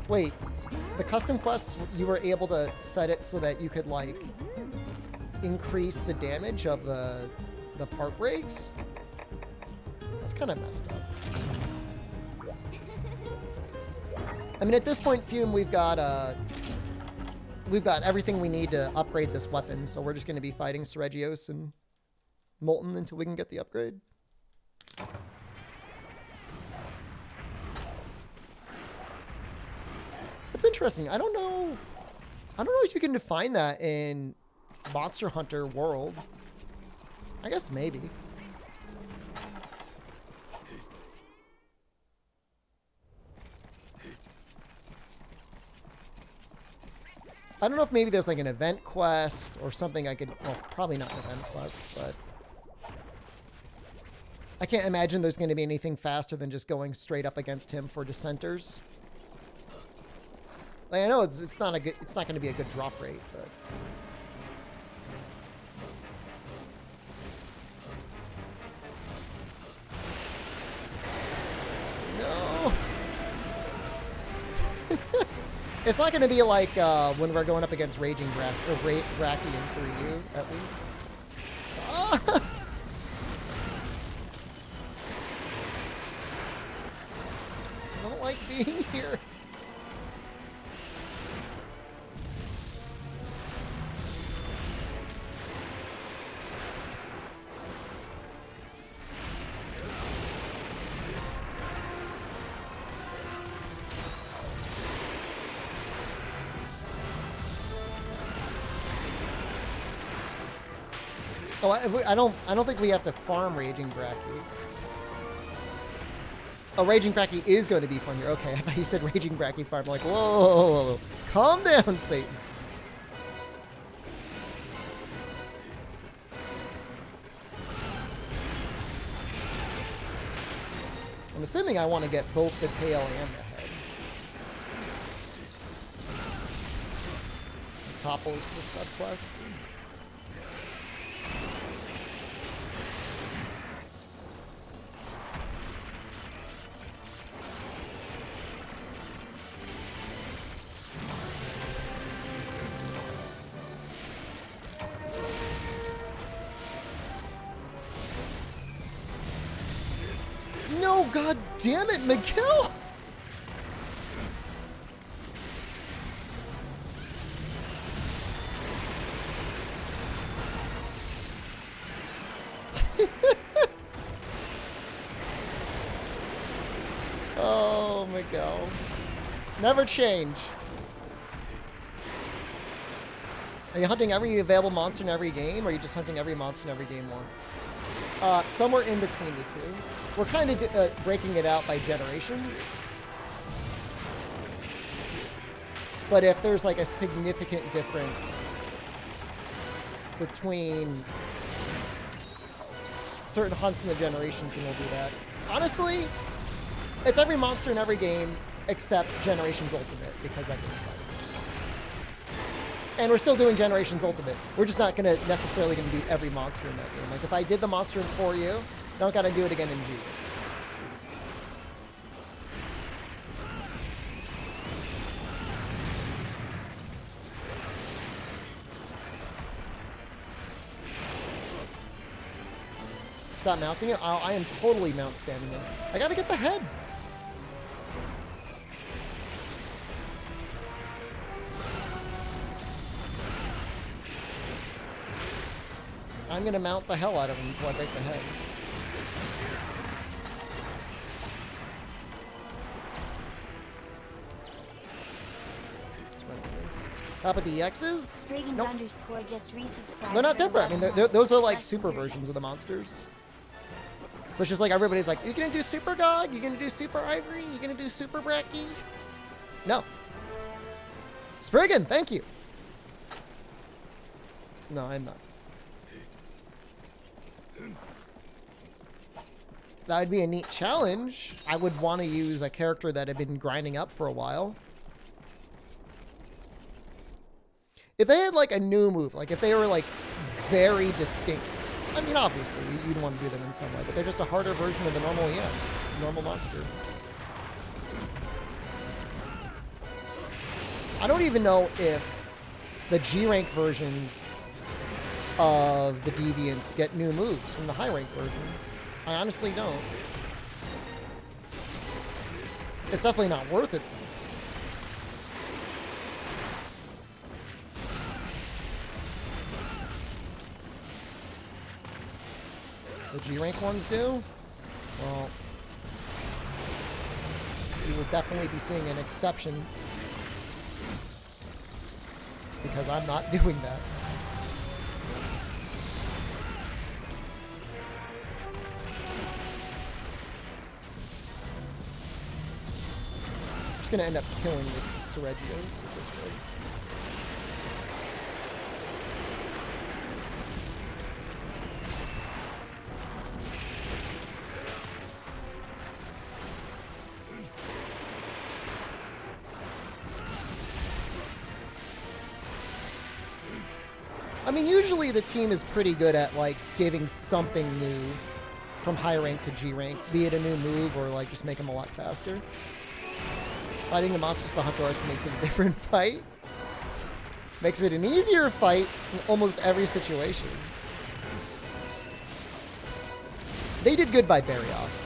Wait, the custom quests, you were able to set it so that you could, like, increase the damage of the part breaks? That's kind of messed up. I mean, at this point, Fume, we've got everything we need to upgrade this weapon, so we're just going to be fighting Seregios and Molten until we can get the upgrade. It's interesting. I don't know if you can define that in Monster Hunter World. I guess maybe. I don't know if maybe there's like an event quest or something I could... Well, probably not an event quest, but... I can't imagine there's going to be anything faster than just going straight up against him for dissenters. Like, I know it's not going to be a good drop rate, but... No! It's not going to be like when we're going up against Raging Bracky in 3U, at least. Ah! I don't like being here. Oh, I don't think we have to farm Raging Bracky. Oh, Raging Bracky is going to be fun here. Okay, I thought you said Raging Bracky farm. I'm like, whoa, whoa, whoa, whoa. Calm down, Satan. I'm assuming I want to get both the tail and the head. Topple is for the subquest. No, god damn it, Miguel! Oh, Miguel. Never change. Are you hunting every available monster in every game, or are you just hunting every monster in every game once? Somewhere in between the two. We're kind of breaking it out by generations. But if there's like a significant difference between certain hunts in the generations, then we'll do that. Honestly, it's every monster in every game except Generations Ultimate, because that game sucks. And we're still doing Generations Ultimate. We're just not necessarily going to do every monster in that game. Like, if I did the monster in 4U, I don't got to do it again in G. Stop mounting it? I am totally mount spamming it. I got to get the head. I'm going to mount the hell out of him until I break the head. Top of the EXs? Brigand Nope. underscore just resubscribed. They're not for different. I mean, 11 they're, those are like months. super versions of the monsters. So it's just like everybody's like, you gonna do Super Gog? You gonna do Super Ivory? You gonna do Super Bracky? No. Spriggan, thank you. No, I'm not. That would be a neat challenge. I would want to use a character that I've been grinding up for a while. If they had like a new move, like if they were like very distinct, I mean, obviously you'd want to do them in some way, but they're just a harder version of the normal EMs, normal monster. I don't even know if the G rank versions of the Deviants get new moves from the high rank versions. I honestly don't. It's definitely not worth it. The G rank ones do? Well, you would definitely be seeing an exception because I'm not doing that. Gonna end up killing this Seregios at this rate. I mean, usually the team is pretty good at like giving something new from high rank to G rank, be it a new move or like just make them a lot faster. Fighting the monsters with the Hunter Arts makes it a different fight. Makes it an easier fight in almost every situation. They did good by Barry off.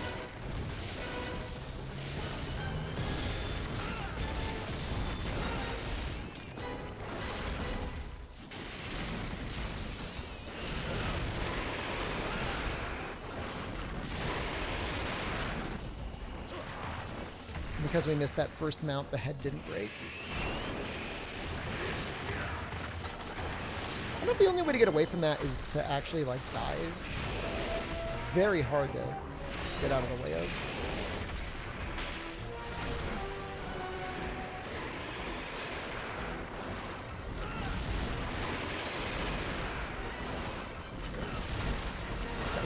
Because we missed that first mount, the head didn't break. I wonder if the only way to get away from that is to actually, like, dive. Very hard to get out of the way of.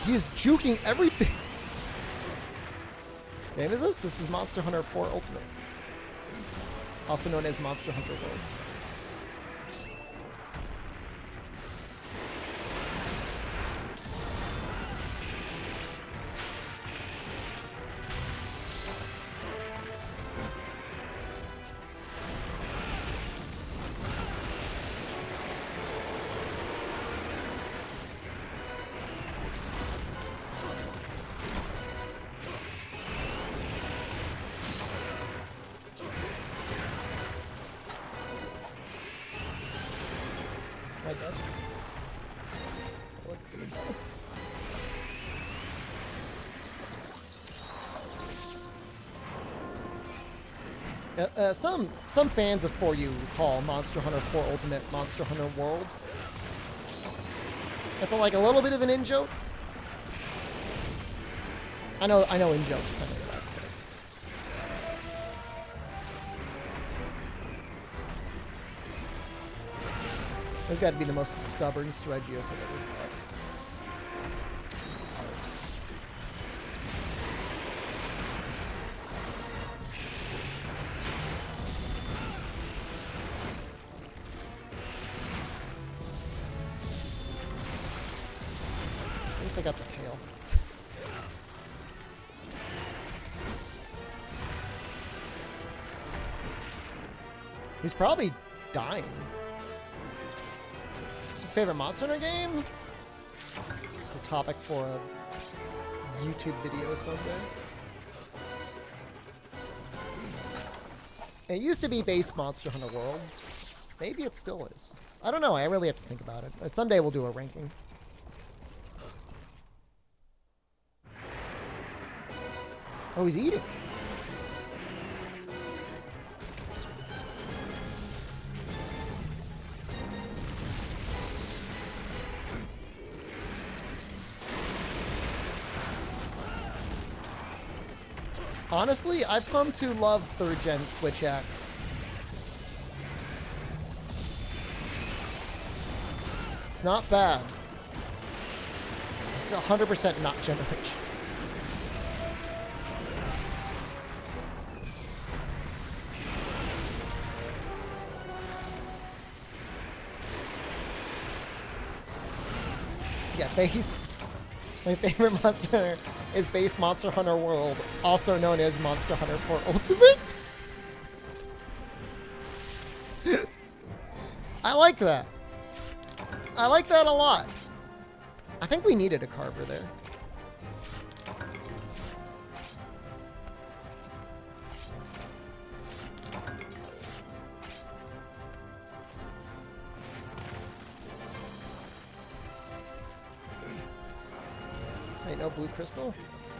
He is juking everything. What game is this? This is Monster Hunter 4 Ultimate. Also known as Monster Hunter World. Some fans of 4U call Monster Hunter 4 Ultimate Monster Hunter World. That's like a little bit of an in-joke. I know in-jokes kind of suck. Those got to be the most stubborn Seregios I've ever fought. At least I got the tail. He's probably dying. Some favorite Monster Hunter game? It's a topic for a YouTube video someday. It used to be base Monster Hunter World. Maybe it still is. I don't know. I really have to think about it. Someday we'll do a ranking. Oh, he's eating. Honestly, I've come to love 3rd gen Switch X. It's not bad. It's 100% not Generations. Yeah, base. My favorite Monster Hunter is base Monster Hunter World, also known as Monster Hunter 4 Ultimate. I like that. I like that a lot. I think we needed a carver there. Wait, no blue crystal? That's fine.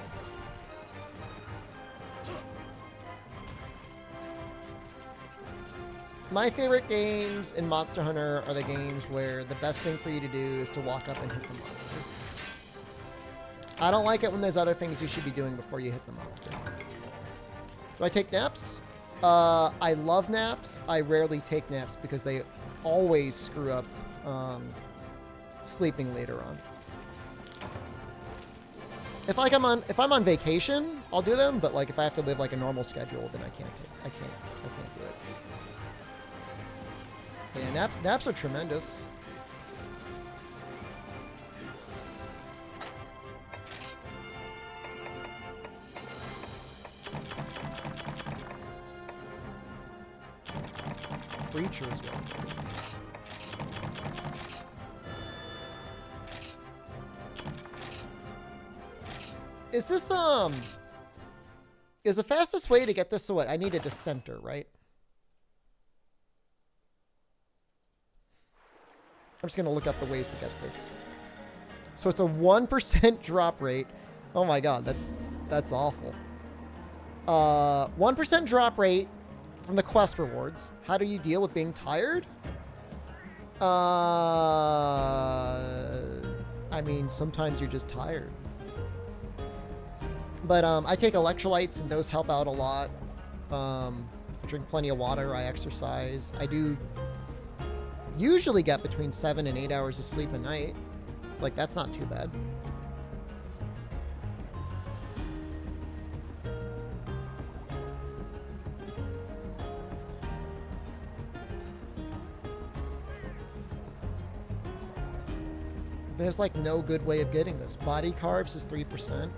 My favorite games in Monster Hunter are the games where the best thing for you to do is to walk up and hit the monster. I don't like it when there's other things you should be doing before you hit the monster. Do I take naps? I love naps. I rarely take naps because they always screw up sleeping later on. If I'm on vacation, I'll do them, but like if I have to live like a normal schedule, then I can't do it. Yeah, naps are tremendous. Breacher as well. Is this, is the fastest way to get this, so what? I need it to center, right? I'm just going to look up the ways to get this. So it's a 1% drop rate. Oh my god, that's awful. 1% drop rate from the quest rewards. How do you deal with being tired? I mean, sometimes you're just tired. But I take electrolytes, and those help out a lot. I drink plenty of water. I exercise. I do usually get between 7 and 8 hours of sleep a night. Like, that's not too bad. There's like no good way of getting this. Body carbs is 3%.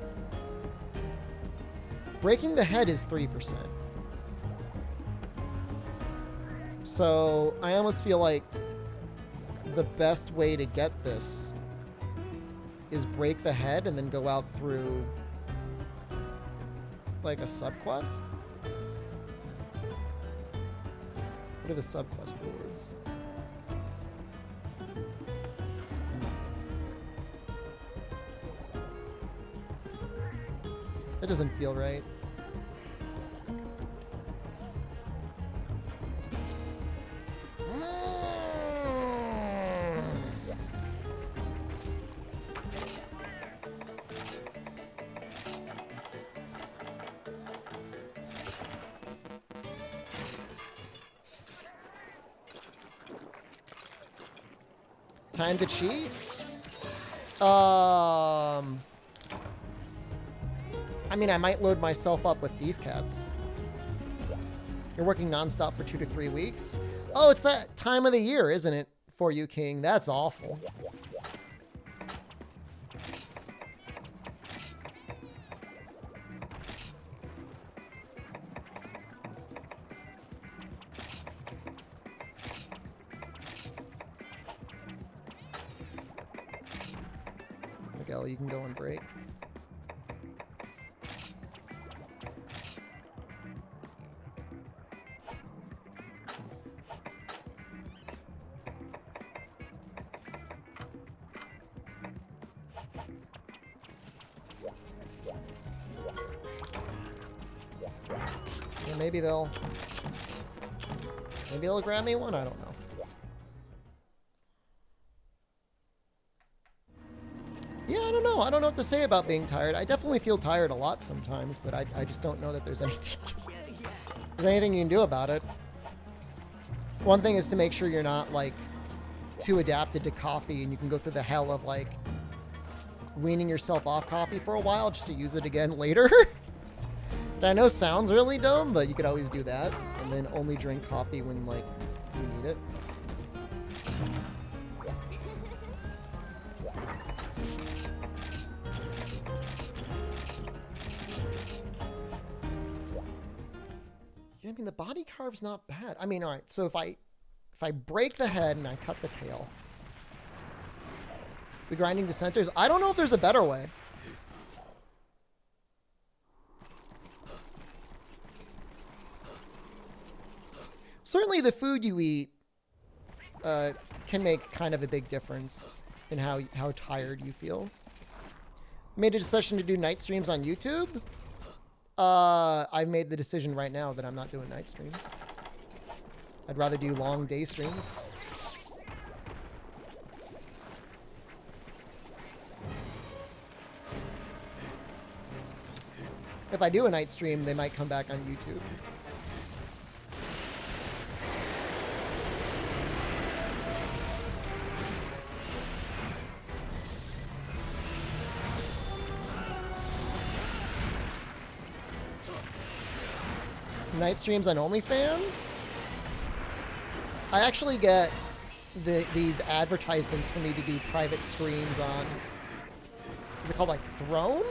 Breaking the head is 3%. So I almost feel like the best way to get this is break the head and then go out through like a subquest. What are the subquest rewards? That doesn't feel right. Time to cheat? I mean, I might load myself up with Thief Cats. You're working nonstop for 2 to 3 weeks? Oh, it's that time of the year, isn't it, for you, King? That's awful. Miguel, you can go and break. Maybe they'll grab me one. I don't know. Yeah, I don't know. I don't know what to say about being tired. I definitely feel tired a lot sometimes, but I just don't know that there's anything you can do about it. One thing is to make sure you're not, like, too adapted to coffee and you can go through the hell of, like, weaning yourself off coffee for a while just to use it again later. That I know sounds really dumb, but you could always do that. And then only drink coffee when, like, you need it. I mean, the body carve's not bad. I mean, all right, so if I break the head and I cut the tail, the grinding dissenters, I don't know if there's a better way. Certainly the food you eat can make kind of a big difference in how tired you feel. Made a decision to do night streams on YouTube. I've made the decision right now that I'm not doing night streams. I'd rather do long day streams. If I do a night stream, they might come back on YouTube. Night streams on OnlyFans? I actually get these advertisements for me to do private streams on, is it called like Throne?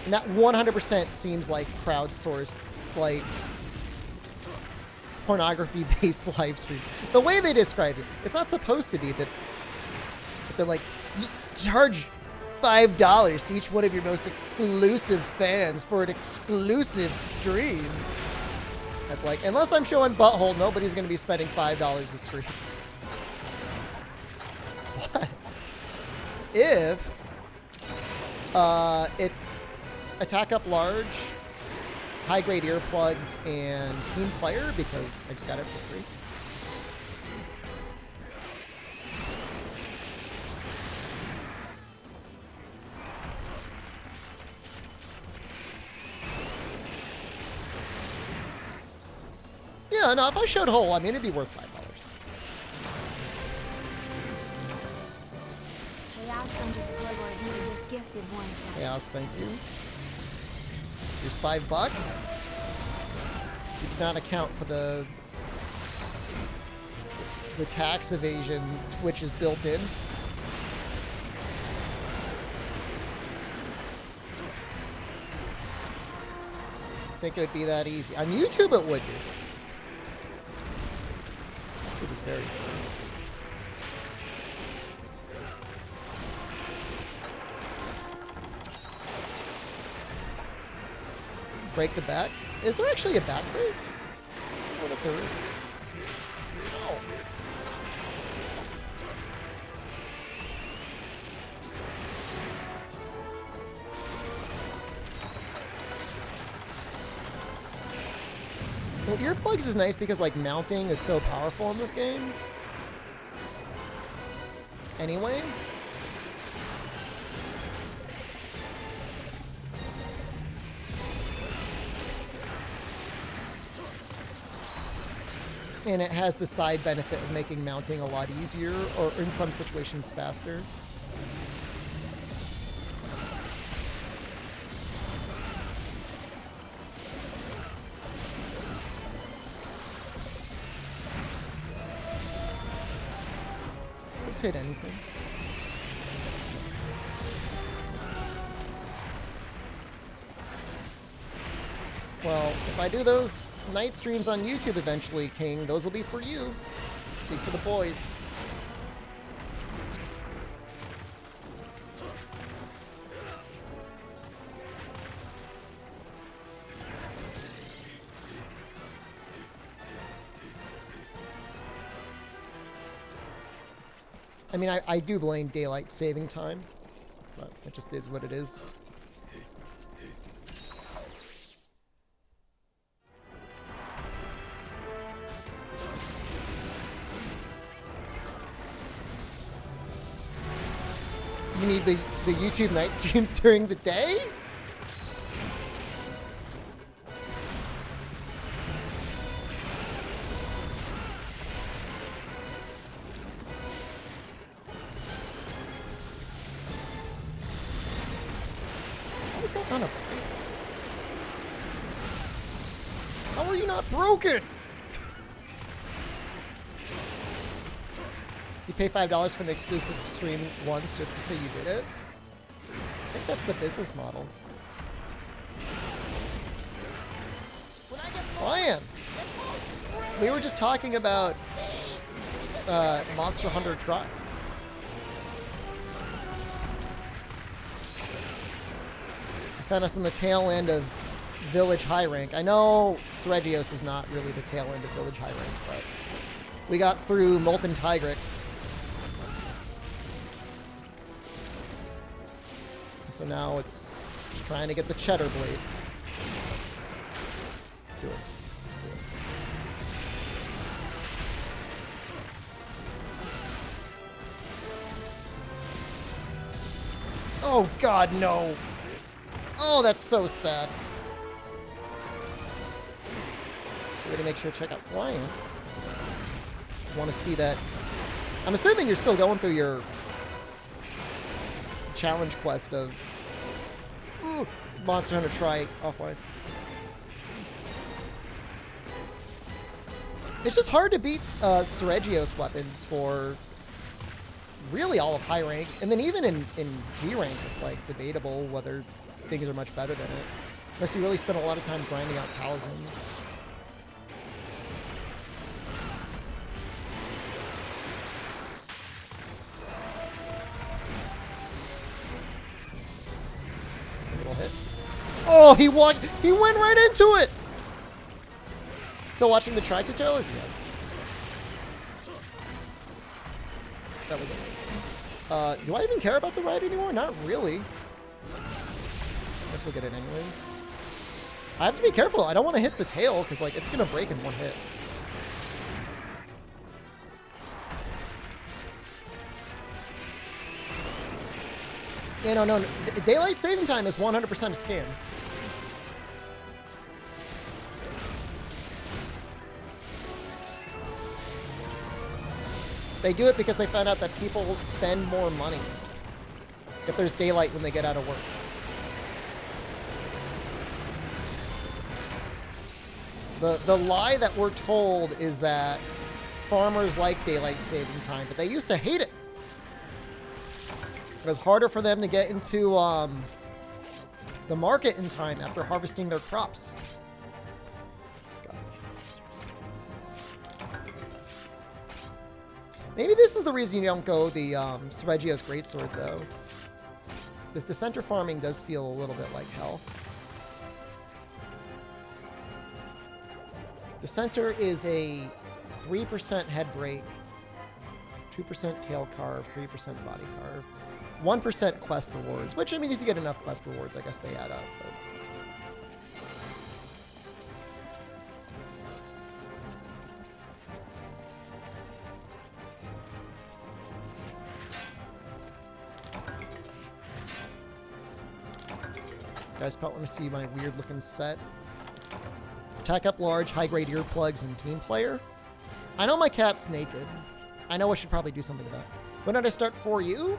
And that 100% seems like crowdsourced, like pornography-based live streams. The way they describe it, it's not supposed to be that they're like, charge $5 to each one of your most exclusive fans for an exclusive stream. That's like, unless I'm showing butthole, nobody's going to be spending $5 a stream. What? If it's attack up large, high-grade earplugs, and team player, because I just got it for free. Yeah, no, if I showed whole, I mean, it'd be worth $5. Chaos_Lord just gifted one cent. Chaos, thank you. Here's $5. You did not account for the tax evasion Twitch is built in. I think it would be that easy. On YouTube, it would be. YouTube is very free. Break the back. Is there actually a back break? I don't know if there is. Oh. Well, earplugs is nice because, like, mounting is so powerful in this game. Anyways. And it has the side benefit of making mounting a lot easier, or in some situations faster. Just hit anything. Well, if I do those night streams on YouTube eventually, King, those will be for you. Be for the boys. I mean, I do blame daylight saving time, but it just is what it is. You need the YouTube night streams during the day? How is that not a... How are you not broken? You pay $5 for an exclusive stream once just to say you did it? I think that's the business model. Ryan! We were just talking about Monster Hunter Tri. Found us on the tail end of Village High Rank. I know Seregios is not really the tail end of Village High Rank, but we got through Molten Tigrix. So now it's just trying to get the Cheddar Blade. Do it. Let's do it. Oh God, no. Oh, that's so sad. Way to make sure to check out flying. Want to see that. I'm assuming you're still going through your challenge quest of Monster Hunter Tri offline. It's just hard to beat Seregios weapons for really all of high rank, and then even in G rank, it's like debatable whether things are much better than it, unless you really spend a lot of time grinding out talismans. Hit. Oh, he went right into it. Still watching the Tri tutorials? Yes. That was amazing. Do I even care about the ride anymore? Not really. Guess we'll get it anyways. I have to be careful. I don't want to hit the tail because like it's gonna break in one hit. Yeah, no. Daylight saving time is 100% a scam. They do it because they found out that people spend more money if there's daylight when they get out of work. The lie that we're told is that farmers like daylight saving time, but they used to hate it. It was harder for them to get into the market in time after harvesting their crops. Maybe this is the reason you don't go the Seregios Greatsword, though. This Dissenter farming does feel a little bit like hell. Dissenter is a 3% head break, 2% tail carve, 3% body carve. 1% quest rewards, which, I mean, if you get enough quest rewards, I guess they add up. But... Guys, probably want to see my weird-looking set. Attack up large, high-grade earplugs, and team player. I know my cat's naked. I know I should probably do something about it. When did I start 4U?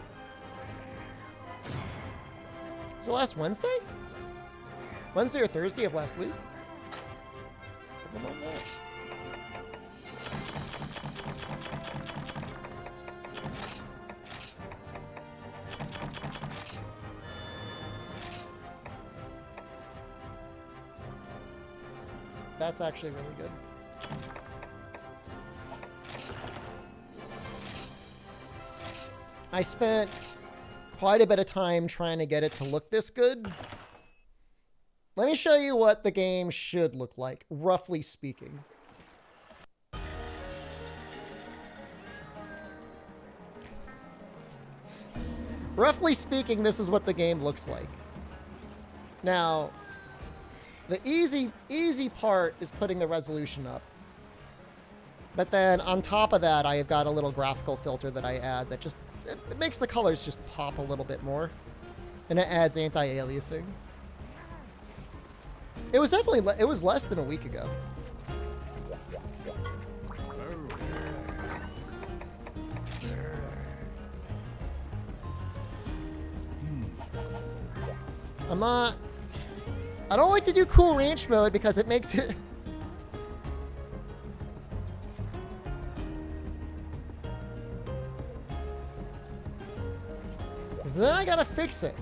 Was it last Wednesday? Wednesday or Thursday of last week? Something like that. That's actually really good. I spent quite a bit of time trying to get it to look this good. Let me show you what the game should look like, roughly speaking. Roughly speaking, this is what the game looks like. Now, the easy part is putting the resolution up. But then on top of that, I have got a little graphical filter that I add that just it makes the colors just pop a little bit more. And it adds anti-aliasing. It was definitely, it was less than a week ago. I don't like to do Cool Ranch mode because it makes it... Then I gotta fix it.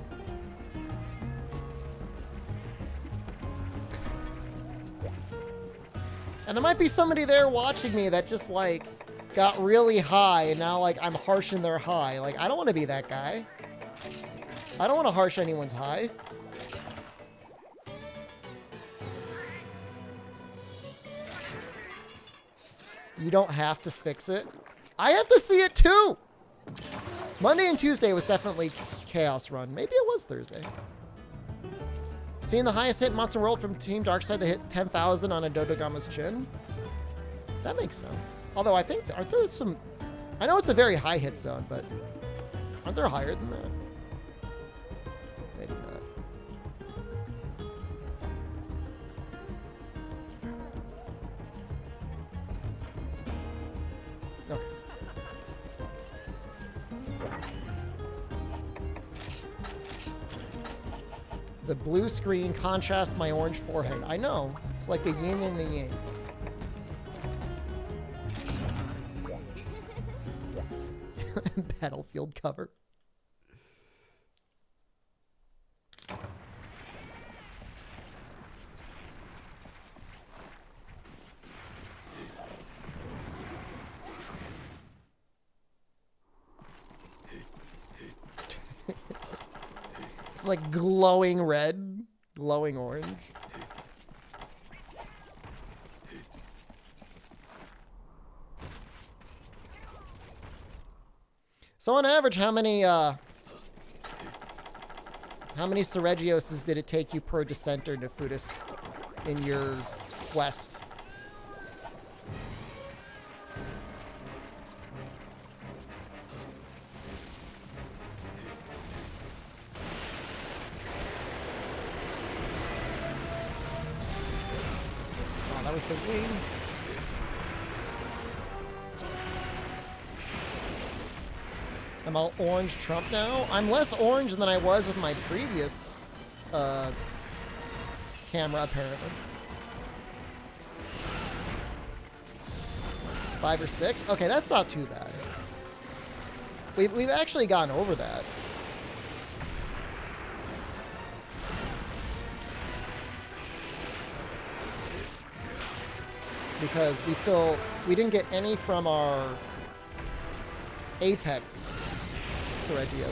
And there might be somebody there watching me that just like got really high and now like I'm harshing their high. Like I don't want to be that guy. I don't want to harsh anyone's high. You don't have to fix it. I have to see it too. Monday and Tuesday was definitely Chaos Run. Maybe it was Thursday. Seeing the highest hit in Monster World from Team Darkseid that hit 10,000 on a Dodogama's chin. That makes sense. Although I think, aren't there some... I know it's a very high hit zone, but aren't there higher than that? Maybe not. Okay. The blue screen contrasts my orange forehead. I know. It's like the yin and the yang. Battlefield cover. It's like glowing red, glowing orange. So on average, how many Seregioses did it take you per dissenter, Nefudis, in your quest? Oh, that was the wing. I'm all orange Trump now. I'm less orange than I was with my previous camera, apparently. 5 or 6? Okay, that's not too bad. We've actually gone over that. Because we didn't get any from our Apex Seregios.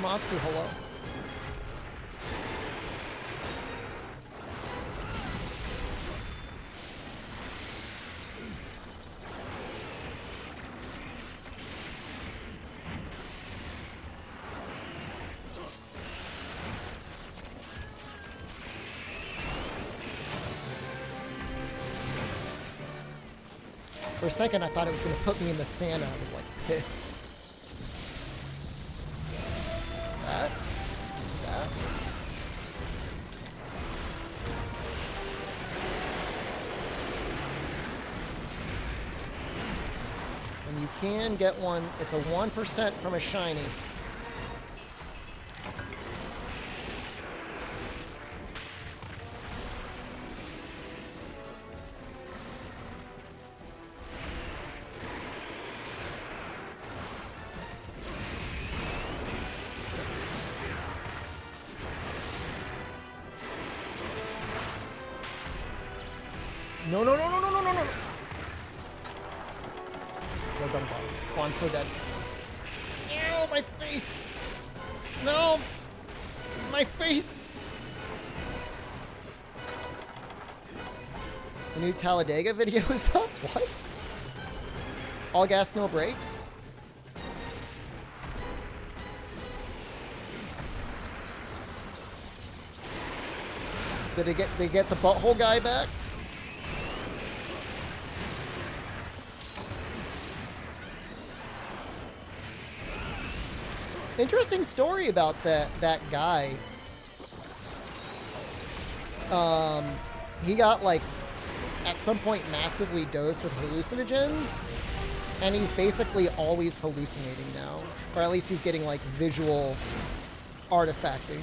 Matsu, hello. For a second, I thought it was going to put me in the Santa. I was like pissed. That. And you can get one. It's a 1% from a shiny. No. No, gun balls. Oh, I'm so dead. Ew, my face. No. My face. The new Talladega video is up? What? All gas, no brakes? Did they get the butthole guy back? Interesting story about that guy. He got like at some point massively dosed with hallucinogens, and he's basically always hallucinating now, or at least he's getting like visual artifacting.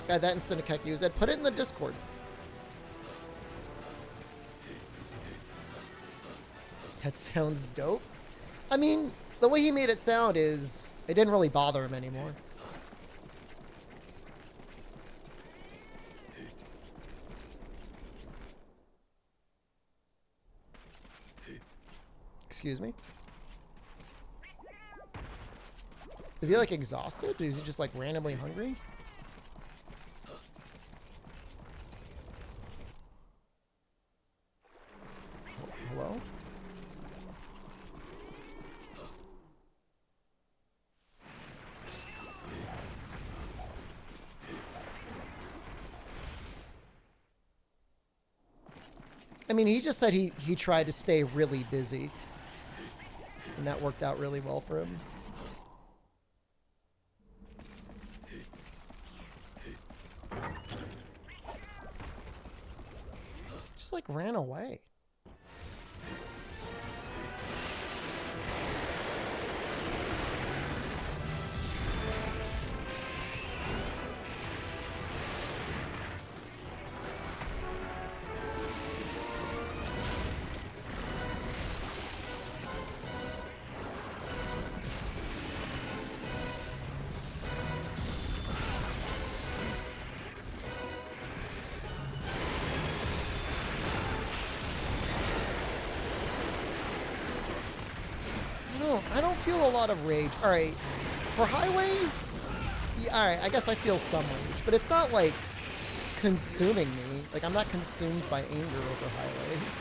God, that instant attack used that. Put it in the Discord. That sounds dope. I mean, the way he made it sound is it didn't really bother him anymore. Excuse me? Is he like exhausted? Is he just like randomly hungry? Hello? I mean, he just said he tried to stay really busy. And that worked out really well for him. Just like ran away. I don't feel a lot of rage. Alright, for highways, yeah, alright, I guess I feel some rage, but it's not like consuming me. Like, I'm not consumed by anger over highways.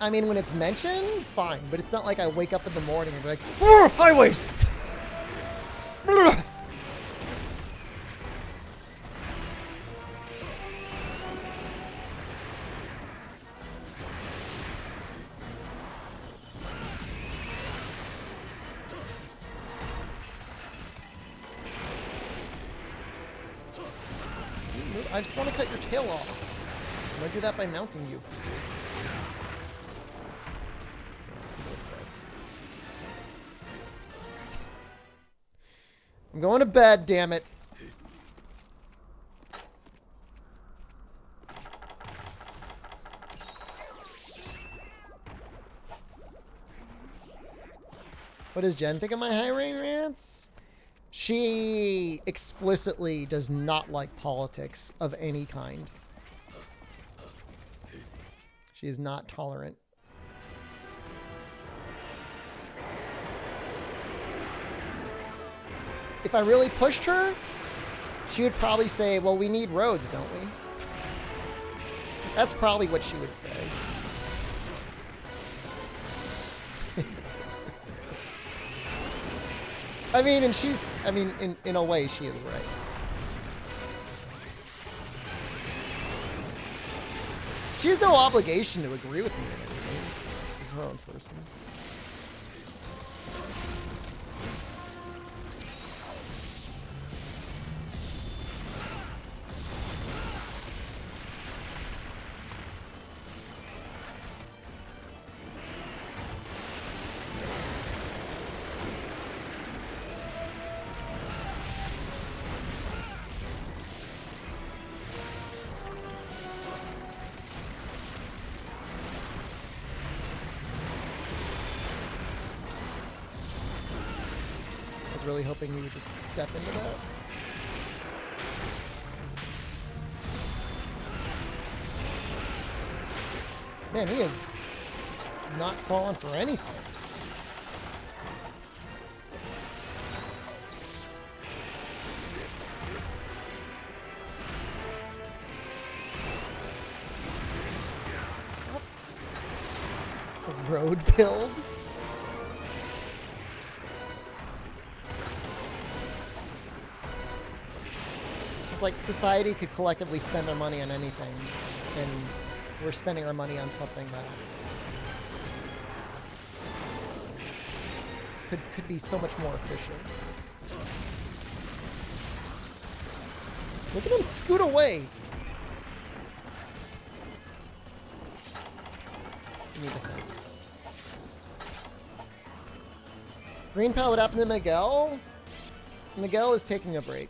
I mean, when it's mentioned, fine, but it's not like I wake up in the morning and be like, "Oh, highways!" I just want to cut your tail off. I'm going to do that by mounting you. I'm going to bed, damn it. What does Jen think of my high rain rants? She explicitly does not like politics of any kind. She is not tolerant. If I really pushed her, she would probably say, well, we need roads, don't we? That's probably what she would say. I mean, and she's, I mean, in a way, she is right. She has no obligation to agree with me in anything. She's her own person. Really hoping he would just step into that. Man, he is not falling for anything. Stop road build. It's just like society could collectively spend their money on anything, and we're spending our money on something that could be so much more efficient. Look at him scoot away. I need to think. Green Pal, what happened to Miguel? Miguel is taking a break.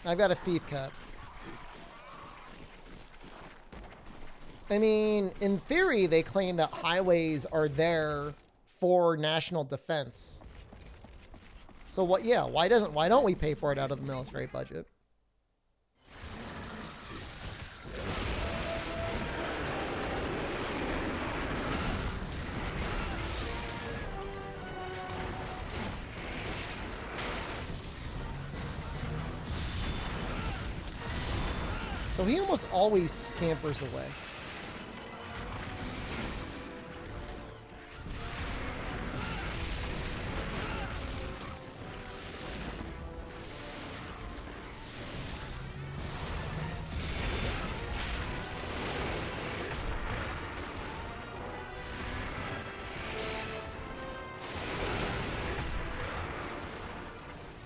I've got a thief cat. I mean, in theory, they claim that highways are there for national defense. So what? Yeah, why don't we pay for it out of the military budget? So he almost always scampers away.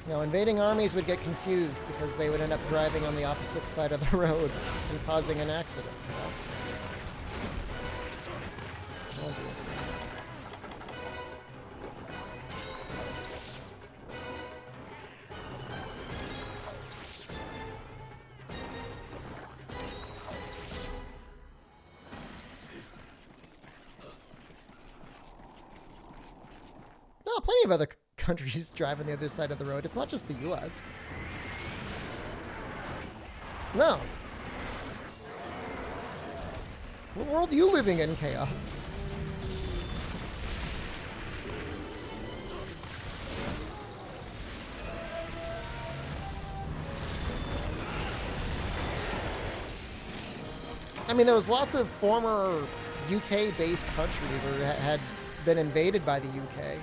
Now, invading armies would get confused because they would end up driving on the opposite side of the road and causing an accident. Yes. Obvious. No, plenty of other countries drive on the other side of the road. It's not just the U.S. No. What world are you living in, Chaos? I mean, there was lots of former UK-based countries or had been invaded by the UK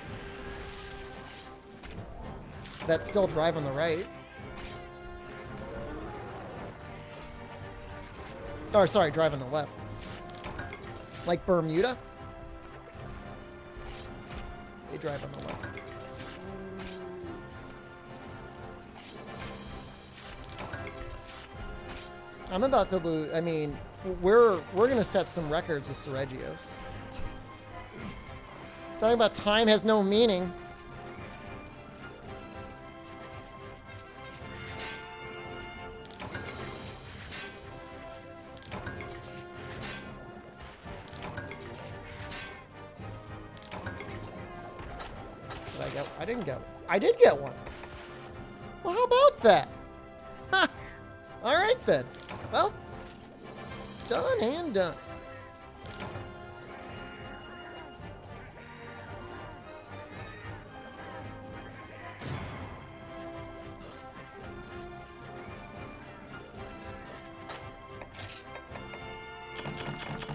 that still drive on the right. Oh, sorry, drive on the left. Like Bermuda? They drive on the left. I'm about to lose. I mean, we're gonna set some records with Seregios. Talking about time has no meaning. I did get one. Well, how about that? Ha! All right then. Well, done and done.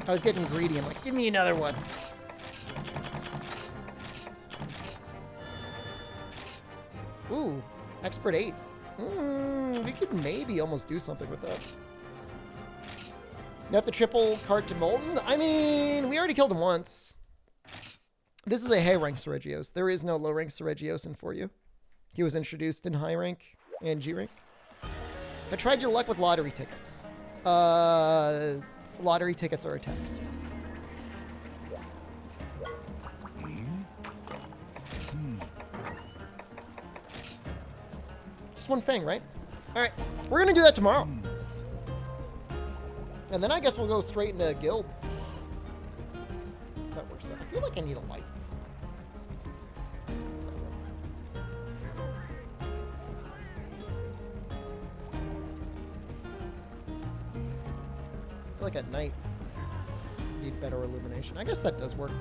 I was getting greedy. I'm like, give me another one. Ooh, Expert 8. We could maybe almost do something with that. You have to triple cart to Molten? I mean, we already killed him once. This is a high rank Seregios. There is no low rank Seregios in 4U. He was introduced in high rank and G rank. I tried your luck with lottery tickets. Lottery tickets are a text. Just one thing, right? All right, we're gonna do that tomorrow. And then I guess we'll go straight into a guild. That works out. I feel like I need a light. I feel like at night, need better illumination. I guess that does work.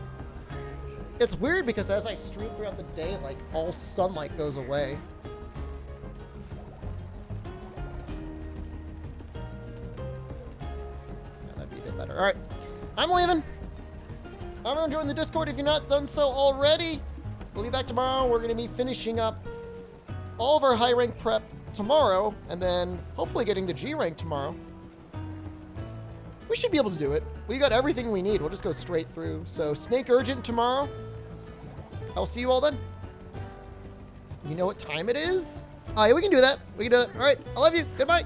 It's weird because as I stream throughout the day, like all sunlight goes away. better. All right. I'm leaving. Everyone join the Discord if you've not done so already. We'll be back tomorrow. We're going to be finishing up all of our high rank prep tomorrow, and then hopefully getting the G rank tomorrow. We should be able to do it. We got everything we need. We'll just go straight through. So Snake Urgent tomorrow. I'll see you all then. You know what time it is? Oh, yeah, we can do that. We can do it. All right. I love you. Goodbye.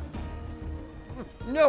No.